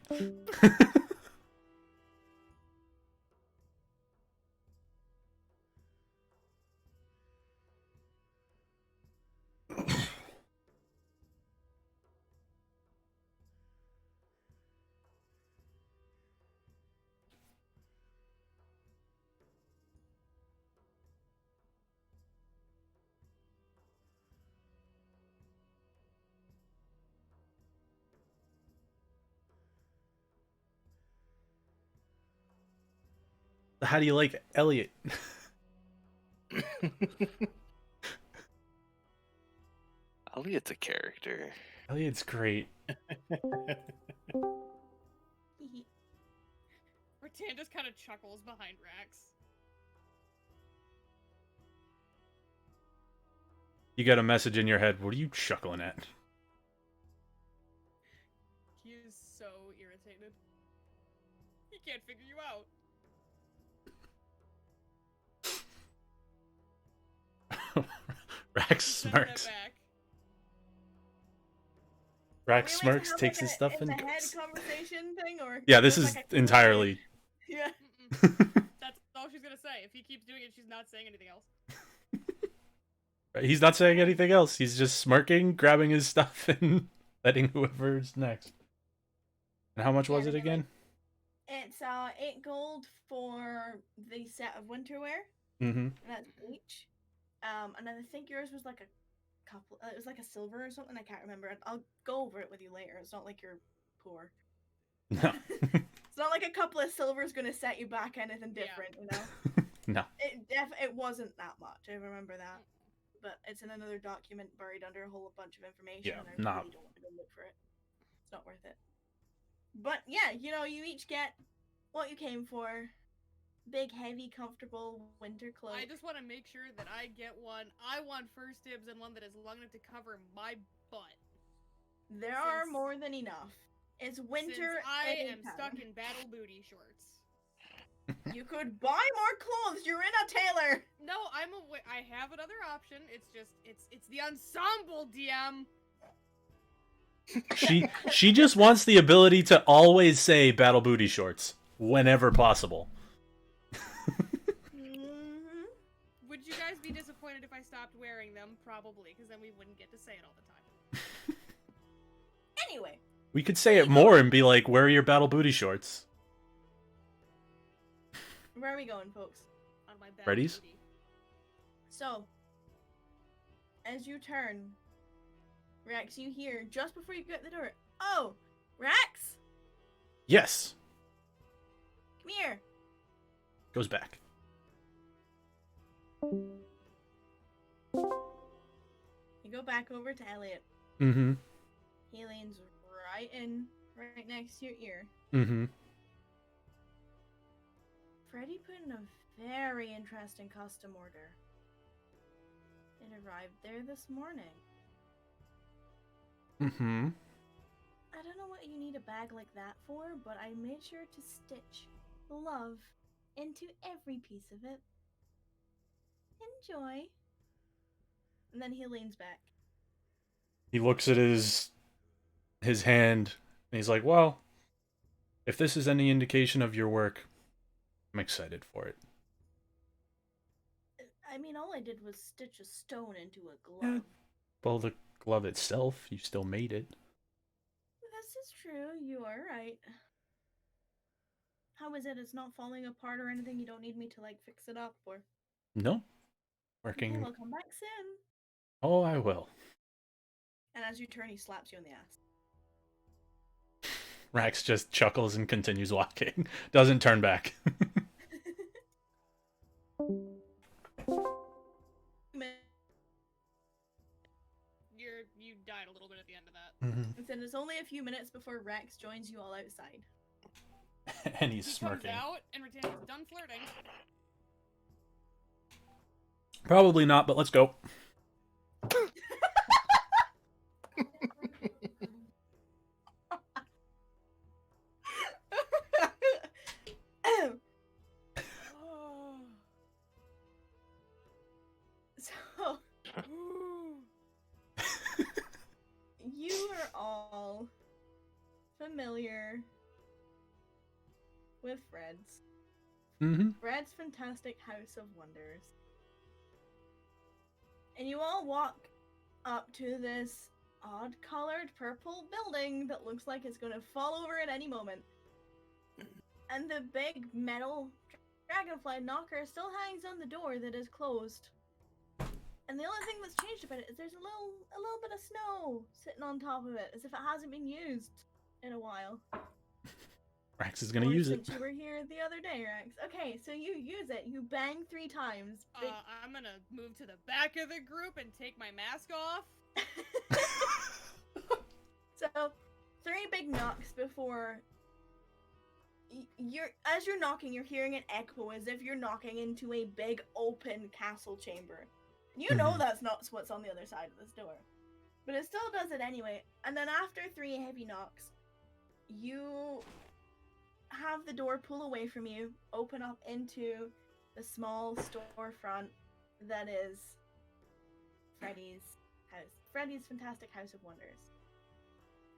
How do you like Elliot? Elliot's a character. Elliot's great. Rattan just kind of chuckles behind Rax. You got a message in your head. What are you chuckling at? He is so irritated. He can't figure you out. Rax Send that smirks. back. Rax Are we smirks, like to takes have, his stuff, in and the head goes. conversation thing, or Yeah, this just is like a entirely. Yeah. That's all she's gonna say. If he keeps doing it, she's not saying anything else. He's not saying anything else. He's just smirking, grabbing his stuff, and letting whoever's next. And how much was it again? It's 8 gold for the set of winter wear. Mm-hmm. And that's each. And then I think yours was like a couple. It was like a silver or something. I can't remember. I'll go over it with you later. It's not like you're poor. No. It's not like a couple of silver's gonna set you back anything different, you know. No. It wasn't that much. I remember that. But it's in another document buried under a whole bunch of information, Yeah, and I nah. really don't want to go look for it. It's not worth it. But yeah, you each get what you came for. Big, heavy, comfortable winter cloak. I just want to make sure that I get one. I want first dibs and one that is long enough to cover my butt. There are more than enough. It's winter. Since I am anytime. stuck in battle booty shorts. You could buy more clothes. You're in a tailor. No, I have another option. It's just it's the ensemble, DM. She just wants the ability to always say battle booty shorts whenever possible. Would you guys be disappointed if I stopped wearing them? Probably, because then we wouldn't get to say it all the time. Anyway. We could say it more and be like, where are your battle booty shorts? Where are we going, folks? On my battle Readies? booty. So, as you turn, Rex, you hear just before you get the door. Oh, Rex, Yes. come here. Goes back. You go back over to Elliot. Mm-hmm. He leans right next to your ear. Mm-hmm. Freddy put in a very interesting custom order. It arrived there this morning. Mm-hmm. I don't know what you need a bag like that for, but I made sure to stitch love into every piece of it. Enjoy. And then he leans back. He looks at his hand and he's like, well, if this is any indication of your work, I'm excited for it. I mean, all I did was stitch a stone into a glove. Yeah. Well, the glove itself, you still made it. That's is true. You are right. How is it? It's not falling apart or anything? You don't need me to, like, fix it up or... No. Okay, Working. well, come back soon. Oh, I will. And as you turn, he slaps you in the ass. Rax just chuckles and continues walking. Doesn't turn back. You died a little bit at the end of that. And then it's only a few minutes before Rex joins you all outside. And he's He smirking. comes out and Britannia's done flirting. Probably not, but let's go. So, you are all familiar with Fred's. Fred's Fantastic House of Wonders. And you all walk up to this odd-colored purple building that looks like it's going to fall over at any moment. And the big metal dragonfly knocker still hangs on the door that is closed. And the only thing that's changed about it is there's a little bit of snow sitting on top of it, as if it hasn't been used in a while. Rax is gonna use it. Since you were here the other day, Rex. Okay, so you use it. You bang 3 times. I'm gonna move to the back of the group and take my mask off. So, 3 big knocks before as you're knocking, you're hearing an echo as if you're knocking into a big open castle chamber. You know that's not what's on the other side of this door, but it still does it anyway. And then after 3 heavy knocks, you have the door pull away from you, open up into the small storefront that is Freddy's house. Freddy's Fantastic House of Wonders.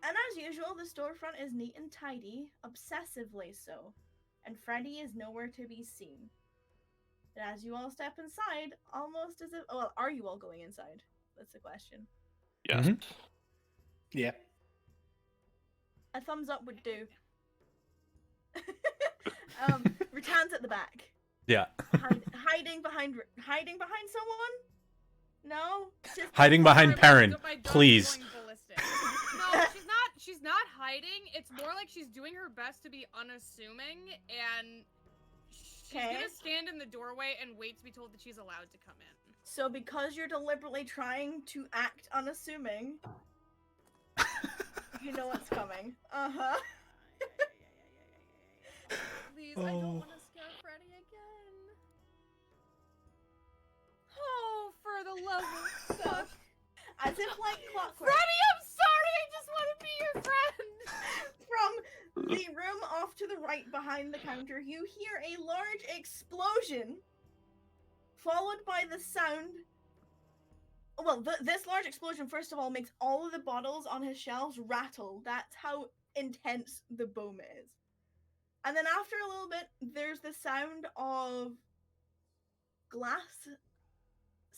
And as usual, the storefront is neat and tidy, obsessively so, and Freddy is nowhere to be seen. But as you all step inside, almost as if... Well, are you all going inside? That's the question. Yes. Yeah. A thumbs up would do. Rattan's at the back. Yeah. Hiding behind someone? No? Just Hiding behind Perrin, My dog's please. going ballistic. No, she's not hiding. It's more like she's doing her best to be unassuming, and she's gonna stand in the doorway and wait to be told that she's allowed to come in. So because you're deliberately trying to act unassuming, you know what's coming. Uh-huh. Please, I don't want to scare Freddy again. Oh, for the love of fuck. As if like clockwork. Freddy, I'm sorry! I just want to be your friend! From the room off to the right behind the counter, you hear a large explosion, followed by the sound... Well, this large explosion, first of all, makes all of the bottles on his shelves rattle. That's how intense the boom is. And then after a little bit, there's the sound of glass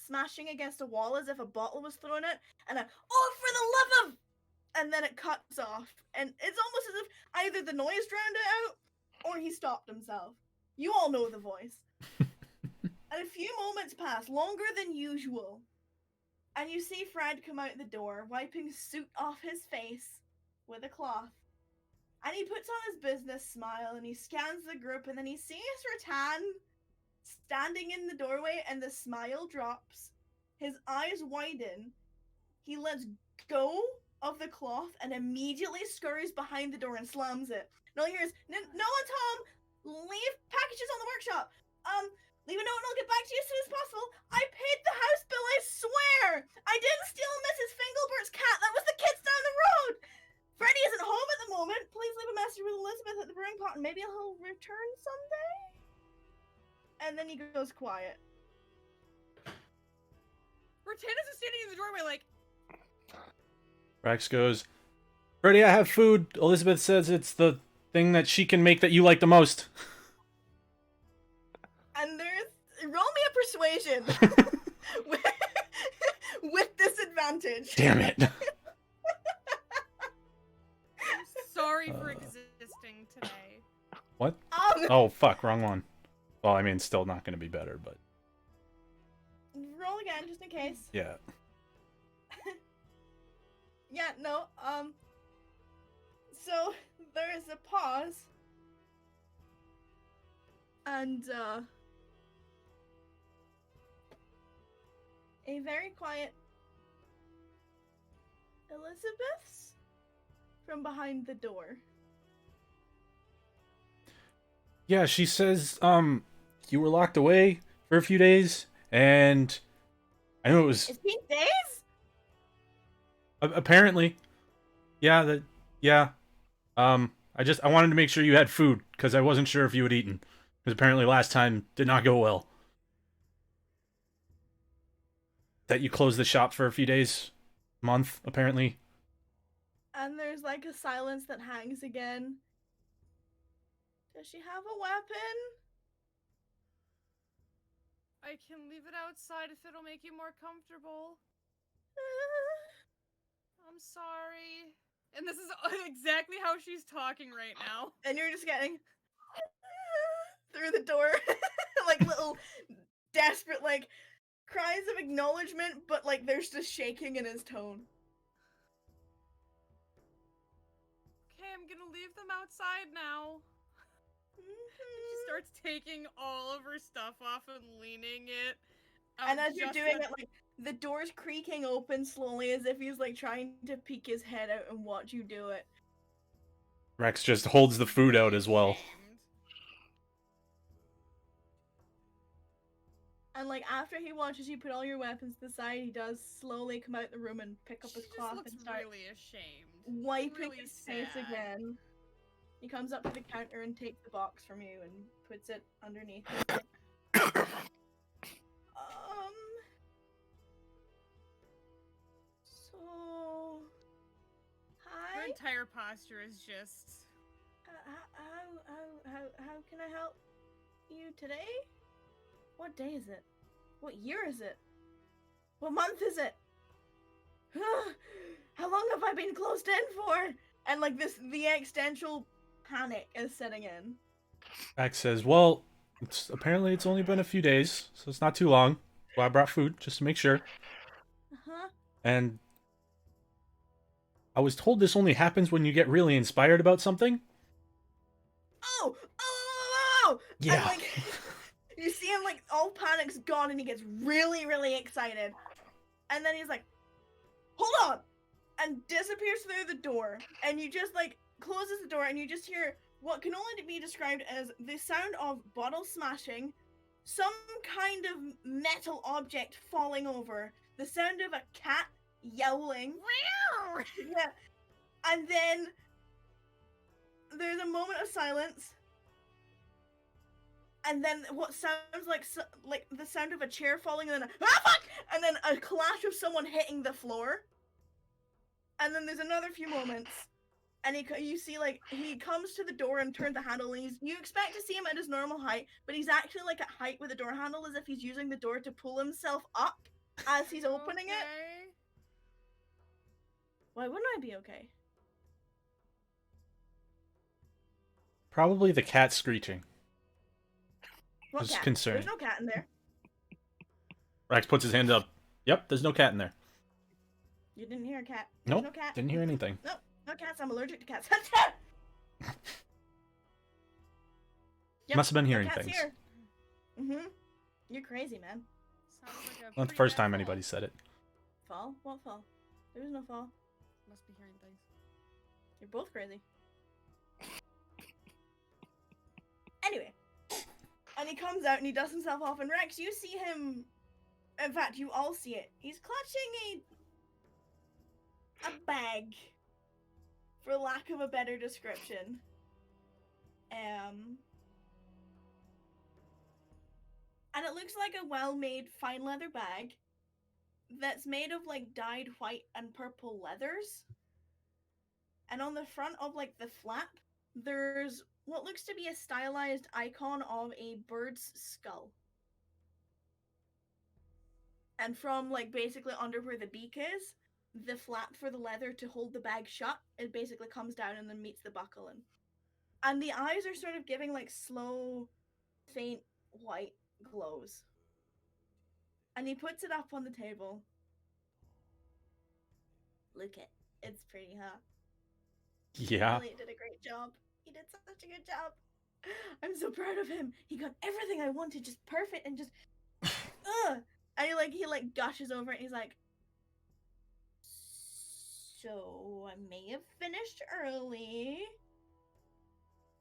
smashing against a wall as if a bottle was thrown at, and a, oh, for the love of... And then it cuts off. And it's almost as if either the noise drowned it out, or he stopped himself. You all know the voice. And a few moments pass, longer than usual. And you see Fred come out the door, wiping soot off his face with a cloth. And he puts on his business smile, and he scans the group, and then he sees Rattan standing in the doorway, and the smile drops. His eyes widen. He lets go of the cloth and immediately scurries behind the door and slams it. And all you hear is, no one's home! Leave packages on the workshop! Leave a note and I'll get back to you as soon as possible. I paid the house bill, I swear! I didn't steal Mrs. Fingelbert's cat, that was the kids down the road! Freddy isn't home at the moment. Please leave a message with Elizabeth at the brewing pot and maybe he'll return someday? And then he goes quiet. Rattan's just standing in the doorway like... Rax goes, Freddy, I have food. Elizabeth says it's the thing that she can make that you like the most. And there's... Roll me a persuasion. with disadvantage. Damn it. Oh, fuck, wrong one. Well, I mean, still not going to be better, but Roll again, just in case. yeah. Yeah, no, so there is a pause. And, a very quiet Elizabeth's from behind the door. Yeah, she says, you were locked away for a few days, and I know it was It's been days? apparently, yeah, yeah. I wanted to make sure you had food because I wasn't sure if you had eaten, because apparently last time did not go well. That you closed the shop for a few days, month apparently. And there's like a silence that hangs again. Does she have a weapon? I can leave it outside if it'll make you more comfortable. I'm sorry. And this is exactly how she's talking right now. And you're just getting through the door. Like little desperate like cries of acknowledgement, but like there's just shaking in his tone. Okay, I'm gonna leave them outside now. She starts taking all of her stuff off and leaning it out. And as you're doing it, like the door's creaking open slowly as if he's like trying to peek his head out and watch you do it. Rex just holds the food out as well. And like after he watches you put all your weapons to the side, he does slowly come out the room and pick up his cloth and start really ashamed. wiping really his face sad. again. He comes up to the counter and takes the box from you and puts it underneath. So, Her hi. entire posture is just. How can I help you today? What day is it? What year is it? What month is it? How long have I been closed in for? And like the existential panic is setting in. Rex says, well, apparently it's only been a few days, so it's not too long. Well, I brought food just to make sure. Uh-huh. And I was told this only happens when you get really inspired about something. Oh! Yeah. And like, you see him like all panic's gone and he gets really, really excited. And then he's like, hold on! And disappears through the door. And you just like, closes the door and you just hear what can only be described as the sound of bottle smashing, some kind of metal object falling over, the sound of a cat yowling. Yeah. And then there's a moment of silence. And then what sounds like the sound of a chair falling, and then fuck! And then a clash of someone hitting the floor. And then there's another few moments, and you see like he comes to the door and turns the handle, and you expect to see him at his normal height, but he's actually like at height with the door handle, as if he's using the door to pull himself up as he's opening it. Why wouldn't I be okay? Probably the cat screeching. What Just cat? concerning. There's no cat in there. Rex puts his hand up. Yep, there's no cat in there. You didn't hear a cat. There's Nope, no cat. didn't hear anything. Nope, no cats. I'm allergic to cats. Yep, Must have been no hearing cats things. here. Mm-hmm. You're crazy, man. Sounds like a Not the pretty first bad time fall. anybody said it. Fall? What fall? There was no fall. Must be hearing things. You're both crazy. Anyway. And he comes out and he dusts himself off, and Rex, you see him. In fact, you all see it. He's clutching a bag, for lack of a better description. And it looks like a well-made fine leather bag that's made of like dyed white and purple leathers. And on the front of like the flap, there's what looks to be a stylized icon of a bird's skull. And from like basically under where the beak is, the flap for the leather to hold the bag shut, it basically comes down and then meets the buckle. And the eyes are sort of giving like slow, faint white glows. And he puts it up on the table. Look it. It's pretty, huh? Yeah. Elliot did a great job. He did such a good job. I'm so proud of him. He got everything I wanted, just perfect, and just ugh. And he gushes over it. And he's like, "So I may have finished early,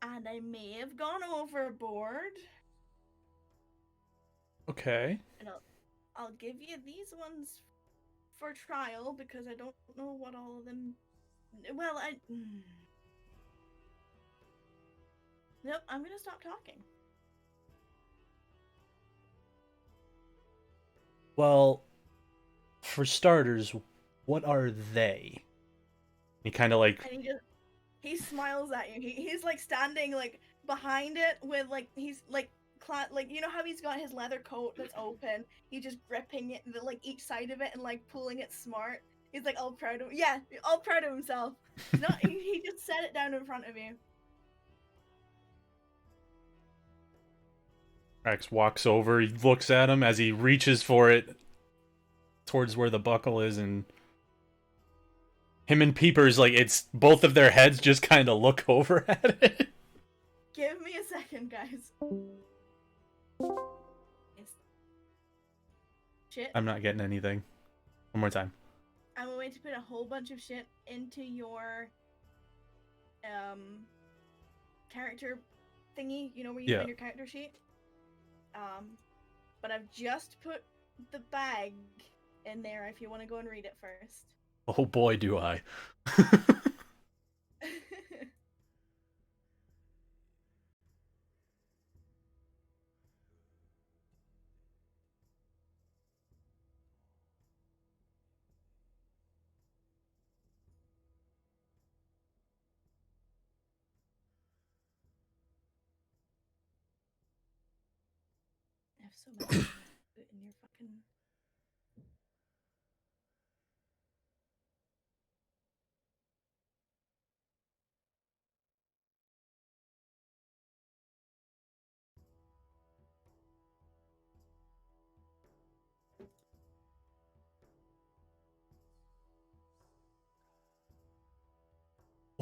and I may have gone overboard. Okay. And I'll give you these ones for trial because I don't know what all of them. Well, nope. I'm gonna stop talking." Well, for starters, what are they? He kind of like, And he smiles at you. He's like standing like behind it with like he's like like you know how he's got his leather coat that's open. He's just gripping it like each side of it and like pulling it smart. He's like all proud of all proud of himself. He's not he just set it down in front of you. Rex walks over, he looks at him as he reaches for it towards where the buckle is, and him and Peepers, like, it's both of their heads just kind of look over at it. Give me a second, guys. Shit. I'm not getting anything. One more time. I'm going to put a whole bunch of shit into your character thingy, you know, where you find your character sheet. But I've just put the bag in there if you want to go and read it first. Oh boy, do I. I have so many things to put in your fucking.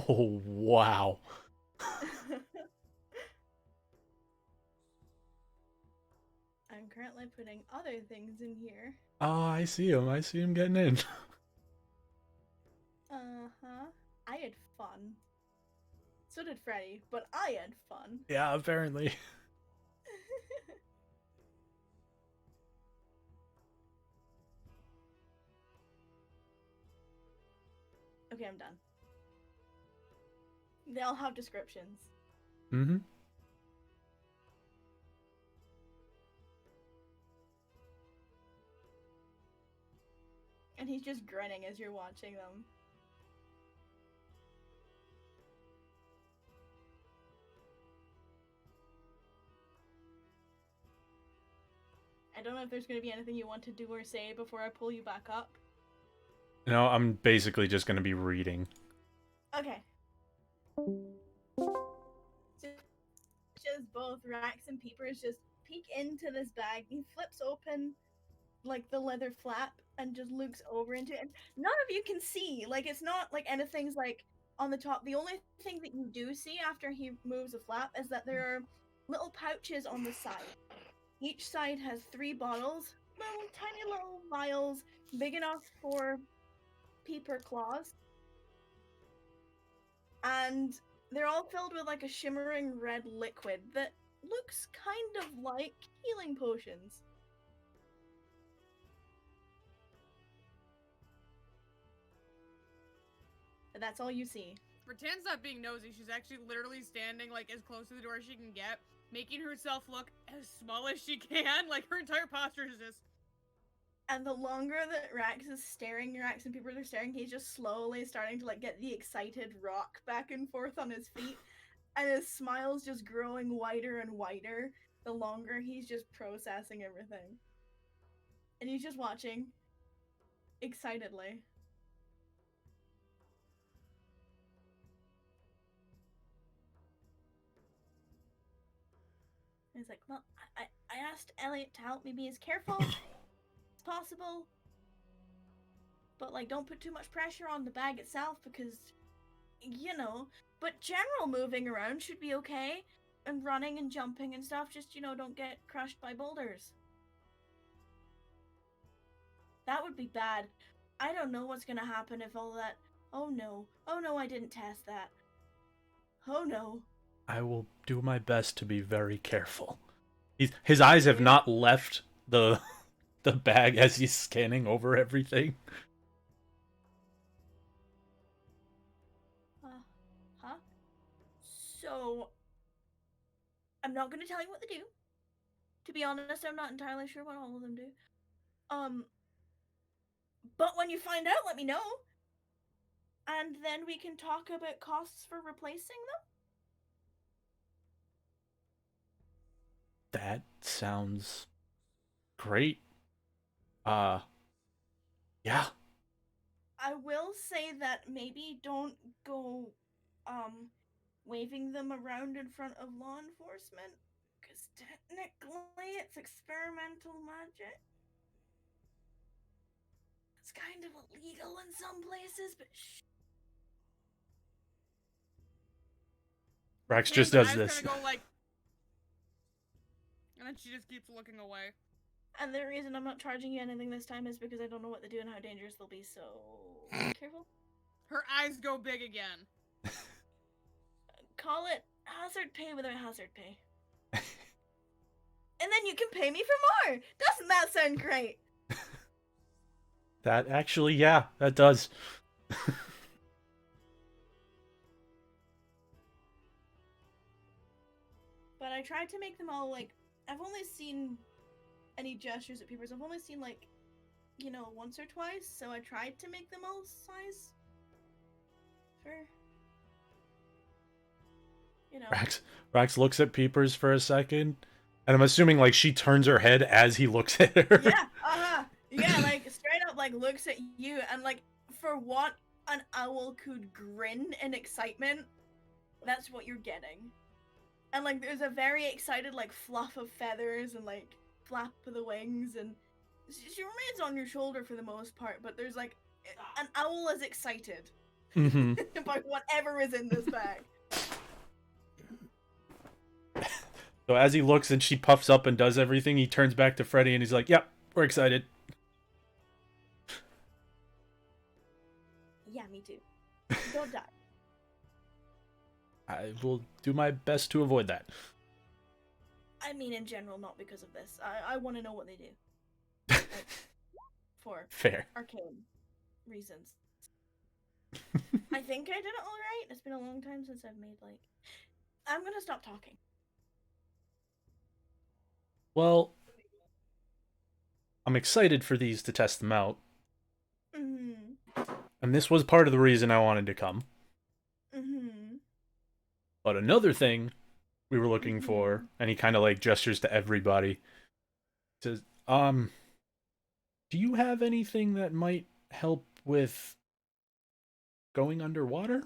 Oh, wow. I'm currently putting other things in here. Oh, I see him. I see him getting in. Uh-huh. I had fun. So did Freddy, but I had fun. Yeah, apparently. Okay, I'm done. They all have descriptions. Mm-hmm. And he's just grinning as you're watching them. I don't know if there's going to be anything you want to do or say before I pull you back up. No, I'm basically just going to be reading. Okay. Just both Rax and Peepers just peek into this bag. He flips open like the leather flap and just looks over into it. And none of you can see. Like it's not like anything's like on the top. The only thing that you do see after he moves the flap is that there are little pouches on the side. Each side has 3 bottles, little tiny little vials, big enough for Peeper claws. And they're all filled with like a shimmering red liquid that looks kind of like healing potions. But that's all you see. Rattan's not being nosy. She's actually literally standing like as close to the door as she can get, making herself look as small as she can. Like her entire posture is just. And the longer that Rax is staring, Rax and people are staring, he's just slowly starting to like get the excited rock back and forth on his feet. And his smile's just growing wider and wider the longer he's just processing everything. And he's just watching excitedly. He's like, well, I asked Elliot to help me be as careful as possible, but like, don't put too much pressure on the bag itself because, you know, but general moving around should be okay, and running and jumping and stuff, just, you know, don't get crushed by boulders. That would be bad. I don't know what's gonna happen if all that. Oh no, I didn't test that. Oh no. I will do my best to be very careful. His eyes have not left the bag as he's scanning over everything. Huh? So, I'm not gonna tell you what they do. To be honest, I'm not entirely sure what all of them do. But when you find out, let me know. And then we can talk about costs for replacing them. That sounds great. Yeah. I will say that maybe don't go, waving them around in front of law enforcement, because technically it's experimental magic. It's kind of illegal in some places, but Rex just does this. Gonna go like, and then she just keeps looking away. And the reason I'm not charging you anything this time is because I don't know what they do and how dangerous they'll be, so careful. Her eyes go big again. Call it hazard pay without hazard pay. And then you can pay me for more! Doesn't that sound great? That actually, yeah, that does. But I tried to make them all, like, I've only seen any gestures at people. I've only seen, like, you know, once or twice, so I tried to make them all size for, you know. Rax looks at Peepers for a second, and I'm assuming, like, she turns her head as he looks at her. Yeah, yeah, like, straight up, like, looks at you, and, like, for what an owl could grin in excitement, that's what you're getting. And, like, there's a very excited, like, fluff of feathers and, like, flap of the wings, and she remains on your shoulder for the most part, but there's, like, an owl is excited about whatever is in this bag. So as he looks and she puffs up and does everything, he turns back to Freddy and he's like, yep, we're excited. Yeah, me too. Don't die. I will do my best to avoid that. I mean, in general, not because of this. I want to know what they do. Like, for Fair. arcane reasons. I think I did it all right. It's been a long time since I've made, like... I'm gonna stop talking. Well, I'm excited for these to test them out. And this was part of the reason I wanted to come. But another thing we were looking for, and he kind of like gestures to everybody, says, do you have anything that might help with going underwater?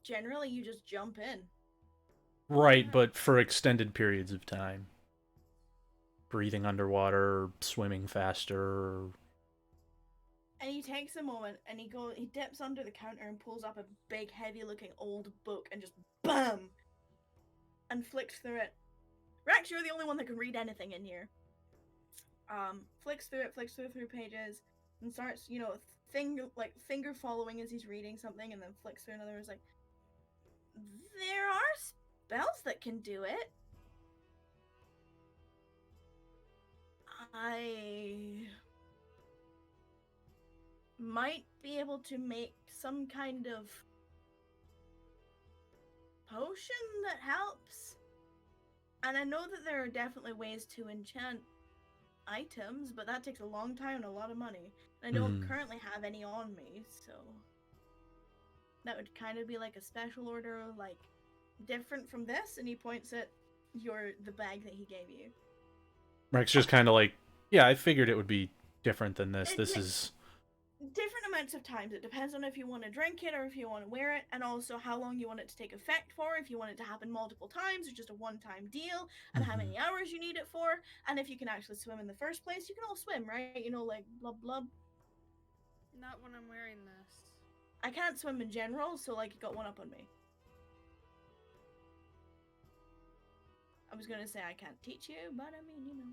Generally, you just jump in. Right, but for extended periods of time. Breathing underwater, swimming faster. And he takes a moment and he dips under the counter and pulls up a big, heavy-looking old book and just BAM! And flicks through it. Rex, you're the only one that can read anything in here. Flicks through pages, and starts, you know, finger following as he's reading something, and then flicks through another. It's like, there are spells that can do it. I might be able to make some kind of potion that helps. And I know that there are definitely ways to enchant items, but that takes a long time and a lot of money. And I don't currently have any on me, so that would kind of be like a special order, like different from this. And he points at the bag that he gave you. Rex just kind of like, yeah, I figured it would be different than this. This is different in my amounts of times. It depends on if you want to drink it or if you want to wear it, and also how long you want it to take effect for, if you want it to happen multiple times or just a one-time deal, and how many hours you need it for, and if you can actually swim in the first place. You can all swim, right? You know, like blub blub. Not when I'm wearing this. I can't swim in general, so like you got one up on me. I was gonna say I can't teach you, but I mean, you know.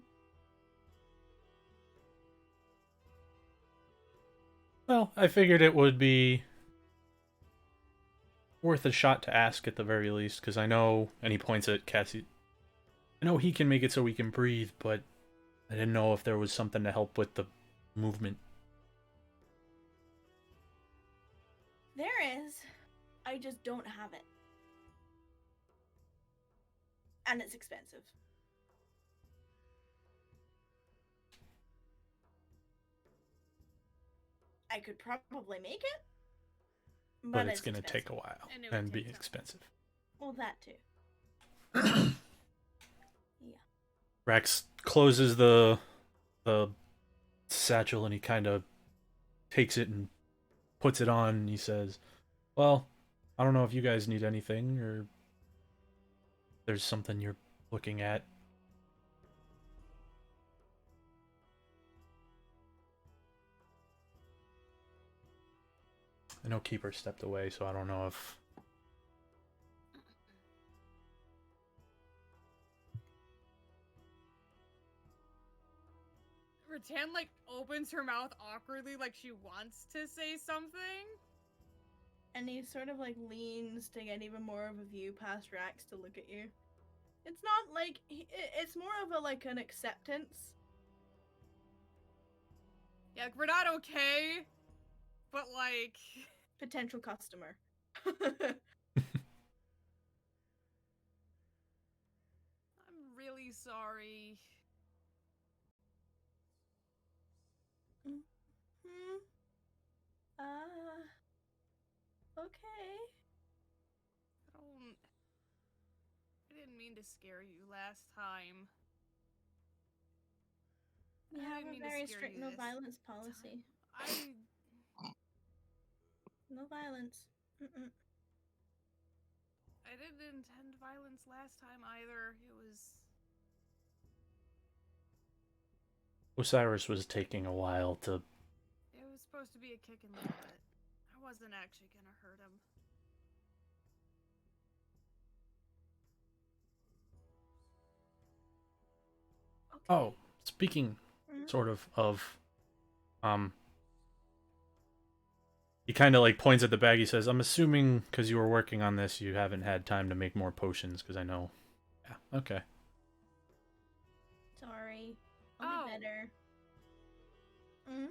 Well, I figured it would be worth a shot to ask at the very least, because I know, and he points at Cassie. I know he can make it so we can breathe, but I didn't know if there was something to help with the movement. There is. I just don't have it. And it's expensive. I could probably make it. But it's going to expensive. take a while And it would and be take time. expensive. Well, that too. Yeah. Rex closes the satchel and he kind of takes it and puts it on and he says, well, I don't know if you guys need anything or there's something you're looking at. I know Keeper stepped away, so I don't know if... Rattan, like, opens her mouth awkwardly like she wants to say something. And he sort of like leans to get even more of a view past Rax to look at you. It's not like it's more of a like an acceptance. Yeah, like, we're not okay, but like Potential customer. I'm really sorry. Hmm. Okay. I didn't mean to scare you last time. We have a very strict no violence policy. No violence. Mm-mm. I didn't intend violence last time either. Osiris was taking a while to... It was supposed to be a kick in the butt. I wasn't actually gonna hurt him. Okay. Oh, speaking sort of, he kind of like points at the bag. He says, I'm assuming because you were working on this, you haven't had time to make more potions, because I know. Yeah, okay. Sorry. I'll be better.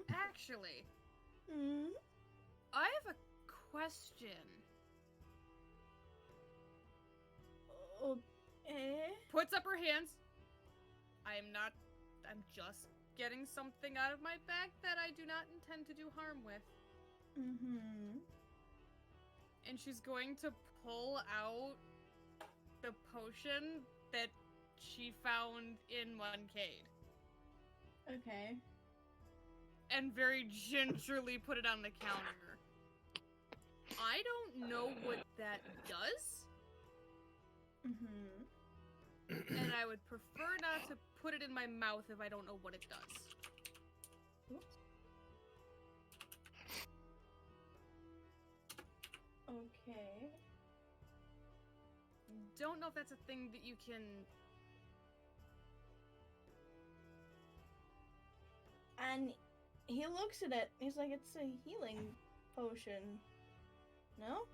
Actually, I have a question. Okay. Puts up her hands. I'm just getting something out of my bag that I do not intend to do harm with. And she's going to pull out the potion that she found in Moncade. Okay. And very gingerly put it on the counter. I don't know what that does. And I would prefer not to put it in my mouth if I don't know what it does. Oops. Okay. Don't know if that's a thing that you can... And he looks at it. He's like, it's a healing potion. No?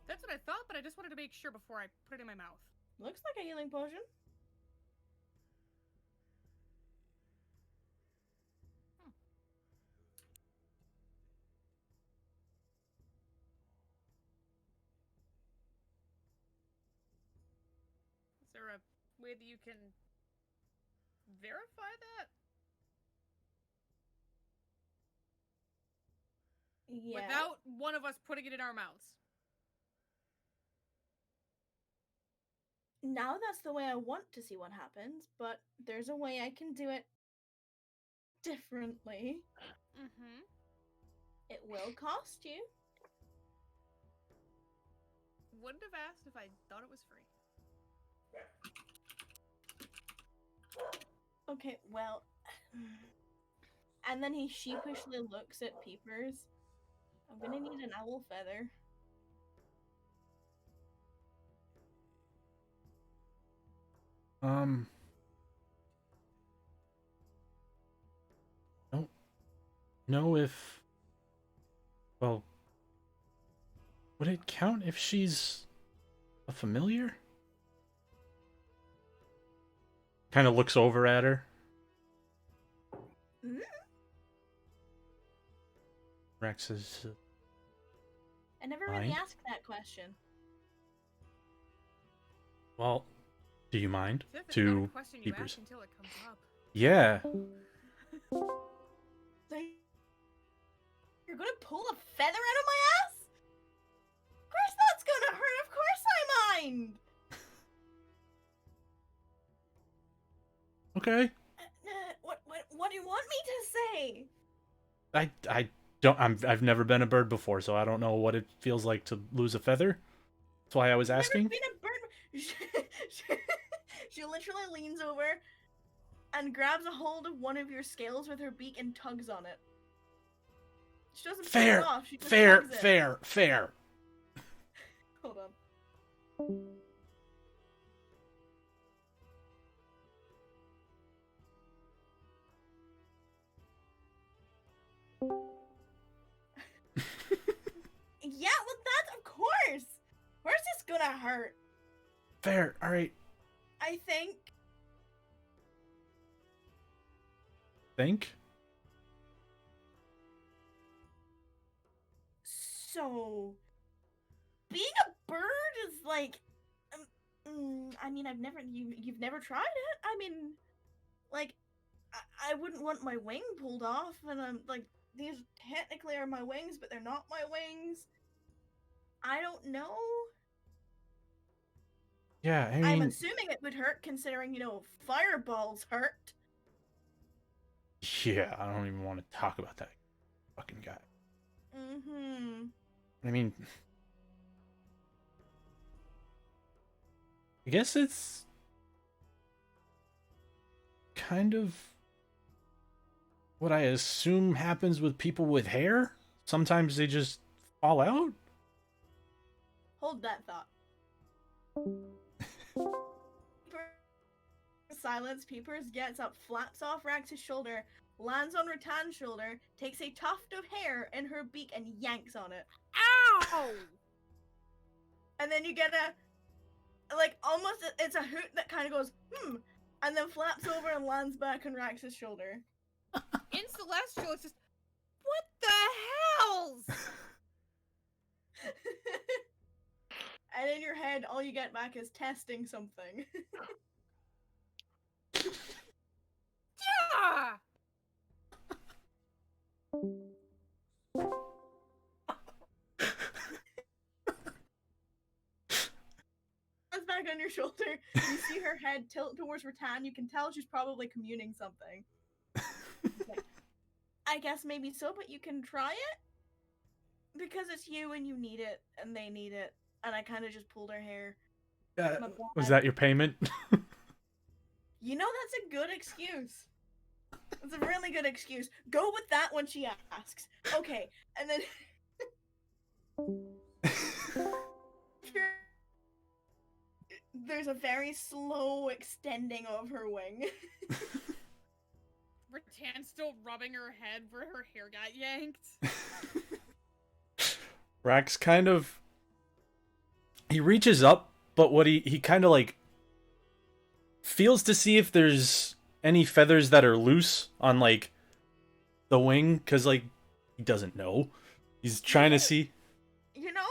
That's what I thought, but I just wanted to make sure before I put it in my mouth. Looks like a healing potion. Is there a way that you can verify that? Yeah. Without one of us putting it in our mouths. Now that's the way I want to see what happens, but there's a way I can do it differently. It will cost you. Wouldn't have asked if I thought it was free. Okay, well. And then he sheepishly looks at Peepers. I'm gonna need an owl feather. Don't know if. Well, would it count if she's a familiar? Kind of looks over at her. Mm? Rex is. I never really asked that question. Well, do you mind? So if it's not To a question you Peepers. ask until it comes up. Yeah. You're gonna pull a feather out of my ass? Of course that's gonna hurt. Of course I mind. Okay. What do you want me to say? I don't. I've never been a bird before, so I don't know what it feels like to lose a feather. That's why I was asking. Never been a bird. She literally leans over and grabs a hold of one of your scales with her beak and tugs on it. She doesn't pull it off. She just tugs it. Fair. Hold on. Yeah, well, that's of course. Of course, it's gonna hurt. Fair. All right. I think. So, being a bird is like. I mean, you've never tried it. I mean, like, I wouldn't want my wing pulled off, and I'm like, these technically are my wings, but they're not my wings. I don't know. Yeah, I mean, I'm assuming it would hurt, considering fireballs hurt. Yeah, I don't even want to talk about that fucking guy. Mm-hmm. I mean, I guess it's kind of what I assume happens with people with hair. Sometimes they just fall out. Hold that thought. Silence. Peepers gets up, flaps off Rax's shoulder, lands on Ratan's shoulder, takes a tuft of hair in her beak and yanks on it. Ow! And then you get almost, it's a hoot that kind of goes, and then flaps over and lands back on Rax's shoulder. In Celestial, it's just, what the hells? And in your head, all you get back is testing something. Yeah! Lands back on your shoulder. You see her head tilt towards Ratan. You can tell she's probably communing something. Like, I guess maybe so, but you can try it? Because it's you and you need it, and they need it. And I kind of just pulled her hair. Was that your payment? You know, that's a good excuse. It's a really good excuse. Go with that when she asks. Okay, and then... There's a very slow extending of her wing. Ratan's still rubbing her head where her hair got yanked. Rax kind of... He reaches up, but what he kind of like... feels to see if there's any feathers that are loose on like the wing, because like he doesn't know. He's trying to see. You know,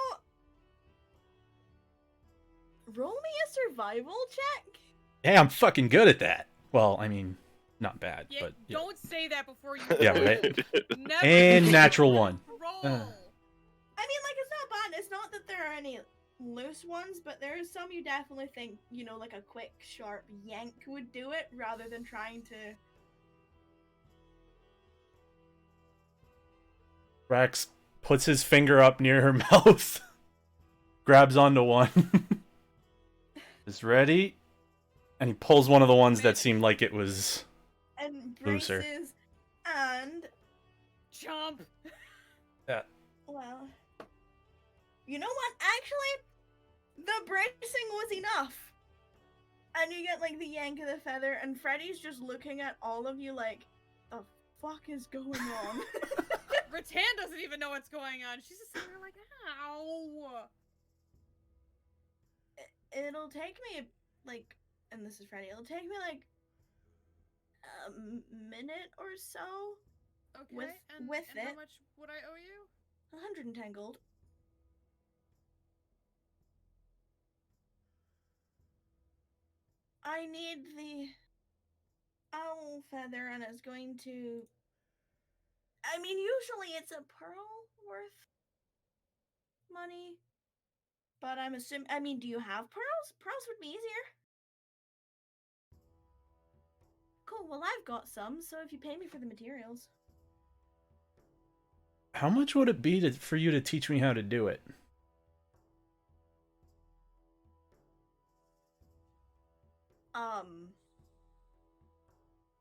roll me a survival check. Hey, I'm fucking good at that. Well, I mean, not bad, Yeah, but yeah. don't say that before you Yeah, roll. right. Never And natural one. roll. I mean, like, it's not bad. It's not that there are any loose ones, but there is some you definitely think, like a quick, sharp yank would do it, rather than trying to... Rax puts his finger up near her mouth, grabs onto one, is ready, and he pulls one of the ones that seemed like it was and looser. braces and Jump. Yeah. well, you know what? Actually, the bracing was enough. And you get like the yank of the feather, and Freddy's just looking at all of you like, the fuck is going on? Rattan doesn't even know what's going on. She's just sitting there like, ow. It'll take me like, and this is Freddy. It'll take me like a minute or so. Okay, With and it, how much would I owe you? 110 gold. I need the owl feather, and it's going to. I mean, usually it's a pearl worth money, but I'm assuming. I mean, do you have pearls? Pearls would be easier. Cool. Well, I've got some, so if you pay me for the materials. How much would it be for you to teach me how to do it?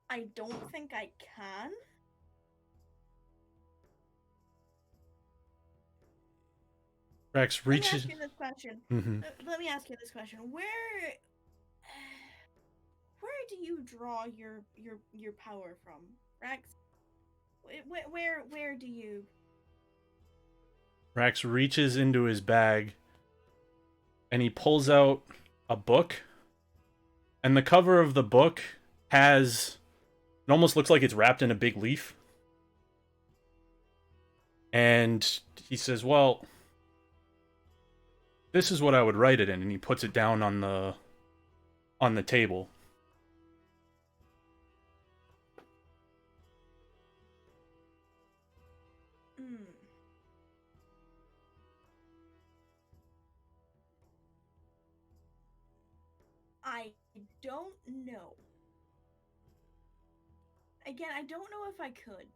I don't think I can. Rex reaches. Let me ask you this question. Mm-hmm. Let me ask you this question. Where do you draw your power from, Rex? Where do you? Rex reaches into his bag and he pulls out a book. And the cover of the book has. It almost looks like it's wrapped in a big leaf. And he says, well, this is what I would write it in. And he puts it down on the table. I don't know. Again, I don't know if I could.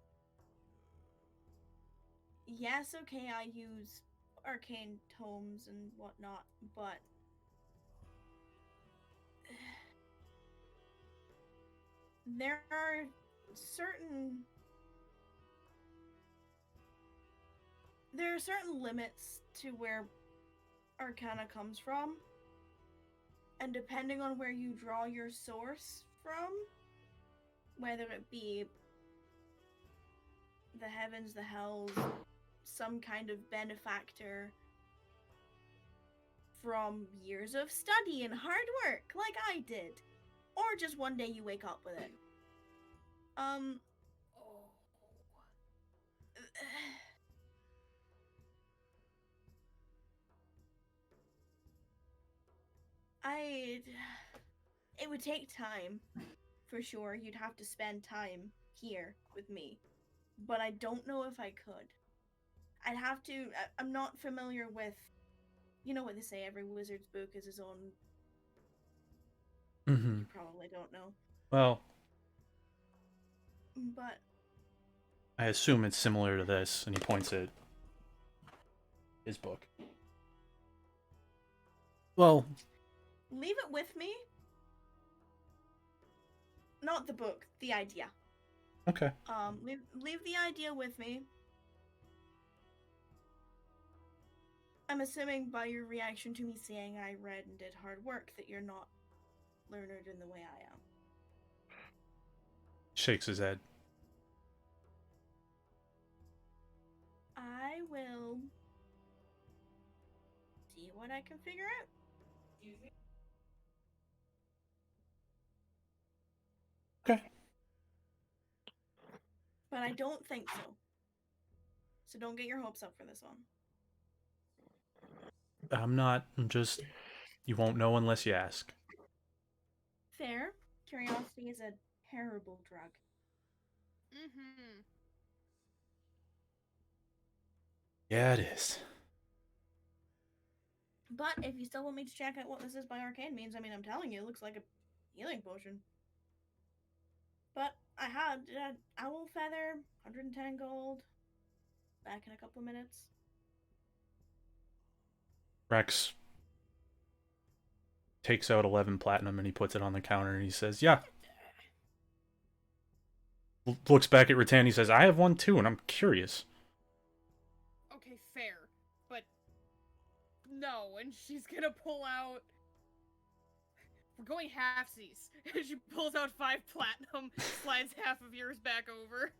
Yes, okay, I use arcane tomes and whatnot, but there are certain limits to where arcana comes from, and depending on where you draw your source from, whether it be the heavens, the hells, some kind of benefactor from years of study and hard work like I did, or just one day you wake up with it. It would take time, for sure. You'd have to spend time here with me, but I don't know if I could. I'd have to. I'm not familiar with. You know what they say, every wizard's book is his own. Mm-hmm. You probably don't know. Well, but I assume it's similar to this, and he points at his book. Well, leave it with me. Not the book, the idea. Okay. Leave the idea with me. I'm assuming by your reaction to me saying I read and did hard work that you're not learned in the way I am. Shakes his head. I will see what I can figure out. Okay. But I don't think so. So don't get your hopes up for this one. I'm not. I'm just. You won't know unless you ask. Fair. Curiosity is a terrible drug. Mm-hmm. Yeah, it is. But if you still want me to check out what this is by arcane means, I mean, I'm telling you, it looks like a healing potion. But I had owl feather, 110 gold. Back in a couple minutes. Rex takes out 11 platinum and he puts it on the counter and he says, yeah. Looks back at Rattan, he says, I have one too, and I'm curious. Okay, fair. But no, and she's gonna pull out. We're going halfsies. And she pulls out 5 platinum, slides half of yours back over.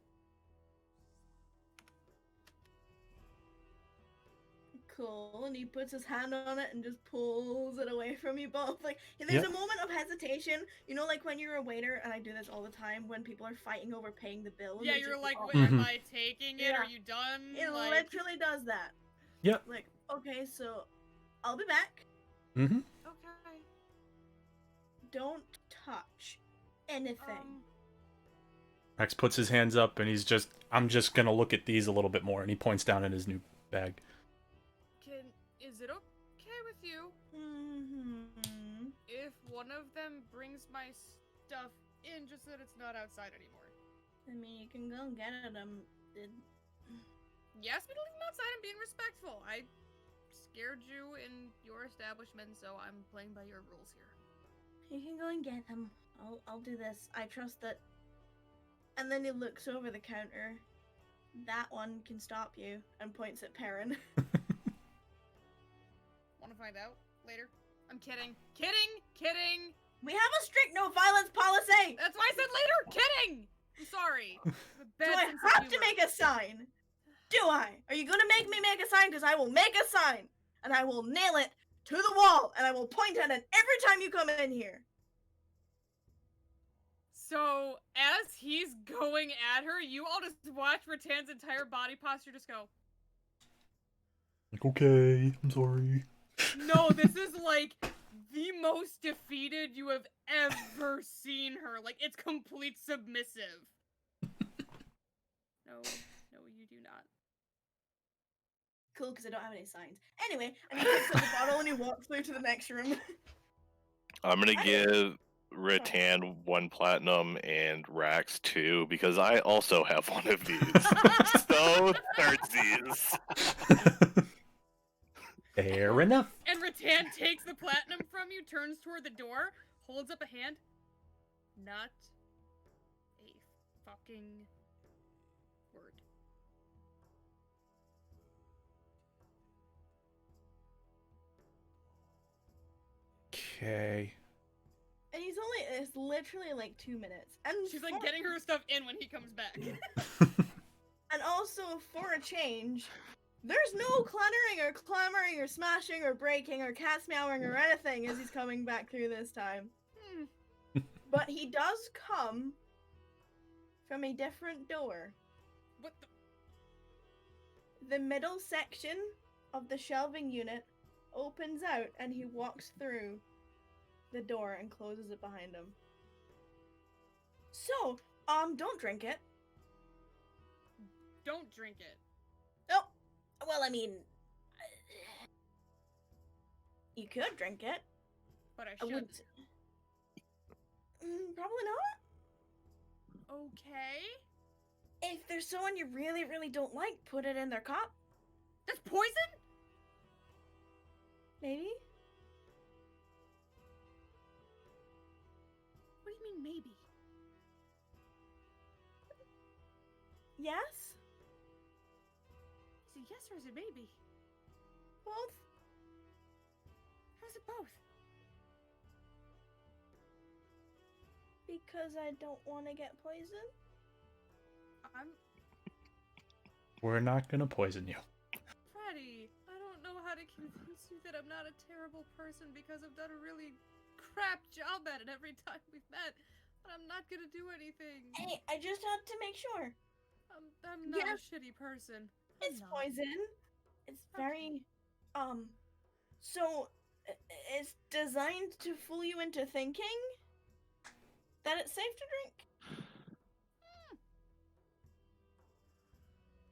Cool, and he puts his hand on it and just pulls it away from you both. Like, there's a moment of hesitation. You know, like when you're a waiter, and I do this all the time when people are fighting over paying the bill. Yeah, you're just, like, oh, am I taking it? Yeah. Are you done? It like... literally does that. Yep. Like, okay, so I'll be back. Mm-hmm. Okay. Don't touch anything. Rex puts his hands up and he's just, I'm just gonna look at these a little bit more, and he points down at his new bag. Is it okay with you Mm-hmm. if one of them brings my stuff in just so that it's not outside anymore? I mean, you can go and get it. You asked me to leave them outside. I'm being respectful. I scared you in your establishment, so I'm playing by your rules here. You can go and get them. I'll do this. I trust that. And then he looks over the counter. That one can stop you, and points at Perrin. Want to find out later? I'm kidding. Kidding! We have a strict no violence policy! That's why I said later! Kidding! I'm sorry. Do I have to make a sign? Do I? Are you gonna make me make a sign? Because I will make a sign! And I will nail it to the wall! And I will point at it every time you come in here! So, as he's going at her, you all just watch Rattan's entire body posture just go, Like, okay, I'm sorry. no, this is like the most defeated you have ever seen her. Like, it's complete submissive. No, you do not. Cool, because I don't have any signs. Anyway, and he picks up the bottle and he walks through to the next room. I'm gonna give Rattan 1 platinum and Rax 2 because I also have one of these. So thirdsies. Fair enough. And Rattan takes the platinum from you, turns toward the door, holds up a hand. Not a fucking word. Okay. And it's literally like 2 minutes. And She's like getting her stuff in when he comes back. And also, for a change, there's no cluttering or clamoring or smashing or breaking or cats meowing or anything as he's coming back through this time. But he does come from a different door. What the? The middle section of the shelving unit opens out and he walks through the door and closes it behind him. So, don't drink it. Don't drink it. Oh, well, I mean, you could drink it. But I I shouldn't. wouldn't. Probably not. Okay. If there's someone you really, really don't like, put it in their cup. That's poison? Maybe? What do you mean, maybe? Yes? Is it yes or is it maybe? Both? How's it both? Because I don't want to get poisoned? We're not gonna poison you. Freddie, I don't know how to convince you that I'm not a terrible person because I've done a really crap job at it every time we've met. But I'm not gonna do anything. Hey, I just had to make sure. I'm not a shitty person. It's poison. It's very, so it's designed to fool you into thinking that it's safe to drink.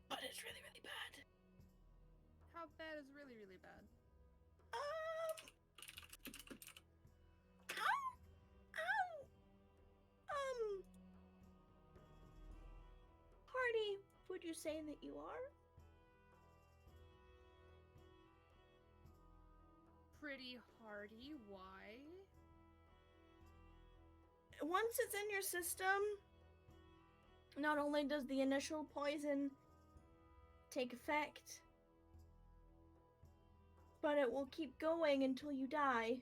But it's really, really bad. How bad is really, really bad? Party, would you say that you are? pretty hardy. Why? Once it's in your system, not only does the initial poison take effect, but it will keep going until you die.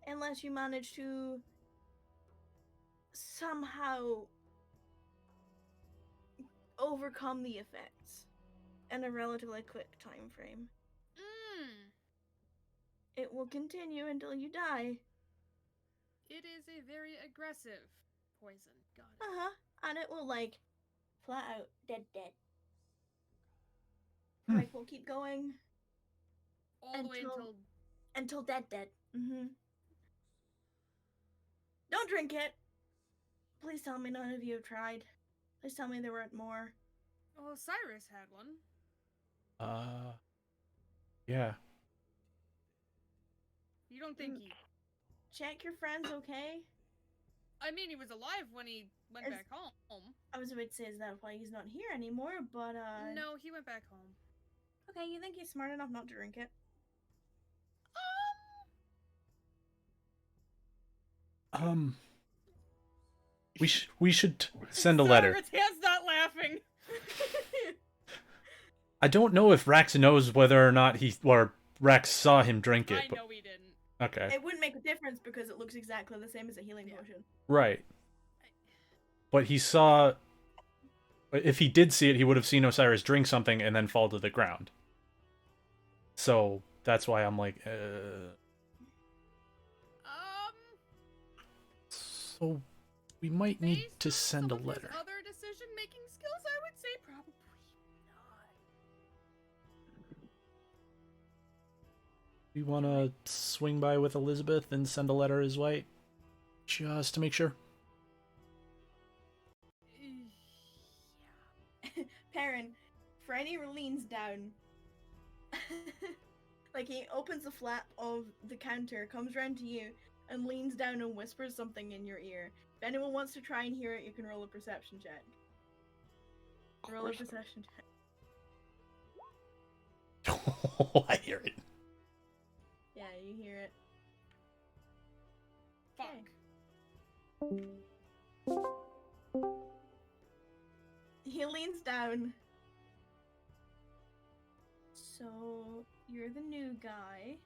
Unless you manage to somehow overcome the effects in a relatively quick time frame. It will continue until you die. It is a very aggressive poison. Got it. Uh-huh. And it will, like, flat out dead. Like, we'll keep going All the way until dead. Mm-hmm. Don't drink it! Please tell me none of you have tried. Please tell me there weren't more. Oh, Cyrus had one. Yeah. You don't think he... Check your friend's okay? I mean, he was alive when he went back home. I was about to say, is that why he's not here anymore? But, No, he went back home. okay, you think he's smart enough not to drink it? We should send a letter. Rattan's not laughing. I don't know if Rax knows whether or not Rax saw him drink it. I know he didn't. Okay. It wouldn't make a difference because it looks exactly the same as a healing potion. Right. But he saw... If he did see it, he would have seen Osiris drink something and then fall to the ground. So, that's why I'm like, So, we might need to send a letter. Other decision-making skills, I would say probably not. We want to swing by with Elizabeth and send a letter his way? Just to make sure. Perrin, Freddy leans down. Like, he opens the flap of the counter, comes round to you, and leans down and whispers something in your ear. If anyone wants to try and hear it, you can roll a perception check. Roll a perception check. I hear it. Yeah, you hear it. Fuck. He leans down. So, you're the new guy.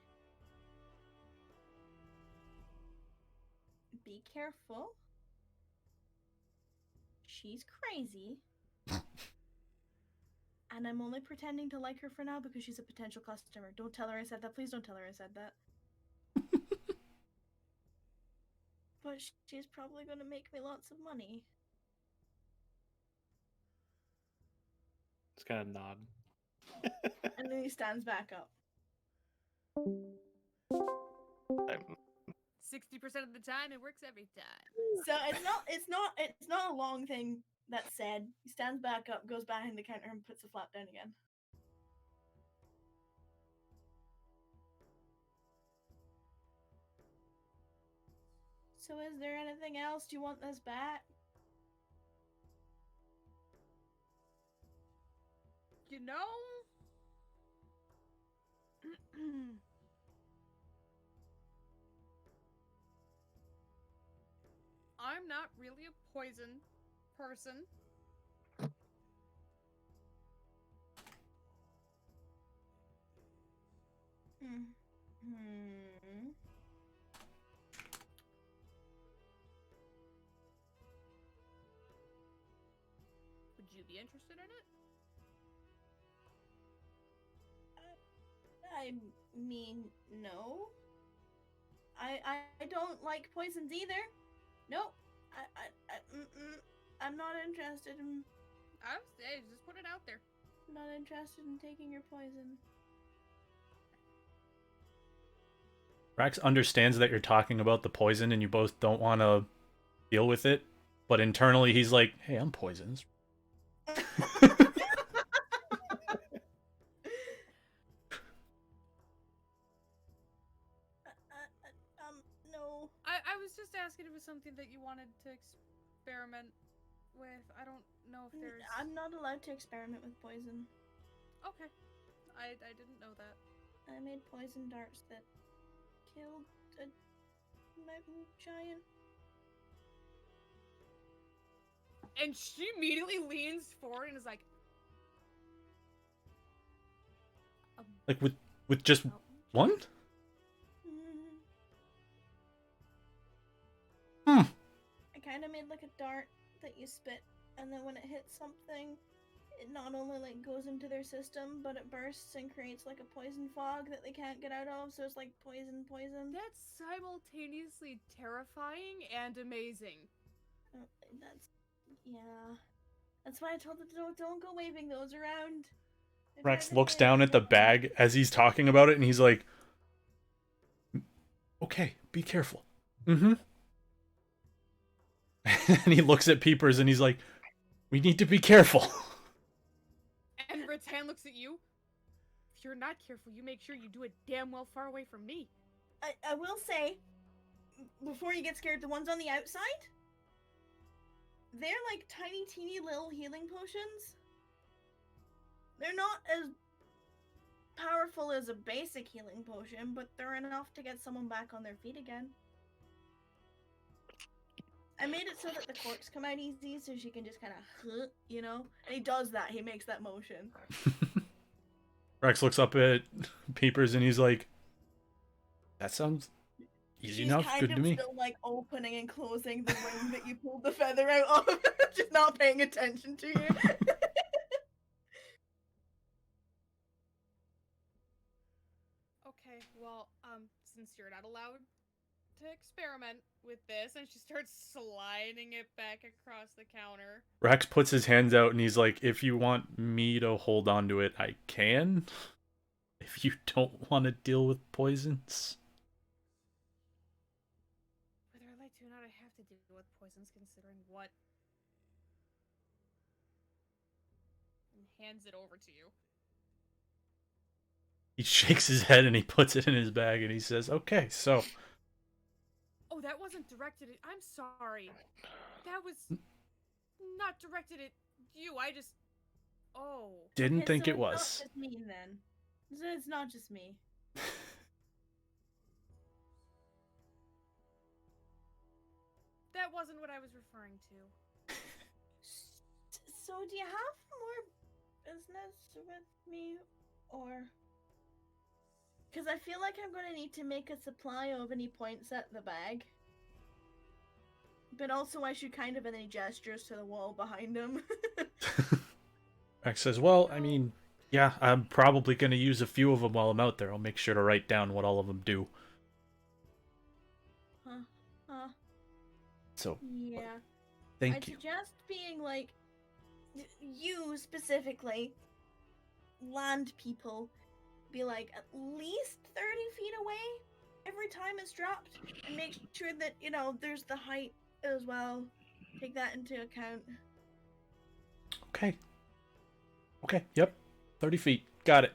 Be careful. She's crazy. And I'm only pretending to like her for now because she's a potential customer. Don't tell her I said that. Please don't tell her I said that. But she's probably gonna make me lots of money. Just kind of nod. And then he stands back up. 60% of the time, it works every time. So it's not a long thing that's said. He stands back up, goes behind the counter, and puts the flap down again. So is there anything else? Do you want this back? You know? I'm not really a poison person. Would you be interested in it? I mean, no. I don't like poisons either. Nope. I'm not interested in... I would say, just put it out there. I'm not interested in taking your poison. Rax understands that you're talking about the poison and you both don't want to deal with it, but internally he's like, hey, I'm poisoned. No. I was just asking if it was something that you wanted to experiment with. I don't know if there's... I'm not allowed to experiment with poison. Okay. I didn't know that. I made poison darts that killed a mountain giant. And she immediately leans forward and is like, Like with just mountain one? giant? Mm. Hmm. I kind of made like a dart that you spit, and then when it hits something, it not only like goes into their system, but it bursts and creates like a poison fog that they can't get out of. So it's like poison. That's simultaneously terrifying and amazing. That's yeah. That's why I told them don't go waving those around. They're Rex driving looks me down at the insane. bag as he's talking about it, and he's like, "Okay, be careful." Mm-hmm. And he looks at Peepers and he's like, "We need to be careful." And Rattan looks at you. If you're not careful, you make sure you do it damn well far away from me. I will say, before you get scared, the ones on the outside, they're like tiny, teeny little healing potions. They're not as powerful as a basic healing potion, but they're enough to get someone back on their feet again. I made it so that the corks come out easy, so she can just kind of, you know? And he does that. He makes that motion. Rex looks up at Peepers and he's like, "That sounds easy enough. She's Good kind to of me." still like opening and closing the ring that you pulled the feather out of, just not paying attention to you. Okay, well, since you're not allowed to experiment with this, and she starts sliding it back across the counter. Rex puts his hands out and he's like, "If you want me to hold on to it, I can. If you don't want to deal with poisons." Whether I like to or not, I have to deal with poisons considering what. And hands it over to you. He shakes his head and he puts it in his bag and he says, "Okay, so." Oh, that wasn't directed at. I'm sorry. That was not directed at you. I just. Oh. Didn't Okay, think so it it's was. not just me then. So it's not just me. That wasn't what I was referring to. So do you have more business with me, or? Because I feel like I'm going to need to make a supply of any points at the bag. But also I should kind of, and then he gestures to the wall behind him. Rex says, "Well, I mean, yeah, I'm probably going to use a few of them while I'm out there. I'll make sure to write down what all of them do." So, Yeah. thank I'd you. suggest being like, you specifically, land people, be like at least 30 feet away every time it's dropped, and make sure that, you know, there's the height as well. Take that into account. Okay. Okay, yep. 30 feet. Got it.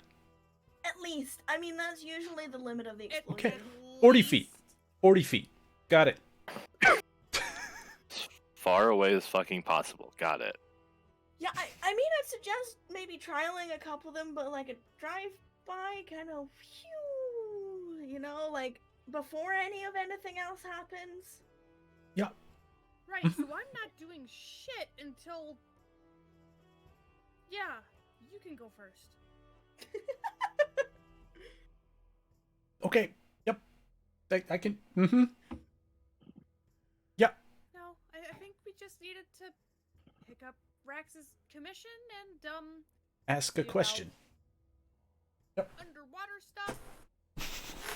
At least. I mean, that's usually the limit of the At- explosion. at 40 least- feet. 40 feet. Got it. Far away as fucking possible. Got it. Yeah, I mean, I'd suggest maybe trialing a couple of them, but like a drive-by kind of, you know, like before any of anything else happens. Yeah. Right, so I'm not doing shit until. Yeah, you can go first. Okay. Yep. I can. Mm-hmm. Yeah. No, I think we just needed to pick up Rax's commission and, Ask a you know, question. Yep. underwater stuff.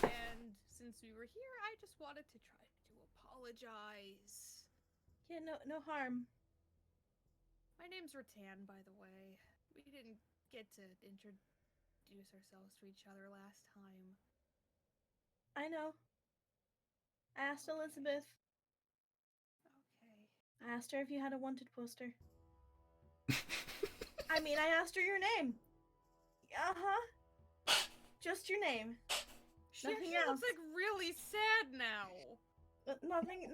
And since we were here, I just wanted to try to apologize. Yeah, no harm. My name's Rattan, by the way. We didn't get to introduce ourselves to each other last time. I know. I asked Elizabeth. Okay. I asked her if you had a wanted poster. I mean, I asked her your name. Uh-huh. Just your name. She Nothing actually else. looks like really sad now. Nothing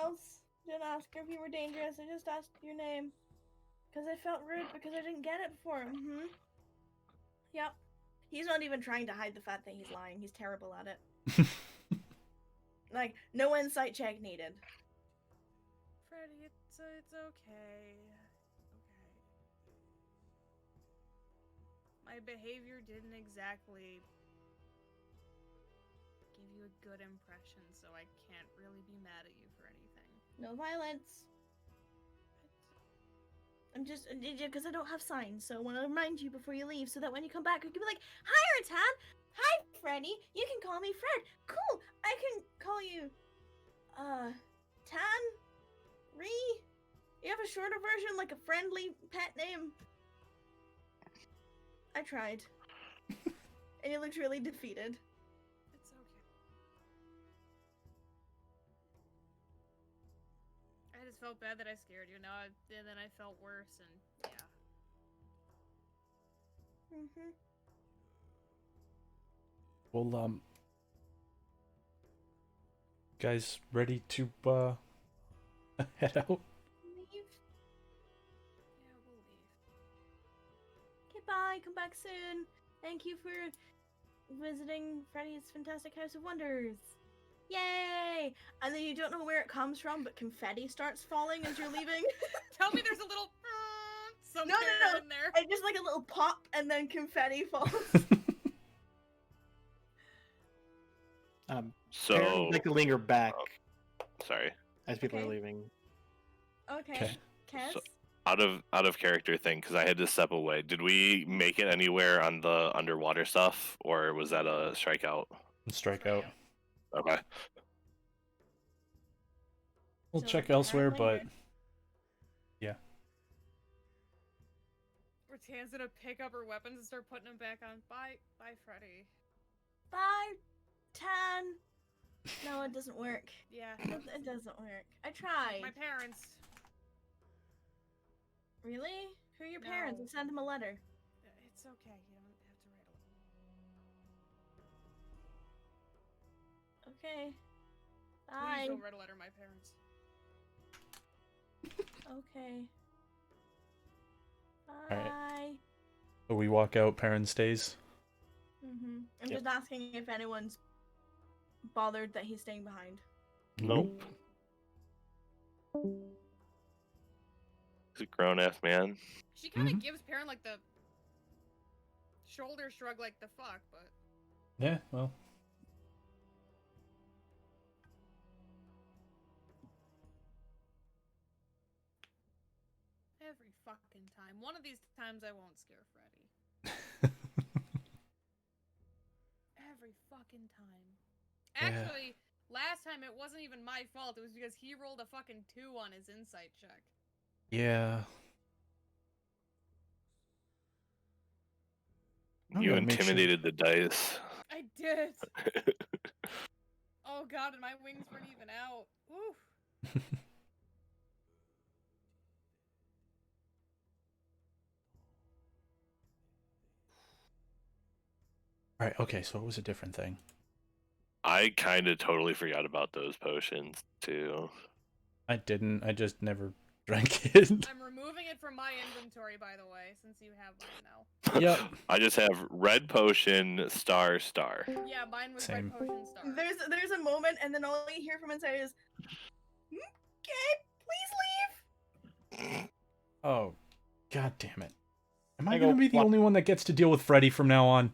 else. Didn't ask her if you were dangerous. I just asked your name. Because I felt rude because I didn't get it before. Mm-hmm. Yep. He's not even trying to hide the fact that he's lying. He's terrible at it. Like, no insight check needed. Freddy, it's okay. Okay. My behavior didn't exactly give you a good impression, so I can't really be mad at you for anything. No violence. I'm just, because I don't have signs, so I want to remind you before you leave, so that when you come back, you can be like, "Hi, Ratan! Hi, Freddy! You can call me Fred! Cool! I can call you, Tan? Ree? You have a shorter version, like a friendly pet name?" I tried. And you looked really defeated. It's okay. I just felt bad that I scared you. And then I felt worse, and yeah. Mm-hmm. Well, guys, ready to head out? Leave. Yeah, we'll leave. Okay, bye. Come back soon. Thank you for visiting Freddy's Fantastic House of Wonders. Yay! And then you don't know where it comes from, but confetti starts falling as you're leaving. Tell me there's a little somewhere No. in there. And just like a little pop, and then confetti falls. So I'd like to linger back sorry. as people Okay. are leaving. Okay. Kes? So, out of character thing, because I had to step away. Did we make it anywhere on the underwater stuff, or was that a strikeout? Strike out. Okay. We'll So check elsewhere, apparently but we're- yeah. Ratan's gonna pick up her weapons and start putting them back on. Bye, Freddy. Bye, Tan. No, it doesn't work. Yeah. It doesn't work. I tried. My parents. Really? Who are your parents? No. And send them a letter. It's okay. You don't have to write a letter. Okay. Please Bye. don't write a letter, my parents. Okay. Alright. Bye. So we walk out, Perrin stays. I'm Yep. just asking if anyone's bothered that he's staying behind. Nope. He's a grown ass man. She kind of Mhm. gives Perrin like the shoulder shrug, like the fuck, but Yeah, well. every fucking time. One of these times I won't scare Freddy. Every fucking time. Yeah. Actually, last time it wasn't even my fault. It was because he rolled a fucking 2 on his insight check. Yeah. I'm You gonna make sure- intimidated the dice. I did. Oh god, and my wings weren't even out. Woo. Alright, okay, so it was a different thing. I kind of totally forgot about those potions too. I didn't. I just never drank it. I'm removing it from my inventory, by the way, since you have mine now. Yep. I just have red potion, star. Yeah, mine was Same. red potion star. There's a moment, and then all you hear from inside is, "Okay, please leave." Oh, god damn it. Am I I gonna go, be the "What?" only one that gets to deal with Freddy from now on?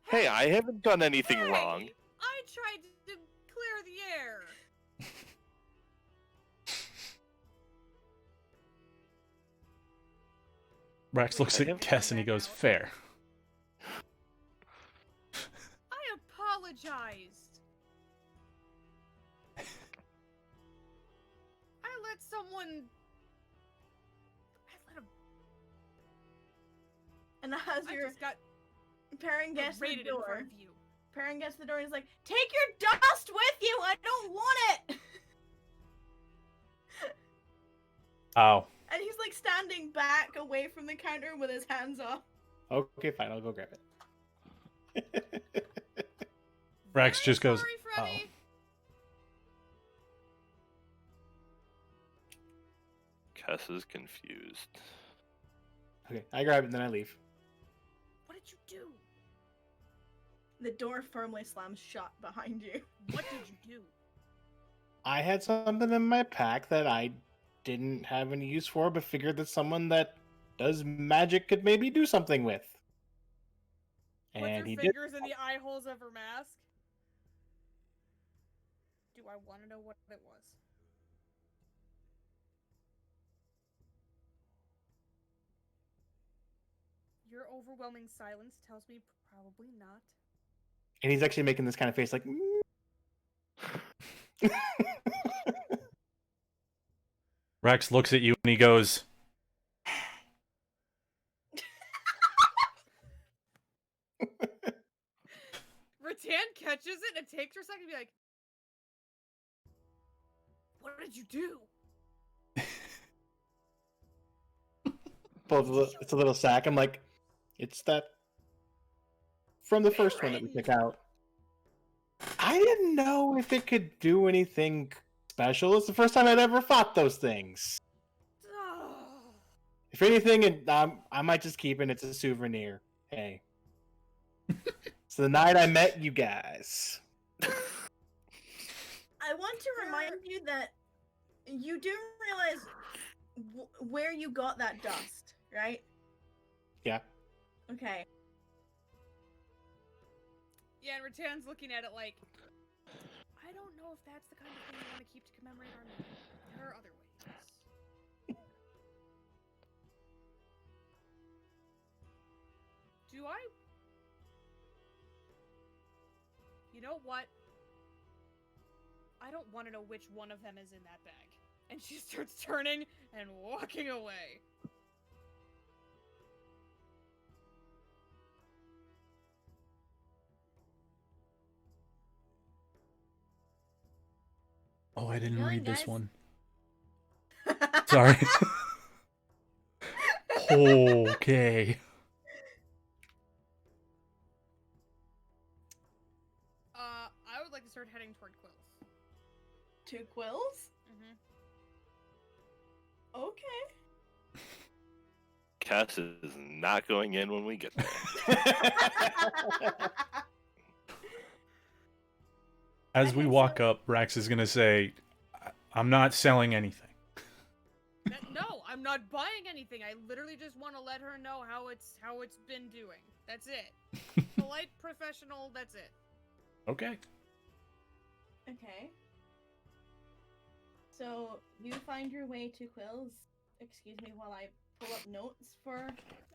Hey, I haven't done anything Hey, wrong. I tried to clear the air. Rex looks at I have- Kess and he goes, fair. I apologized. I let someone. I let him. And as I your just got Perrin gets to the raided in door, front of you. Perrin gets to the door and he's like, "Take your dust with you! I don't want it!" Ow. And he's like standing back away from the counter with his hands up. Okay, fine. I'll go grab it. Rex Very just goes, sorry, Freddy. Kess is confused. Okay, I grab it and then I leave. What did you do? The door firmly slams shut behind you. What did you do? I had something in my pack that I didn't have any use for, but figured that someone that does magic could maybe do something with. Puts her And he did. fingers in the eye holes of her mask. Do I want to know what it was? Your overwhelming silence tells me probably not. And he's actually making this kind of face like. Rex looks at you and he goes, Rattan catches it and it takes her a second to be like, what did you do? It's a little sack. I'm like, it's that from the first one that we took out. I didn't know if it could do anything special. It's the first time I'd ever fought those things. If anything, I might just keep it. It's a souvenir. Hey. It's the night I met you guys. I want to remind you that you do realize where you got that dust, right? Yeah. Okay. Yeah, and Rattan's looking at it like, I don't know if that's the kind of thing I want to keep to commemorate our meeting. There are other ways. Do I? You know what? I don't want to know which one of them is in that bag. And she starts turning and walking away. "Oh, I didn't Feeling, read this guys? one. Sorry." Okay. I would like to start heading toward Quills. Two quills? Mm-hmm. Okay. Cass is not going in when we get there. As we walk up, Rax is gonna say, "I'm not selling anything." No, I'm not buying anything. I literally just want to let her know how it's been doing. That's it. Polite, professional. That's it. Okay. Okay. So you find your way to Quills. Excuse me while I pull up notes for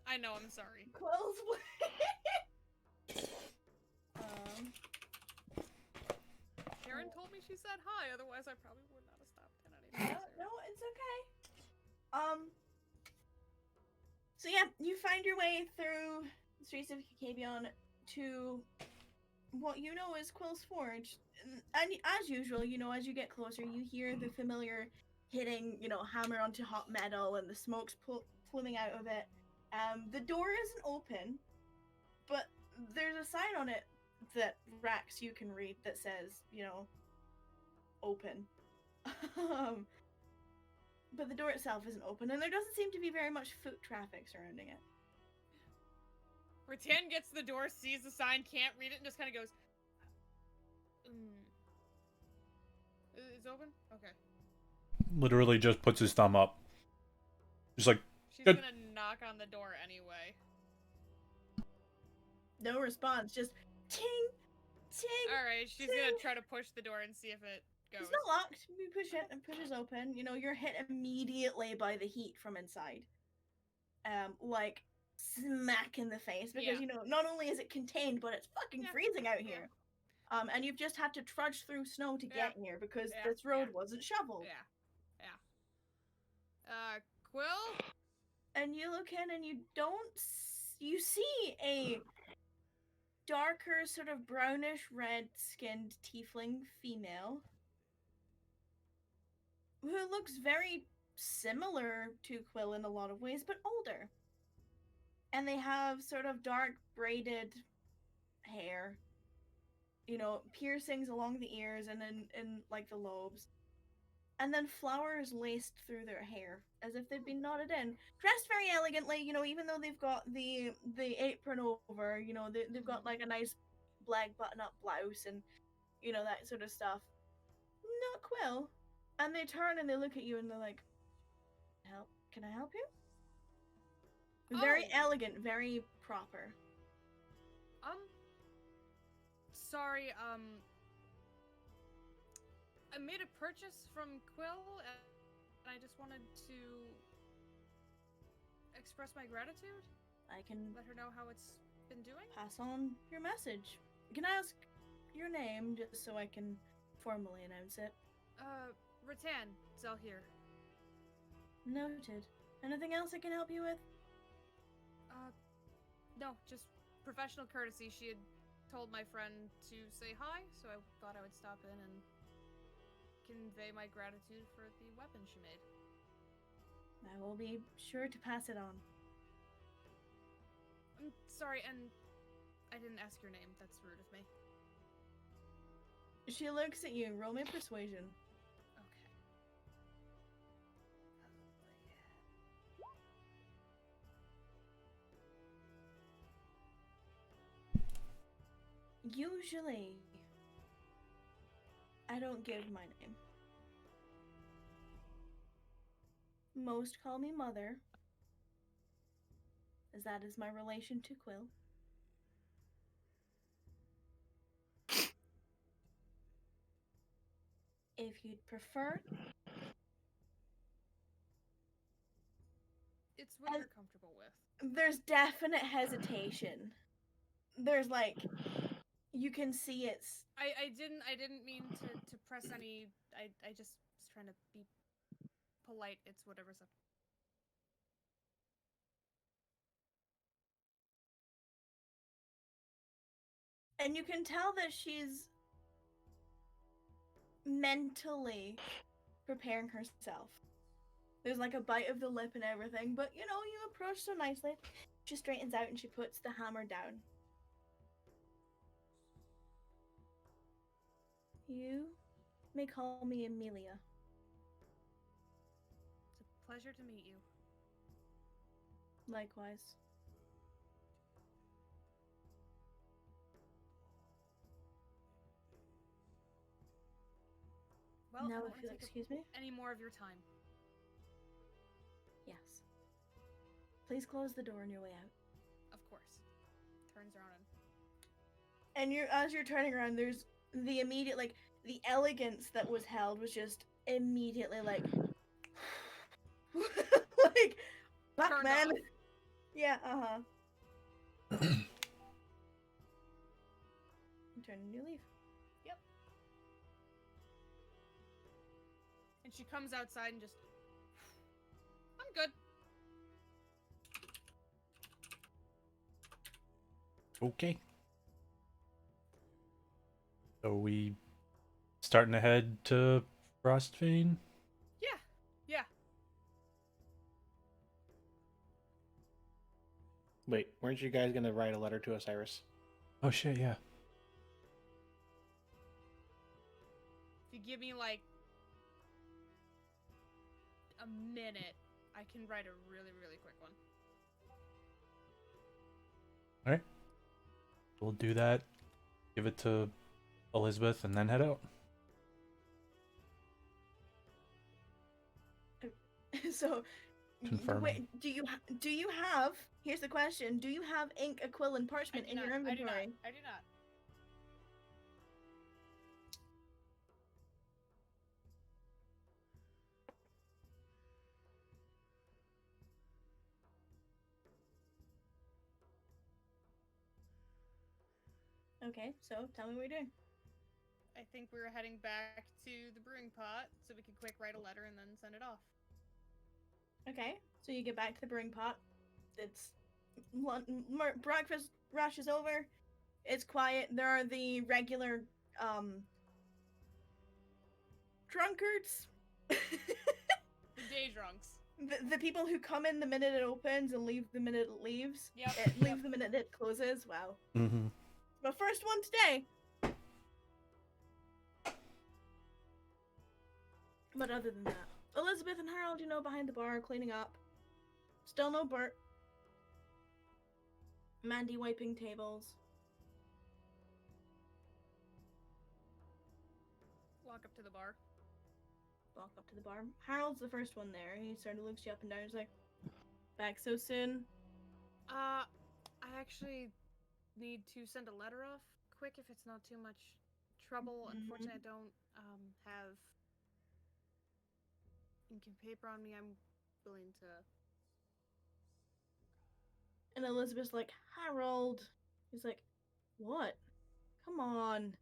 I know. I'm sorry. Quills. Karen told me she said hi. Otherwise, I probably would not have stopped in anyway. No, it's okay. So yeah, you find your way through the streets of Kabion to what you know is Quill's Forge. And as usual, as you get closer, you hear the familiar hitting, hammer onto hot metal and the smoke's pluming out of it. The door isn't open, but there's a sign on it that Rax you can read that says, open. But the door itself isn't open, and there doesn't seem to be very much foot traffic surrounding it. Rattan gets the door, sees the sign, can't read it, and just kind of goes, It's open? Okay. Literally just puts his thumb up. Just like, She's good. gonna knock on the door anyway. No response, just ting, ting. Alright, she's gonna try to push the door and see if it goes. It's not locked. You push it and pushes open. You're hit immediately by the heat from inside. Like smack in the face because not only is it contained, but it's fucking freezing out here. And you've just had to trudge through snow to get here because this road wasn't shoveled. Quill? And you look in and you see a darker, sort of brownish red-skinned tiefling female who looks very similar to Quill in a lot of ways, but older. And they have sort of dark braided hair, piercings along the ears and in like the lobes. And then flowers laced through their hair as if they'd been knotted in. Dressed very elegantly, even though they've got the apron over, they've got like a nice black button-up blouse and, you know, that sort of stuff. Not Quill. And they turn and they look at you and they're like, "Help? Can I help you?" Very Oh. elegant, very proper. Sorry, I made a purchase from Quill, and I just wanted to express my gratitude. I can Let her know how it's been doing. pass on your message. Can I ask your name just so I can formally announce it? Rattan, Zell here. Noted. Anything else I can help you with? No, just professional courtesy. She had told my friend to say hi, so I thought I would stop in and convey my gratitude for the weapon she made. I will be sure to pass it on. I'm sorry, and I didn't ask your name. That's rude of me. She looks at you. Roll me persuasion. Okay. Usually, I don't give my name. Most call me Mother, as that is my relation to Quill. If you'd prefer, It's what you're comfortable with. there's definite hesitation. There's like, you can see it's. I didn't mean to press any. I just was trying to be polite. It's whatever's up. And you can tell that she's mentally preparing herself. There's like a bite of the lip and everything, but you know, you approach so nicely. She straightens out and she puts the hammer down. You may call me Amelia. It's a pleasure to meet you. Likewise. Well, Now, I don't if want you'll to take excuse me. any more of your time. Yes. Please close the door on your way out. Of course. Turns around And as you're turning around, there's the immediate, like, the elegance that was held was just immediately like, like, back, Turned man. off. Yeah, You turn and you leave. Yep. And she comes outside and just. I'm good. Okay. So we starting to head to Frostvein? Yeah. Yeah. Wait, weren't you guys gonna write a letter to Osiris? Oh shit, yeah. If you give me like a minute, I can write a really, really quick one. Alright. We'll do that. Give it to Elizabeth and then head out. So, Confirming. wait, do you have? Here's the question: do you have ink, a quill, and parchment in your inventory? I do not. Okay, so tell me what you're doing. I think we were heading back to the brewing pot so we could quick write a letter and then send it off. Okay, so you get back to the brewing pot. It's breakfast rush is over. It's quiet. There are the regular drunkards. The day drunks. The people who come in the minute it opens and leave the minute it leaves. Yep. Leave the minute it closes. Wow. Mm-hmm. My first one today. But other than that, Elizabeth and Harold, you know, behind the bar cleaning up. Still no Bert. Mandy wiping tables. walk up to the bar. Walk up to the bar. Harold's the first one there. He sort of looks you up and down. He's like, "Back so soon?" I actually need to send a letter off quick if it's not too much trouble. Unfortunately, I don't have ink and paper on me. I'm willing to. And Elizabeth's like, "Harold." He's like, "What? Come on."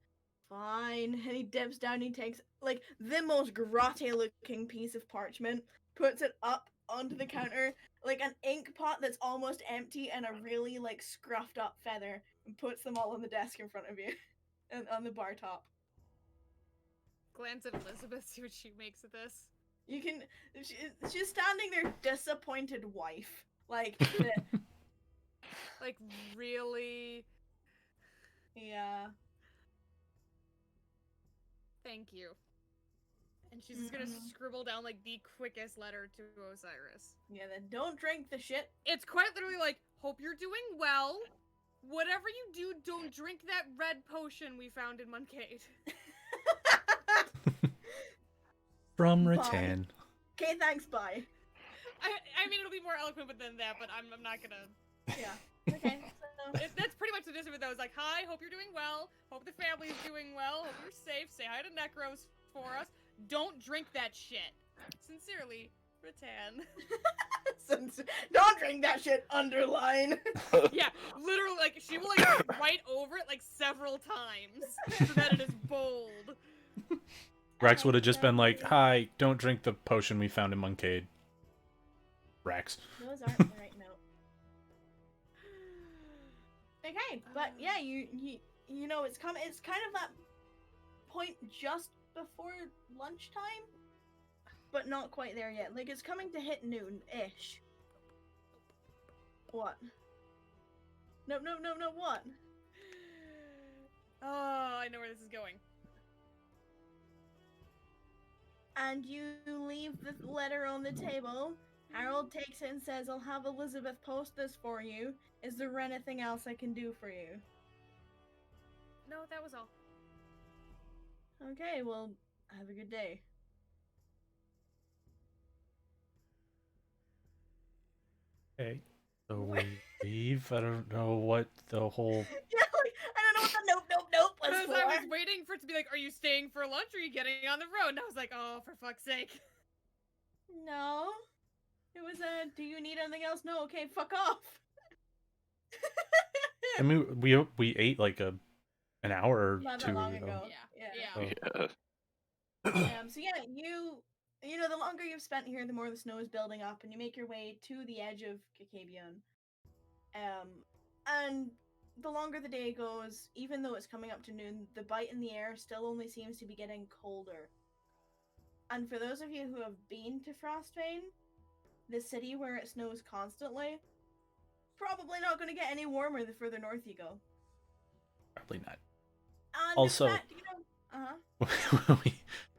Fine. And he dips down, he takes, like, the most grotty looking piece of parchment, puts it up onto the counter, like an ink pot that's almost empty and a really, like, scruffed up feather, and puts them all on the desk in front of you. And on the bar top. Glance at Elizabeth, see what she makes of this. You can, she's standing there, disappointed wife. Like, like, really? Yeah. Thank you. And she's just gonna scribble down, like, the quickest letter to Osiris. Yeah, then don't drink the shit. It's quite literally like, hope you're doing well. Whatever you do, don't drink that red potion we found in Moncade. From Bye. Rattan. Okay, thanks, bye. I mean, it'll be more eloquent than that, but I'm not gonna... Yeah. Okay, so... That's pretty much the gist of it, though. It's like, hi, hope you're doing well. Hope the family's doing well. Hope you're safe. Say hi to Necros for us. Don't drink that shit. Sincerely, Rattan. Don't drink that shit, underline. Yeah, literally, like, she will, like, write over it, like, several times. So that it is bold. Rex would have just been like, hi, don't drink the potion we found in Moncade. Rex. Those aren't the right note. Okay, but yeah, you know, it's kind of that point just before lunchtime, but not quite there yet. Like, it's coming to hit noon-ish. What? No, what? Oh, I know where this is going. And you leave the letter on the table. Harold takes it and says, "I'll have Elizabeth post this for you. Is there anything else I can do for you?" No, that was all. Okay, well, have a good day. Okay. So we leave. I don't know what the whole... Yeah, like, I don't know what the nope was Because for. I was waiting for it to be like, are you staying for lunch or are you getting on the road? And I was like, oh, for fuck's sake. No. It was a, do you need anything else? No, okay, fuck off. I mean, we ate like an hour or Not that two long ago. ago. Yeah. Yeah. So yeah, you know, the longer you've spent here, the more the snow is building up, and you make your way to the edge of Kakabian. And the longer the day goes, even though it's coming up to noon, the bite in the air still only seems to be getting colder. And for those of you who have been to Frostbane, the city where it snows constantly, probably not going to get any warmer the further north you go. Probably not. And Also, in fact, you know, when we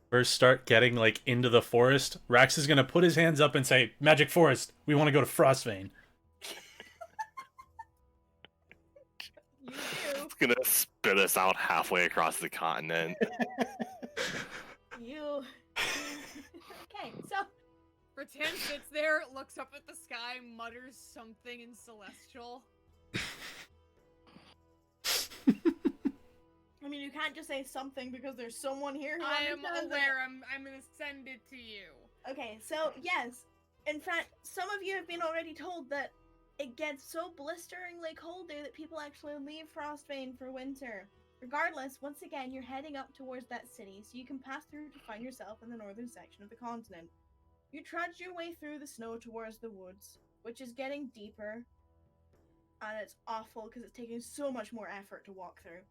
first start getting like into the forest, Rax is gonna put his hands up and say, "Magic Forest, we want to go to Frostbane." you do. It's gonna spit us out halfway across the continent. You. Okay, so Rattan sits there, looks up at the sky, mutters something in Celestial. I mean, you can't just say something because there's someone here who I am understands it. aware. I'm gonna send it to you. Okay, so yes, in fact, some of you have been already told that it gets so blisteringly cold there that people actually leave Frostbane for winter. Regardless, once again, you're heading up towards that city, so you can pass through to find yourself in the northern section of the continent. You trudge your way through the snow towards the woods, which is getting deeper, and it's awful because it's taking so much more effort to walk through.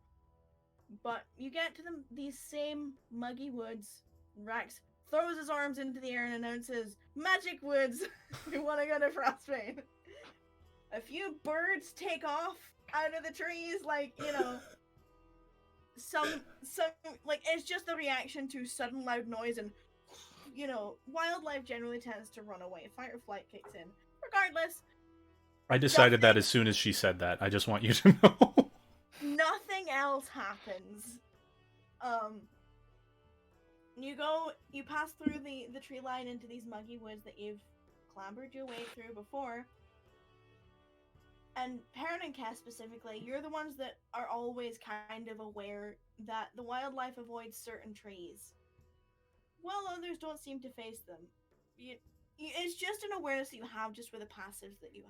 But you get to these same muggy woods. Rax throws his arms into the air and announces, "Magic Woods! We want to go to Frostbane." A few birds take off out of the trees, like, you know, some like, it's just the reaction to sudden loud noise, and, you know, wildlife generally tends to run away. Fight or flight kicks in. Regardless, I decided that as soon as she said that. I just want you to know. nothing else happens. You pass through the tree line into these muggy woods that you've clambered your way through before. And Perrin and Kess specifically, you're the ones that are always kind of aware that the wildlife avoids certain trees, while others don't seem to face them. It's just an awareness that you have just for the passives that you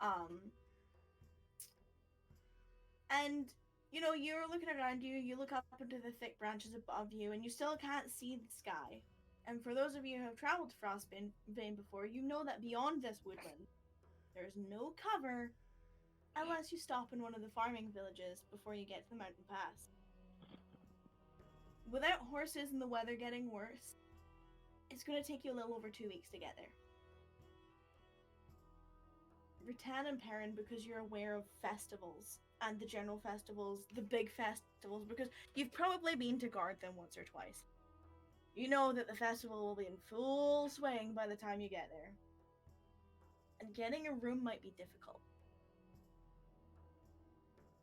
have. And you're looking around you, you look up into the thick branches above you, and you still can't see the sky. And for those of you who have traveled to Frostbane before, you know that beyond this woodland, there's no cover unless you stop in one of the farming villages before you get to the mountain pass. Without horses and the weather getting worse, it's going to take you a little over 2 weeks to get there. Rattan and Perrin, because you're aware of festivals and the general festivals, the big festivals, because you've probably been to guard them once or twice. You know that the festival will be in full swing by the time you get there. And getting a room might be difficult.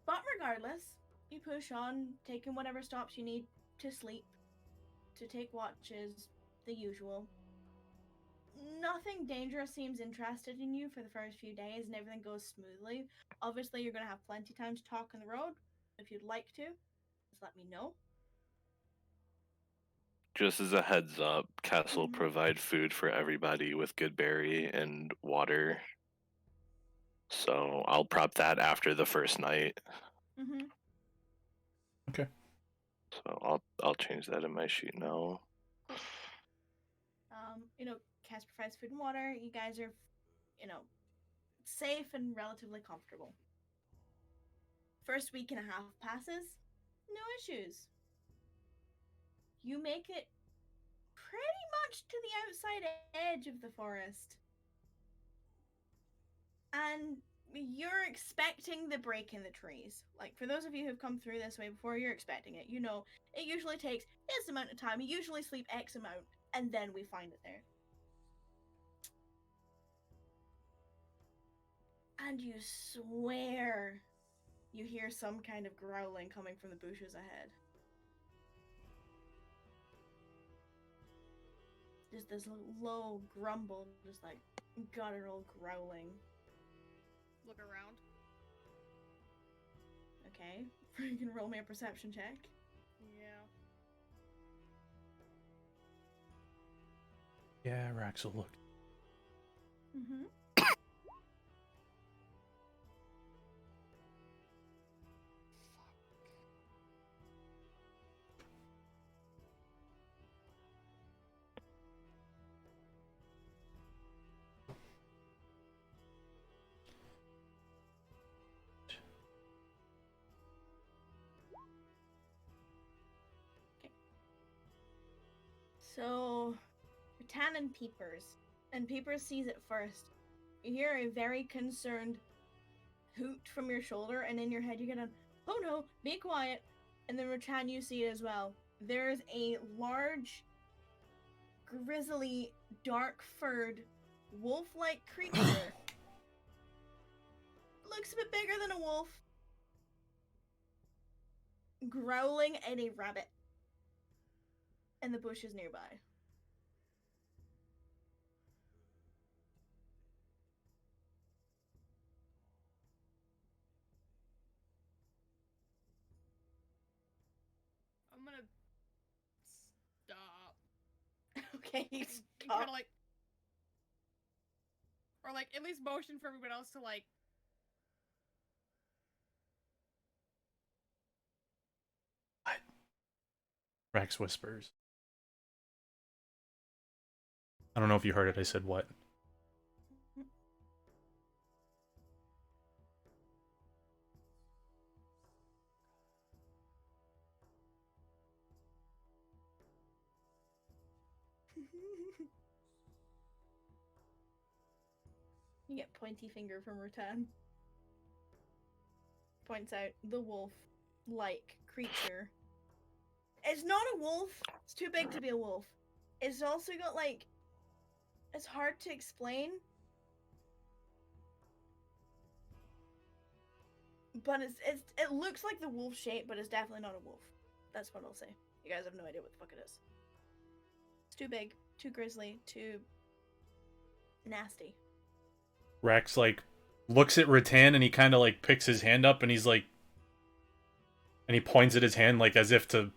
But regardless, you push on, taking whatever stops you need to sleep, to take watches, the usual. Nothing dangerous seems interested in you for the first few days, and everything goes smoothly. Obviously, you're going to have plenty of time to talk on the road. If you'd like to, just let me know. Just as a heads up, Cass will Mhm. provide food for everybody with good berry and water. So I'll prep that after the first night. Mm-hmm. Okay. So I'll change that in my sheet now. Cool. Cass provides food and water. You guys are, safe and relatively comfortable. First week and a half passes, no issues. You make it pretty much to the outside edge of the forest. And you're expecting the break in the trees. Like, for those of you who've come through this way before, you're expecting it. You know, it usually takes this amount of time. You usually sleep X amount, and then we find it there. And you swear you hear some kind of growling coming from the bushes ahead. Just this low grumble, just like guttural growling. Look around. Okay, you can roll me a perception check. Yeah. Yeah, Rax will look. Mm-hmm. So, Rattan and Peepers sees it first. You hear a very concerned hoot from your shoulder, and in your head you get a, "Oh no, be quiet!" And then Rattan, you see it as well. There's a large, grizzly, dark-furred, wolf-like creature. Looks a bit bigger than a wolf. Growling at a rabbit in the bushes nearby. I'm gonna stop. Okay, And stop. kind of like, or like at least motion for everyone else to like. What? Rax whispers. I don't know if you heard it. I said what? You get pointy finger from Rutan. Points out the wolf-like creature. It's not a wolf. It's too big to be a wolf. It's also got like, it's hard to explain, but it looks like the wolf shape, but it's definitely not a wolf. That's what I'll say. You guys have no idea what the fuck it is. It's too big, too grisly, too nasty. Rex like looks at Rattan and he kind of like picks his hand up and he's like, and he points at his hand like as if to.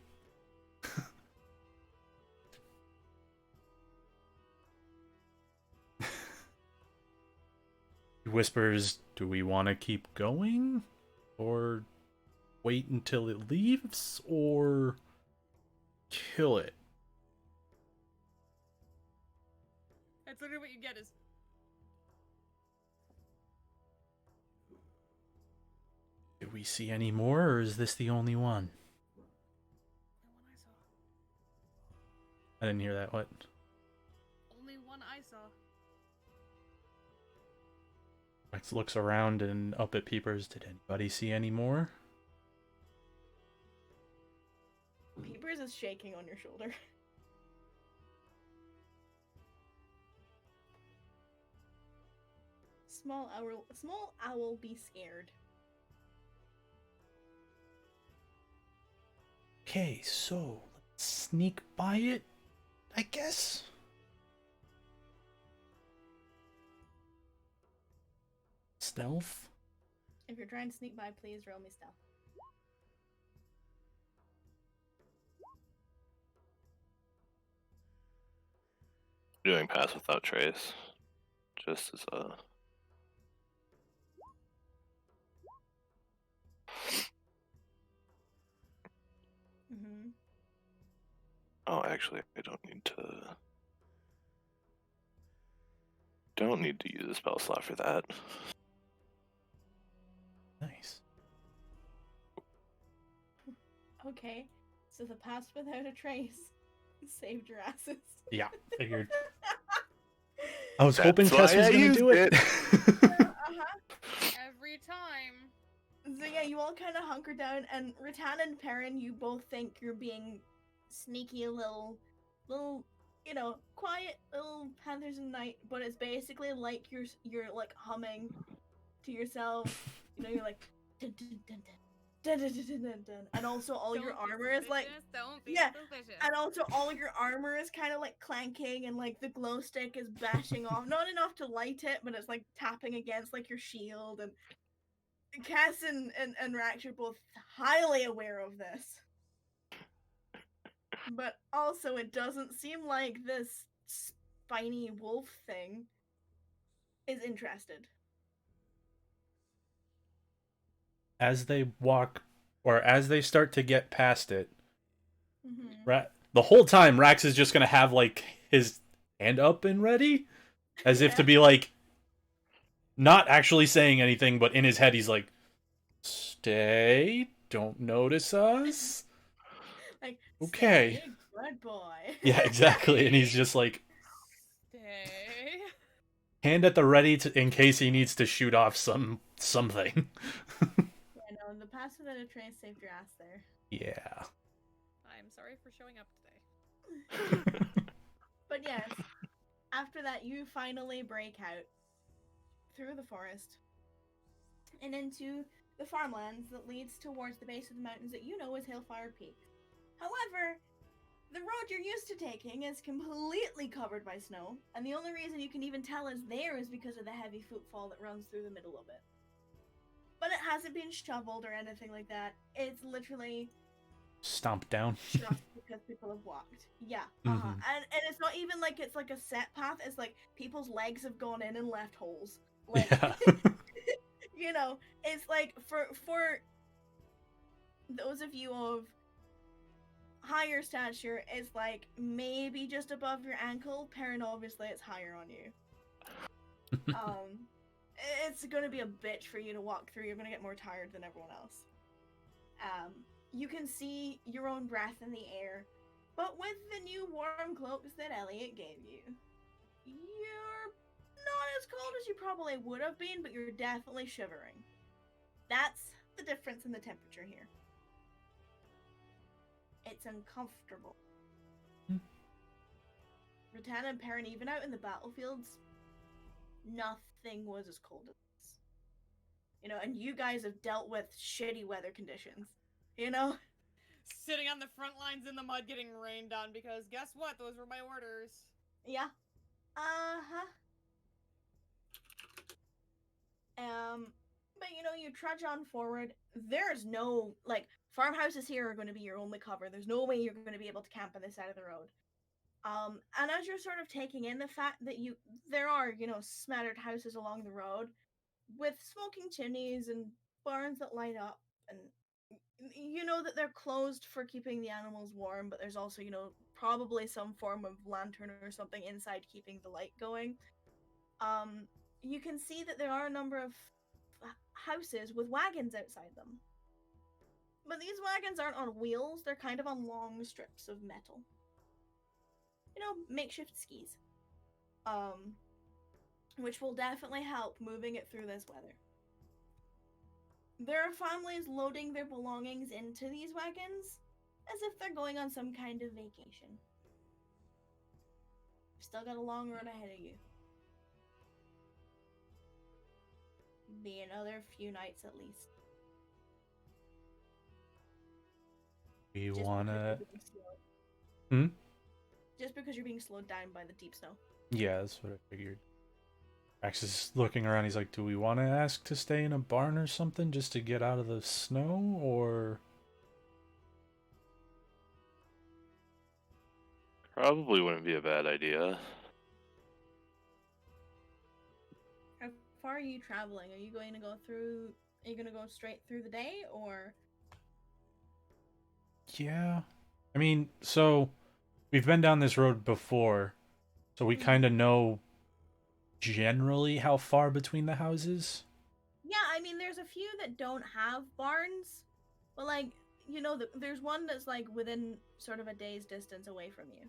He whispers, "Do we want to keep going, or wait until it leaves, or kill it?" That's literally what you get is. Do we see any more, or is this the only one? The one I saw. I didn't hear that. What? Only one I saw. Rex looks around and up at Peepers. Did anybody see any more? Peepers is shaking on your shoulder. Small owl be scared. Okay, so let's sneak by it, I guess. Stealth? If you're trying to sneak by, please roll me stealth. Doing pass without trace. Just as a. Mm-hmm. Oh, actually, I don't need to. Don't need to use a spell slot for that. Nice. Okay, so the pass without a trace saved your asses. Yeah, figured. I was That's hoping why Tess was I gonna used do it. Every time. So yeah, you all kind of hunker down, and Rattan and Perrin, you both think you're being sneaky, little, you know, quiet little Panthers in the night. But it's basically like you're like humming to yourself. You know, you're like dun, dun, dun, dun, dun, dun, dun, dun, dun, dun. And also all your Don't be armor is like suspicious, don't be yeah, suspicious. and also all your armor is kind of like clanking, and like the glow stick is bashing off. Not enough to light it, but it's like tapping against like your shield. And Cass and Rax are both highly aware of this. But also, it doesn't seem like this spiny wolf thing is interested. As they walk, or as they start to get past it, Mm-hmm. the whole time Rax is just gonna have like his hand up and ready, as if to be like, not actually saying anything, but in his head he's like, "Stay, don't notice us." Like, Okay. stay, good boy. Yeah, exactly. And he's just like, Stay. hand at the ready in case he needs to shoot off something. Yeah, no, the pass without a trace saved your ass there. Yeah. I'm sorry for showing up today. But yes, after that, you finally break out through the forest and into the farmlands that leads towards the base of the mountains that you know is Hillfire Peak. However, the road you're used to taking is completely covered by snow, and the only reason you can even tell it's there is because of the heavy footfall that runs through the middle of it. But it hasn't been shoveled or anything like that. It's literally Stomp down. just because people have walked. Yeah. Mhm. And it's not even like it's like a set path. It's like people's legs have gone in and left holes. Like, Yeah. you know, it's like for those of you of higher stature, it's like maybe just above your ankle. Perrin, obviously, it's higher on you. It's gonna be a bitch for you to walk through. You're gonna get more tired than everyone else. You can see your own breath in the air, but with the new warm cloaks that Elliot gave you, you're not as cold as you probably would have been, but you're definitely shivering. That's the difference in the temperature here. It's uncomfortable. Rattan and Perrin, even out in the battlefields, nothing was as cold as this. You know, and you guys have dealt with shitty weather conditions. You know? sitting on the front lines in the mud getting rained on because guess what? Those were my orders. Yeah. Uh-huh. But you trudge on forward. There's no, like, farmhouses here are going to be your only cover. There's no way you're going to be able to camp on this side of the road. And as you're sort of taking in the fact that there are, smattered houses along the road with smoking chimneys and barns that light up, and you know that they're closed for keeping the animals warm, but there's also, probably some form of lantern or something inside keeping the light going. You can see that there are a number of houses with wagons outside them. But these wagons aren't on wheels, they're kind of on long strips of metal. Makeshift skis. Which will definitely help moving it through this weather. There are families loading their belongings into these wagons as if they're going on some kind of vacation. You've still got a long road ahead of you. Be another few nights at least. We Just wanna. Just because you're being slowed down by the deep snow. Yeah, that's what I figured. Max is looking around. He's like, "Do we want to ask to stay in a barn or something just to get out of the snow, or?" Probably wouldn't be a bad idea. How far are you traveling? Are you going to go straight through the day, or? Yeah, I mean, so we've been down this road before, so we kind of know generally how far between the houses. Yeah, I mean, there's a few that don't have barns, but there's one that's like within sort of a day's distance away from you.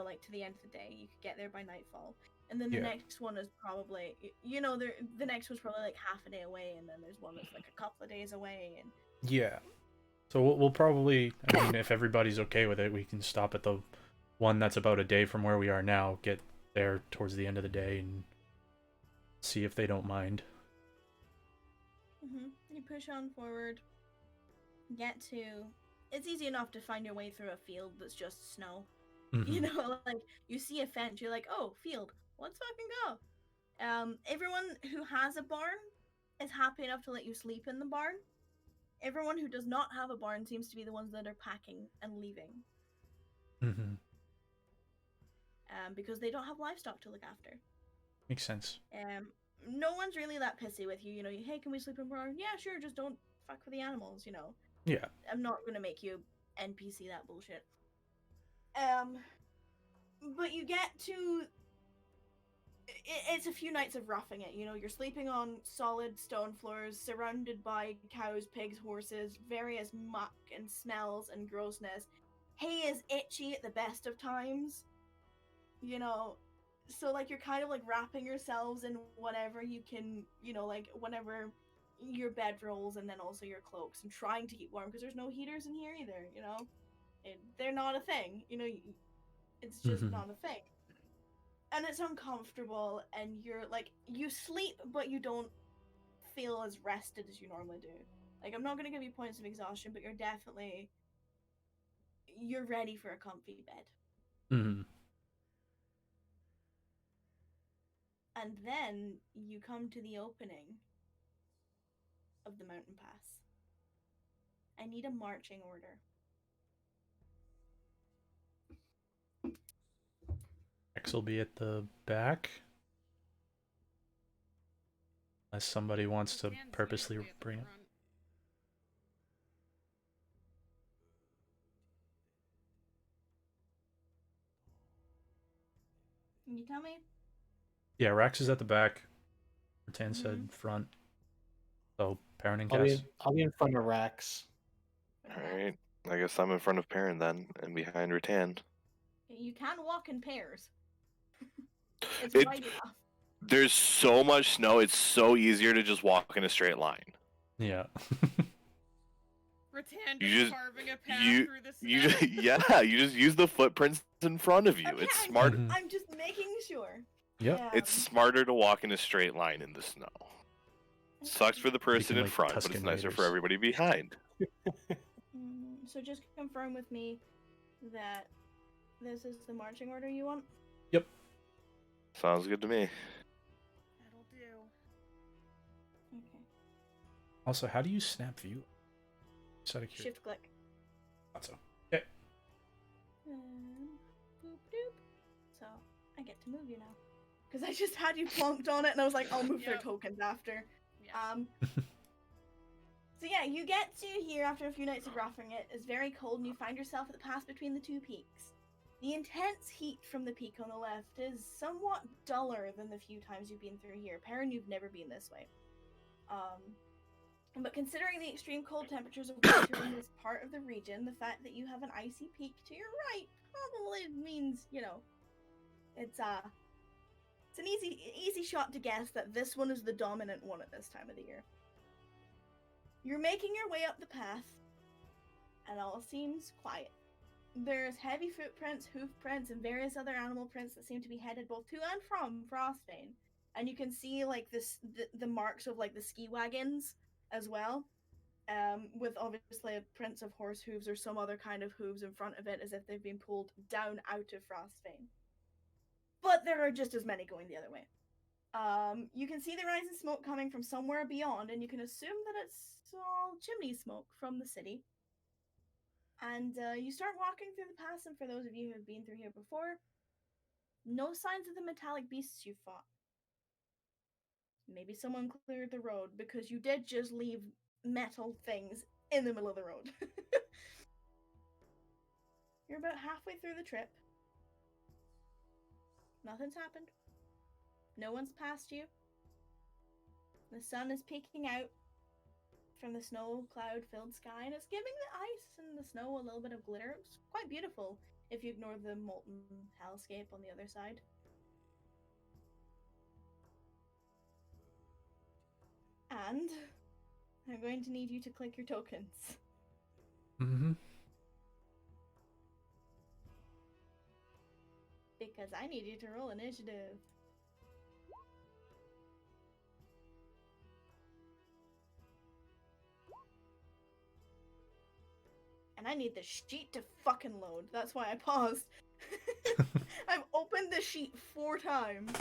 Like to the end of the day, you could get there by nightfall, and then the next one is probably, the next one's probably like half a day away, and then there's one that's like a couple of days away, and Yeah. So we'll probably, I mean, if everybody's okay with it, we can stop at the one that's about a day from where we are now, get there towards the end of the day, and see if they don't mind. You push on forward, get to. It's easy enough to find your way through a field that's just snow. Like you see a fence, you're like, oh, field, let's fucking go. Everyone who has a barn is happy enough to let you sleep in the barn. Everyone who does not have a barn seems to be the ones that are packing and leaving. Because they don't have livestock to look after. Makes sense. No one's really that pissy with you. Hey, can we sleep in the barn? Yeah, sure, just don't fuck with the animals, Yeah. I'm not gonna make you NPC that bullshit. But you get to. It's a few nights of roughing it. You're sleeping on solid stone floors, surrounded by cows, pigs, horses, various muck and smells and grossness. Hay is itchy at the best of times. So like you're kind of like wrapping yourselves in whatever you can, like whenever your bedrolls and then also your cloaks, and trying to keep warm because there's no heaters in here either. They're not a thing. It's just not a thing. And it's uncomfortable, and you're like, you sleep, but you don't feel as rested as you normally do. Like, I'm not gonna give you points of exhaustion, but you're ready for a comfy bed. And then you come to the opening of the mountain pass. I need a marching order. X will be at the back. Unless somebody wants to purposely bring it. Can you tell me? Yeah, Rax is at the back. Rattan said front. So, Perrin and Cass. I'll be in front of Rax. Alright. I guess I'm in front of Perrin then, and behind Rattan. You can walk in pairs. It's wide enough. There's so much snow, it's so easier to just walk in a straight line. Yeah. Rattan just carving a path through the snow. You just use the footprints in front of you. Okay, it's smart. I'm just making sure. Yep. It's smarter to walk in a straight line in the snow. Sucks for the person in front, but it's nicer for everybody behind. So just confirm with me that this is the marching order you want. Yep. Sounds good to me. That'll do. Okay. Also, how do you snap view? Just out of curiosity. Shift click. Thought so. Okay. Boop doop. So I get to move you now. Because I just had you plonked on it and I was like, I'll move their Yep. tokens after. Yeah. So yeah, you get to here after a few nights of roughing it. It's very cold and you find yourself at the pass between the two peaks. The intense heat from the peak on the left is somewhat duller than the few times you've been through here. Perrin, you've never been this way. But considering the extreme cold temperatures of winter in this part of the region, the fact that you have an icy peak to your right probably means, you know, it's an easy shot to guess that this one is the dominant one at this time of the year. You're making your way up the path, and all seems quiet. There's heavy footprints, hoof prints, and various other animal prints that seem to be headed both to and from Frostbane. And you can see like the marks of like the ski wagons as well, with obviously prints of horse hooves or some other kind of hooves in front of it, as if they've been pulled down out of Frostbane. But there are just as many going the other way. You can see the rising smoke coming from somewhere beyond, and you can assume that it's all chimney smoke from the city. And you start walking through the pass, and for those of you who have been through here before, no signs of the metallic beasts you fought. Maybe someone cleared the road, because you did just leave metal things in the middle of the road. You're about halfway through the trip. Nothing's happened. No one's passed you. The sun is peeking out from the snow cloud filled sky, and it's giving the ice and the snow a little bit of glitter. It's quite beautiful if you ignore the molten hellscape on the other side. And I'm going to need you to click your tokens. Mm-hmm. Because I need you to roll initiative. And I need the sheet to fucking load. That's why I paused. I've opened the sheet 4 times.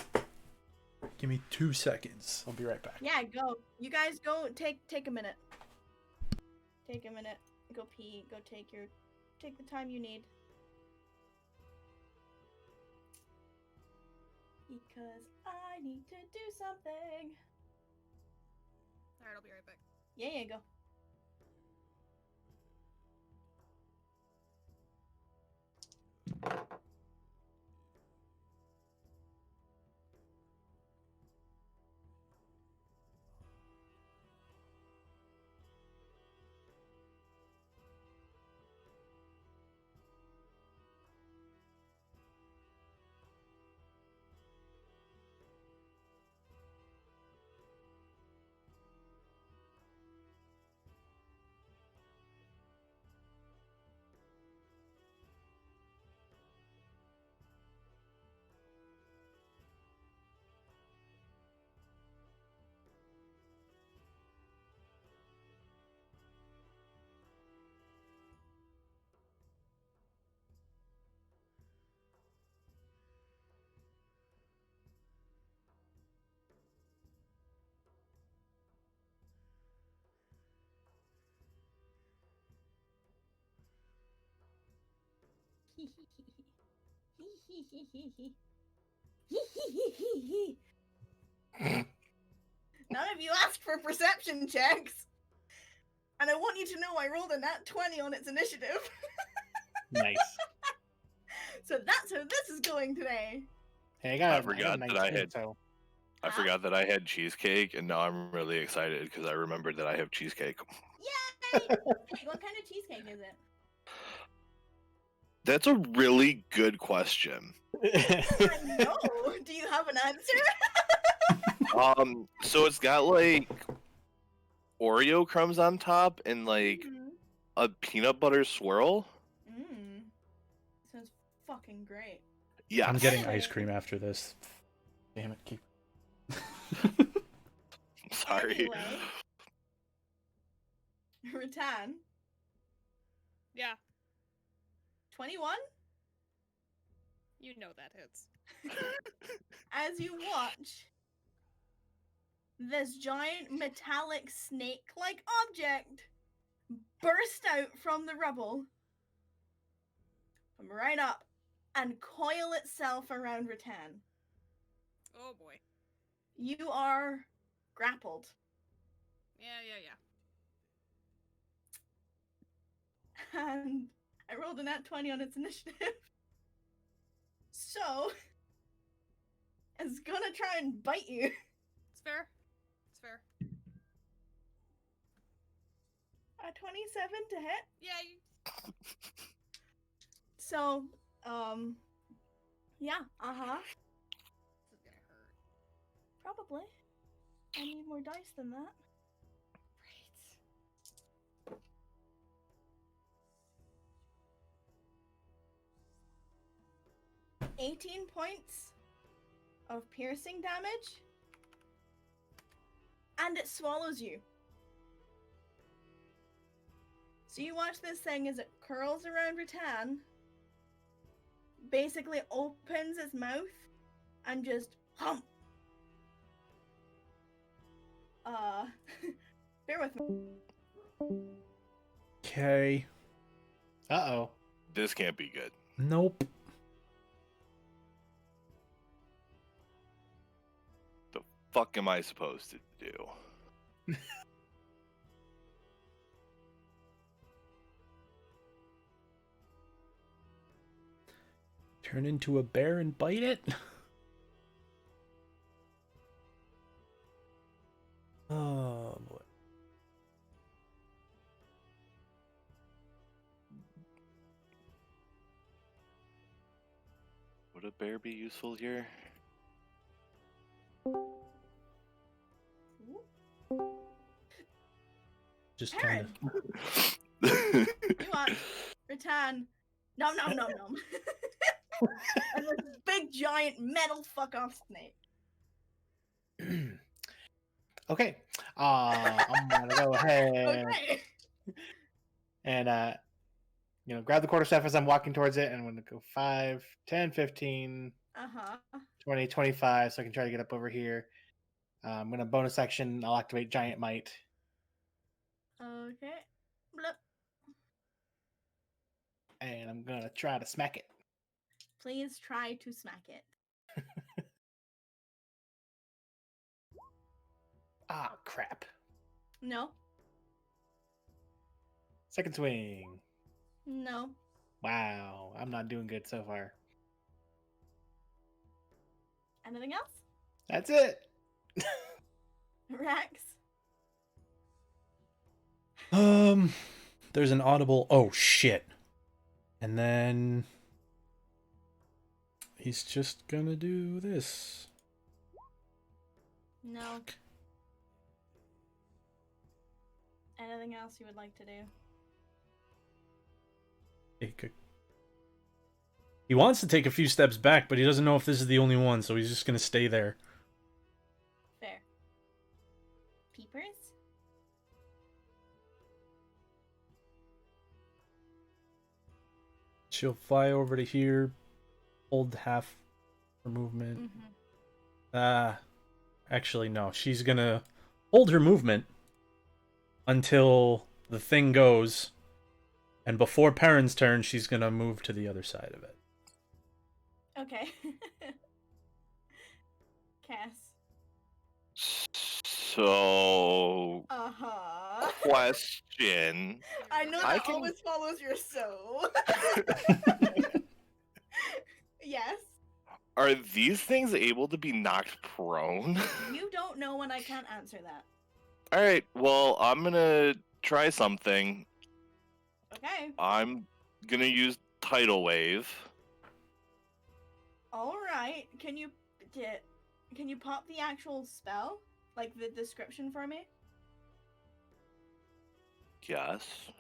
Give me 2 seconds. I'll be right back. Yeah, go. You guys go. Take a minute. Take a minute. Go pee. Go take the time you need. Because I need to do something. Alright, I'll be right back. Yeah, go. None of you asked for perception checks. And I want you to know I rolled a nat 20 on its initiative. Nice. So that's how this is going today. Hey, I forgot that I 19, had- so I forgot that I had cheesecake, and now I'm really excited because I remembered that I have cheesecake. Yay! Hey, what kind of cheesecake is it? That's a really good question. I know. Do you have an answer? So it's got like Oreo crumbs on top and like Mhm. a peanut butter swirl. Sounds fucking great. Yeah, I'm getting Anyway. ice cream after this. Damn it, keep. Sorry. Anyway. Rattan, Yeah, 21? you know that hits. As you watch this giant metallic snake-like object burst out from the rubble, come right up, and coil itself around Rattan. Oh boy. You are grappled. Yeah. And I rolled a nat 20 on its initiative. So, it's gonna try and bite you. It's fair. It's fair. A 27 to hit. Yeah, So, yeah, this is gonna hurt. probably. I need more dice than that. Right. 18 points of piercing damage. And it swallows you. So you watch this thing as it curls around Rattan, basically opens its mouth, and just hump. Bear with me. Okay. Uh-oh. This can't be good. Nope. The fuck am I supposed to do? Turn into a bear and bite it? Oh, boy. Would a bear be useful here? Just kind Perrin, of. you watch Rattan. Nom nom nom nom. And this big giant metal fuck off snake. Okay. I'm gonna go ahead Okay. and grab the quarterstaff as I'm walking towards it, and I'm gonna go 5, 10, 15, Uh-huh. 20, 25, so I can try to get up over here. I'm gonna bonus action. I'll activate Giant Might. Okay. Blip. And I'm gonna try to smack it. Please try to smack it. Ah, crap. No. Second swing. No. Wow, I'm not doing good so far. Anything else? That's it. Rex? There's an audible, oh shit. And then he's just gonna do this. No. Anything else you would like to do? He wants to take a few steps back, but he doesn't know if this is the only one, so he's just gonna stay there. Fair. Peepers? She'll fly over to here, hold half her movement. Mm-hmm. Actually, no. She's gonna hold her movement until the thing goes, and before Perrin's turn, she's gonna move to the other side of it. Okay. Cass. So, Uh-huh. question. I know I that can- always follows your so. Yes. Are these things able to be knocked prone? You don't know and I can't answer that. Alright, well, I'm gonna try something. Okay. I'm gonna use Tidal Wave. Alright. Can you pop the actual spell? Like the description for me? Yes.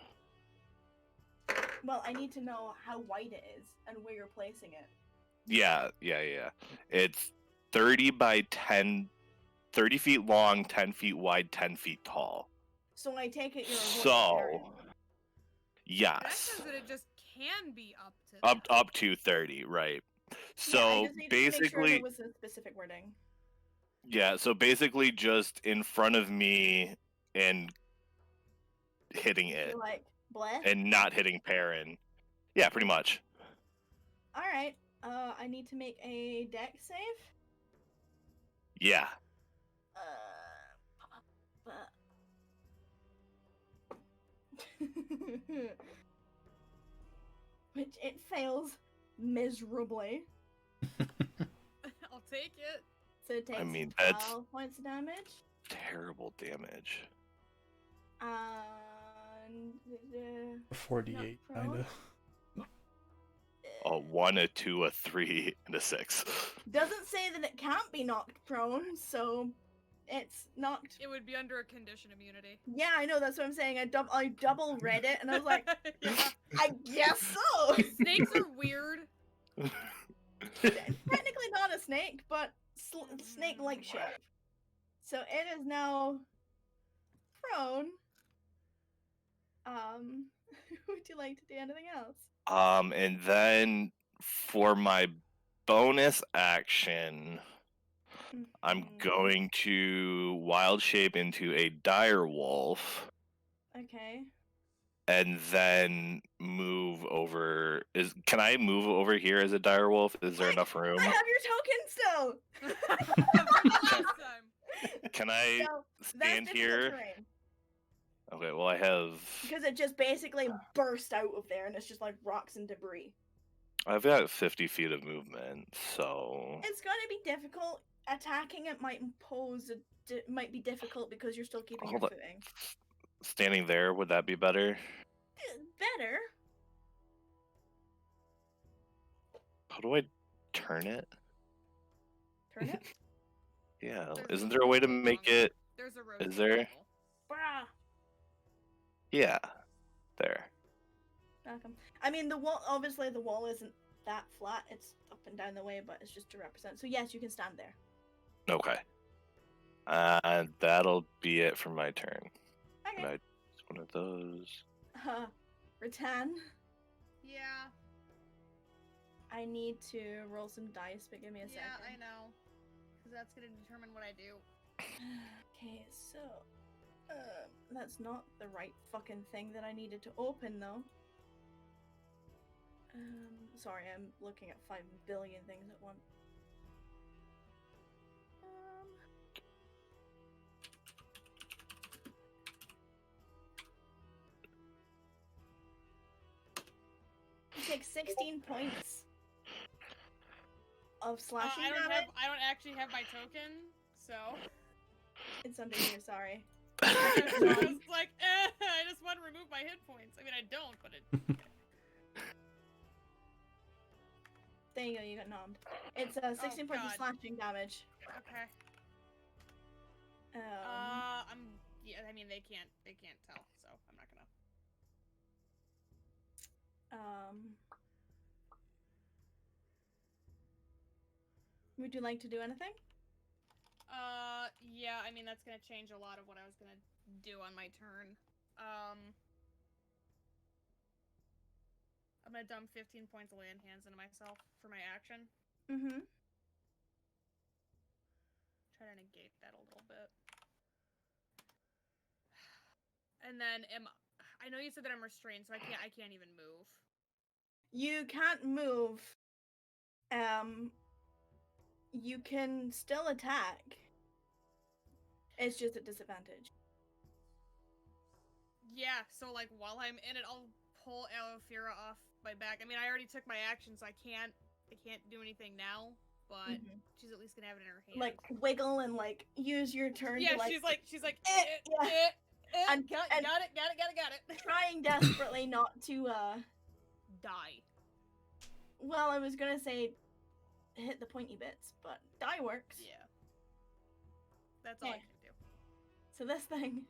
Well, I need to know how wide it is and where you're placing it. Yeah. It's 30 by 10, 30 feet long, 10 feet wide, 10 feet tall. So I take it you're avoiding So, Perrin. That Yes. says that it just can be up to Up to 30, right. Yeah, I So just needed to make sure basically, there was a specific wording. yeah, so basically just in front of me and hitting it You're like, bleh. and not hitting Perrin. Yeah, pretty much. All right. I need to make a deck save. Yeah. Which it fails miserably. I'll take it. So it takes I mean, 12 that's points of damage. terrible damage. And 48, Not kind prone. of. A 1, a 2, a 3, and a 6. Doesn't say that it can't be knocked prone, so it's knocked. It would be under a condition immunity. Yeah, I know. That's what I'm saying. I double read it, and I was like, Yeah. I guess so. Snakes are weird. Technically not a snake, but snake-like shape. So it is now prone. Would you like to do anything else? And then for my bonus action, I'm Mhm. going to wild shape into a dire wolf Okay. and then move over. Can I move over here as a dire wolf? Is there enough room? I have your token still. Last time. Can I So stand that's here? difficult terrain. Okay, well I have Because it just basically burst out of there, and it's just like rocks and debris. I've got 50 feet of movement, so It's going to be difficult. Attacking it might might be difficult because you're still keeping your Hold on. footing. Standing there, would that be better? Better. How do I turn it? Turn it. Yeah, There's isn't there a way to rotation make along- it? There's a rotation Is there? angle. Brah. Yeah, there. Welcome. I mean, the wall. Obviously, the wall isn't that flat. It's up and down the way, but it's just to represent. So yes, you can stand there. Okay. And that'll be it for my turn. And Okay. I just one of those. Rattan. Yeah. I need to roll some dice, but give me a Yeah, I second. know. Because that's going to determine what I do. Okay, so that's not the right fucking thing that I needed to open though. Sorry, I'm looking at 5 billion things at once. You take 16 points of slashing damage. I don't actually have my token, so It's under here, sorry. I was like, I just want to remove my hit points. I mean, I don't, but it. There you go, you got nommed. It's 16 points of God. slashing damage. Okay. Yeah. I mean, they can't tell, so I'm not gonna. Would you like to do anything? Yeah. I mean, that's gonna change a lot of what I was gonna do on my turn. I'm gonna dump 15 points of land hands into myself for my action. Mm-hmm. Try to negate that a little bit. And then I know you said that I'm restrained, so I can't even move. You can't move. You can still attack. It's just at disadvantage. Yeah, so like while I'm in it, I'll pull Alfira off my back. I mean, I already took my action, so I can't do anything now. But she's at least gonna have it in her hand. Like wiggle and like use your turn. Yeah, to, like, she's like, yeah. And got it. Trying desperately not to Die. Well, I was gonna say hit the pointy bits, but die works. Yeah. That's all I Yeah. can do. So this thing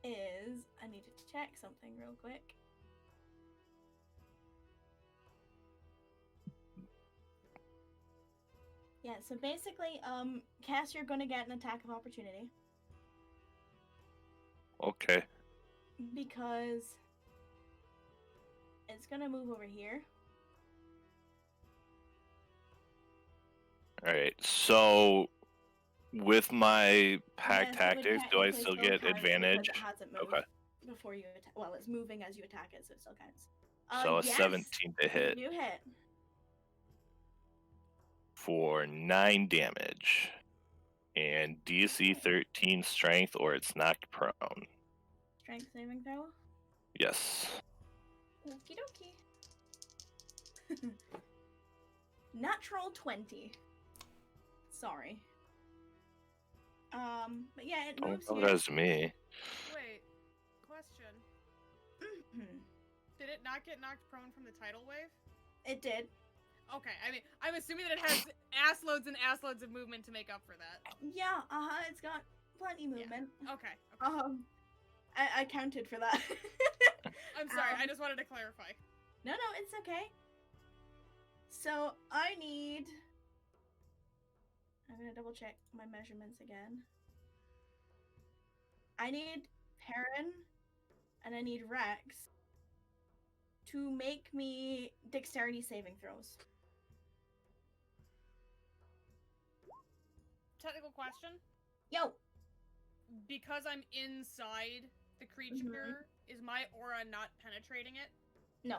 is, I need to check something real quick. Yeah, so basically, Cass, you're gonna get an attack of opportunity. Okay. because it's gonna move over here. All right. So with my pack Yes, it would tactics, do I technically still still get count advantage? because it hasn't moved Okay. before you attack. Well, it's moving as you attack it, so it still counts. So a Yes, 17 to hit you hit. for 9 damage. And DC 13 strength or it's knocked prone. Strength saving throw. Yes. Okie dokie. Natural 20. Sorry. But yeah, it Don't moves here. apologize to me. Wait, question. Mhm. Did it not get knocked prone from the tidal wave? It did. Okay, I mean, I'm assuming that it has ass loads and ass loads of movement to make up for that. Yeah, it's got plenty movement. Okay. I counted for that. I'm sorry, I just wanted to clarify. No, it's okay. So I need. I'm gonna double check my measurements again. I need Perrin and I need Rex to make me dexterity saving throws. Technical question. Yo! Because I'm inside the creature, is my aura not penetrating it? No.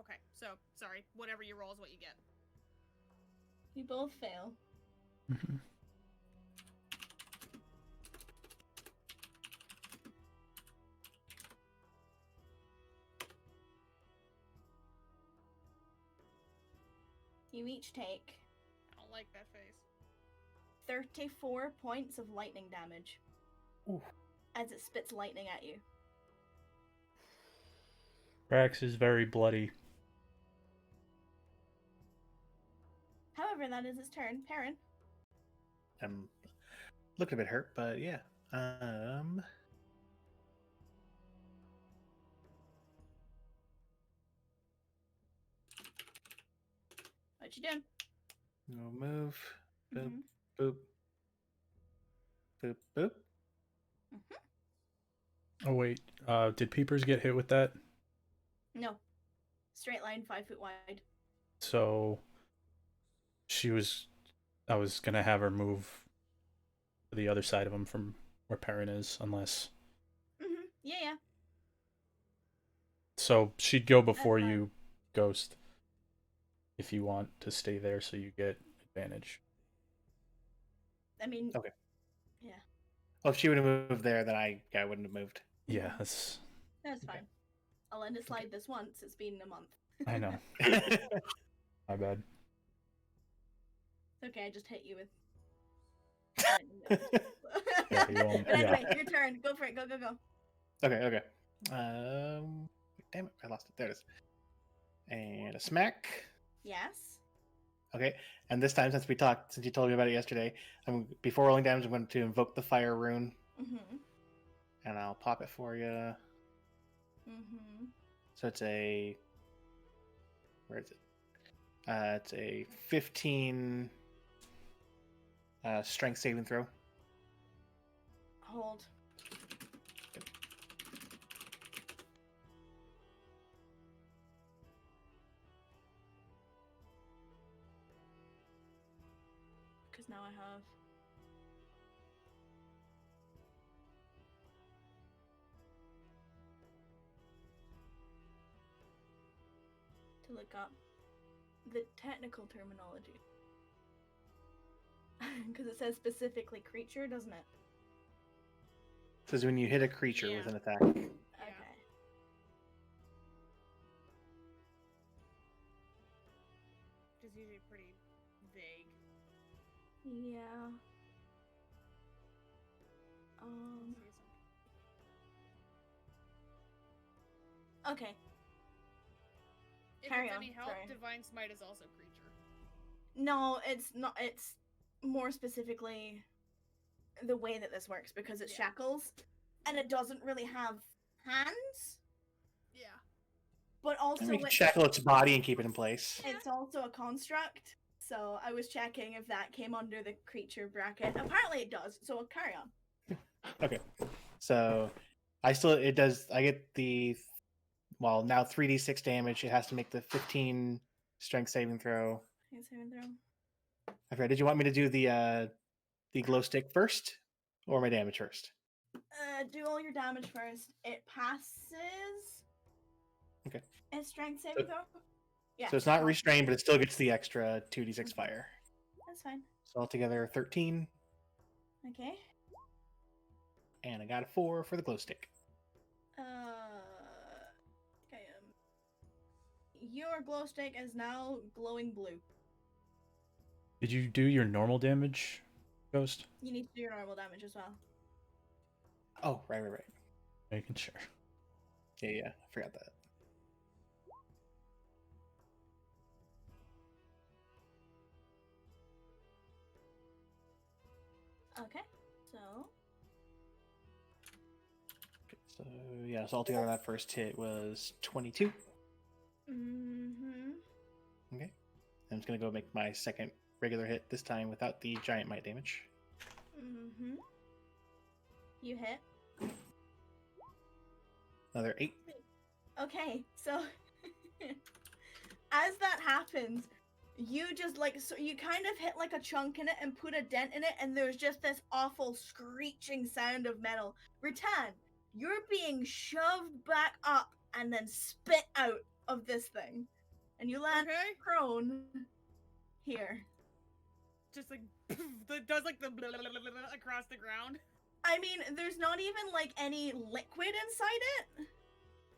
Okay, so, sorry. Whatever you roll is what you get. You both fail. You each take I don't like that face. 34 points of lightning damage. Ooh. As it spits lightning at you. Rax is very bloody. However, that is its turn. Perrin. I'm looking a bit hurt, but yeah. What you doing? No move. Boop, Mhm. boop. Boop, boop. Oh wait, did Peepers get hit with that? No. Straight line, 5 foot wide. So I was gonna have her move to the other side of him from where Perrin is, unless. Yeah. So she'd go before fine. you, Ghost, if you want to stay there so you get advantage. I mean. Okay. Yeah. Well, if she would have moved there, then I wouldn't have moved. Yeah, that's That's fine. I'll end it slide this once. It's been a month. I know. My bad. It's okay, I just hit you with. Yeah, you won't- But anyway, your turn. Go for it. Go. Okay. Damn it, I lost it. There it is. And a smack. Yes. Okay, and this time, since you told me about it yesterday, before rolling damage, I'm going to invoke the fire rune, and I'll pop it for you. So it's a. Where is it? It's a 15 strength saving throw. Hold. Because now I have. To look up the technical terminology. Because it says specifically creature, doesn't it? It says when you hit a creature Yeah. with an attack. Okay. Which is usually pretty vague. Yeah. Okay. If Carry it's on, any help, sorry. Divine Smite is also creature. No, it's not. It's more specifically the way that this works because it's shackles, and it doesn't really have hands. Yeah. But also, And we can shackle its body and keep it in place. It's also a construct. So I was checking if that came under the creature bracket. Apparently, it does. So I'll carry on. Okay, so it does. I get the now 3d6 damage. It has to make the 15 strength saving throw. Saving throw. I forgot. Did you want me to do the glow stick first, or my damage first? Do all your damage first. It passes. Okay. Its strength saving throw. Yeah. So it's not restrained, but it still gets the extra 2d6 fire. That's fine. So altogether 13. Okay. And I got a 4 for the glow stick. Okay. Your glow stick is now glowing blue. Did you do your normal damage, Ghost? You need to do your normal damage as well. Oh, right. Making sure. Yeah, I forgot that. Okay, so So altogether that first hit was 22. Mm-hmm. Okay. I'm just gonna go make my second regular hit, this time without the giant might damage. Mm-hmm. You hit. Another 8. Okay, so as that happens, you just you kind of hit like a chunk in it and put a dent in it, and there's just this awful screeching sound of metal. Rattan, you're being shoved back up and then spit out of this thing, and you land prone here. Just like does like the blah, blah, blah, blah, blah, across the ground. I mean, there's not even like any liquid inside it.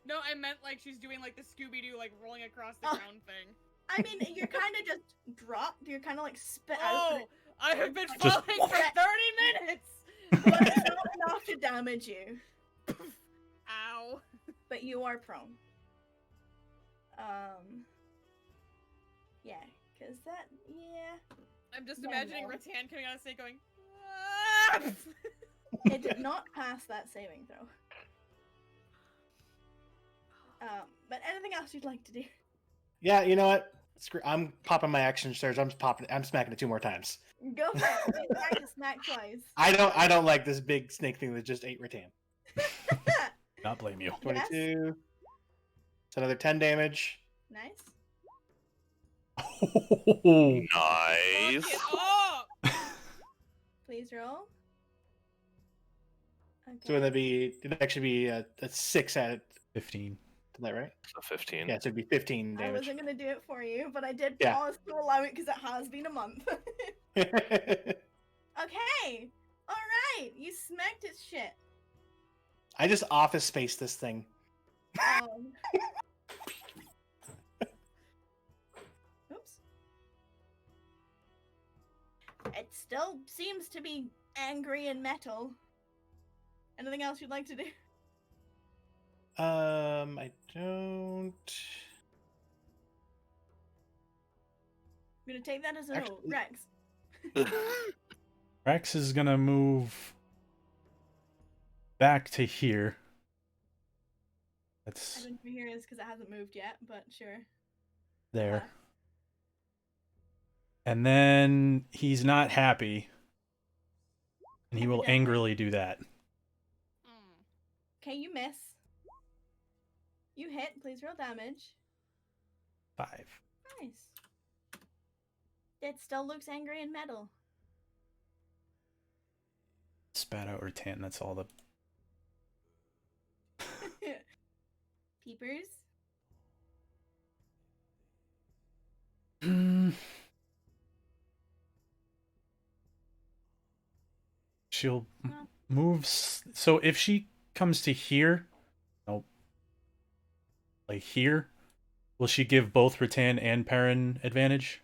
No, I meant like she's doing like the Scooby-Doo like rolling across the ground thing. I mean, you're kind of just dropped. You're kind of like spit out. Oh, I have been Just- falling for 30 minutes! But it's not enough to damage you. Ow. But you are prone. Yeah, because I'm just Yeah, imagining no. Rattan coming out of the snake going, "Ah!" it did not pass that saving throw. But anything else you'd like to do? Yeah, you know what? I'm popping my action surge. I'm smacking it 2 more times. Go for it. Try to smack twice. I don't like this big snake thing that just ate Rattan. Not blame you. 22. It's another 10 damage. Nice. Nice. Fuck it up! Please roll. Okay. So it'd actually be a 6 at 15. Is that right? So 15. Yeah, so it'd be 15 I damage. wasn't gonna do it for you, but I did Yeah. pause to allow it because it has been a month. Okay. All right. You smacked its shit. I just office space this thing. Oops. It still seems to be angry and metal. Anything else you'd like to do? I don't. I'm gonna take that as a no. Actually- Rex. Rex is gonna move back to here. I That's don't know if here is because it hasn't moved yet, but sure. there. And then he's not happy. And he will Evidently. angrily do that. Okay, you miss. You hit. Please roll damage. 5. Nice. It still looks angry and metal. Spat out Rattan, that's all the Peepers. She'll move. So if she comes to here, nope, like here, will she give both Rattan and Perrin advantage?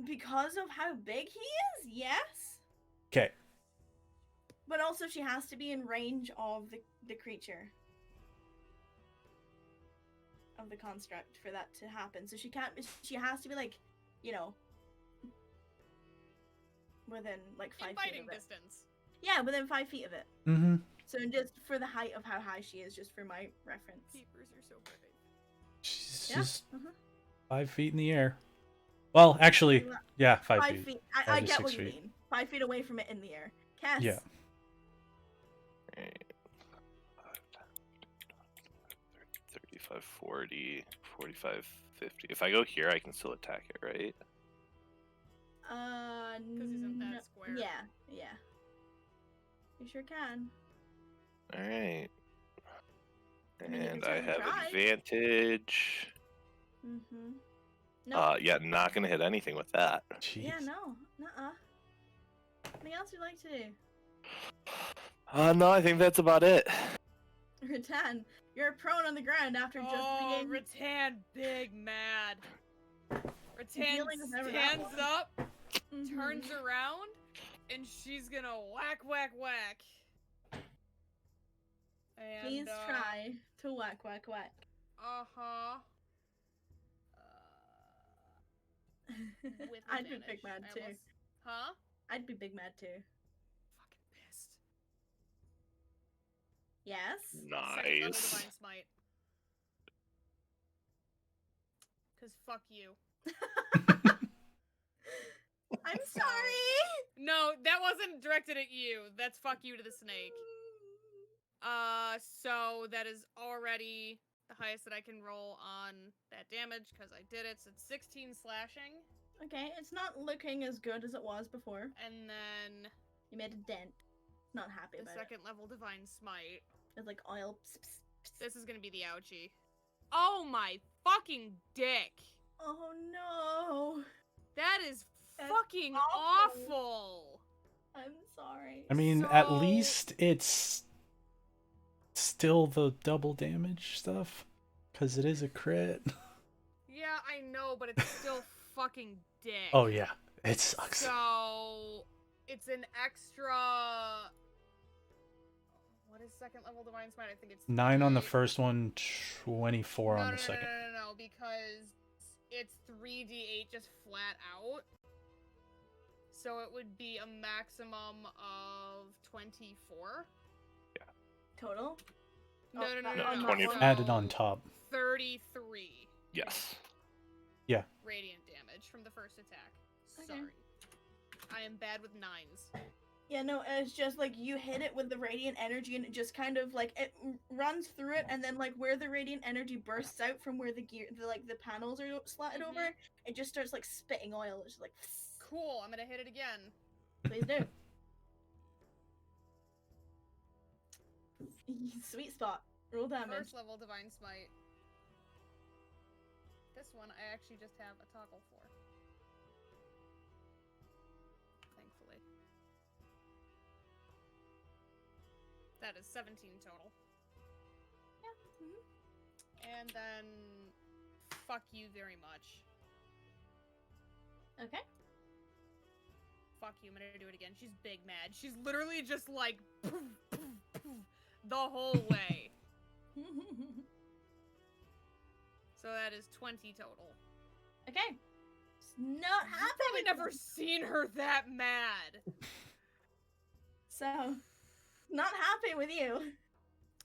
Because of how big he is, yes. Okay. But also, she has to be in range of the creature. Of the construct for that to happen. So she can't. She has to be like, within like 5 In feet fighting of it. distance. Yeah, within 5 feet of it. Mm-hmm. So just for the height of how high she is, just for my reference. Keepers are so perfect. She's Yeah. just 5 feet in the air. Well, actually, Well, yeah, 5 5 feet. feet. 5 I to get 6 what you feet. mean. 5 feet away from it in the air. Cass. Yeah. 35, 40, 45, 50. If I go here, I can still attack it, right? Because he's in that square. Yeah. You sure can. Alright. I mean, you And can I certainly have try. advantage. Mm-hmm. No. Yeah, not gonna hit anything with that. Jeez. Yeah, no. Nuh-uh. Anything else you'd like to do? No, I think that's about it. Rattan, you're prone on the ground after just being Rattan, big mad. Rattan Dealing with whatever that stands was. up, Mhm. turns around, and she's gonna whack, whack, whack. And, Please try to whack. Uh-huh. With I'd be advantage. big mad too. Huh? I'd be big mad too. Fucking pissed. Yes. Second level Nice. Divine Smite. Cause fuck you. I'm sorry. No, that wasn't directed at you. That's fuck you to the snake. So that is already the highest that I can roll on that damage because I did it. So it's 16 slashing. Okay, it's not looking as good as it was before. And then You made a dent. Not happy the about second level Divine Smite. it. It's like oil. Pss, pss, pss. This is gonna be the ouchie. Oh my fucking dick! Oh no. That is That's fucking awful. awful! I'm sorry. I mean, at So- least it's still the double damage stuff, because it is a crit. Yeah, I know, but it's still fucking dick. Oh yeah, it sucks. So it's an extra. What is second level Divine Smite? I think it's 9 on the 3. first one, 24 on the second. No, because it's 3d8 just flat out. So it would be a maximum of 24. Total? No, Oh, no. 24. Added on top. 33 Yes. radiant damage from the first attack. Okay. Sorry. I am bad with 9s. Yeah, no, it's just like you hit it with the radiant energy and it just kind of like it runs through it, and then like where the radiant energy bursts out from where the gear, the panels are slatted Mhm. over, it just starts like spitting oil. It's just like, Cool, I'm gonna hit it again. please do. Sweet spot. Roll damage. First level Divine Smite. This one I actually just have a toggle for. Thankfully. That is 17 total. Yeah. And then fuck you very much. Okay. Fuck you, I'm gonna do it again. She's big mad. She's literally just like poof, poof, poof, the whole way. So that is 20 total. Okay. It's not I've happy. probably with never you. seen her that mad. So, not happy with you.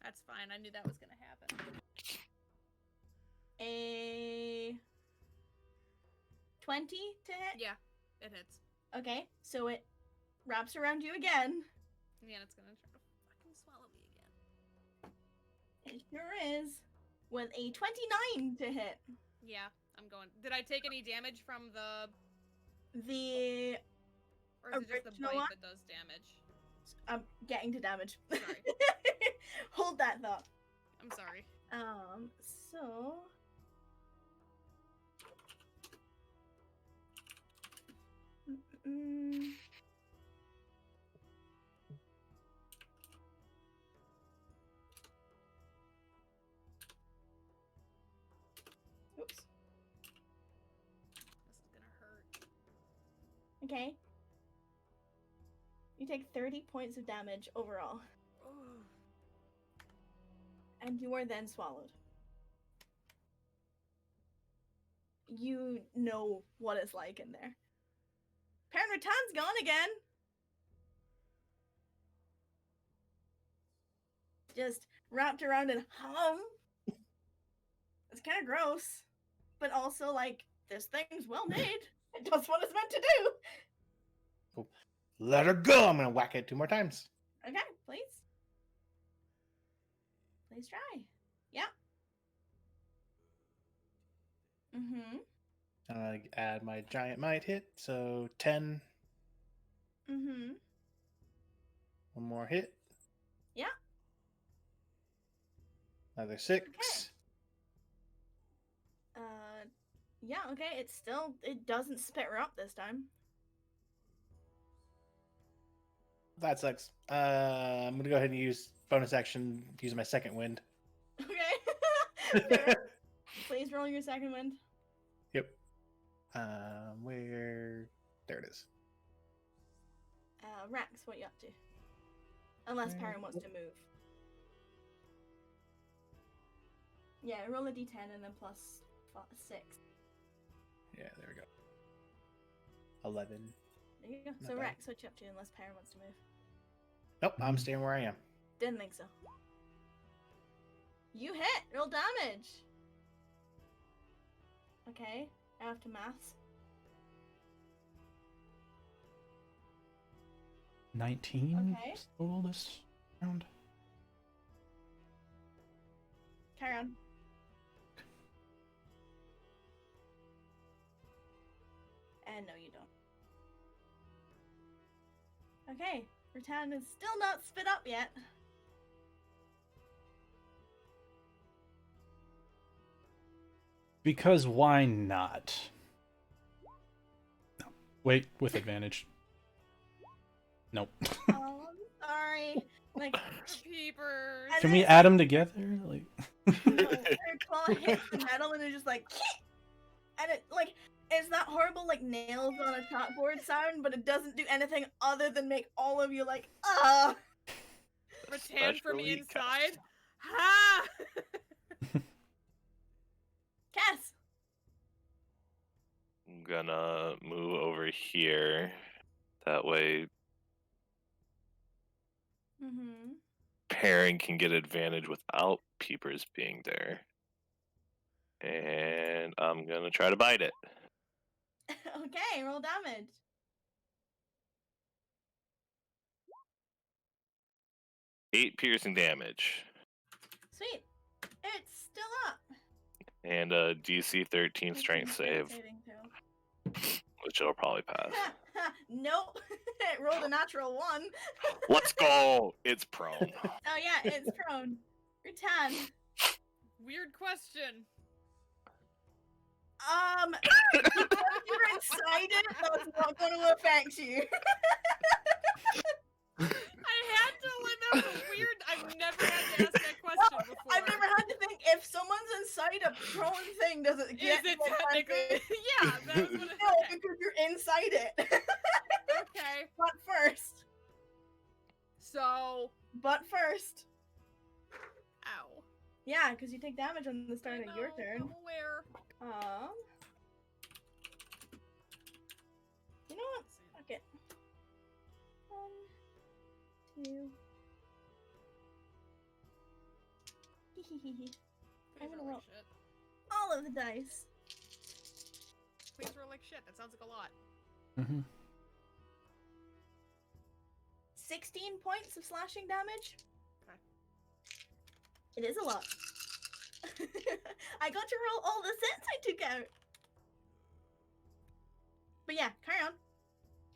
That's fine. I knew that was gonna happen. A 20 to hit? Yeah, it hits. Okay, so it wraps around you again. Yeah, it's gonna try to fucking swallow me again. It sure is. With a 29 to hit. Yeah, I'm going. Did I take any damage from the... The Or is it just the original bite one? that does damage? I'm getting to damage. Sorry. Hold that thought. I'm sorry. So oops. This is gonna hurt. Okay. You take 30 points of damage overall, Ooh. and you are then swallowed. You know what it's like in there. Parent Rattan's gone again. Just wrapped around in hum. It's kind of gross, but also like this thing's well made. It does what it's meant to do. Let her go. I'm gonna whack it 2 more times. Okay, please. Please try. Yeah. Add my giant might hit, so 10. Mm-hmm. One more hit. Yeah. Another 6. Yeah, okay, it doesn't spit her up this time. That sucks. I'm gonna go ahead and use bonus action, use my second wind. Okay. Please roll your second wind. Yep. Where? There it is. Rex, what you up to? Unless Perrin wants to move. Yeah, roll a d10 and then plus 6. Yeah, there we go. 11. There you go. Not So bad. Rex, what you up to unless Perrin wants to move? Nope, I'm staying where I am. Didn't think so. You hit! Roll damage! Okay, I have to maths. 19 Okay. total this round. Carry on. And no, you don't. Okay, Rattan is still not spit up yet. Because why not? No. Wait, with advantage. Nope. Oh, I'm sorry. Like, Peepers. And Can we then- add them together? Like, no, her claw hits the metal and it's just like, and it like it's that horrible like nails on a chalkboard sound, but it doesn't do anything other than make all of you like, ah. Rattan from Especially inside. Ha! Cass. I'm gonna move over here. That way, Mm-hmm. Perrin can get advantage without Peepers being there. And I'm gonna try to bite it. Okay, roll damage. 8 piercing damage. Sweet. It's still up. And a DC 13 Make strength some save, saving throw. which it'll probably pass. Nope. It rolled a natural 1. Let's go! It's prone. Oh yeah, it's prone. Rattan. Weird question. Because you're inside it, that's not going to affect you. I had to let that was weird. I've never had to ask that question before. I've never had to think if someone's inside a prone thing, does it get Is it the technically? advantage? Yeah, that was what it No, okay. because you're inside it. Okay. But first. So. Ow. Yeah, because you take damage on the start I of your know, turn. I'm aware. You know what? Fuck it. 1, 2. Please I'm gonna roll roll like shit. all of the dice. Please roll like shit. That sounds like a lot. mm-hmm. 16 points of slashing damage. Okay. It is a lot. I got to roll all the sets I took out. But yeah, carry on.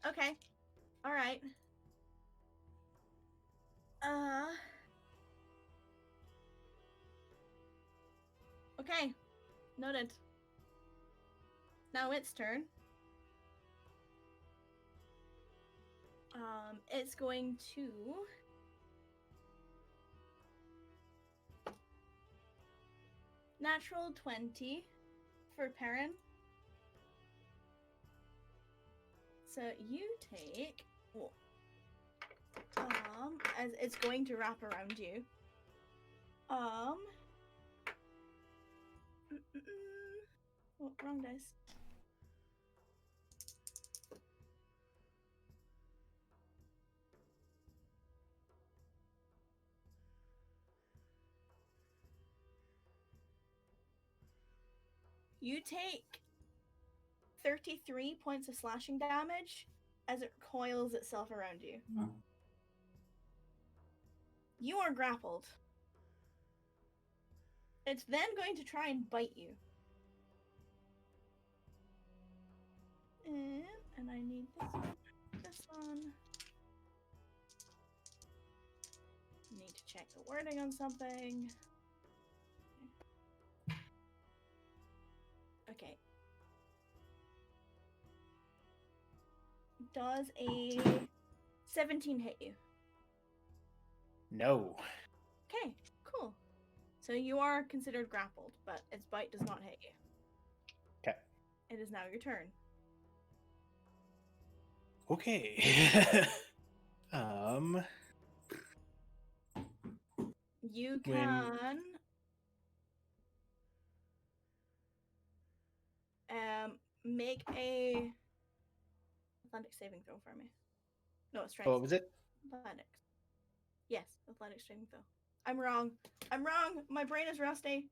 Okay. Alright. Okay. Noted. Now its turn. It's going to natural 20 for Perrin. So you take as it's going to wrap around you. Oh, wrong dice. You take 33 points of slashing damage as it coils itself around you. You are grappled. It's then going to try and bite you. And I need this one. Need to check the wording on something. Okay. Does a 17 hit you? No. Okay, cool. So you are considered grappled, but its bite does not hit you. Okay. It is now your turn. Okay. You When- can make a athletics saving throw for me. No, strength. What was it? Athletics. Yes, athletics saving throw. I'm wrong. I'm wrong. My brain is rusty.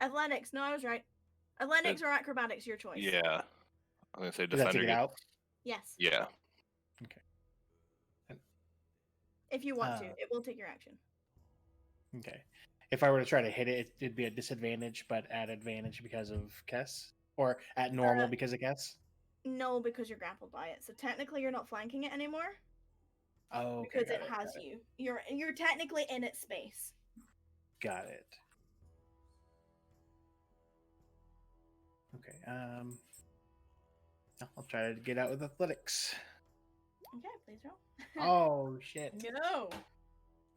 Athletics. No, I was right. Athletics or acrobatics, your choice. Yeah. I'm gonna say Does that defender. take it out? Yes. Yeah. If you want to, it will take your action. Okay. If I were to try to hit it, it'd be a disadvantage, but at advantage because of Kess? Or at normal because of Kess? No, because you're grappled by it. So technically you're not flanking it anymore. Oh, okay, because it has you. You're technically in its space. Got it. Okay. I'll try to get out with athletics. Okay, please roll. Oh shit. No.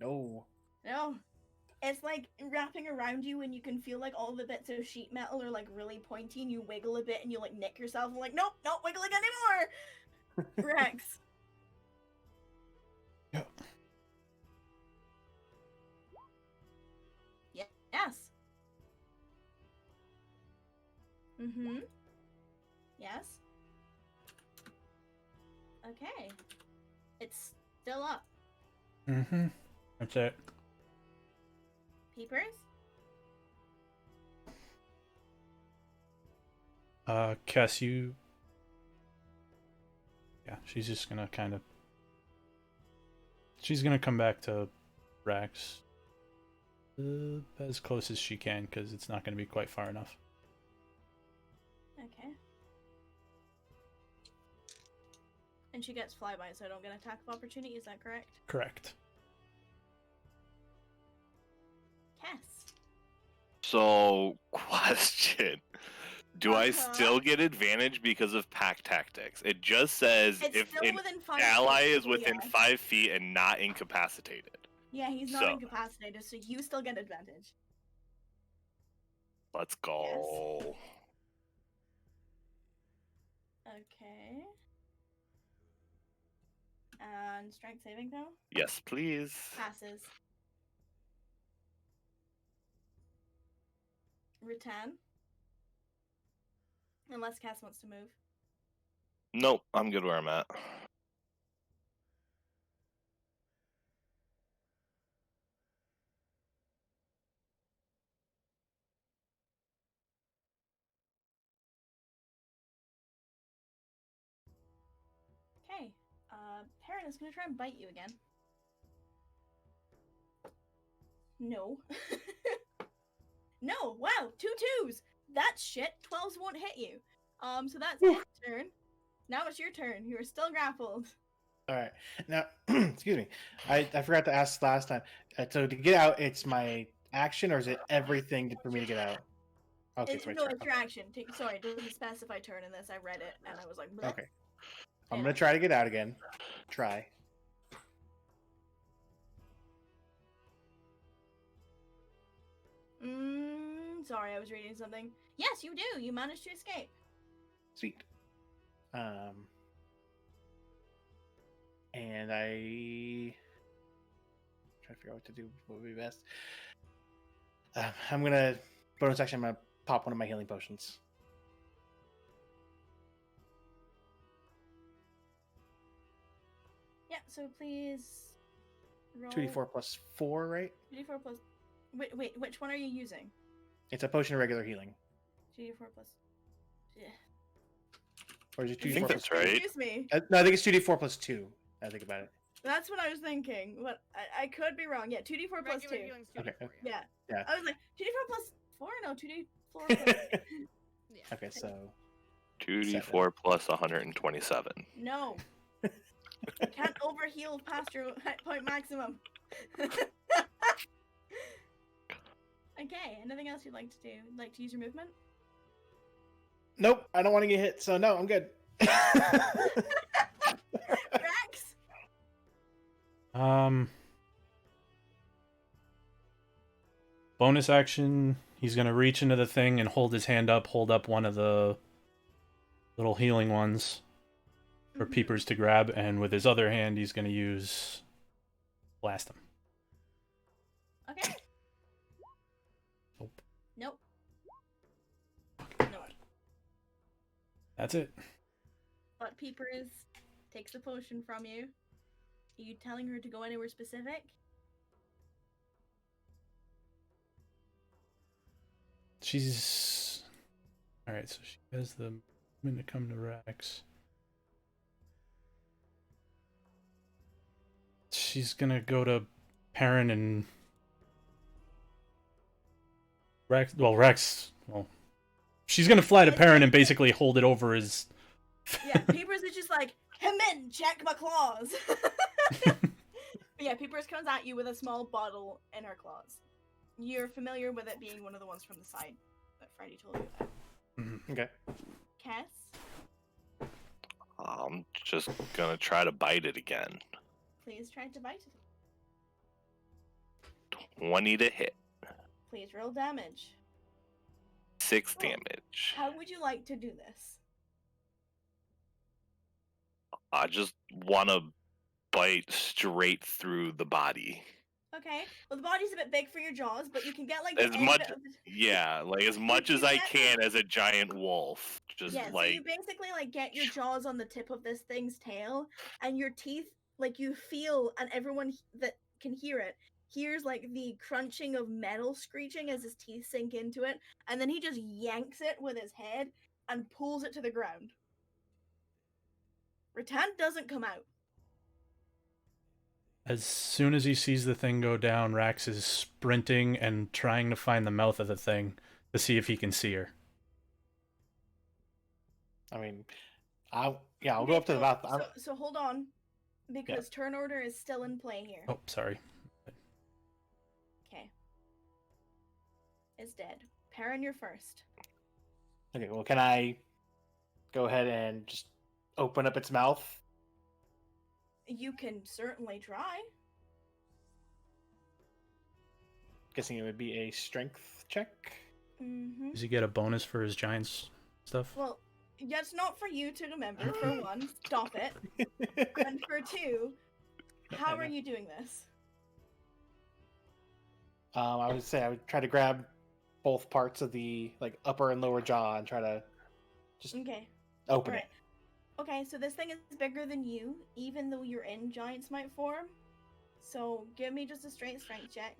No. No. It's like wrapping around you and you can feel like all the bits of sheet metal are like really pointy and you wiggle a bit and you like nick yourself and like, nope, not wiggling anymore. Rex. Yep. Yes. Mm-hmm. Yes. Okay. It's still up. Mm-hmm. That's it. Peepers? Kess, you... Yeah, she's just gonna kind of... She's gonna come back to Rax as close as she can, because it's not gonna be quite far enough. Okay. And she gets flyby, so I don't get attack of opportunity, is that correct? Correct. Yes. So, question. Do I Uh-huh. still get advantage because of pack tactics? It just says It's if still an within 5 ally feet, is within yeah. 5 feet and not incapacitated. Yeah, he's not So- incapacitated, so you still get advantage. Let's go. Okay. And strength saving throw? Yes, please. Passes. Return. Unless Cass wants to move. Nope, I'm good where I'm at. Okay. Perrin is gonna try and bite you again. No. No, wow, 2 2s! That's shit. 12s won't hit you. So that's its turn. Now it's your turn. You are still grappled. All right. Now, excuse me. I forgot to ask last time. So to get out, it's my action, or is it everything for me to get out? Okay, it's my No, turn. it's your action. Sorry, it doesn't specify turn in this. I read it and I was like, bleh. Okay. I'm gonna try to get out again. Try. Sorry, I was reading something. Yes, you do. You managed to escape. Sweet. And I try to figure out what to do. What would be best? I'm gonna bonus action. I'm gonna pop one of my healing potions. Yeah, so please roll 2d4 plus 4, right? 2d4 plus. Wait, which one are you using? It's a potion of regular healing. 2d4 plus. Yeah. Or is it I think 2d4 plus that's right. Excuse me. No, I think it's 2d4 plus 2. I think about it. That's what I was thinking. But I could be wrong. Yeah, 2d4 plus 2. Regular healing's 2d4, Okay. Yeah. Yeah. I was like, 2d4 plus 4? No, 2d4 plus. Yeah. Okay, so 2d4 plus 127. No. You can't overheal past your hit point maximum. Okay, anything else you'd like to do? Like to use your movement? nope, I don't want to get hit, so no, I'm good. Rex? Bonus action, he's gonna reach into the thing and hold his hand up, hold up one of the little healing ones for Peepers to grab, and with his other hand, he's gonna use blast him. Okay. Nope. Nope. Fucking God. That's it. But Peepers takes the potion from you. Are you telling her to go anywhere specific? She's alright, so she has the movement to come to Rex. She's gonna go to Perrin and Rex. Well, she's gonna fly to Perrin and basically hold it over his. Yeah, Peepers is just like, come in, check my claws. But yeah, Peepers comes at you with a small bottle in her claws. You're familiar with it being one of the ones from the side that Freddy told you about. Okay. Kess, I'm just gonna try to bite it again. please try to bite it. 20 to hit. Please roll damage. 6 Oh. damage. How would you like to do this? I just want to bite straight through the body. Okay. Well, the body's a bit big for your jaws, but you can get like As the end much, of the... yeah, like as much you as I get can as a giant wolf. Just Yeah, so like you basically like get your jaws on the tip of this thing's tail, and your teeth, like you feel, and everyone that can hear it hears like the crunching of metal screeching as his teeth sink into it, and then he just yanks it with his head and pulls it to the ground. Rattan doesn't come out. As soon as he sees the thing go down, Rax is sprinting and trying to find the mouth of the thing to see if he can see her. I mean, I'll go Okay, up to the mouth. So hold on, because turn order is still in play here. Oh, sorry. Okay. It's dead. Perrin, you're first. Okay, well, can I go ahead and just open up its mouth? You can certainly try. Guessing it would be a strength check. Mm-hmm. Does he get a bonus for his giants stuff? Well, that's not for you to remember, for one. Stop it. And for two, how are you doing this? I would say I would try to grab both parts of the like upper and lower jaw and try to just Okay. open Alright. it. Okay, so this thing is bigger than you, even though you're in giant smite form. So give me just a straight strength check.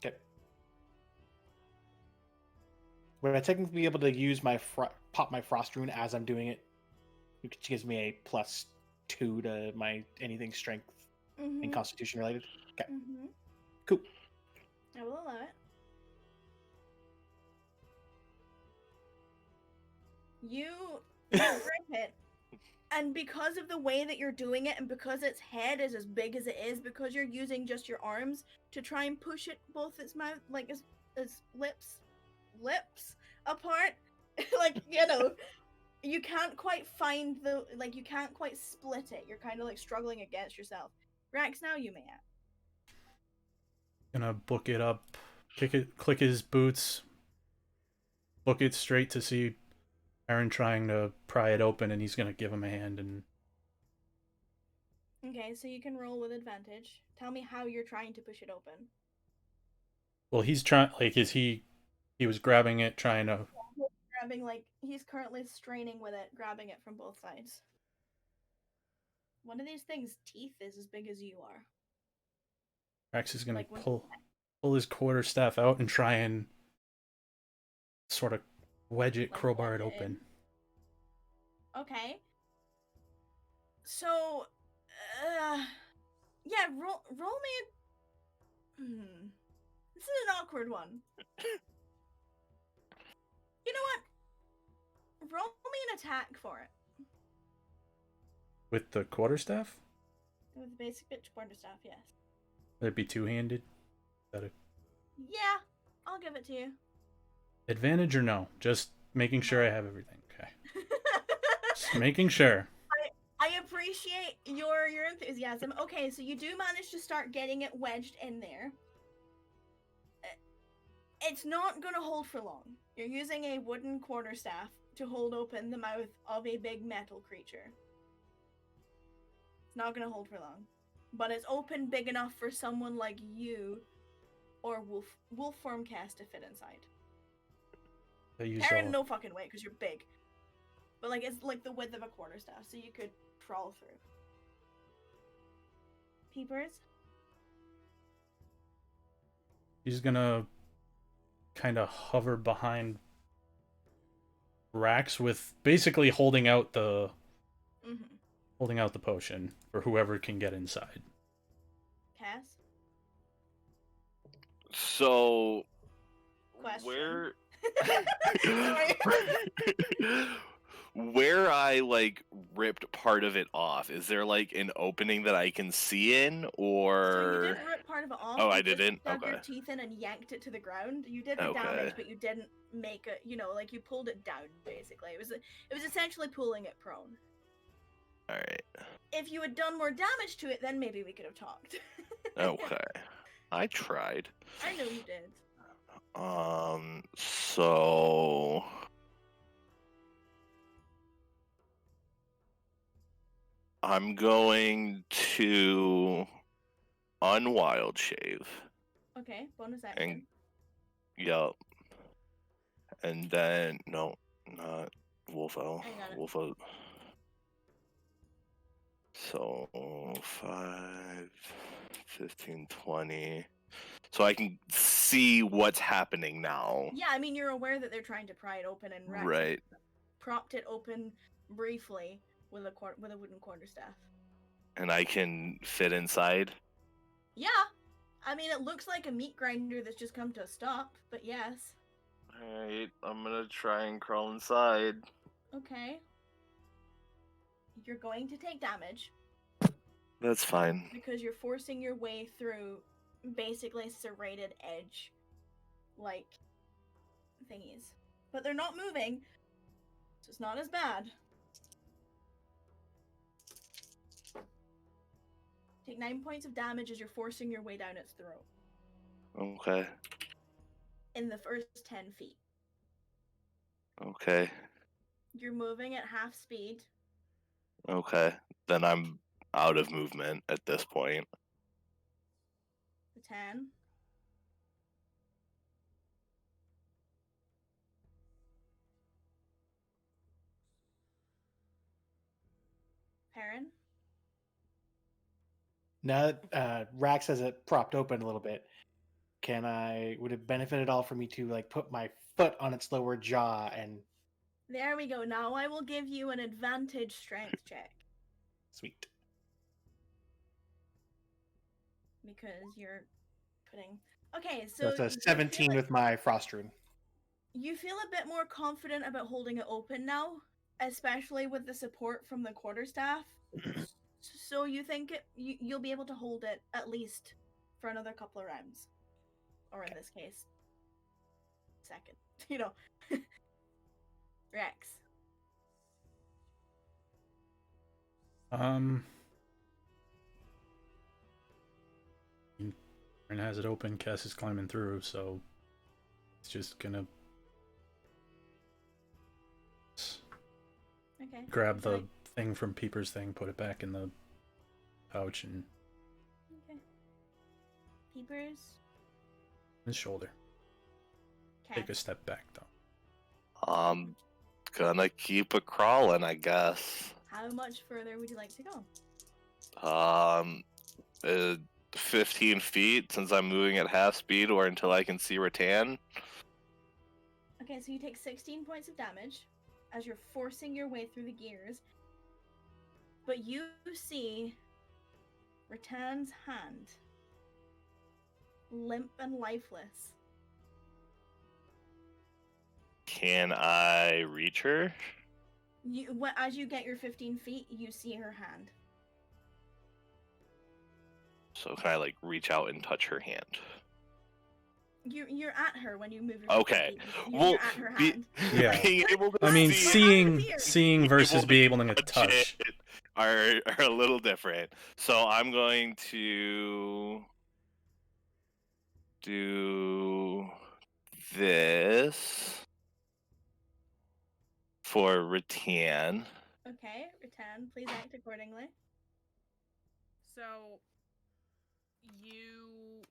Okay. Would I technically be able to use my pop my frost rune as I'm doing it? Which gives me a +2 to my anything strength Mm-hmm. and constitution related. Okay. Mm-hmm. Cool. I will allow it. You grip it, and because of the way that you're doing it, and because its head is as big as it is, because you're using just your arms to try and push it both its mouth, like its lips apart, like you can't quite find you can't quite split it. You're kind of like struggling against yourself. Rax, now you may act. Gonna book it up, click his boots, book it straight to see Aaron trying to pry it open, and he's gonna give him a hand. And Okay, so you can roll with advantage. Tell me how you're trying to push it open. well, he's trying, like, he was grabbing it, trying to. Grabbing, like, he's currently straining with it, grabbing it from both sides. One of these things' teeth is as big as you are. Rex is gonna Like when- pull his quarterstaff out and try and sort of wedge it, Like, crowbar it lock it open. Okay. So, yeah, roll me. This is an awkward one. You know what? Roll me an attack for it With the quarterstaff? with the basic bitch quarterstaff. Yes. Would it be two-handed? Yeah, I'll give it to you. Advantage or no? Just making sure I have everything. Okay. Just making sure. I appreciate your enthusiasm. Okay, so you do manage to start getting it wedged in there. It's not gonna hold for long. You're using a wooden quarterstaff to hold open the mouth of a big metal creature. It's not gonna hold for long. But it's open big enough for someone like you or wolf form cast to fit inside. Perrin, no fucking way, because you're big. But like it's like the width of a quarterstaff, so you could crawl through. Peepers? He's gonna kind of hover behind Rax with basically holding out the potion for whoever can get inside. Cass? So, Question. where Sorry. where I like ripped part of it off, is there like an opening that I can see in, So or you didn't rip part of it off. Oh, you I just didn't? dug your Okay. teeth in and yanked it to the ground. You did the Okay. damage, but you didn't make it. You know, like you pulled it down. Basically, it was essentially pulling it prone. All right. If you had done more damage to it, then maybe we could have talked. Okay. I tried. I know you did. So I'm going to unwild shave. Okay, bonus action. Yup. And then no, not Wolfo. I got it. Wolfo. So 5, 15, 20. So I can see what's happening now. Yeah, I mean you're aware that they're trying to pry it open, and Rex Right. propped it open briefly with a wooden quarterstaff. And I can fit inside. Yeah, I mean it looks like a meat grinder that's just come to a stop, but yes. Alright, I'm gonna try and crawl inside. Okay. You're going to take damage That's fine. because you're forcing your way through basically serrated edge like thingies. But they're not moving, so it's not as bad. Take 9 points of damage as you're forcing your way down its throat. Okay. In the first 10 feet. Okay. You're moving at half speed. Okay. Then I'm out of movement at this point. The 10. Perrin? Now that Rax has it propped open a little bit, would it benefit at all for me to like put my foot on its lower jaw and There we go. Now I will give you an advantage strength check. sweet. Because you're putting... Okay, so... So it's a 17 with my frost rune. You feel a bit more confident about holding it open now, especially with the support from the quarterstaff. So you think you'll be able to hold it at least for another couple of rounds. Or in this case, second. You know. Rex. Aaron has it open, Cass is climbing through, so it's just gonna Okay. grab the thing from Peeper's thing, put it back in the pouch and Okay. Peepers. his shoulder. Take a step back though. I'm gonna keep a crawling, I guess. How much further would you like to go? 15 feet since I'm moving at half speed or until I can see Rattan. Okay, so you take 16 points of damage as you're forcing your way through the gears. But you see Rattan's hand, limp and lifeless. Can I reach her? As you get your 15 feet, you see her hand. So can I like reach out and touch her hand? You're at her when you move your 15 Okay. feet. Well, You're at her hand. Yeah. being able to I mean, see seeing versus able being to able to touch. it are a little different. So I'm going to do this for Rattan. Okay, Rattan, please act accordingly. So you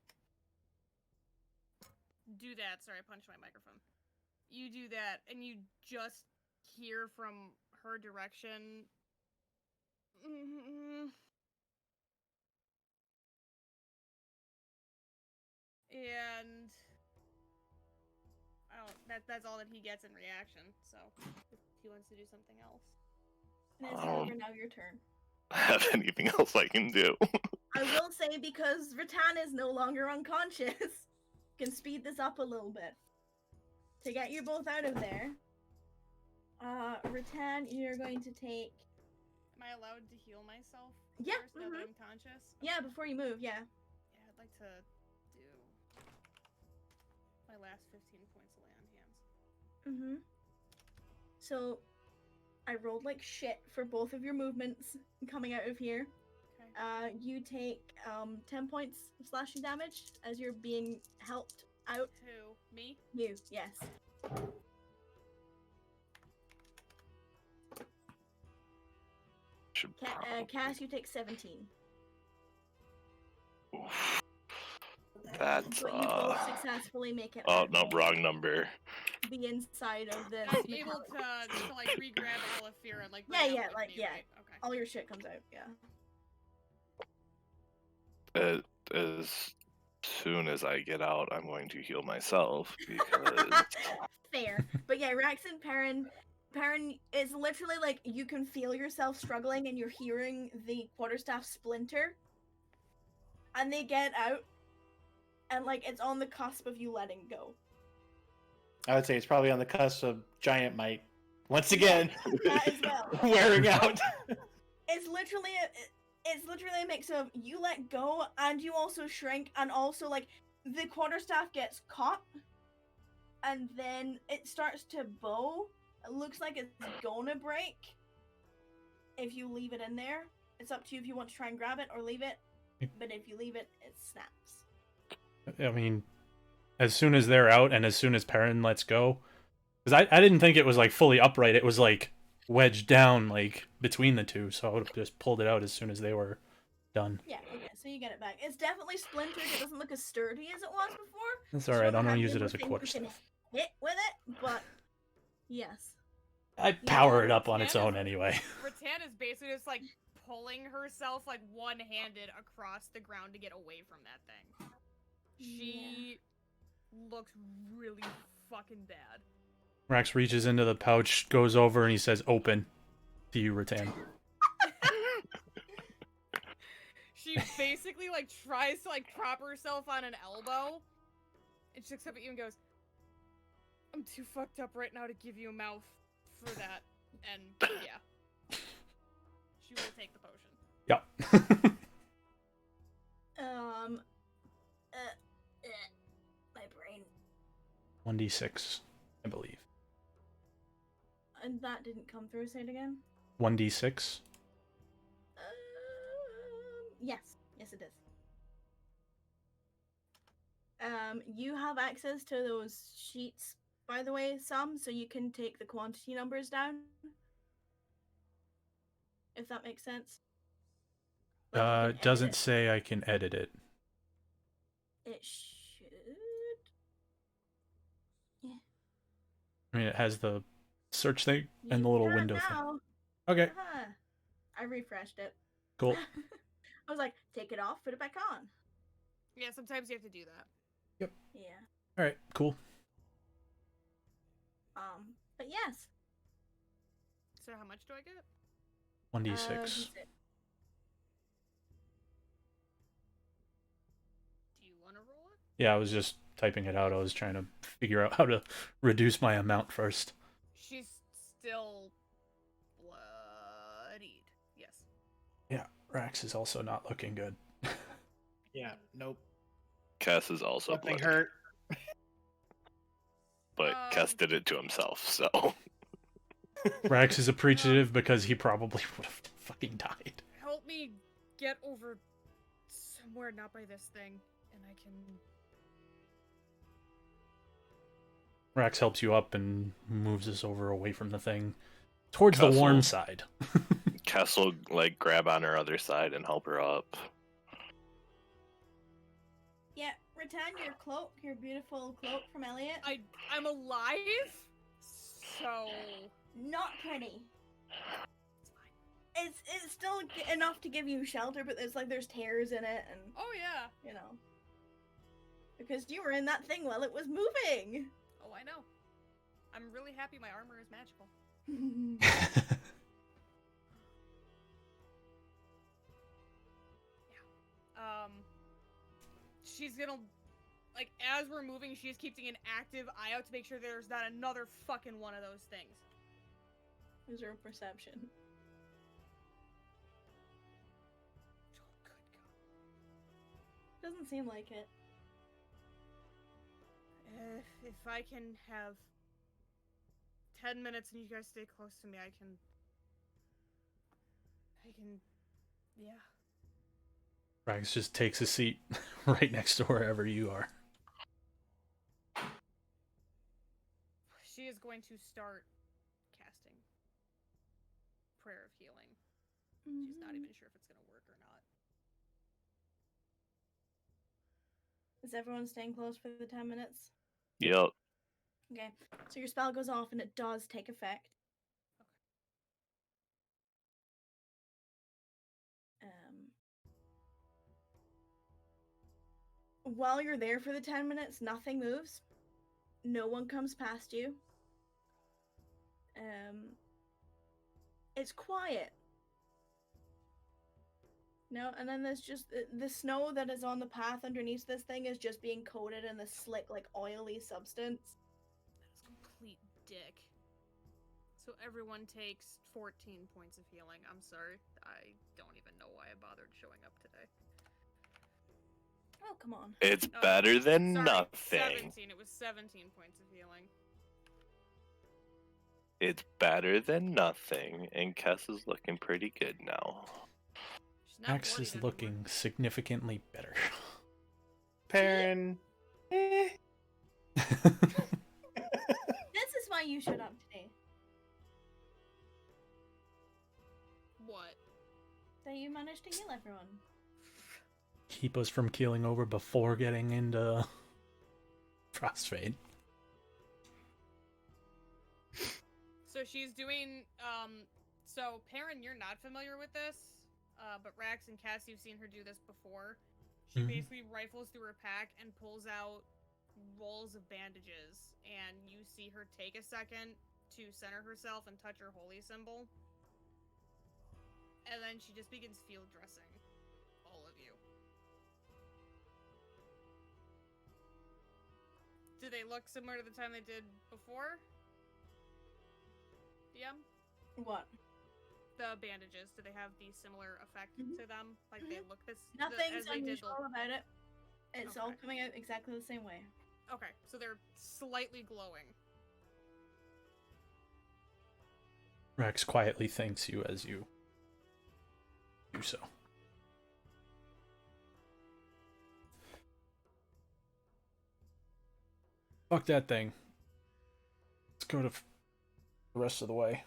do that. Sorry, I punched my microphone. You do that, and you just hear from her direction. And that's all that he gets in reaction. So if he wants to do something else. And it's however now your turn. Have anything else I can do? I will say, because Rattan is no longer unconscious, can speed this up a little bit. To get you both out of there, Rattan, you're going to take... Am I allowed to heal myself Yeah, first now that I'm conscious? Yeah, before you move, yeah. Yeah, I'd like to do my last 15 points of lay on hands. So, I rolled like shit for both of your movements coming out of here. Okay. You take 10 points of slashing damage as you're being helped out. Who? Me? You, yes. Cass, you take 17. That's But you both successfully make it. Oh no, wrong number. The inside of this. I'm able to like re-grab Alafir and like. Yeah, bring it yeah, with like me, yeah. Right? Okay. All your shit comes out. Yeah. As soon as I get out, I'm going to heal myself because Fair, but yeah, Rex and Perrin is literally like you can feel yourself struggling, and you're hearing the quarterstaff splinter, and they get out, and like it's on the cusp of you letting go. I would say it's probably on the cusp of giant might. Once again, That as well. wearing out. It's literally a mix of you let go and you also shrink, and also like the quarterstaff gets caught, and then it starts to bow. It looks like it's gonna break. If you leave it in there, it's up to you if you want to try and grab it or leave it. But if you leave it, it snaps. I mean, as soon as they're out and as soon as Perrin lets go, because I didn't think it was like fully upright. It was like wedged down like between the two, so I would have just pulled it out as soon as they were done. Yeah, okay, so you get it back. It's definitely splintered. It doesn't look as sturdy as it was before. That's alright, I'm gonna use it as a quarterstaff. Hit with it, but yes. I power it up on its own anyway. Rattan is basically just like pulling herself like one-handed across the ground to get away from that thing. She looks really fucking bad. Rax reaches into the pouch, goes over, and he says, "Open." To you, Rattan. She basically like tries to like prop herself on an elbow, and she looks up at you and goes, "I'm too fucked up right now to give you a mouth for that." And yeah, she will take the potion. Yep. My brain. 1d6, I believe. And that didn't come through. Say it again. 1d6. Yes, it is. You have access to those sheets, by the way, Sam, so you can take the quantity numbers down. If that makes sense. Like It doesn't say I can edit it. It should. Yeah. I mean, it has the search thing and the little window thing. Okay. Uh-huh. I refreshed it. Cool. I was like, take it off, put it back on. Yeah, sometimes you have to do that. Yep. Yeah. Alright, cool. But yes. So how much do I get? 1d6. Do you want to roll it? Yeah, I was just typing it out. I was trying to figure out how to reduce my amount first. She's still bloodied. Yes. Yeah, Rax is also not looking good. Yeah, nope. Cass is also Nothing bloody, hurt. but Cass did it to himself, so. Rax is appreciative because he probably would have fucking died. Help me get over somewhere not by this thing, and I can... Rax helps you up and moves us over away from the thing. Towards Cass the warm will- side. Cass will, like, grab on her other side and help her up. Yeah, return your cloak, your beautiful cloak from Elliot. I'm alive? So... Not pretty. It's still enough to give you shelter, but there's tears in it, and Oh yeah. you know, because you were in that thing while it was moving. Oh, I know. I'm really happy my armor is magical. She's gonna, like, as we're moving, she's keeping an active eye out to make sure there's not another fucking one of those things. Is there a perception? Oh, good God. Doesn't seem like it. If I can have 10 minutes and you guys stay close to me, I can, yeah. Rax just takes a seat right next to wherever you are. She is going to start casting Prayer of Healing. She's not even sure if it's going to work or not. Is everyone staying close for the 10 minutes? Yep. Okay, so your spell goes off and it does take effect. While you're there for the 10 minutes, nothing moves. No one comes past you. It's quiet. No, and then there's just the snow that is on the path underneath this thing is just being coated in this slick, like, oily substance. That is complete dick. So everyone takes 14 points of healing. I'm sorry. I don't even know why I bothered showing up today. Oh, come on. It's better than Sorry, nothing. 17. It was 17 points of healing. It's better than nothing, and Cass is looking pretty good now. She's not Rax bloodied is anymore. looking significantly better. Perrin. This is why you showed up today. What? That you managed to heal everyone. Keep us from keeling over before getting into Frostfade. So she's doing, so Perrin, you're not familiar with this, but Rax and Cass, you've seen her do this before. She basically rifles through her pack and pulls out rolls of bandages, and you see her take a second to center herself and touch her holy symbol. And then she just begins field dressing all of you. Do they look similar to the time they did before? DM? What? The bandages, do they have the similar effect to them? Like they look this Nothing's as they did unusual about it. It's all Okay. coming out exactly the same way. Okay, so they're slightly glowing. Rax quietly thanks you as you do so. Fuck that thing. Let's go to the rest of the way.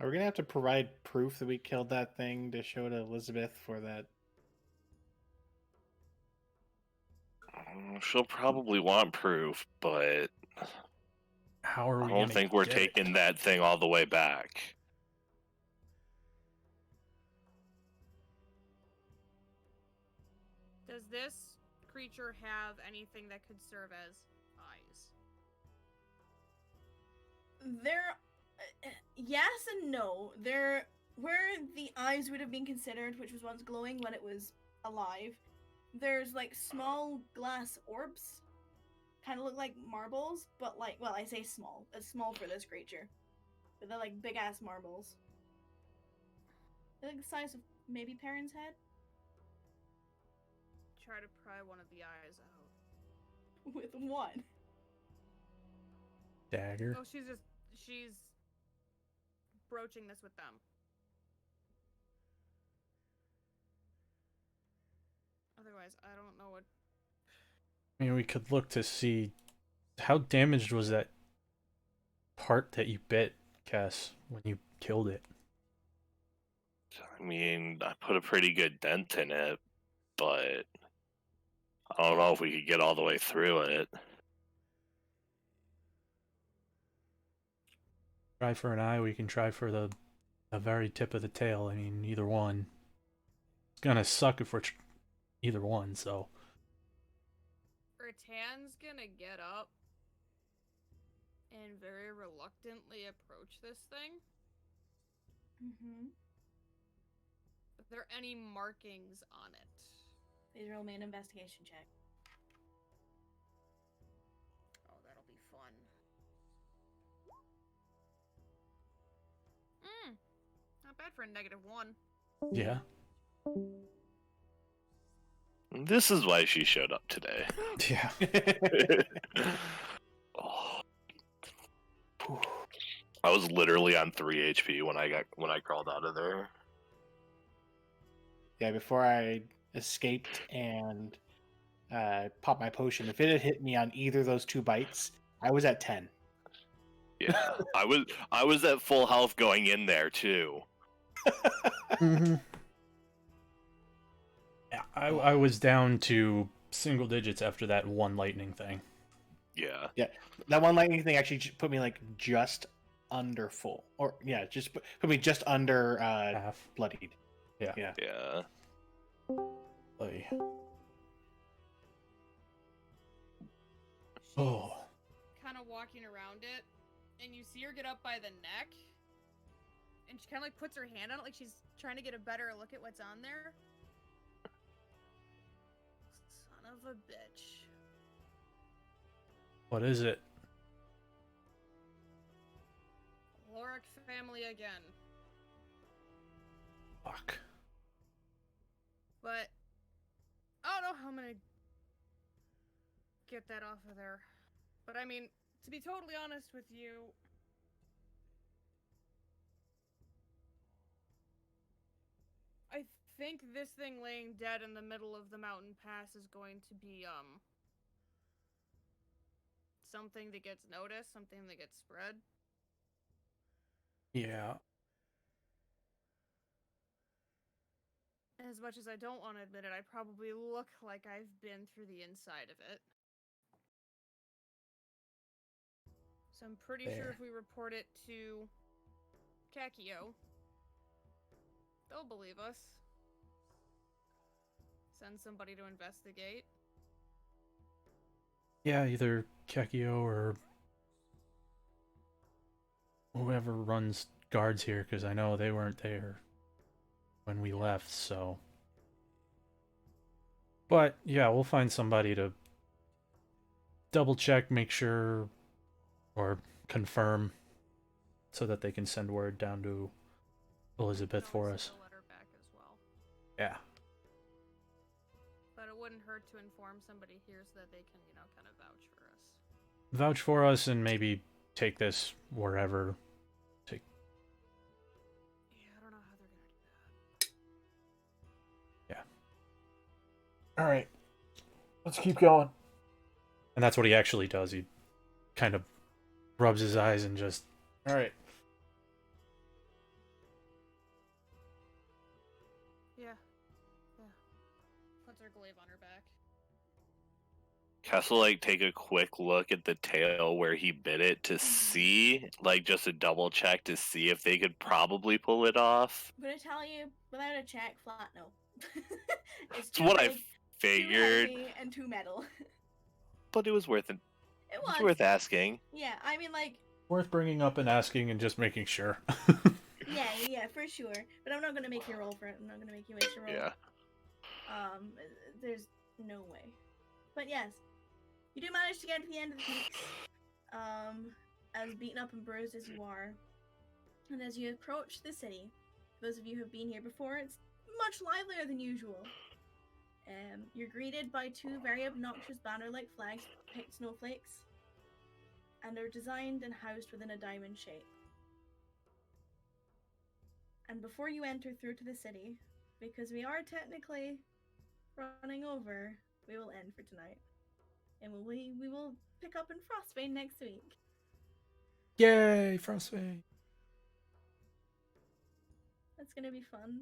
Are we gonna have to provide proof that we killed that thing to show to Elizabeth for that? She'll probably want proof, but How are we I gonna don't think we're get it? taking that thing all the way back. Does this creature have anything that could serve as eyes? There, yes and no. There, where the eyes would have been considered, which was once glowing when it was alive, there's like small glass orbs, kind of look like marbles, but like, well, I say small. It's small for this creature, but they're like big ass marbles. They're like the size of maybe Perrin's head. Try to pry one of the eyes out. With what? Dagger. Oh, she's broaching this with them. Otherwise, I don't know what. I mean, we could look to see how damaged was that part that you bit, Cass, when you killed it. I mean, I put a pretty good dent in it, but I don't know if we could get all the way through it. Try for an eye, we can try for the very tip of the tail. I mean, either one. It's gonna suck if we're either one, so. Rattan's gonna get up and very reluctantly approach this thing. Mm-hmm. Are there any markings on it? Please roll me an investigation check. Oh, that'll be fun. Not bad for a -1. Yeah. This is why she showed up today. Yeah. Oh. I was literally on 3 HP when I crawled out of there. Yeah, before I escaped and popped my potion, if it had hit me on either of those 2 bites, I was at 10. Yeah, I was at full health going in there too. Mm-hmm. Yeah, I was down to single digits after that one lightning thing. Yeah. Yeah, that one lightning thing actually put me like just under full, or yeah, just put me just under Half. bloodied. Yeah. Yeah. Yeah. Like, She's oh. kind of walking around it, and you see her get up by the neck, and she kind of like puts her hand on it, like she's trying to get a better look at what's on there. Son of a bitch. What is it? Lorik family again. Fuck. But I don't know how I'm gonna get that off of there. But I mean, to be totally honest with you, I think this thing laying dead in the middle of the mountain pass is going to be something that gets noticed, something that gets spread. Yeah. As much as I don't want to admit it, I probably look like I've been through the inside of it. So I'm pretty sure Fair. if we report it to Kakio, they'll believe us. Send somebody to investigate. Yeah, either Kekio or whoever runs guards here, because I know they weren't there when we left, so. But yeah, we'll find somebody to double check, make sure, or confirm, so that they can send word down to Elizabeth Can for always us. send a letter back as well. Yeah. But it wouldn't hurt to inform somebody here so that they can, kind of vouch for us. Vouch for us and maybe take this wherever. Yeah, I don't know how they're gonna do that. Yeah. Alright. Let's keep going. And that's what he actually does. He kind of rubs his eyes and just. Alright. Yeah. Puts her glaive on her back. Cass will take a quick look at the tail where he bit it to see, just a double check to see if they could probably pull it off. I'm gonna tell you, without a check, flat no. It's It's too what I big. figured, heavy and 2 metal. but it was worth it. It It's was. worth asking. Yeah, I mean, like, Worth bringing up and asking and just making sure. yeah, for sure. But I'm not gonna make you roll for it. I'm not gonna make you waste your roll. Yeah. There's no way. But yes, you do manage to get to the end of the peaks. As beaten up and bruised as you are, and as you approach the city, those of you who have been here before, it's much livelier than usual. You're greeted by 2 very obnoxious banner-like flags, picked snowflakes, and are designed and housed within a diamond shape. And before you enter through to the city, because we are technically running over, we will end for tonight. And we will pick up in Frostbane next week. Yay, Frostbane. That's gonna be fun.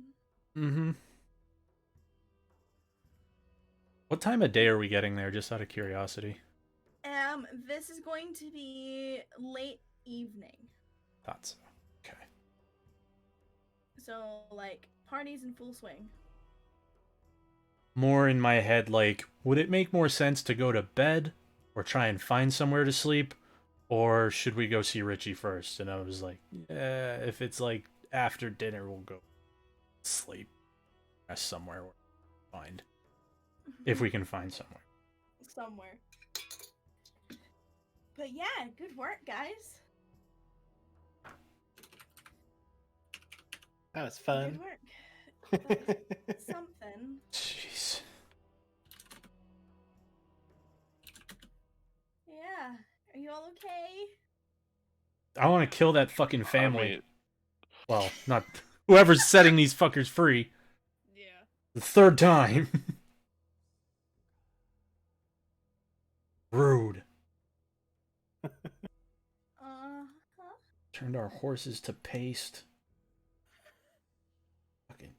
Mm-hmm. What time of day are we getting there, just out of curiosity? This is going to be late evening. Thought so. Okay. So, like, parties in full swing. More in my head, like, would it make more sense to go to bed or try and find somewhere to sleep? Or should we go see Richie first? And I was like, yeah, if it's like after dinner, we'll go sleep. Rest somewhere we'll find. If we can find somewhere. Somewhere. But yeah, good work, guys. That was fun. Good work. That was something. Jeez. Yeah. Are you all okay? I want to kill that fucking family. I mean, Well, not whoever's setting these fuckers free. Yeah. The 3rd time. Rude. Uh-huh. Turned our horses to paste. Fucking.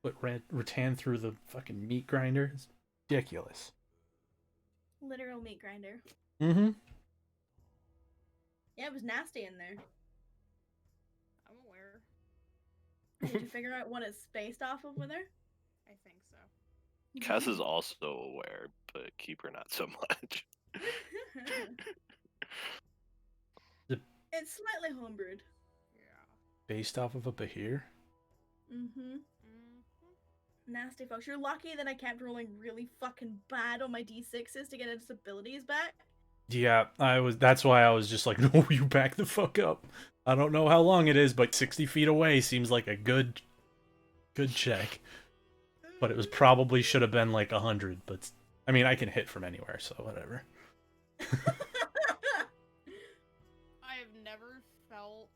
Put rattan through the fucking meat grinder. It's ridiculous. Literal meat grinder. Mm-hmm. Yeah, it was nasty in there. I'm aware. Did you figure out what it's based off of with her? I think so. Cass is also aware, but Keeper not so much. It's slightly homebrewed. Yeah. Based off of a Bahir? Mm-hmm. Mm-hmm. Nasty folks. You're lucky that I kept rolling really fucking bad on my d6s to get its abilities back. Yeah, that's why I was just like, no, you back the fuck up. I don't know how long it is, but 60 feet away seems like a good check. But it was probably should have been like 100, but I mean, I can hit from anywhere, so whatever. I have never felt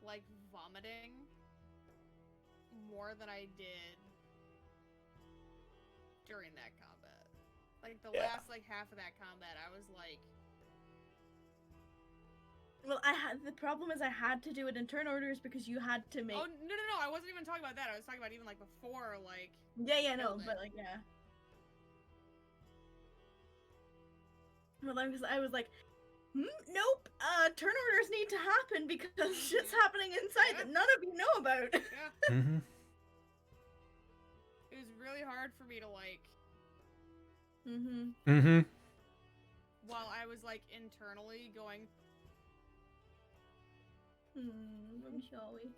like vomiting more than I did during that combat. Like the last like half of that combat, I was like, Well, the problem is I had to do it in turn orders because you had to make. oh no, I wasn't even talking about that. I was talking about even like before, like Yeah, no, killed it. but like yeah. Well, I was like, nope. Turn orders need to happen because shit's happening inside that none of you know about. Yeah, Mm-hmm. it was really hard for me to like Mm-hmm. Mm-hmm. while I was like internally going. I'm sorry.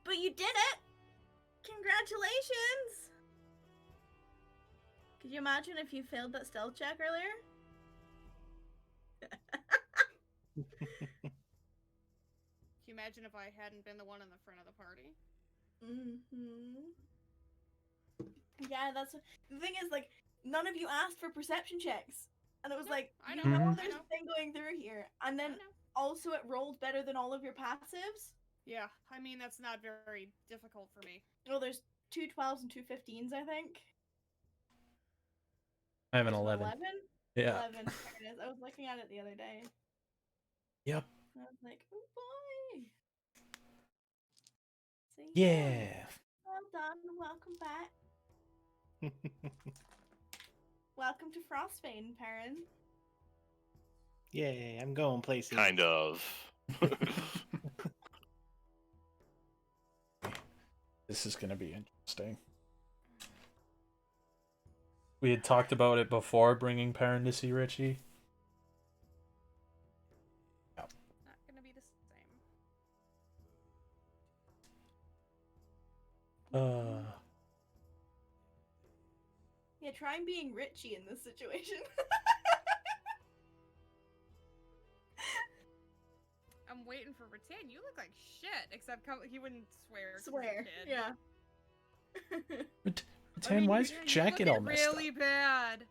But you did it! Congratulations! Could you imagine if you failed that stealth check earlier? Can you imagine if I hadn't been the one in the front of the party? Mm-hmm. Yeah, that's the thing is, like, none of you asked for perception checks. And it was No, like, I you know, know Mhm. there's I know. a thing going through here. And I then know. also it rolled better than all of your passives. Yeah, I mean that's not very difficult for me. Well, there's 2 12s and 2 15s, I think. I have an Just 11. 11? Yeah. 11. There it is. I was looking at it the other day. Yep. And I was like, oh boy. So, Yeah. well done. Welcome back. Welcome to Frostbane, Perrin. Yay, I'm going places. Kind of. This is going to be interesting. We had talked about it before, bringing Perrin to see Richie. Not gonna be the same. Yeah, try being Richie in this situation. I'm waiting for Rattan. You look like shit. Except he wouldn't swear. 'cause he's a Swear. kid. Yeah. Rattan, why is your jacket all messed really up? bad.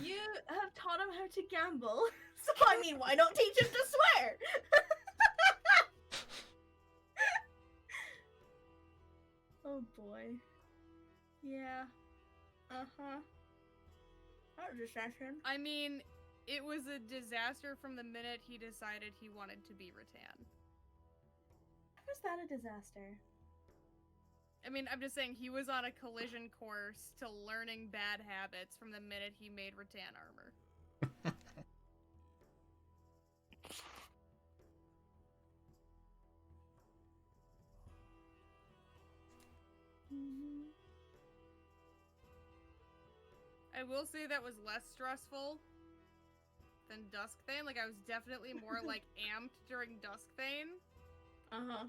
You have taught him how to gamble. So, I mean, why not teach him to swear? Oh boy. Yeah. Uh-huh. That was a session. I mean, it was a disaster from the minute he decided he wanted to be Rattan. How was that a disaster? I mean, I'm just saying he was on a collision course to learning bad habits from the minute he made Rattan armor. I will say that was less stressful than Duskthane. Like, I was definitely more, like, amped during Duskthane. Uh-huh.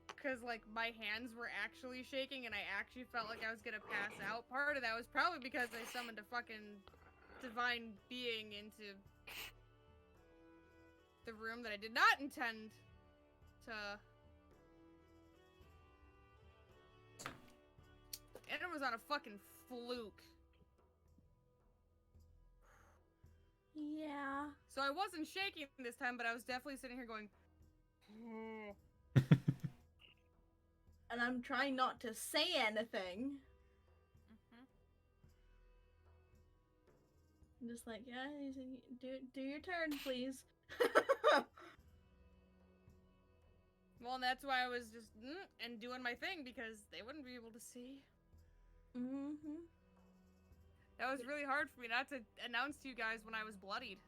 Because, like, my hands were actually shaking and I actually felt like I was gonna pass out. Part of that was probably because I summoned a fucking divine being into the room that I did not intend to... And it was on a fucking fluke. Yeah. So I wasn't shaking this time, but I was definitely sitting here going... And I'm trying not to say anything. I'm just like, yeah, do your turn, please. Well, and that's why I was just and doing my thing because they wouldn't be able to see. Mm-hmm. That was really hard for me not to announce to you guys when I was bloodied.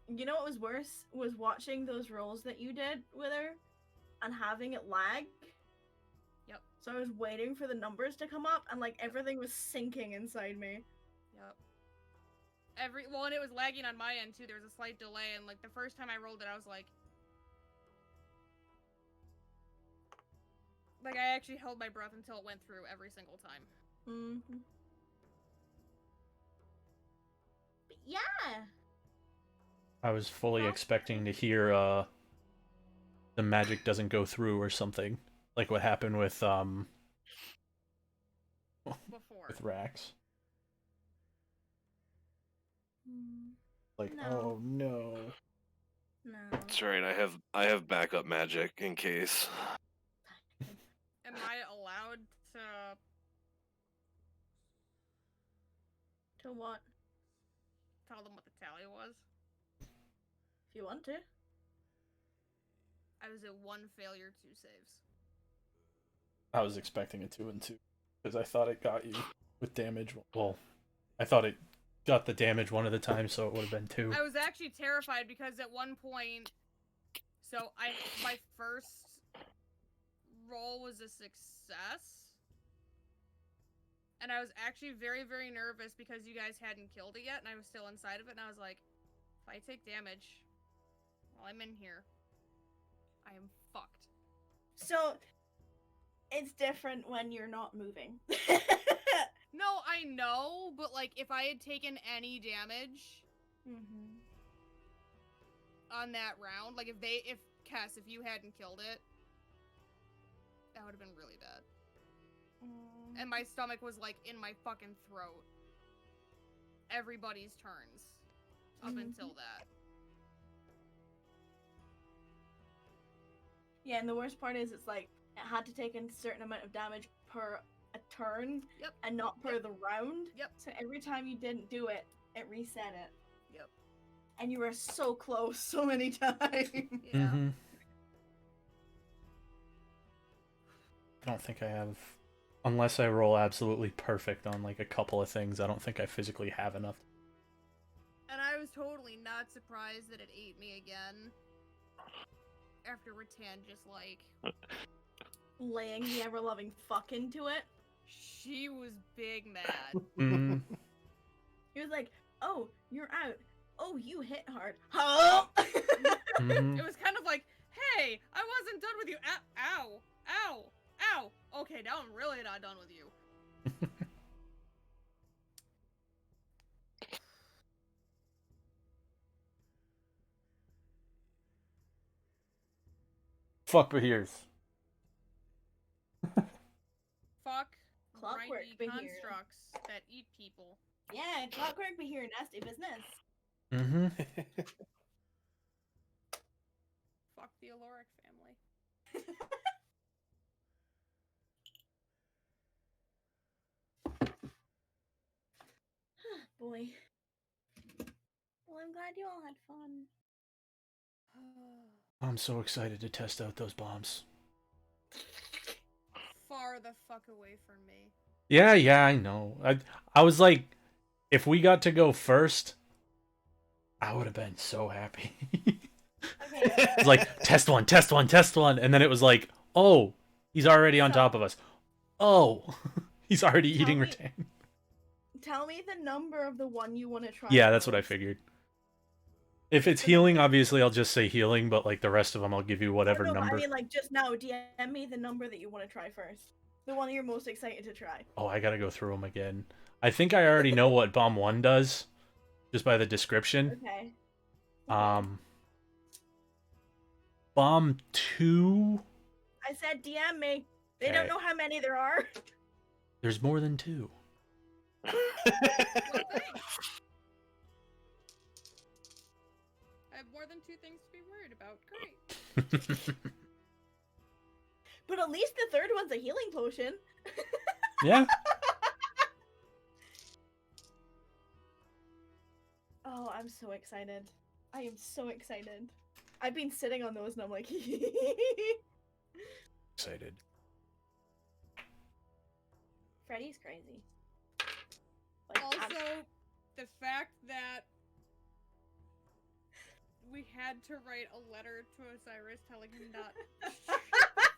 You know what was worse? Was watching those rolls that you did with her and having it lag. Yep. So I was waiting for the numbers to come up and like everything was sinking inside me. Yep. Well, and it was lagging on my end too. There was a slight delay, and like the first time I rolled it, I was like I actually held my breath until it went through every single time. Mm-hmm. But yeah. I was fully expecting to hear the magic doesn't go through or something. Like what happened with Before. with Rax. Like, No. oh no. No. That's right. I have backup magic in case. Am I allowed to what? tell them what the tally was? If you want to. I was at 1 failure, 2 saves. I was expecting a 2 and 2 because I thought it got you with damage. Well, I thought it got the damage one of the times, so it would have been 2. I was actually terrified because at one point, so my first roll was a success, and I was actually very, very nervous because you guys hadn't killed it yet, and I was still inside of it, and I was like, if I take damage while I'm in here, I am fucked. So it's different when you're not moving. No, I know, but like if I had taken any damage on that round, like if Cass, if you hadn't killed it, that would have been really bad. And my stomach was like in my fucking throat. Everybody's turns up until that. Yeah, and the worst part is it's like it had to take a certain amount of damage per a turn and not per the round. Yep. So every time you didn't do it, it reset it. Yep. And you were so close so many times. Yeah. I don't think I have, unless I roll absolutely perfect on like a couple of things, I don't think I physically have enough. And I was totally not surprised that it ate me again. After Rattan just like laying the ever-loving fuck into it. She was big mad. Mm. He was like, "Oh, you're out. Oh, you hit hard. Huh?" Mhm. It was kind of like, hey, I wasn't done with you. Ow, ow, ow. Okay, now I'm really not done with you. Fuck Behears. Fuck Clockwork grindy Beheer. constructs that eat people. Yeah, Clockwork be here, nasty business. Mm-hmm. Fuck the Aloric family. Boy. Well, I'm glad you all had fun. I'm so excited to test out those bombs. Far the fuck away from me. Yeah, I know. I was like, if we got to go first, I would have been so happy. Okay. It's like, test one, and then it was like, oh, he's already on top of us. Oh, he's already Tell eating me- rattan. Tell me the number of the one you want to try. Yeah, that's what I first. figured. If it's healing, obviously I'll just say healing, but like the rest of them, I'll give you whatever No, number. but I mean, like, just now, DM me the number that you want to try first. The one you're most excited to try. Oh, I gotta go through them again. I think I already know what bomb 1 does, just by the description. Okay. Bomb 2. I said DM me. They Okay. don't know how many there are. There's more than 2. Well, thanks. I have more than 2 things to be worried about. Great. But at least the third one's a healing potion. Yeah. Oh, I'm so excited. I am so excited. I've been sitting on those and I'm like, Excited. Freddy's crazy. Like, Also, the fact that we had to write a letter to Osiris telling him not.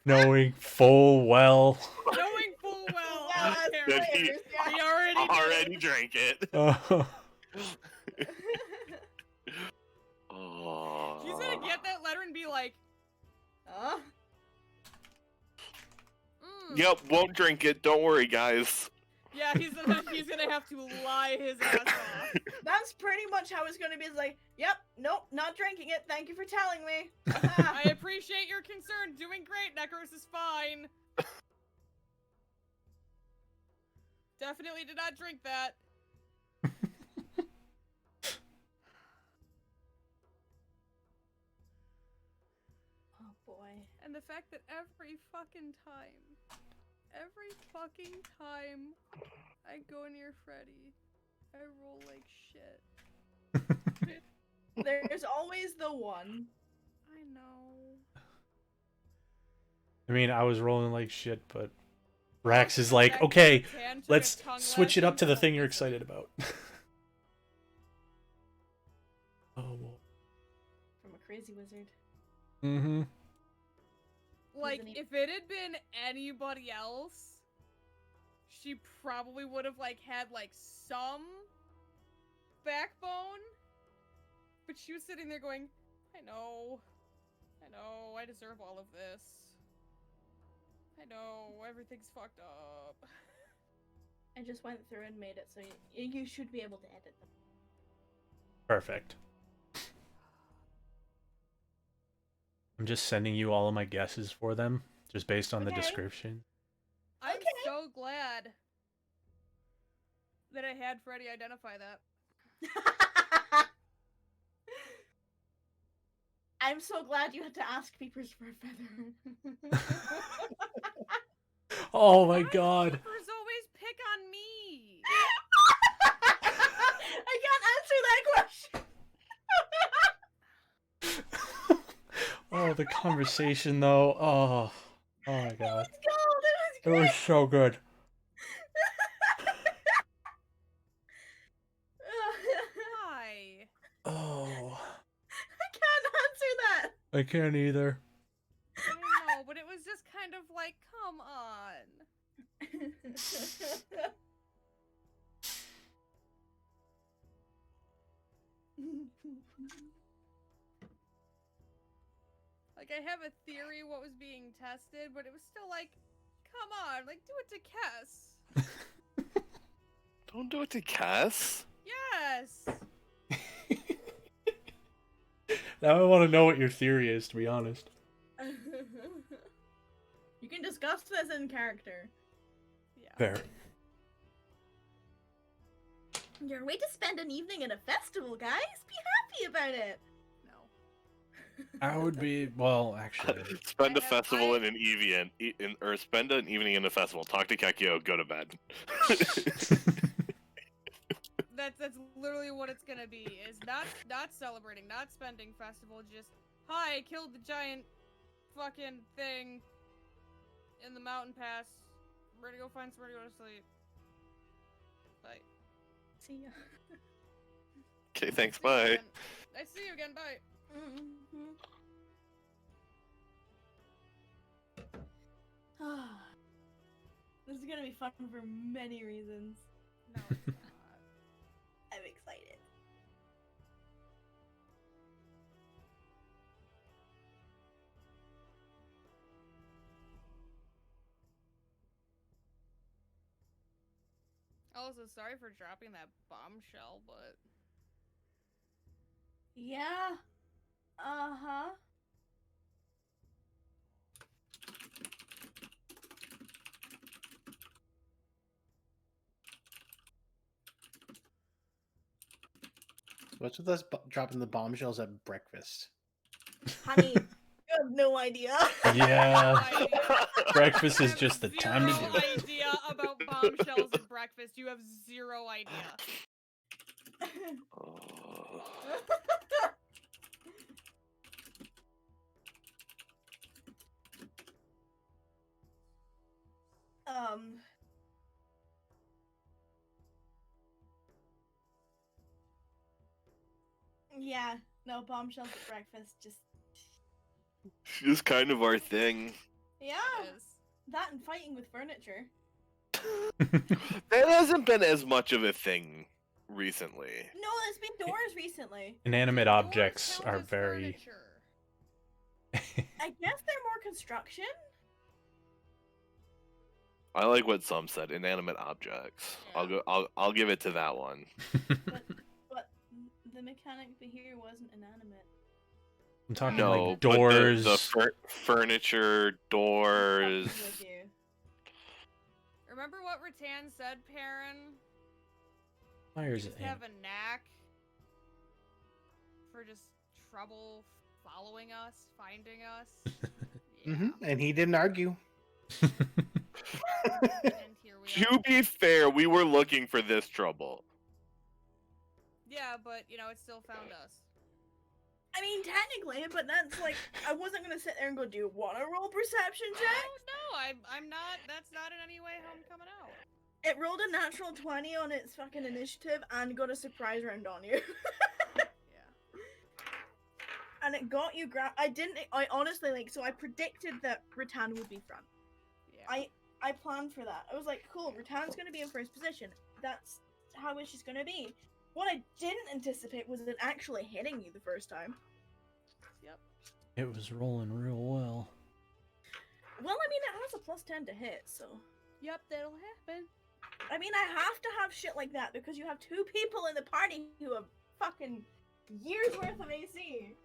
Knowing full well. Knowing full well, Well, as apparently, That he- players, yeah. he already did Already it. drank it. Oh. Oh. He's gonna get that letter and be like, Yep, won't drink it. Don't worry, guys. yeah, he's gonna have to lie his ass off. That's pretty much how it's gonna be. It's like, yep, nope, not drinking it. Thank you for telling me. I appreciate your concern. Doing great. Necros is fine. Definitely did not drink that. Oh boy. And the fact that every fucking time I go near Freddy, I roll like shit. There's always the one. I know. I mean, I was rolling like shit, but Rax is The like, fact okay, that Tan took a let's tongue switch it up to lashing the from thing you're his- excited about. Oh. From a crazy wizard. Mm-hmm. Like, Isn't he- if it had been anybody else, she probably would have, like, had, like, some backbone. But she was sitting there going, I know, I deserve all of this. I know, everything's fucked up. I just went through and made it so you should be able to edit them. Perfect. I'm just sending you all of my guesses for them, just based on the Okay. description. I'm Okay. so glad that I had Freddy identify that. I'm so glad you had to ask Peepers for a feather. Oh my Why god. Peepers always pick on me? I can't answer that question. Oh, the conversation though. Oh my It god. was gold. It It was was great. so good. Why? Oh, I can't answer that. I can't either. I don't know, but it was just kind of like, come Like, I have a theory what was being tested, but it was still like, come on, like, do it to Kess. Don't do it to Cass. Yes! Now I want to know what your theory is, to be honest. You can discuss this in character. Yeah. Fair. Your way to spend an evening at a festival, guys. Be happy about it. No. I would be, well, actually. Spend a I have- festival I- in an evening, or spend an evening in a festival. Talk to Kekio, go to bed. That's literally what it's gonna be. Is not celebrating, not spending festival. Just hi, I killed the giant fucking thing in the mountain pass. I'm ready to go find somewhere to go to sleep. Bye. See ya. Okay, thanks, See you bye. again. I see you again. Bye. This is gonna be fun for many reasons. No, it's not. I'm excited. Also, sorry for dropping that bombshell, but Yeah. Uh-huh. What's with us dropping the bombshells at breakfast? Honey, you have no idea. Yeah. idea. Breakfast You is have just the time to do zero it. idea about bombshells at breakfast. You have zero idea. Oh. um. Yeah, no bombshells at breakfast. Just It's just kind of our thing. yeah, It is. that and fighting with furniture. That hasn't been as much of a thing recently. No, there's been doors recently. Inanimate Doors objects count are as very. furniture. I guess they're more construction. I like what some said, inanimate objects. Yeah. I'll give it to that one. But the mechanic here wasn't inanimate. I'm talking No, like but doors. the furniture, doors. I'm with you. Remember what Rattan said, Perrin? Wires Just in. have a knack for just trouble following us, finding us. Yeah. And he didn't argue. And here we are. To be fair, we were looking for this trouble. Yeah, but you know, it still found us. I mean, technically, but that's like, I wasn't gonna sit there and go, do you want to roll perception check? No, I'm not. That's not in any way how I'm coming out. It rolled a natural 20 on its fucking initiative and got a surprise round on you. Yeah. And it got you I honestly, like, so I predicted that Rattan would be front. Yeah. I planned for that. I was like, cool, Rattan's gonna be in first position. That's how she's gonna be. What I didn't anticipate was it actually hitting you the first time. Yep. It was rolling real well. Well, I mean, it has a plus 10 to hit, so. Yep, that'll happen. I mean, I have to have shit like that because you have two people in the party who have fucking years worth of AC.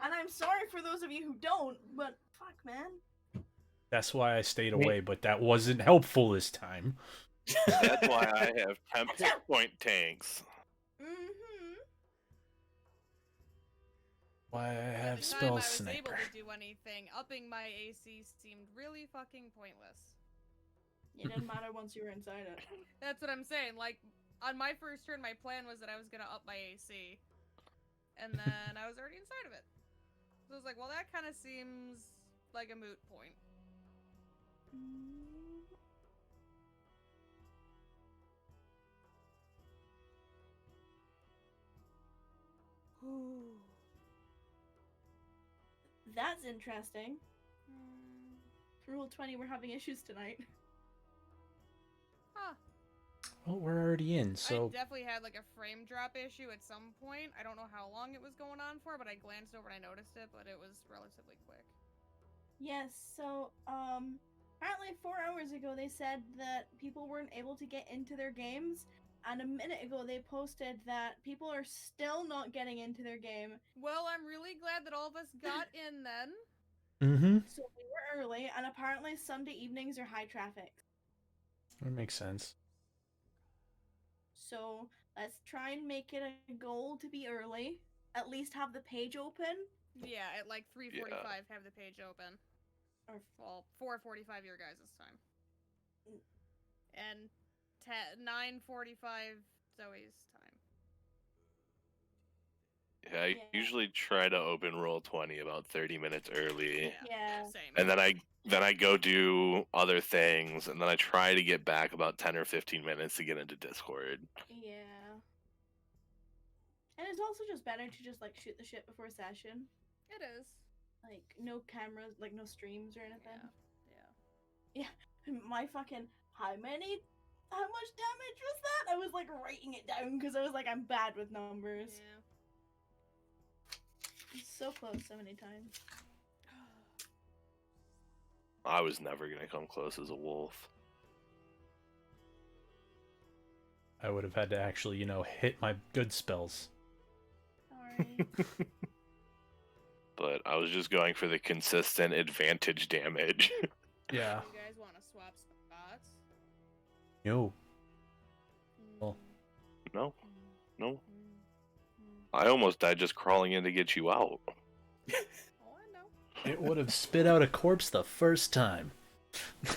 And I'm sorry for those of you who don't, but fuck, man. That's why I stayed away, but that wasn't helpful this time. That's why I have 10 hit point tanks. Mm-hmm. Why I By have the time spell I was able sniper. to do anything, upping my AC seemed really fucking pointless. It didn't matter once you were inside it. That's what I'm saying. Like, on my first turn, my plan was that I was gonna up my AC. And then I was already inside of it. So I was like, well, that kind of seems like a moot point. That's interesting. Rule 20, we're having issues tonight. Well, we're already in, I so definitely had like a frame drop issue at some point. I don't know how long it was going on for, but I glanced over and I noticed it, but it was relatively quick. Yes, so apparently 4 hours ago they said that people weren't able to get into their games, and a minute ago they posted that people are still not getting into their game. Well, I'm really glad that all of us got in then. mm-hmm. So we were early, and apparently Sunday evenings are high traffic. That makes sense. So let's try and make it a goal to be early. At least have the page open. Yeah, at like 3:45 have the page open. Or Well, 4:45 your guys' time. And 9:45 Zoe's time. Yeah, I Yeah. usually try to open roll 20 about 30 minutes early. Yeah. Same. And then I go do other things, and then I try to get back about 10 or 15 minutes to get into Discord. Yeah. And it's also just better to just like shoot the shit before session. It is. Like no cameras, like no streams or anything. Yeah. My fucking how much damage was that? I was like writing it down because I was like, I'm bad with numbers. Yeah. It's so close so many times. I was never gonna come close as a wolf. I would have had to actually, hit my good spells. Sorry. But I was just going for the consistent advantage damage. Yeah. You guys want to swap spots? No. Well. No, no. I almost died just crawling in to get you out. Oh, I know. It would have spit out a corpse the first time. It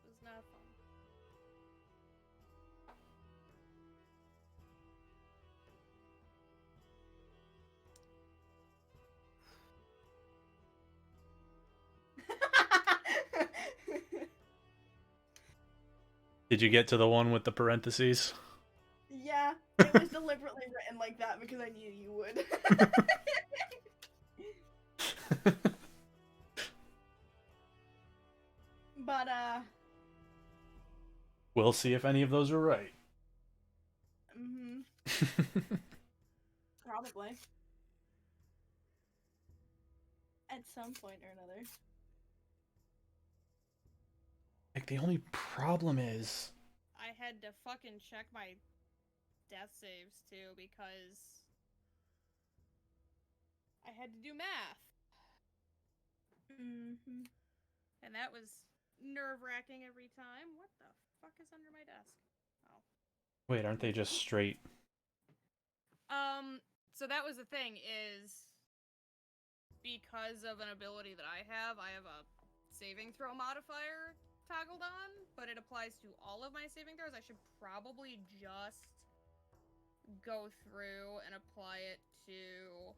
was not fun. Did you get to the one with the parentheses? Yeah, it was deliberately written like that because I knew you would. But We'll see if any of those are right. Probably. At some point or another. Like, the only problem is... I had to fucking check my death saves too because I had to do math. And that was nerve-wracking every time. What the fuck is under my desk? Oh. Wait, aren't they just straight? So that was the thing, is because of an ability that I have a saving throw modifier toggled on, but it applies to all of my saving throws. I should probably just go through and apply it to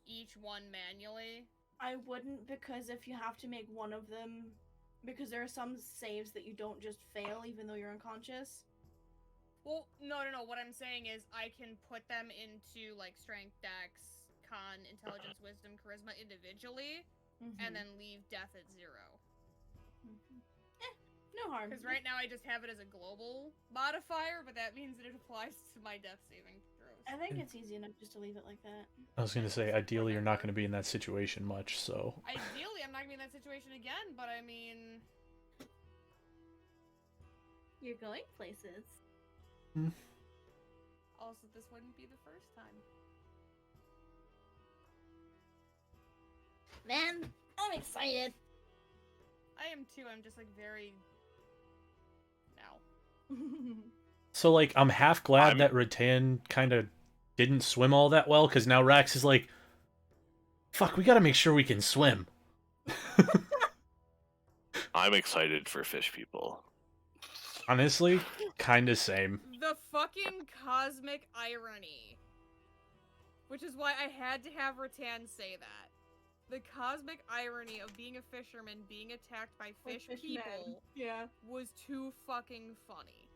each one manually. I wouldn't, because if you have to make one of them, because there are some saves that you don't just fail even though you're unconscious. Well, no. What I'm saying is I can put them into, like, strength, dex, con, intelligence, wisdom, charisma individually, and then leave death at 0. No harm. Because right now I just have it as a global modifier, but that means that it applies to my death saving throws. I think it's easy enough just to leave it like that. I was gonna say, ideally you're not gonna be in that situation much, so... Ideally, I'm not gonna be in that situation again, but I mean... You're going places. Also, this wouldn't be the first time. Man, I'm excited. I am too, I'm just like very... No. So, like, I'm half glad that Rattan kind of didn't swim all that well, because now Rax is like, fuck, we gotta make sure we can swim. I'm excited for fish people. Honestly, kinda same. The fucking cosmic irony. Which is why I had to have Rattan say that. The cosmic irony of being a fisherman being attacked by fish people was too fucking funny.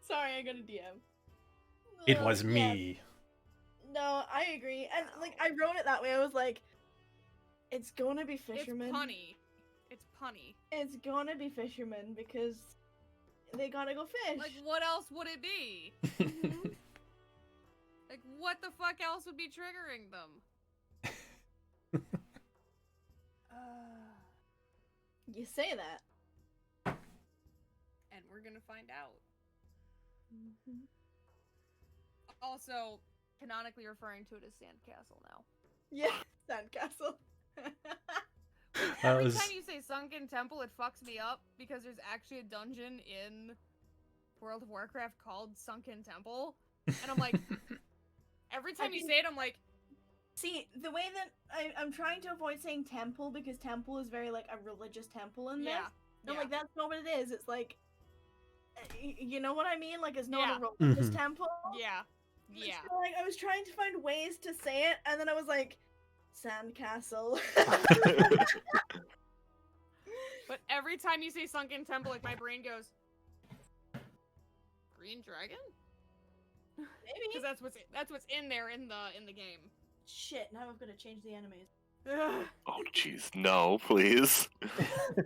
Sorry, I got a DM. It was Yes. me. No, I agree. And like I wrote it that way. I was like, it's gonna be fishermen. It's punny. It's punny. It's gonna be fishermen because they gotta go fish. Like, what else would it be? Mhm. Like, what the fuck else would be triggering them? You say that. And we're gonna find out. Mhm. Also, canonically referring to it as Sandcastle now. Yeah, sandcastle. Every was- time you say Sunken Temple, it fucks me up because there's actually a dungeon in World of Warcraft called Sunken Temple. And I'm like, every time you say it, I'm like, See, the way that I'm trying to avoid saying temple because temple is very like a religious temple in this. yeah. I'm yeah. like, that's not what it is. It's like, you know what I mean? Like, it's not Yeah. a religious Mhm. temple. Yeah. Yeah. So, like, I was trying to find ways to say it, and then I was like, sandcastle. But every time you say Sunken Temple, like, my brain goes, Green Dragon? Maybe. Because that's what's in there in the game. Shit, now I've got to change the enemies. Oh, jeez, no, please. Oh,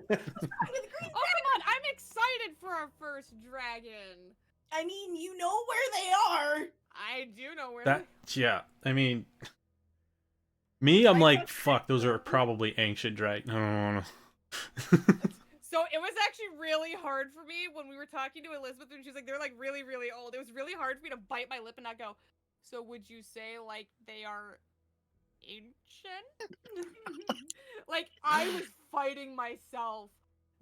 come on! I'm excited for our first dragon! I mean, you know where they are! I do know where That yeah. I mean, me, I'm Like, like, fuck. Those are probably ancient dragons. So it was actually really hard for me when we were talking to Elizabeth and she was like, they're like really, really old. It was really hard for me to bite my lip and not go, so would you say like they are ancient? Like I was fighting myself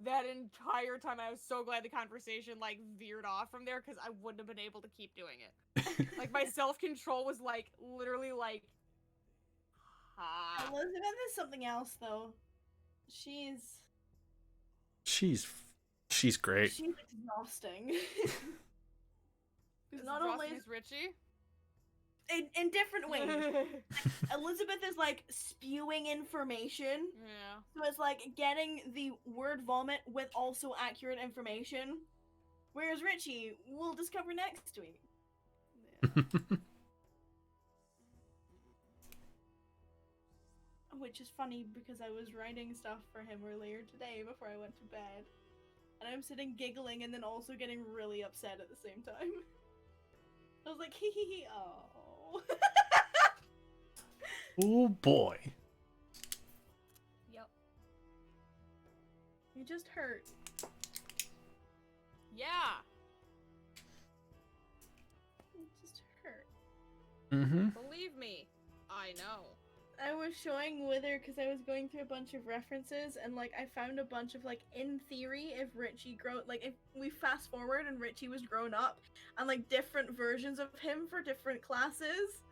that entire time. I was so glad the conversation like veered off from there because I wouldn't have been able to keep doing it. Like my self-control was like literally like Elizabeth is something else, though. She's she's great. She's exhausting. Is Not Ross only Miss Richie? in different ways. Elizabeth is like spewing information. Yeah. So it's like getting the word vomit with also accurate information. Whereas Richie, we'll discover next week. Which is funny because I was writing stuff for him earlier today before I went to bed. And I'm sitting giggling and then also getting really upset at the same time. I was like, hee hee hee, oh. Oh boy. Yep. You just hurt. Yeah. You just hurt. Mm-hmm. Believe me, I know. I was showing Wither because I was going through a bunch of references and like I found a bunch of like in theory if Richie if we fast forward and Richie was grown up and like different versions of him for different classes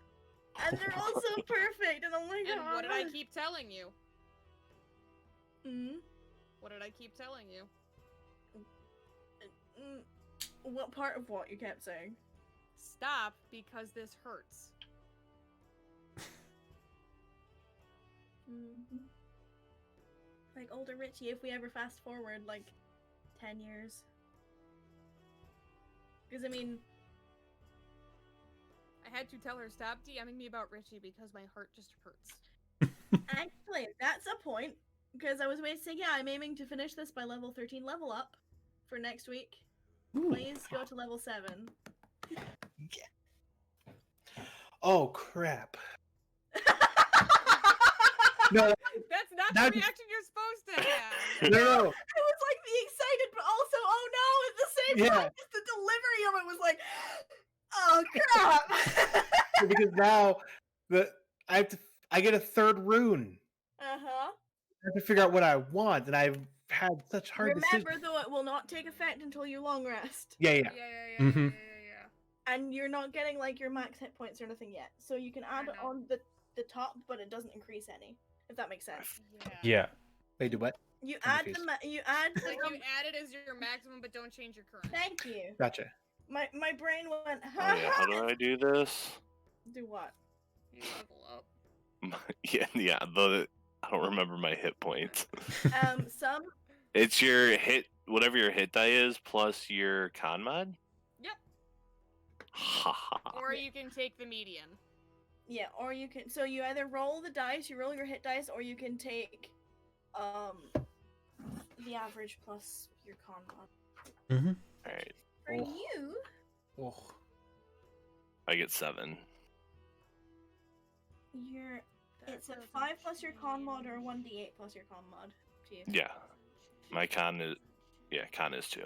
and they're all so perfect and I'm like, And oh, what did I keep telling you? Mm? What did I keep telling you? What part of what you kept saying? Stop, because this hurts. Like older Richie, if we ever fast forward like 10 years. Because I mean, I had to tell her, stop DMing me about Richie because my heart just hurts. actually, that's a point. Because I was waiting to say, yeah, I'm aiming to finish this by level 13 level up for next week. Please go to level 7. Oh crap! No, That's not That- the reaction you're supposed to have. no. I was like being excited, but also, oh no, at the same Yeah. time, just the delivery of it was like, oh crap. Because now I get a third rune. Uh-huh. I have to figure out what I want, and I've had such hard decisions. Remember, though, it will not take effect until you long rest. Yeah, Yeah, yeah. yeah. Mhm. And you're not getting, like, your max hit points or anything yet. So you can add it know. on the top, but it doesn't increase any. If that makes sense. Yeah. Wait, do what? You I'm add confused. you add the Like you add it as your maximum, but don't change your current. Thank you. Gotcha. My brain went, Oh, yeah, how do I do this? Do what? You level up. Yeah, I don't remember my hit points. Some It's your hit, whatever your hit die is, plus your con mod? Yep. Ha ha. Or you can take the median. Yeah, or you can. So you either roll the dice, you roll your hit dice, or you can take the average plus your con mod. Mm-hmm. Alright. For Oh. you, Oh. I get 7. it's a 5 plus your con mod or a 1d8 plus your con mod. To you. Yeah. My con is... Yeah, con is 2.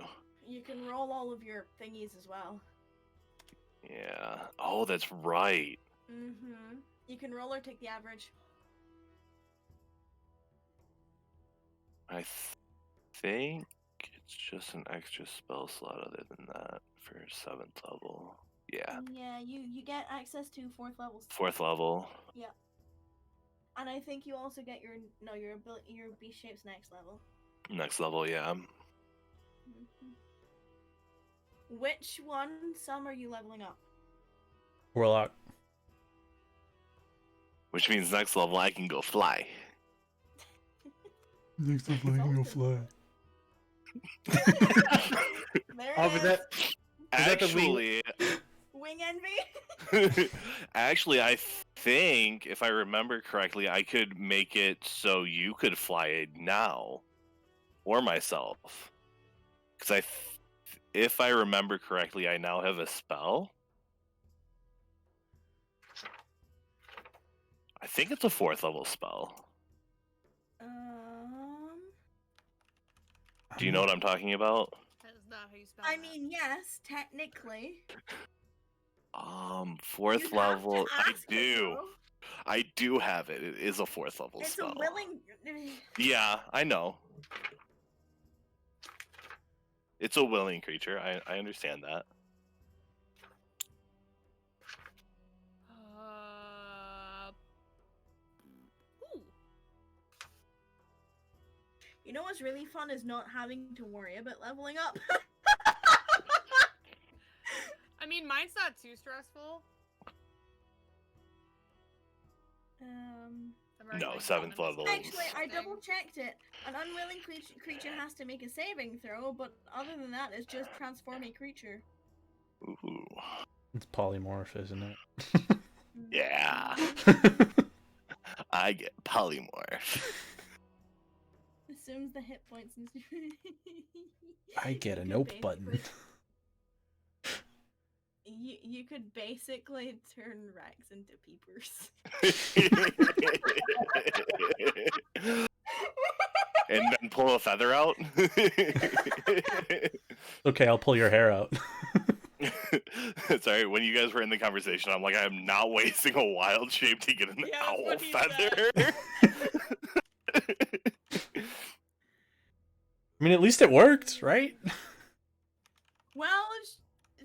You can roll all of your thingies as well. Yeah. Oh, that's right. Mm-hmm. You can roll or take the average. I think it's just an extra spell slot other than that for 7th level. Yeah. Yeah, you get access to 4th levels. 4th level. Yeah. And I think you also get your beast shape's next level. Next level, yeah. Mm-hmm. Which one, Sam, are you leveling up? Warlock. Which means next level I can go fly. Next up, I can go fly. There Oh, it was is. that the Actually, Wing envy? actually, I think if I remember correctly, I could make it so you could fly it now, or myself. Because if I remember correctly, I now have a spell. I think it's a 4th level spell. Do you know what I'm talking about? That is not how you spell I that. mean, yes, technically. 4th You'd have to level. I ask it, do. though. I do have it. It is a 4th level It's spell. a willing. Yeah, I know. It's a willing creature. I understand that. Ooh. You know what's really fun is not having to worry about leveling up. I mean, mine's not too stressful. I'm already, No, like, 7th done level. this Actually, I thing. double checked it. An unwilling creature has to make a saving throw, but other than that, it's just transform a creature. Ooh. It's polymorph, isn't it? Yeah. I get polymorph. Assumes the hit points. And I get a You nope could button. basically- You could basically turn Rex into peepers. And then pull a feather out. Okay, I'll pull your hair out. Sorry, when you guys were in the conversation, I'm like, I'm not wasting a wild shape to get an Yeah, that's owl what he feather. I mean, at least it worked, right? Well,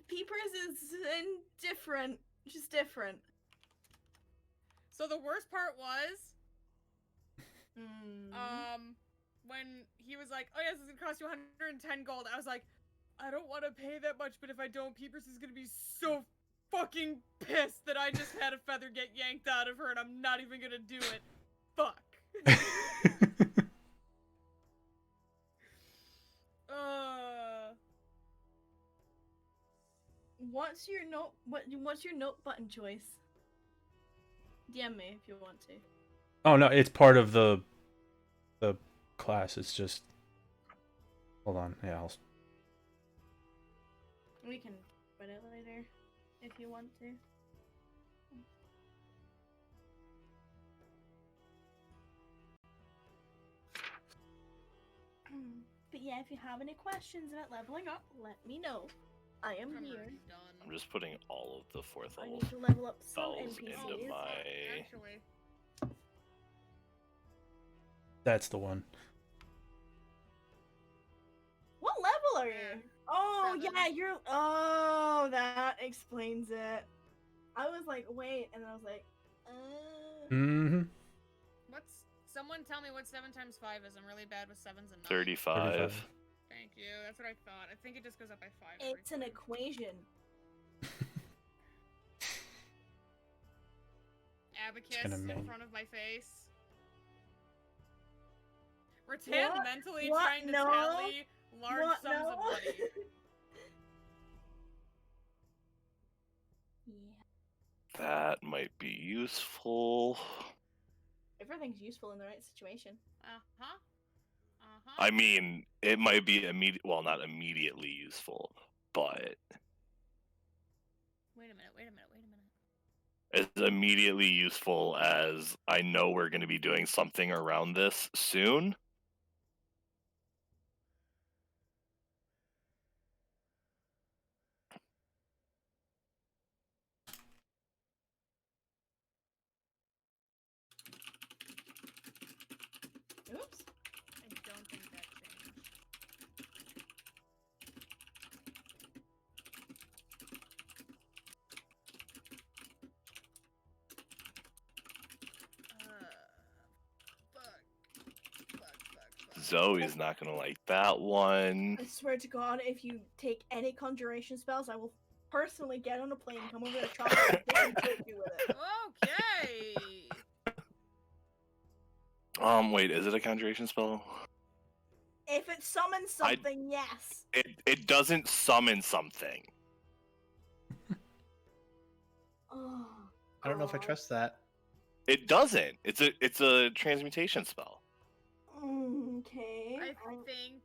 peepers is indifferent. Just different. So the worst part was, Mm. when he was like, "Oh yes, it's gonna cost you 110 gold." I was like, "I don't want to pay that much, but if I don't, Peepers is gonna be so fucking pissed that I just had a feather get yanked out of her, and I'm not even gonna do it. Fuck." What's your note? What's your note button choice? DM me if you want to. Oh no, it's part of the class. It's just hold on. Yeah, We can put it later if you want to. But yeah, if you have any questions about leveling up, let me know. I am I'm here. already done. I'm just putting all of the 4th I level need to level up some spells NPCs. into my. Actually, that's the one. What level are you? Oh, 7. yeah, you're. Oh, that explains it. I was like, wait, and I was like, Mm-hmm. Someone tell me what 7 times 5 is. I'm really bad with 7s and 9s. 35. Thank you. That's what I thought. I think it just goes up by 5. every It's an time. equation. Abacus gonna in make- front of my face. Rattan What? mentally What? trying to No. tally large What? sums No. of money. That might be useful. Everything's useful in the right situation. I mean, it might be well, not immediately useful, but Wait a minute. as immediately useful as I know we're going to be doing something around this soon. Oops. I don't think that changed. Fuck. Zoe's not going to like that one. I swear to God, if you take any conjuration spells, I will personally get on a plane, come over to Chocolate, and hit you with it. Okay. Wait, is it a conjuration spell? If it summons something, yes. It doesn't summon something. Oh, I don't know if I God. trust that. It doesn't. It's a transmutation spell. Okay. I think.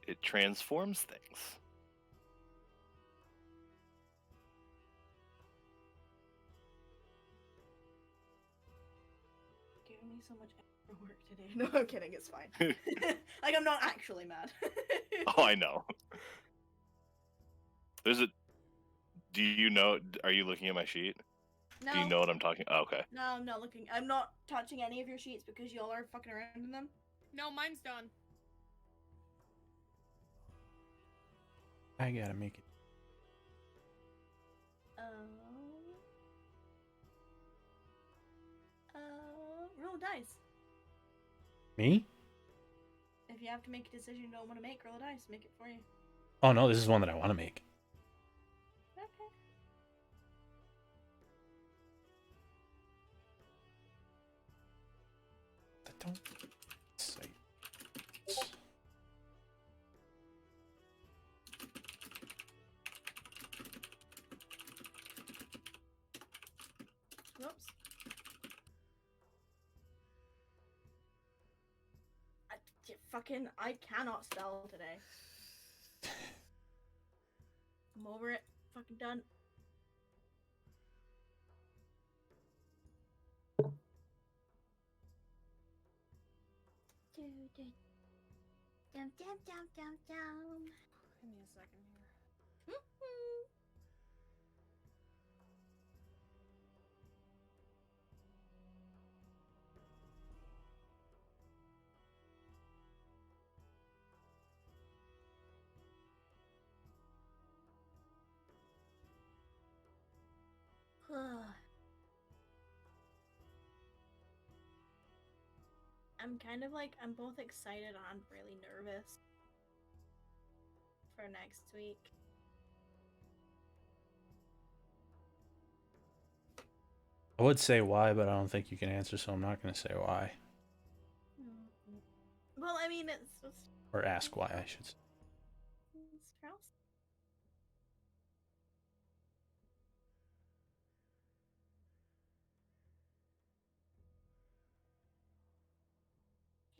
It transforms things. Giving me so much extra work today. No, I'm kidding. It's fine. Like, I'm not actually mad. Oh, I know. There's a. Do you know? Are you looking at my sheet? No. Do you know what I'm talking? Oh, okay. No, I'm not looking. I'm not touching any of your sheets because y'all are fucking around in them. No, mine's done. I gotta make it. Roll dice. Me? If you have to make a decision you don't want to make, roll a dice. Make it for you. Oh no, this is one that I want to make. Okay. I don't say. Whoops. I cannot spell today. I'm over it. Fucking done. Dum, dum, dum, dum, dum. Give me a second here. I'm kind of like, I'm both excited and really nervous for next week. I would say why, but I don't think you can answer, so I'm not gonna say why. Well, I mean, it's Or ask why, I should say. Strauss.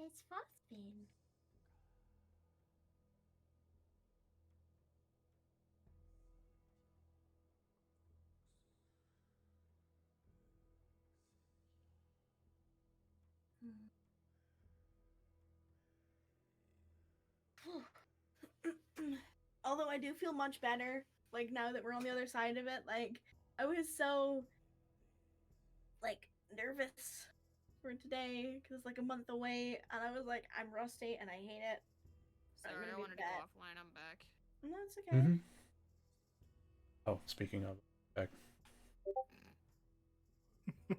It's Phosphine. Although I do feel much better, like, now that we're on the other side of it. Like, I was so, like, nervous for today because it's like a month away, and I was like, I'm rusty and I hate it. Sorry, I wanted to go offline. I'm back. No, it's okay. Oh, speaking of, back. I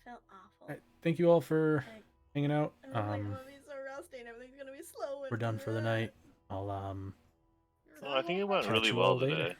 felt awful. Right, thank you all for hanging out. I was like, I'm gonna be so rusty and everything's gonna be slow. We're done for the night. I'll I think it went catch really you well all later. today.